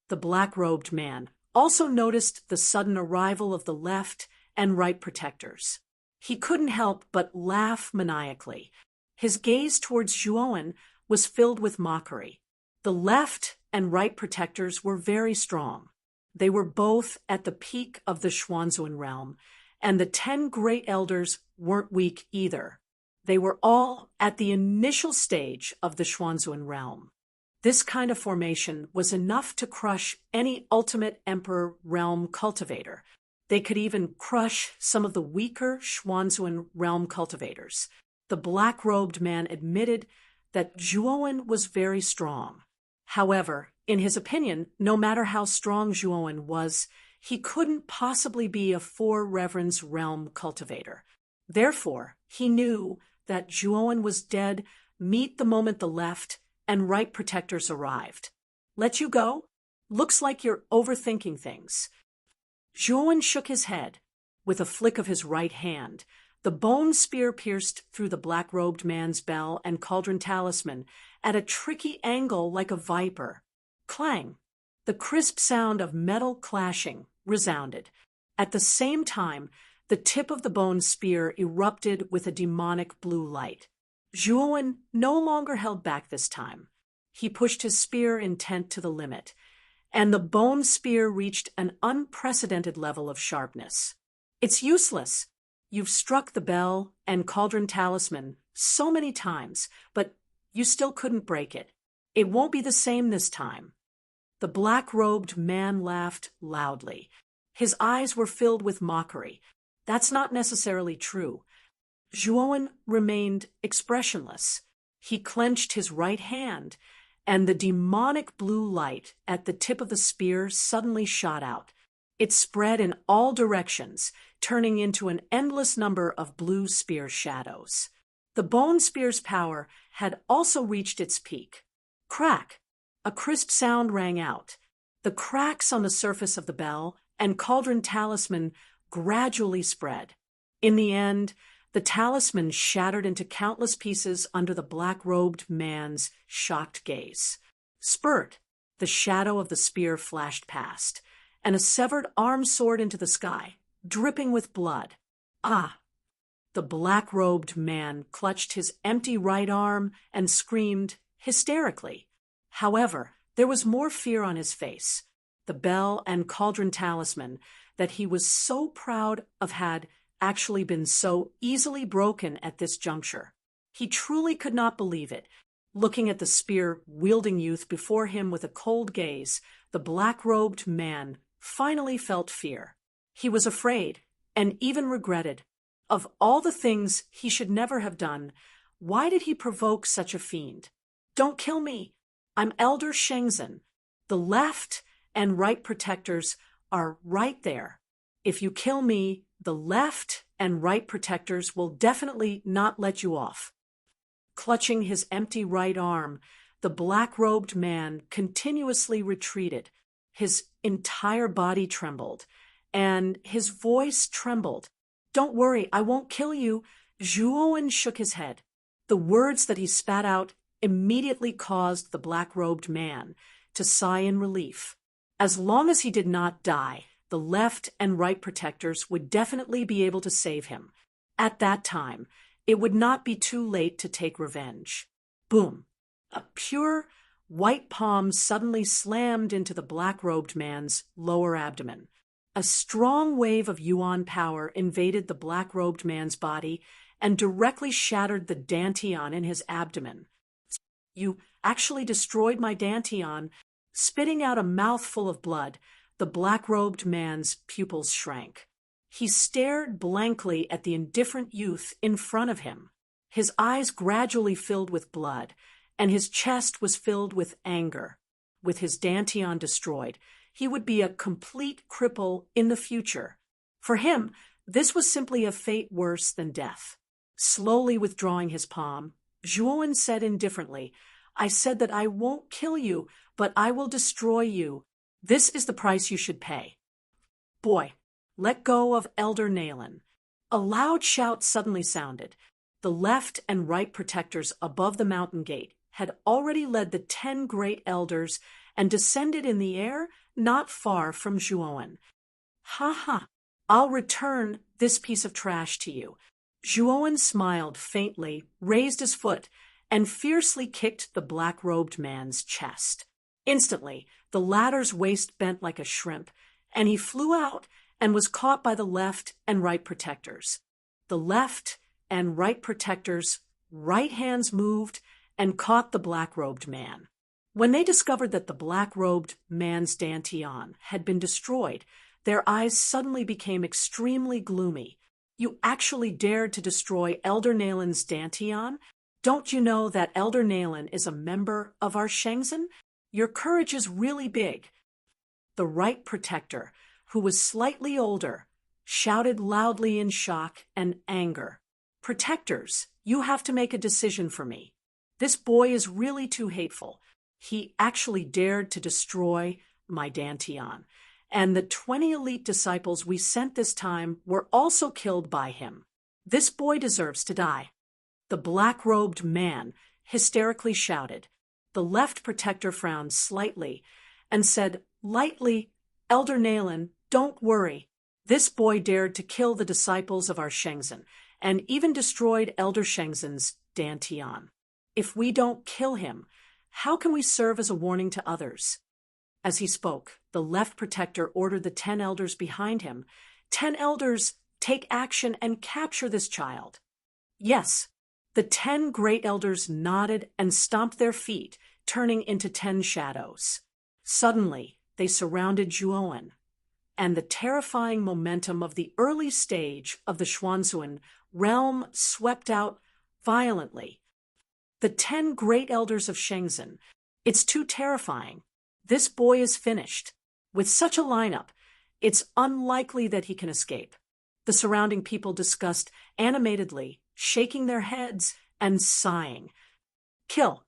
The black-robed man also noticed the sudden arrival of the left and right protectors. He couldn't help but laugh maniacally. His gaze towards Zhuowen was filled with mockery. The left and right protectors were very strong. They were both at the peak of the Xuanzuan realm, and the 10 great elders weren't weak either. They were all at the initial stage of the Xuanzuan realm. This kind of formation was enough to crush any ultimate emperor realm cultivator. They could even crush some of the weaker Xuanzuan realm cultivators. The black-robed man admitted that Zhuowen was very strong. However, in his opinion, no matter how strong Zhuowen was, he couldn't possibly be a Four Reverends realm cultivator. Therefore, he knew that Zhuowen was dead the moment the left and right protectors arrived. "Let you go? Looks like you're overthinking things." Zhuowen shook his head. With a flick of his right hand, the bone spear pierced through the black-robed man's bell and cauldron talisman at a tricky angle like a viper. Clang! The crisp sound of metal clashing resounded. At the same time, the tip of the bone spear erupted with a demonic blue light. Zhuowen no longer held back this time. He pushed his spear intent to the limit, and the bone spear reached an unprecedented level of sharpness. "It's useless. You've struck the bell and cauldron talisman so many times, but you still couldn't break it. It won't be the same this time." The black-robed man laughed loudly. His eyes were filled with mockery. "That's not necessarily true." Zhuowen remained expressionless. He clenched his right hand, and the demonic blue light at the tip of the spear suddenly shot out. It spread in all directions, turning into an endless number of blue spear shadows. The bone spear's power had also reached its peak. Crack! A crisp sound rang out. The cracks on the surface of the bell and cauldron talisman gradually spread. In the end, the talisman shattered into countless pieces under the black-robed man's shocked gaze. Spurt! The shadow of the spear flashed past, and a severed arm soared into the sky, dripping with blood. "Ah!" The black-robed man clutched his empty right arm and screamed hysterically. However, there was more fear on his face. The bell and cauldron talisman that he was so proud of had actually been so easily broken at this juncture. He truly could not believe it. Looking at the spear-wielding youth before him with a cold gaze, the black-robed man finally felt fear. He was afraid, and even regretted. Of all the things he should never have done, why did he provoke such a fiend? "Don't kill me. I'm Elder Shenzhen. The left and right protectors are right there. If you kill me, the left and right protectors will definitely not let you off." Clutching his empty right arm, the black-robed man continuously retreated. His entire body trembled, and his voice trembled. "Don't worry, I won't kill you." Zhuowen shook his head. The words that he spat out immediately caused the black-robed man to sigh in relief. As long as he did not die, the left and right protectors would definitely be able to save him. At that time, it would not be too late to take revenge. Boom! A pure white palm suddenly slammed into the black-robed man's lower abdomen. A strong wave of yuan power invaded the black-robed man's body and directly shattered the dantian in his abdomen. "You actually destroyed my dantian." Spitting out a mouthful of blood, the black-robed man's pupils shrank. He stared blankly at the indifferent youth in front of him. His eyes gradually filled with blood, and his chest was filled with anger. With his dantian destroyed, he would be a complete cripple in the future. For him, this was simply a fate worse than death. Slowly withdrawing his palm, Zhuowen said indifferently, "I said that I won't kill you, but I will destroy you. This is the price you should pay." "Boy, let go of Elder Nalen." A loud shout suddenly sounded. The left and right protectors above the mountain gate had already led the 10 great elders and descended in the air not far from Zhuowen. "Ha ha! I'll return this piece of trash to you." Zhuowen smiled faintly, raised his foot, and fiercely kicked the black-robed man's chest. Instantly, the latter's waist bent like a shrimp, and he flew out and was caught by the left and right protectors. The left and right protectors' right hands moved and caught the black-robed man. When they discovered that the black-robed man's dantian had been destroyed, their eyes suddenly became extremely gloomy. "You actually dared to destroy Elder Naelin's dantian? Don't you know that Elder Naelin is a member of our Shenzhen? Your courage is really big." The right protector, who was slightly older, shouted loudly in shock and anger. "Protectors, you have to make a decision for me. This boy is really too hateful. He actually dared to destroy my dantian, and the 20 elite disciples we sent this time were also killed by him. This boy deserves to die." The black-robed man hysterically shouted. The left protector frowned slightly and said lightly, "Elder Naelin, don't worry. This boy dared to kill the disciples of our Shenzhen and even destroyed Elder Shenzhen's dantian. If we don't kill him, how can we serve as a warning to others?" As he spoke, the left protector ordered the 10 elders behind him, "10 elders, take action and capture this child." Yes, the 10 great elders nodded and stomped their feet, turning into 10 shadows. Suddenly, they surrounded Zhuowen, and the terrifying momentum of the early stage of the Xuanzun realm swept out violently. The 10 great elders of Shenzhen. It's too terrifying. This boy is finished. With such a lineup, it's unlikely that he can escape. The surrounding people discussed animatedly, shaking their heads and sighing. Kill.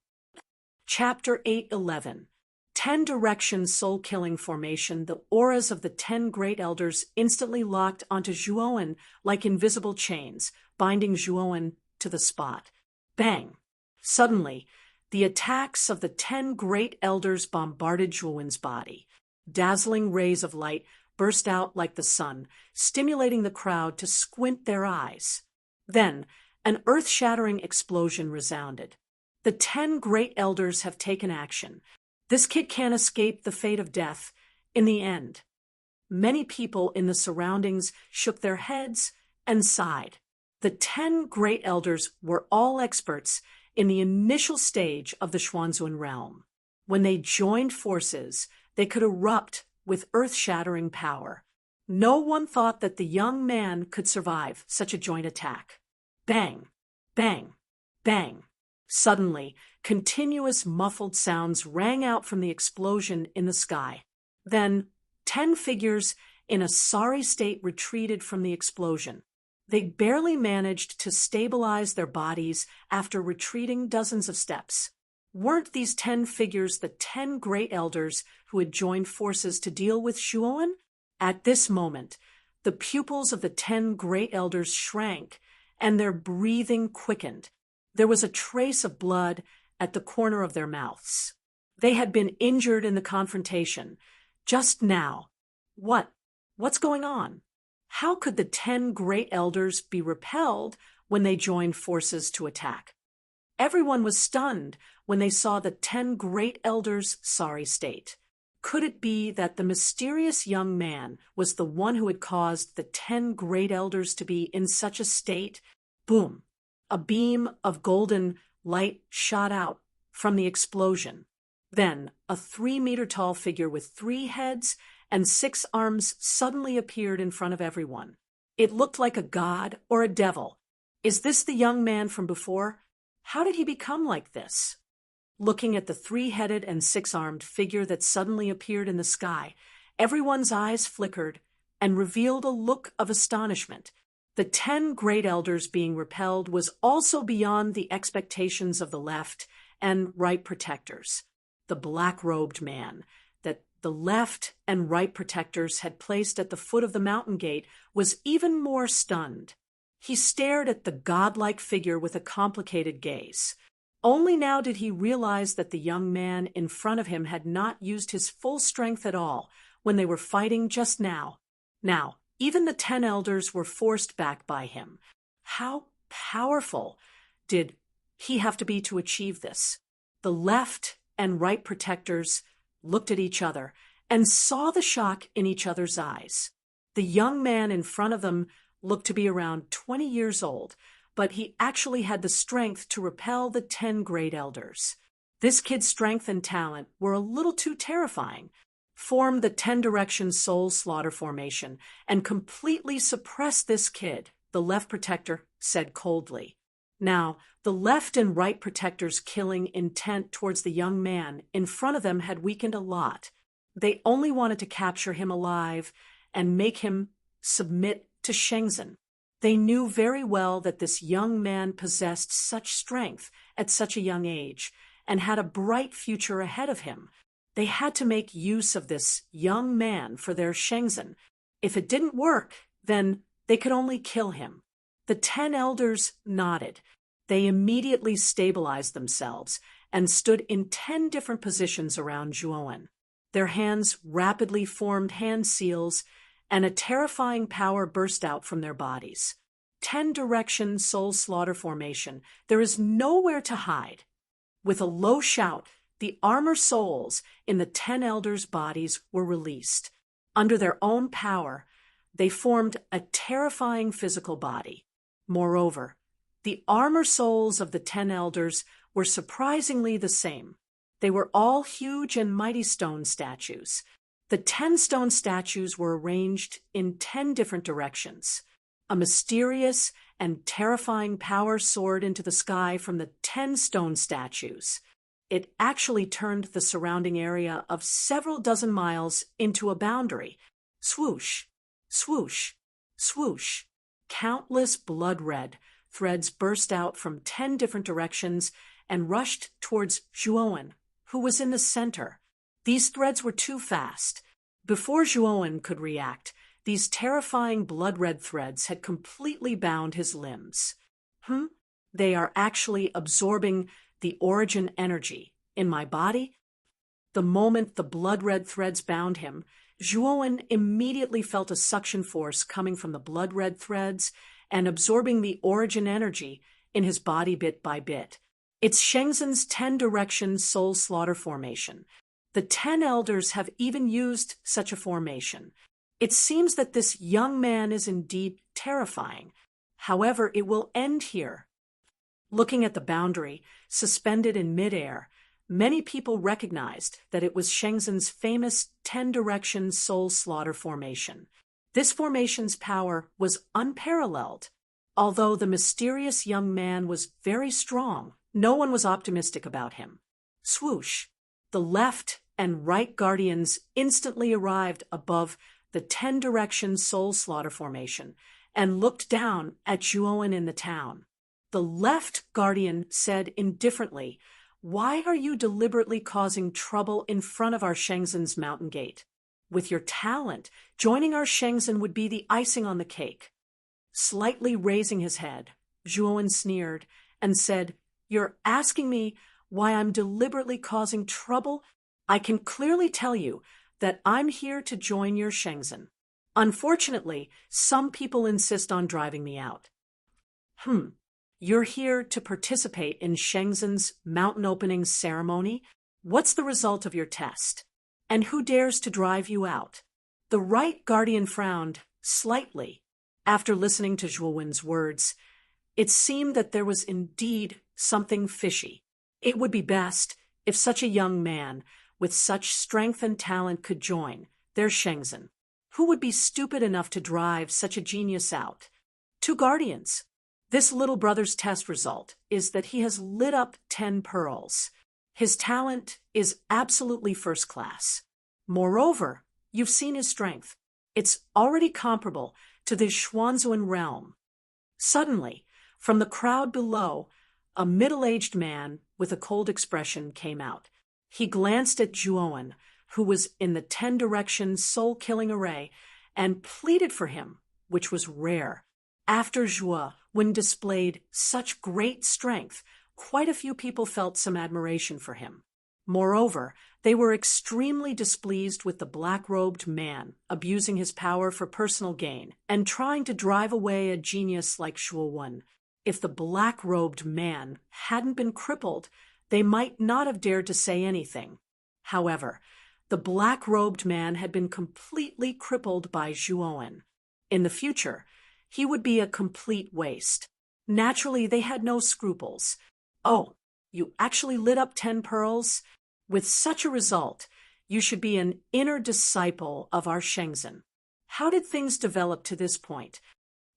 Chapter 8:11. 10 Directions Soul-Killing Formation. The auras of the 10 great elders instantly locked onto Zhuowen like invisible chains, binding Zhuowen to the spot. Bang! Suddenly, the attacks of the 10 great elders bombarded Zhuowen's body. Dazzling rays of light burst out like the sun, stimulating the crowd to squint their eyes. Then, an earth-shattering explosion resounded. The 10 great elders have taken action. This kid can't escape the fate of death in the end. Many people in the surroundings shook their heads and sighed. The 10 great elders were all experts in the initial stage of the Xuanzun realm. When they joined forces, they could erupt with earth-shattering power. No one thought that the young man could survive such a joint attack. Bang! Bang! Bang! Suddenly, continuous muffled sounds rang out from the explosion in the sky. Then, 10 figures in a sorry state retreated from the explosion. They barely managed to stabilize their bodies after retreating dozens of steps. Weren't these 10 figures the 10 great elders who had joined forces to deal with Zhuowen? At this moment, the pupils of the 10 great elders shrank, and their breathing quickened. There was a trace of blood at the corner of their mouths. They had been injured in the confrontation. Just now. What's going on? How could the 10 great elders be repelled when they joined forces to attack? Everyone was stunned when they saw the 10 great elders' sorry state. Could it be that the mysterious young man was the one who had caused the 10 great elders to be in such a state? Boom! A beam of golden light shot out from the explosion. Then a 3-meter-tall figure with 3 heads and 6 arms suddenly appeared in front of everyone. It looked like a god or a devil. Is this the young man from before? How did he become like this? Looking at the 3-headed and 6-armed figure that suddenly appeared in the sky, everyone's eyes flickered and revealed a look of astonishment. The 10 great elders being repelled was also beyond the expectations of the left and right protectors. The black-robed man that the left and right protectors had placed at the foot of the mountain gate was even more stunned. He stared at the godlike figure with a complicated gaze. Only now did he realize that the young man in front of him had not used his full strength at all when they were fighting just now. Now, even the 10 elders were forced back by him. How powerful did he have to be to achieve this? The left and right protectors looked at each other and saw the shock in each other's eyes. The young man in front of them looked to be around 20 years old, but he actually had the strength to repel the 10 great elders. This kid's strength and talent were a little too terrifying. Form the 10 direction soul slaughter formation and completely suppress this kid, the left protector said coldly. Now, the left and right protectors' killing intent towards the young man in front of them had weakened a lot. They only wanted to capture him alive and make him submit to Shenzhen. They knew very well that this young man possessed such strength at such a young age and had a bright future ahead of him. They had to make use of this young man for their Shenzhen. If it didn't work, then they could only kill him. The 10 elders nodded. They immediately stabilized themselves and stood in 10 different positions around Zhuowen. Their hands rapidly formed hand seals, and a terrifying power burst out from their bodies. 10 direction soul slaughter formation. There is nowhere to hide. With a low shout, the armor souls in the 10 elders' bodies were released. Under their own power, they formed a terrifying physical body. Moreover, the armor souls of the 10 elders were surprisingly the same. They were all huge and mighty stone statues. The 10 stone statues were arranged in 10 different directions. A mysterious and terrifying power soared into the sky from the 10 stone statues. It actually turned the surrounding area of several dozen miles into a boundary. Swoosh, swoosh, swoosh. Countless blood-red threads burst out from 10 different directions and rushed towards Zhuowen, who was in the center. These threads were too fast. Before Zhuowen could react, these terrifying blood-red threads had completely bound his limbs. They are actually absorbing the origin energy in my body? The moment the blood-red threads bound him, Zhuowen immediately felt a suction force coming from the blood-red threads and absorbing the origin energy in his body bit by bit. It's Shenzhen's 10 direction soul slaughter formation. The 10 elders have even used such a formation. It seems that this young man is indeed terrifying. However, it will end here. Looking at the boundary, suspended in midair, many people recognized that it was Shenzhen's famous 10 direction soul slaughter formation. This formation's power was unparalleled. Although the mysterious young man was very strong, no one was optimistic about him. Swoosh! The left and right guardians instantly arrived above the 10 direction soul slaughter formation and looked down at Zhuowen in the town. The left guardian said indifferently, "Why are you deliberately causing trouble in front of our Shenzhen's mountain gate? With your talent, joining our Shenzhen would be the icing on the cake." Slightly raising his head, Zhuowen sneered and said, "You're asking me why I'm deliberately causing trouble? I can clearly tell you that I'm here to join your Shenzhen. Unfortunately, some people insist on driving me out." You're here to participate in Shenzhen's mountain opening ceremony? What's the result of your test? And who dares to drive you out? The right guardian frowned slightly. After listening to Zhuowen's words, it seemed that there was indeed something fishy. It would be best if such a young man with such strength and talent could join their Shenzhen. Who would be stupid enough to drive such a genius out? 2 guardians. This little brother's test result is that he has lit up 10 pearls. His talent is absolutely first class. Moreover, you've seen his strength. It's already comparable to the Xuanzuan realm. Suddenly, from the crowd below, a middle-aged man with a cold expression came out. He glanced at Zhuowen, who was in the 10 direction soul-killing array, and pleaded for him, which was rare. After Zhuowen displayed such great strength, quite a few people felt some admiration for him. Moreover, they were extremely displeased with the black-robed man abusing his power for personal gain and trying to drive away a genius like Zhuowen. If the black-robed man hadn't been crippled, they might not have dared to say anything. However, the black-robed man had been completely crippled by Zhuowen. In the future, he would be a complete waste. Naturally, they had no scruples. "Oh, you actually lit up 10 pearls? With such a result, you should be an inner disciple of our Shenzhen." How did things develop to this point?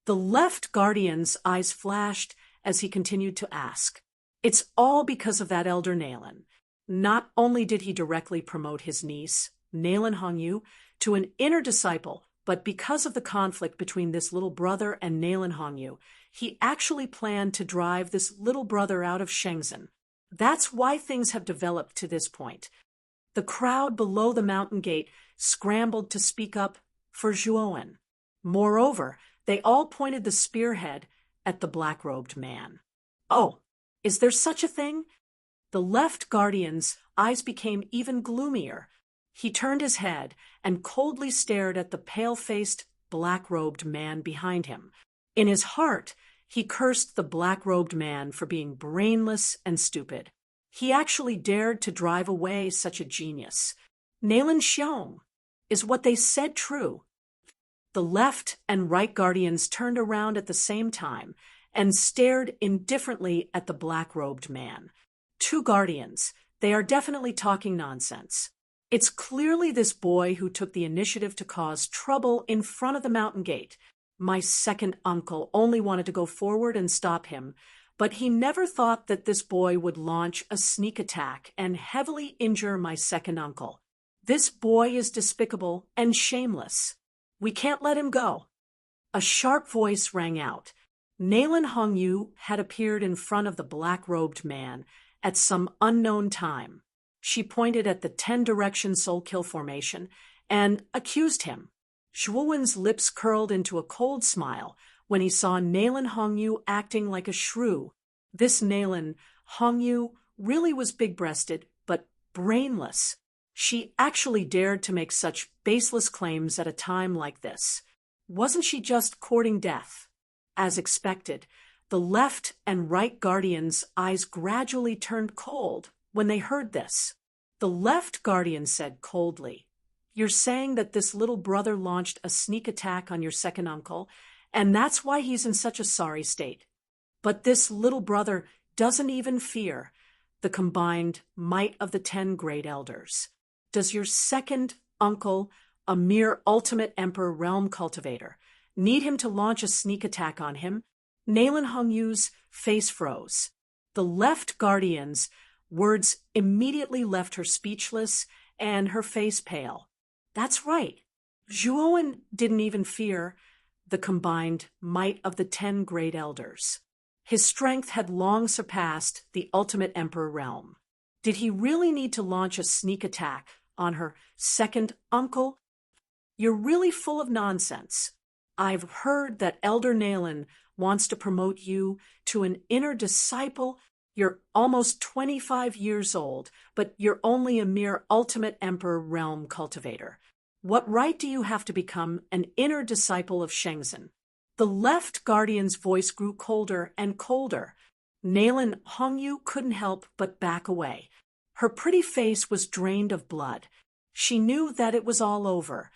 The left guardian's eyes flashed as he continued to ask. It's all because of that elder Nalen. Not only did he directly promote his niece, Nalen Hongyu, to an inner disciple, but because of the conflict between this little brother and Nalen Hongyu, he actually planned to drive this little brother out of Shenzhen. That's why things have developed to this point. The crowd below the mountain gate scrambled to speak up for Zhuowen. Moreover, they all pointed the spearhead at the black-robed man. "Oh, is there such a thing?" The left guardian's eyes became even gloomier. He turned his head and coldly stared at the pale-faced, black-robed man behind him. In his heart, he cursed the black-robed man for being brainless and stupid. He actually dared to drive away such a genius. Nalen Xiong, is what they said true? The left and right guardians turned around at the same time and stared indifferently at the black-robed man. Two guardians, they are definitely talking nonsense. It's clearly this boy who took the initiative to cause trouble in front of the mountain gate. My second uncle only wanted to go forward and stop him, but he never thought that this boy would launch a sneak attack and heavily injure my second uncle. This boy is despicable and shameless. We can't let him go. A sharp voice rang out. Nalen Hongyu had appeared in front of the black-robed man at some unknown time. She pointed at the 10-direction soul kill formation and accused him. Zhuowen's lips curled into a cold smile when he saw Nalen Hongyu acting like a shrew. This Nalen Hongyu really was big-breasted, but brainless. She actually dared to make such baseless claims at a time like this. Wasn't she just courting death? As expected, the left and right guardians' eyes gradually turned cold when they heard this. The left guardian said coldly, "You're saying that this little brother launched a sneak attack on your second uncle, and that's why he's in such a sorry state. But this little brother doesn't even fear the combined might of the 10 great elders. Does your second uncle, a mere ultimate emperor realm cultivator, need him to launch a sneak attack on him?" Nalen Hongyu's face froze. The left guardian's words immediately left her speechless and her face pale. That's right. Zhuowen didn't even fear the combined might of the 10 great elders. His strength had long surpassed the ultimate emperor realm. Did he really need to launch a sneak attack on her second uncle? You're really full of nonsense. I've heard that Elder Nalen wants to promote you to an inner disciple. You're almost 25 years old, but you're only a mere ultimate emperor realm cultivator. What right do you have to become an inner disciple of Shenzhen? The left guardian's voice grew colder and colder. Nalen Hongyu couldn't help but back away. Her pretty face was drained of blood. She knew that it was all over.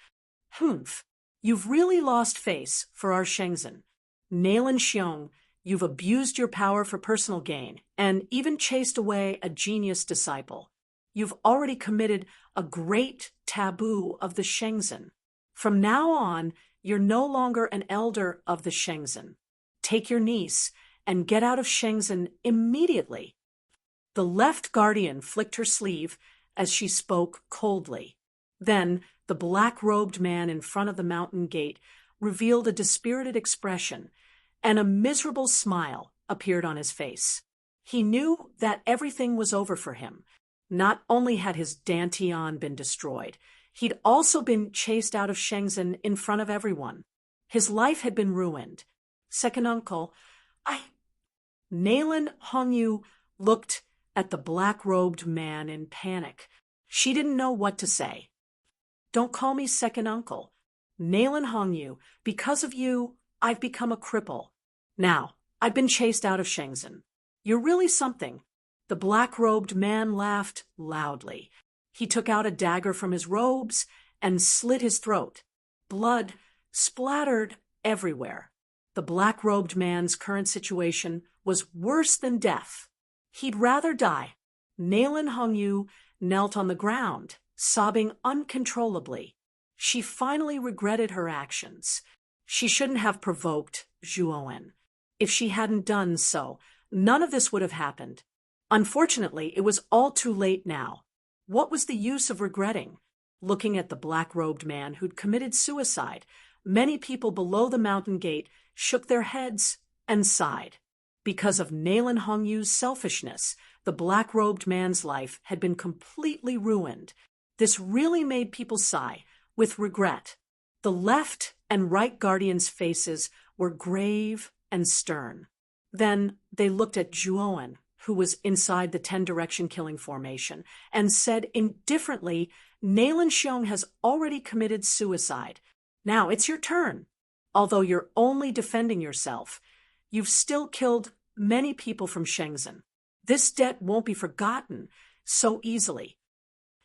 Humph, you've really lost face for our Shenzhen. Nalen Xiong, you've abused your power for personal gain and even chased away a genius disciple. You've already committed a great taboo of the Shenzhen. From now on, you're no longer an elder of the Shenzhen. Take your niece and get out of Shenzhen immediately. The left guardian flicked her sleeve as she spoke coldly. Then the black-robed man in front of the mountain gate revealed a dispirited expression, and a miserable smile appeared on his face. He knew that everything was over for him. Not only had his Dantian been destroyed, he'd also been chased out of Shenzhen in front of everyone. His life had been ruined. second uncle, I... Nalan Hongyu looked at the black-robed man in panic. She didn't know what to say. Don't call me second uncle. Nalan Hongyu, because of you, I've become a cripple. Now, I've been chased out of Shenzhen. You're really something. The black-robed man laughed loudly. He took out a dagger from his robes and slit his throat. Blood splattered everywhere. The black-robed man's current situation was worse than death. He'd rather die. Nalan Hongyu knelt on the ground, sobbing uncontrollably. She finally regretted her actions. She shouldn't have provoked Zhuowen. If she hadn't done so, none of this would have happened. Unfortunately, it was all too late now. What was the use of regretting? Looking at the black-robed man who'd committed suicide, many people below the mountain gate shook their heads and sighed. Because of Nalan Hongyu's selfishness, the black-robed man's life had been completely ruined. This really made people sigh, with regret. The left and right guardians' faces were grave and stern. Then they looked at Zhuowen, who was inside the 10-direction killing formation, and said indifferently, Nalan Xiong has already committed suicide. Now it's your turn. Although you're only defending yourself, you've still killed many people from Shenzhen. This debt won't be forgotten so easily.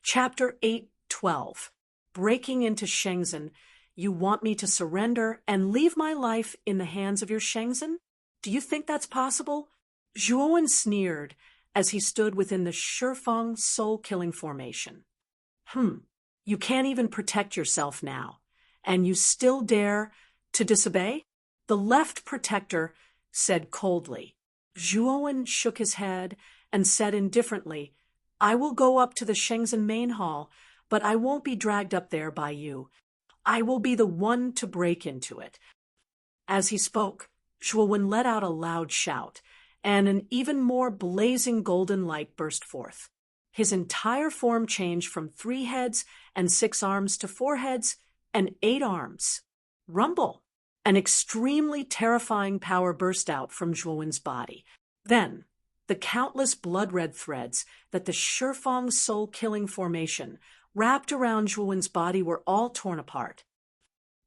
Chapter 8:12. Breaking into Shenzhen, you want me to surrender and leave my life in the hands of your Shenzhen? Do you think that's possible? Zhuowen sneered as he stood within the Shifeng soul-killing formation. You can't even protect yourself now, and you still dare to disobey? The left protector said coldly. Zhuowen shook his head and said indifferently, I will go up to the Shenzhen main hall, but I won't be dragged up there by you. I will be the one to break into it. As he spoke, Zhuowen let out a loud shout, and an even more blazing golden light burst forth. His entire form changed from 3 heads and 6 arms to 4 heads and 8 arms. Rumble! An extremely terrifying power burst out from Zhuowen's body. Then, the countless blood-red threads that the Shifeng soul-killing formation wrapped around Zhuowen's body were all torn apart.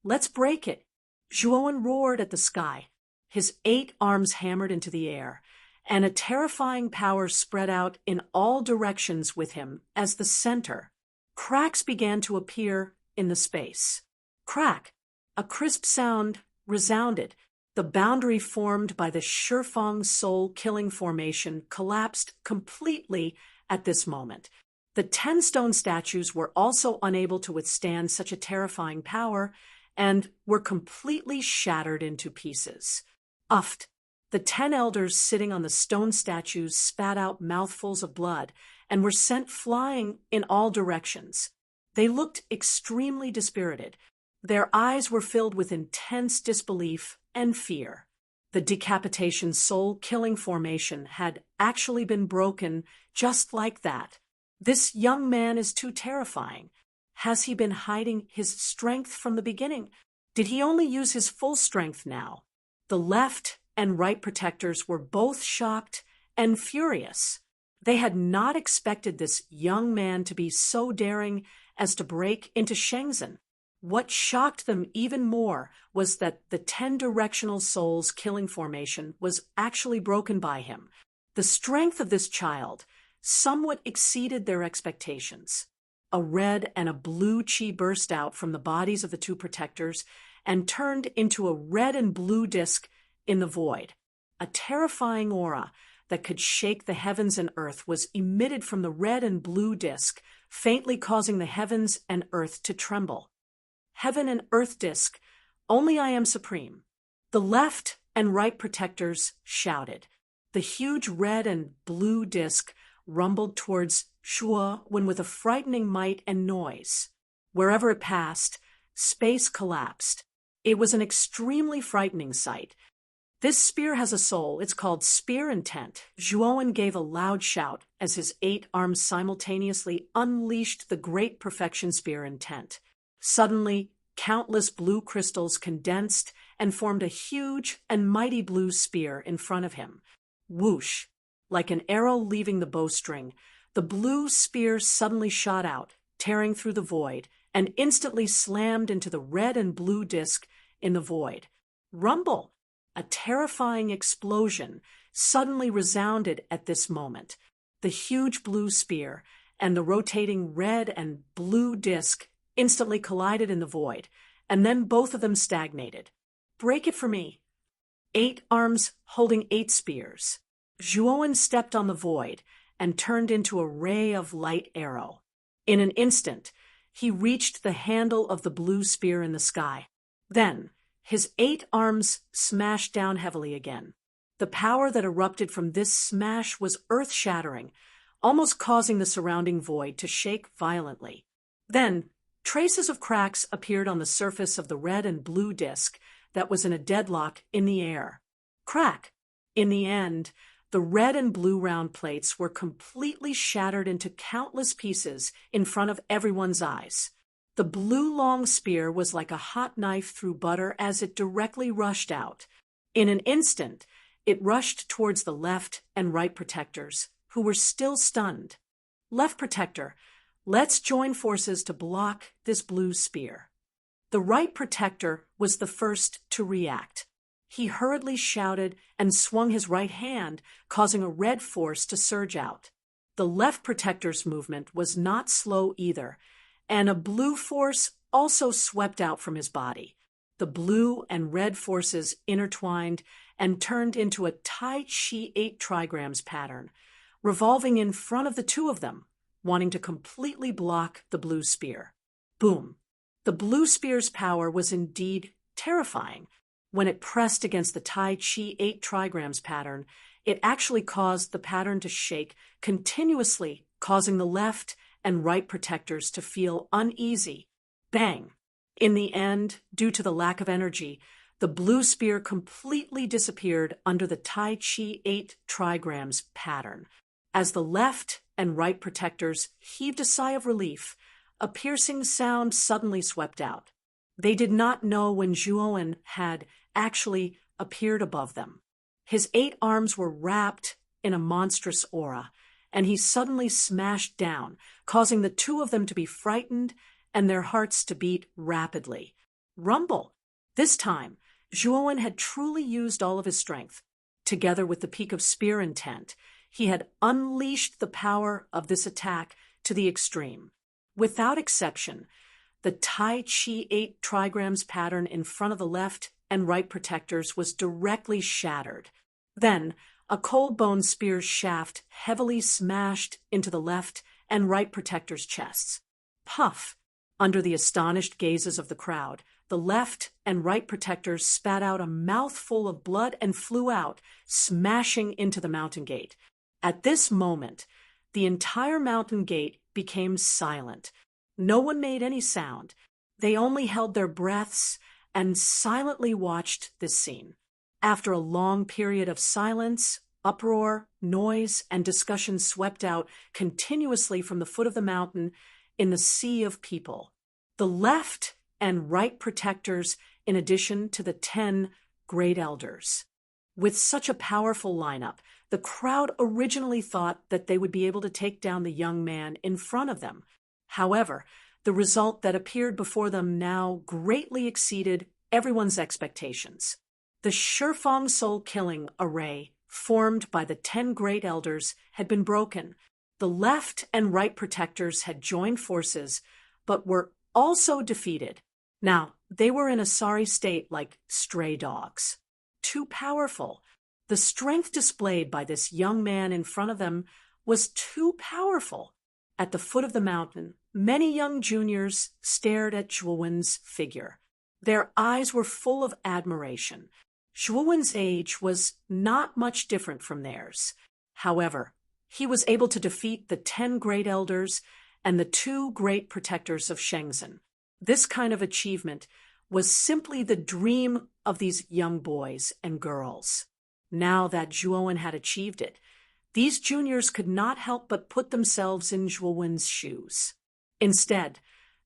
Let's break it! Zhuowen roared at the sky. His 8 arms hammered into the air, and a terrifying power spread out in all directions with him as the center. Cracks began to appear in the space. Crack! A crisp sound resounded. The boundary formed by the Shifeng soul-killing formation collapsed completely at this moment. The 10 stone statues were also unable to withstand such a terrifying power and were completely shattered into pieces. Uffed! The 10 elders sitting on the stone statues spat out mouthfuls of blood and were sent flying in all directions. They looked extremely dispirited. Their eyes were filled with intense disbelief and fear. The decapitation soul-killing formation had actually been broken just like that. This young man is too terrifying. Has he been hiding his strength from the beginning? Did he only use his full strength now? The left and right protectors were both shocked and furious. They had not expected this young man to be so daring as to break into Shenzhen. What shocked them even more was that the 10-directional souls killing formation was actually broken by him. The strength of this child somewhat exceeded their expectations. A red and a blue chi burst out from the bodies of the 2 protectors and turned into a red and blue disk in the void. A terrifying aura that could shake the heavens and earth was emitted from the red and blue disk, faintly causing the heavens and earth to tremble. Heaven and earth disk, only I am supreme. The left and right protectors shouted. The huge red and blue disk rumbled towards Shua when with a frightening might and noise. Wherever it passed, space collapsed. It was an extremely frightening sight. This spear has a soul. It's called Spear Intent. Zhuowen gave a loud shout as his 8 arms simultaneously unleashed the great perfection Spear Intent. Suddenly, countless blue crystals condensed and formed a huge and mighty blue spear in front of him. Whoosh! Like an arrow leaving the bowstring, the blue spear suddenly shot out, tearing through the void, and instantly slammed into the red and blue disc in the void. Rumble! A terrifying explosion suddenly resounded at this moment. The huge blue spear and the rotating red and blue disc instantly collided in the void, and then both of them stagnated. Break it for me. 8 arms holding 8 spears. Zhuowen stepped on the void and turned into a ray of light arrow. In an instant, he reached the handle of the blue spear in the sky. Then, his 8 arms smashed down heavily again. The power that erupted from this smash was earth-shattering, almost causing the surrounding void to shake violently. Then, traces of cracks appeared on the surface of the red and blue disc that was in a deadlock in the air. Crack! In the end, the red and blue round plates were completely shattered into countless pieces in front of everyone's eyes. The blue long spear was like a hot knife through butter as it directly rushed out. In an instant, it rushed towards the left and right protectors, who were still stunned. Left protector, let's join forces to block this blue spear. The right protector was the first to react. He hurriedly shouted and swung his right hand, causing a red force to surge out. The left protector's movement was not slow either, and a blue force also swept out from his body. The blue and red forces intertwined and turned into a Tai Chi 8 trigrams pattern, revolving in front of the two of them, wanting to completely block the blue spear. Boom! The blue spear's power was indeed terrifying. When it pressed against the Tai Chi 8 trigrams pattern, it actually caused the pattern to shake continuously, causing the left and right protectors to feel uneasy. Bang! In the end, due to the lack of energy, the blue spear completely disappeared under the Tai Chi 8 trigrams pattern. As the left and right protectors heaved a sigh of relief, a piercing sound suddenly swept out. They did not know when Zhuowen had actually appeared above them. His 8 arms were wrapped in a monstrous aura, and he suddenly smashed down, causing the two of them to be frightened and their hearts to beat rapidly. Rumble! This time, Zhuowen had truly used all of his strength. Together with the peak of spear intent, he had unleashed the power of this attack to the extreme. Without exception, the Tai Chi 8 trigrams pattern in front of the left and right protectors was directly shattered. Then, a cold bone spear's shaft heavily smashed into the left and right protectors' chests. Puff! Under the astonished gazes of the crowd, the left and right protectors spat out a mouthful of blood and flew out, smashing into the mountain gate. At this moment, the entire mountain gate became silent. No one made any sound. They only held their breaths and silently watched this scene. After a long period of silence, uproar, noise, and discussion swept out continuously from the foot of the mountain in the sea of people. The left and right protectors, in addition to the 10 great elders. With such a powerful lineup, the crowd originally thought that they would be able to take down the young man in front of them. However, the result that appeared before them now greatly exceeded everyone's expectations. The Shifeng soul-killing array formed by the 10 great elders had been broken. The left and right protectors had joined forces, but were also defeated. Now, they were in a sorry state like stray dogs. Too powerful. The strength displayed by this young man in front of them was too powerful. At the foot of the mountain, many young juniors stared at Zhuowen's figure. Their eyes were full of admiration. Zhuowen's age was not much different from theirs. However, he was able to defeat the 10 great elders and the 2 great protectors of Shenzhen. This kind of achievement was simply the dream of these young boys and girls. Now that Zhuowen had achieved it, these juniors could not help but put themselves in Zhuowen's shoes. Instead,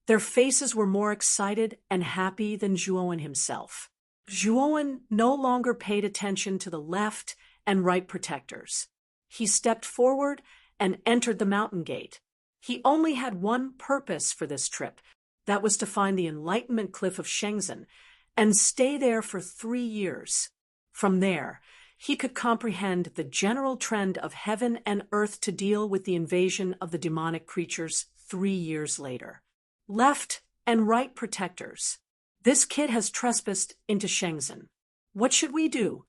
their faces were more excited and happy than Zhuowen himself. Zhuowen no longer paid attention to the left and right protectors. He stepped forward and entered the mountain gate. He only had one purpose for this trip. That was to find the Enlightenment Cliff of Shenzhen and stay there for 3 years. From there, he could comprehend the general trend of heaven and earth to deal with the invasion of the demonic creatures 3 years later. Left and right protectors. This kid has trespassed into Shenzhen. What should we do?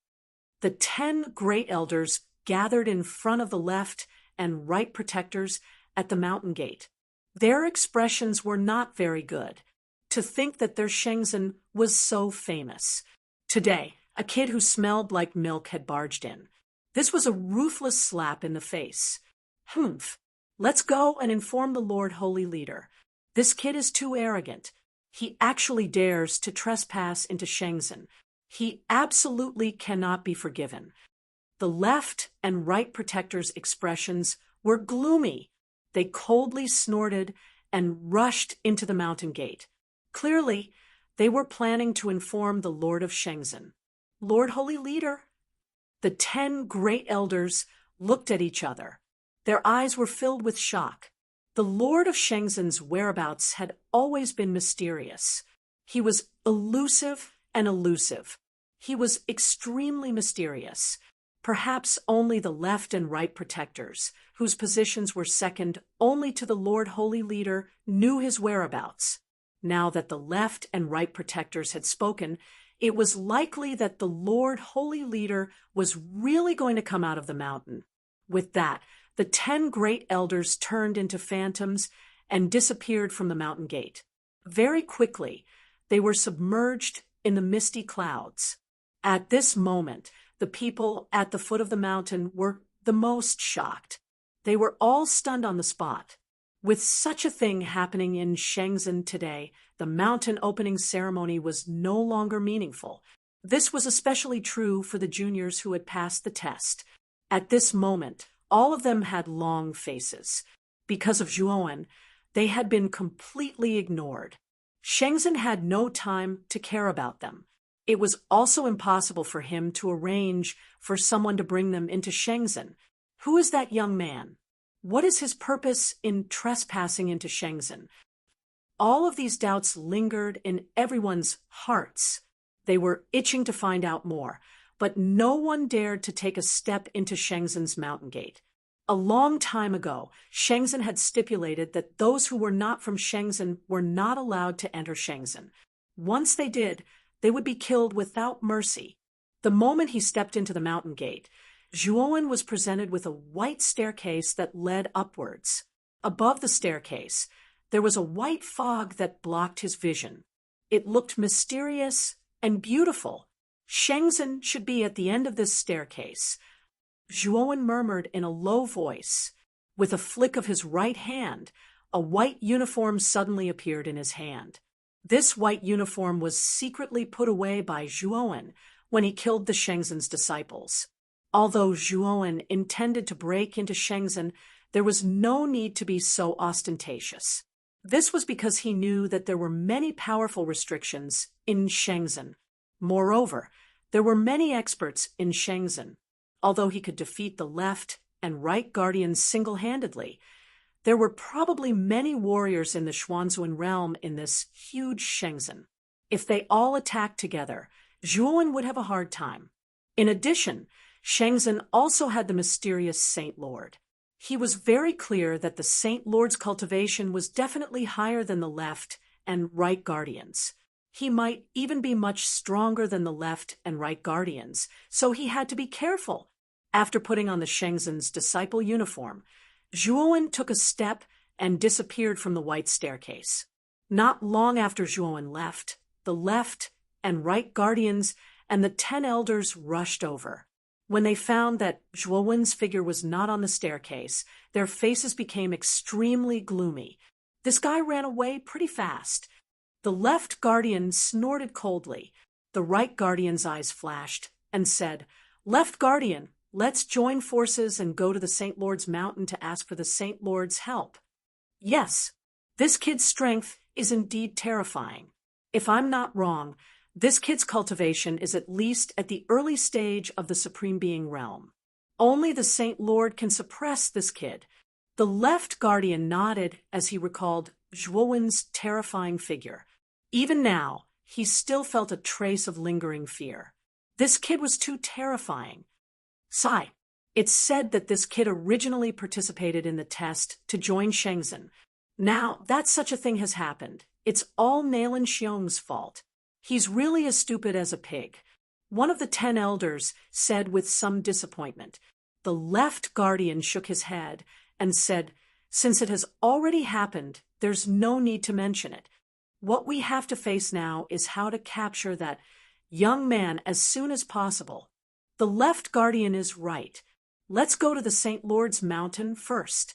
The 10 great elders gathered in front of the left and right protectors at the mountain gate. Their expressions were not very good. To think that their Shenzhen was so famous. Today, a kid who smelled like milk had barged in. This was a ruthless slap in the face. Humph. Let's go and inform the Lord Holy Leader. This kid is too arrogant. He actually dares to trespass into Shenzhen. He absolutely cannot be forgiven. The left and right protectors' expressions were gloomy. They coldly snorted and rushed into the mountain gate. Clearly, they were planning to inform the Lord of Shenzhen. Lord Holy Leader. The 10 great elders looked at each other. Their eyes were filled with shock. The Lord of Shenzhen's whereabouts had always been mysterious. He was elusive and elusive. He was extremely mysterious. Perhaps only the left and right protectors, whose positions were second only to the Lord Holy Leader, knew his whereabouts. Now that the left and right protectors had spoken, it was likely that the Lord Holy Leader was really going to come out of the mountain. With that, the 10 great elders turned into phantoms and disappeared from the mountain gate. Very quickly, they were submerged in the misty clouds. At this moment, the people at the foot of the mountain were the most shocked. They were all stunned on the spot. With such a thing happening in Shenzhen today, the mountain opening ceremony was no longer meaningful. This was especially true for the juniors who had passed the test. At this moment, all of them had long faces. Because of Zhuowen, they had been completely ignored. Shenzhen had no time to care about them. It was also impossible for him to arrange for someone to bring them into Shenzhen. Who is that young man? What is his purpose in trespassing into Shenzhen? All of these doubts lingered in everyone's hearts. They were itching to find out more, but no one dared to take a step into Shenzhen's mountain gate. A long time ago, Shenzhen had stipulated that those who were not from Shenzhen were not allowed to enter Shenzhen. Once they did, they would be killed without mercy. The moment he stepped into the mountain gate, Zhuowen was presented with a white staircase that led upwards. Above the staircase, there was a white fog that blocked his vision. It looked mysterious and beautiful. Shenzhen should be at the end of this staircase. Zhuowen murmured in a low voice. With a flick of his right hand, a white uniform suddenly appeared in his hand. This white uniform was secretly put away by Zhuowen when he killed the Shenzhen's disciples. Although Zhuowen intended to break into Shenzhen, there was no need to be so ostentatious. This was because he knew that there were many powerful restrictions in Shenzhen. Moreover, there were many experts in Shenzhen. Although he could defeat the left and right guardians single-handedly, there were probably many warriors in the Xuanzuan realm in this huge Shenzhen. If they all attacked together, Zhuowen would have a hard time. In addition, Shenzhen also had the mysterious Saint Lord. He was very clear that the Saint Lord's cultivation was definitely higher than the left and right guardians. He might even be much stronger than the left and right guardians, so he had to be careful. After putting on the Shenzhen's disciple uniform, Zhuowen took a step and disappeared from the white staircase. Not long after Zhuowen left, the left and right guardians and the 10 elders rushed over. When they found that Zhuowen's figure was not on the staircase, their faces became extremely gloomy. This guy ran away pretty fast. The left guardian snorted coldly. The right guardian's eyes flashed and said, "Left guardian, let's join forces and go to the Saint Lord's mountain to ask for the Saint Lord's help." Yes, this kid's strength is indeed terrifying. If I'm not wrong, This kid's cultivation is at least at the early stage of the Supreme Being realm. Only the Saint Lord can suppress this kid. The left guardian nodded as he recalled Zhuowen's terrifying figure. Even now, he still felt a trace of lingering fear. This kid was too terrifying. Sigh. It's said that this kid originally participated in the test to join Shenzhen. Now that such a thing has happened, it's all Nalin Xiong's fault. He's really as stupid as a pig. One of the 10 elders said with some disappointment. The left guardian shook his head and said, since it has already happened, there's no need to mention it. What we have to face now is how to capture that young man as soon as possible. The left guardian is right. Let's go to the St. Lord's Mountain first.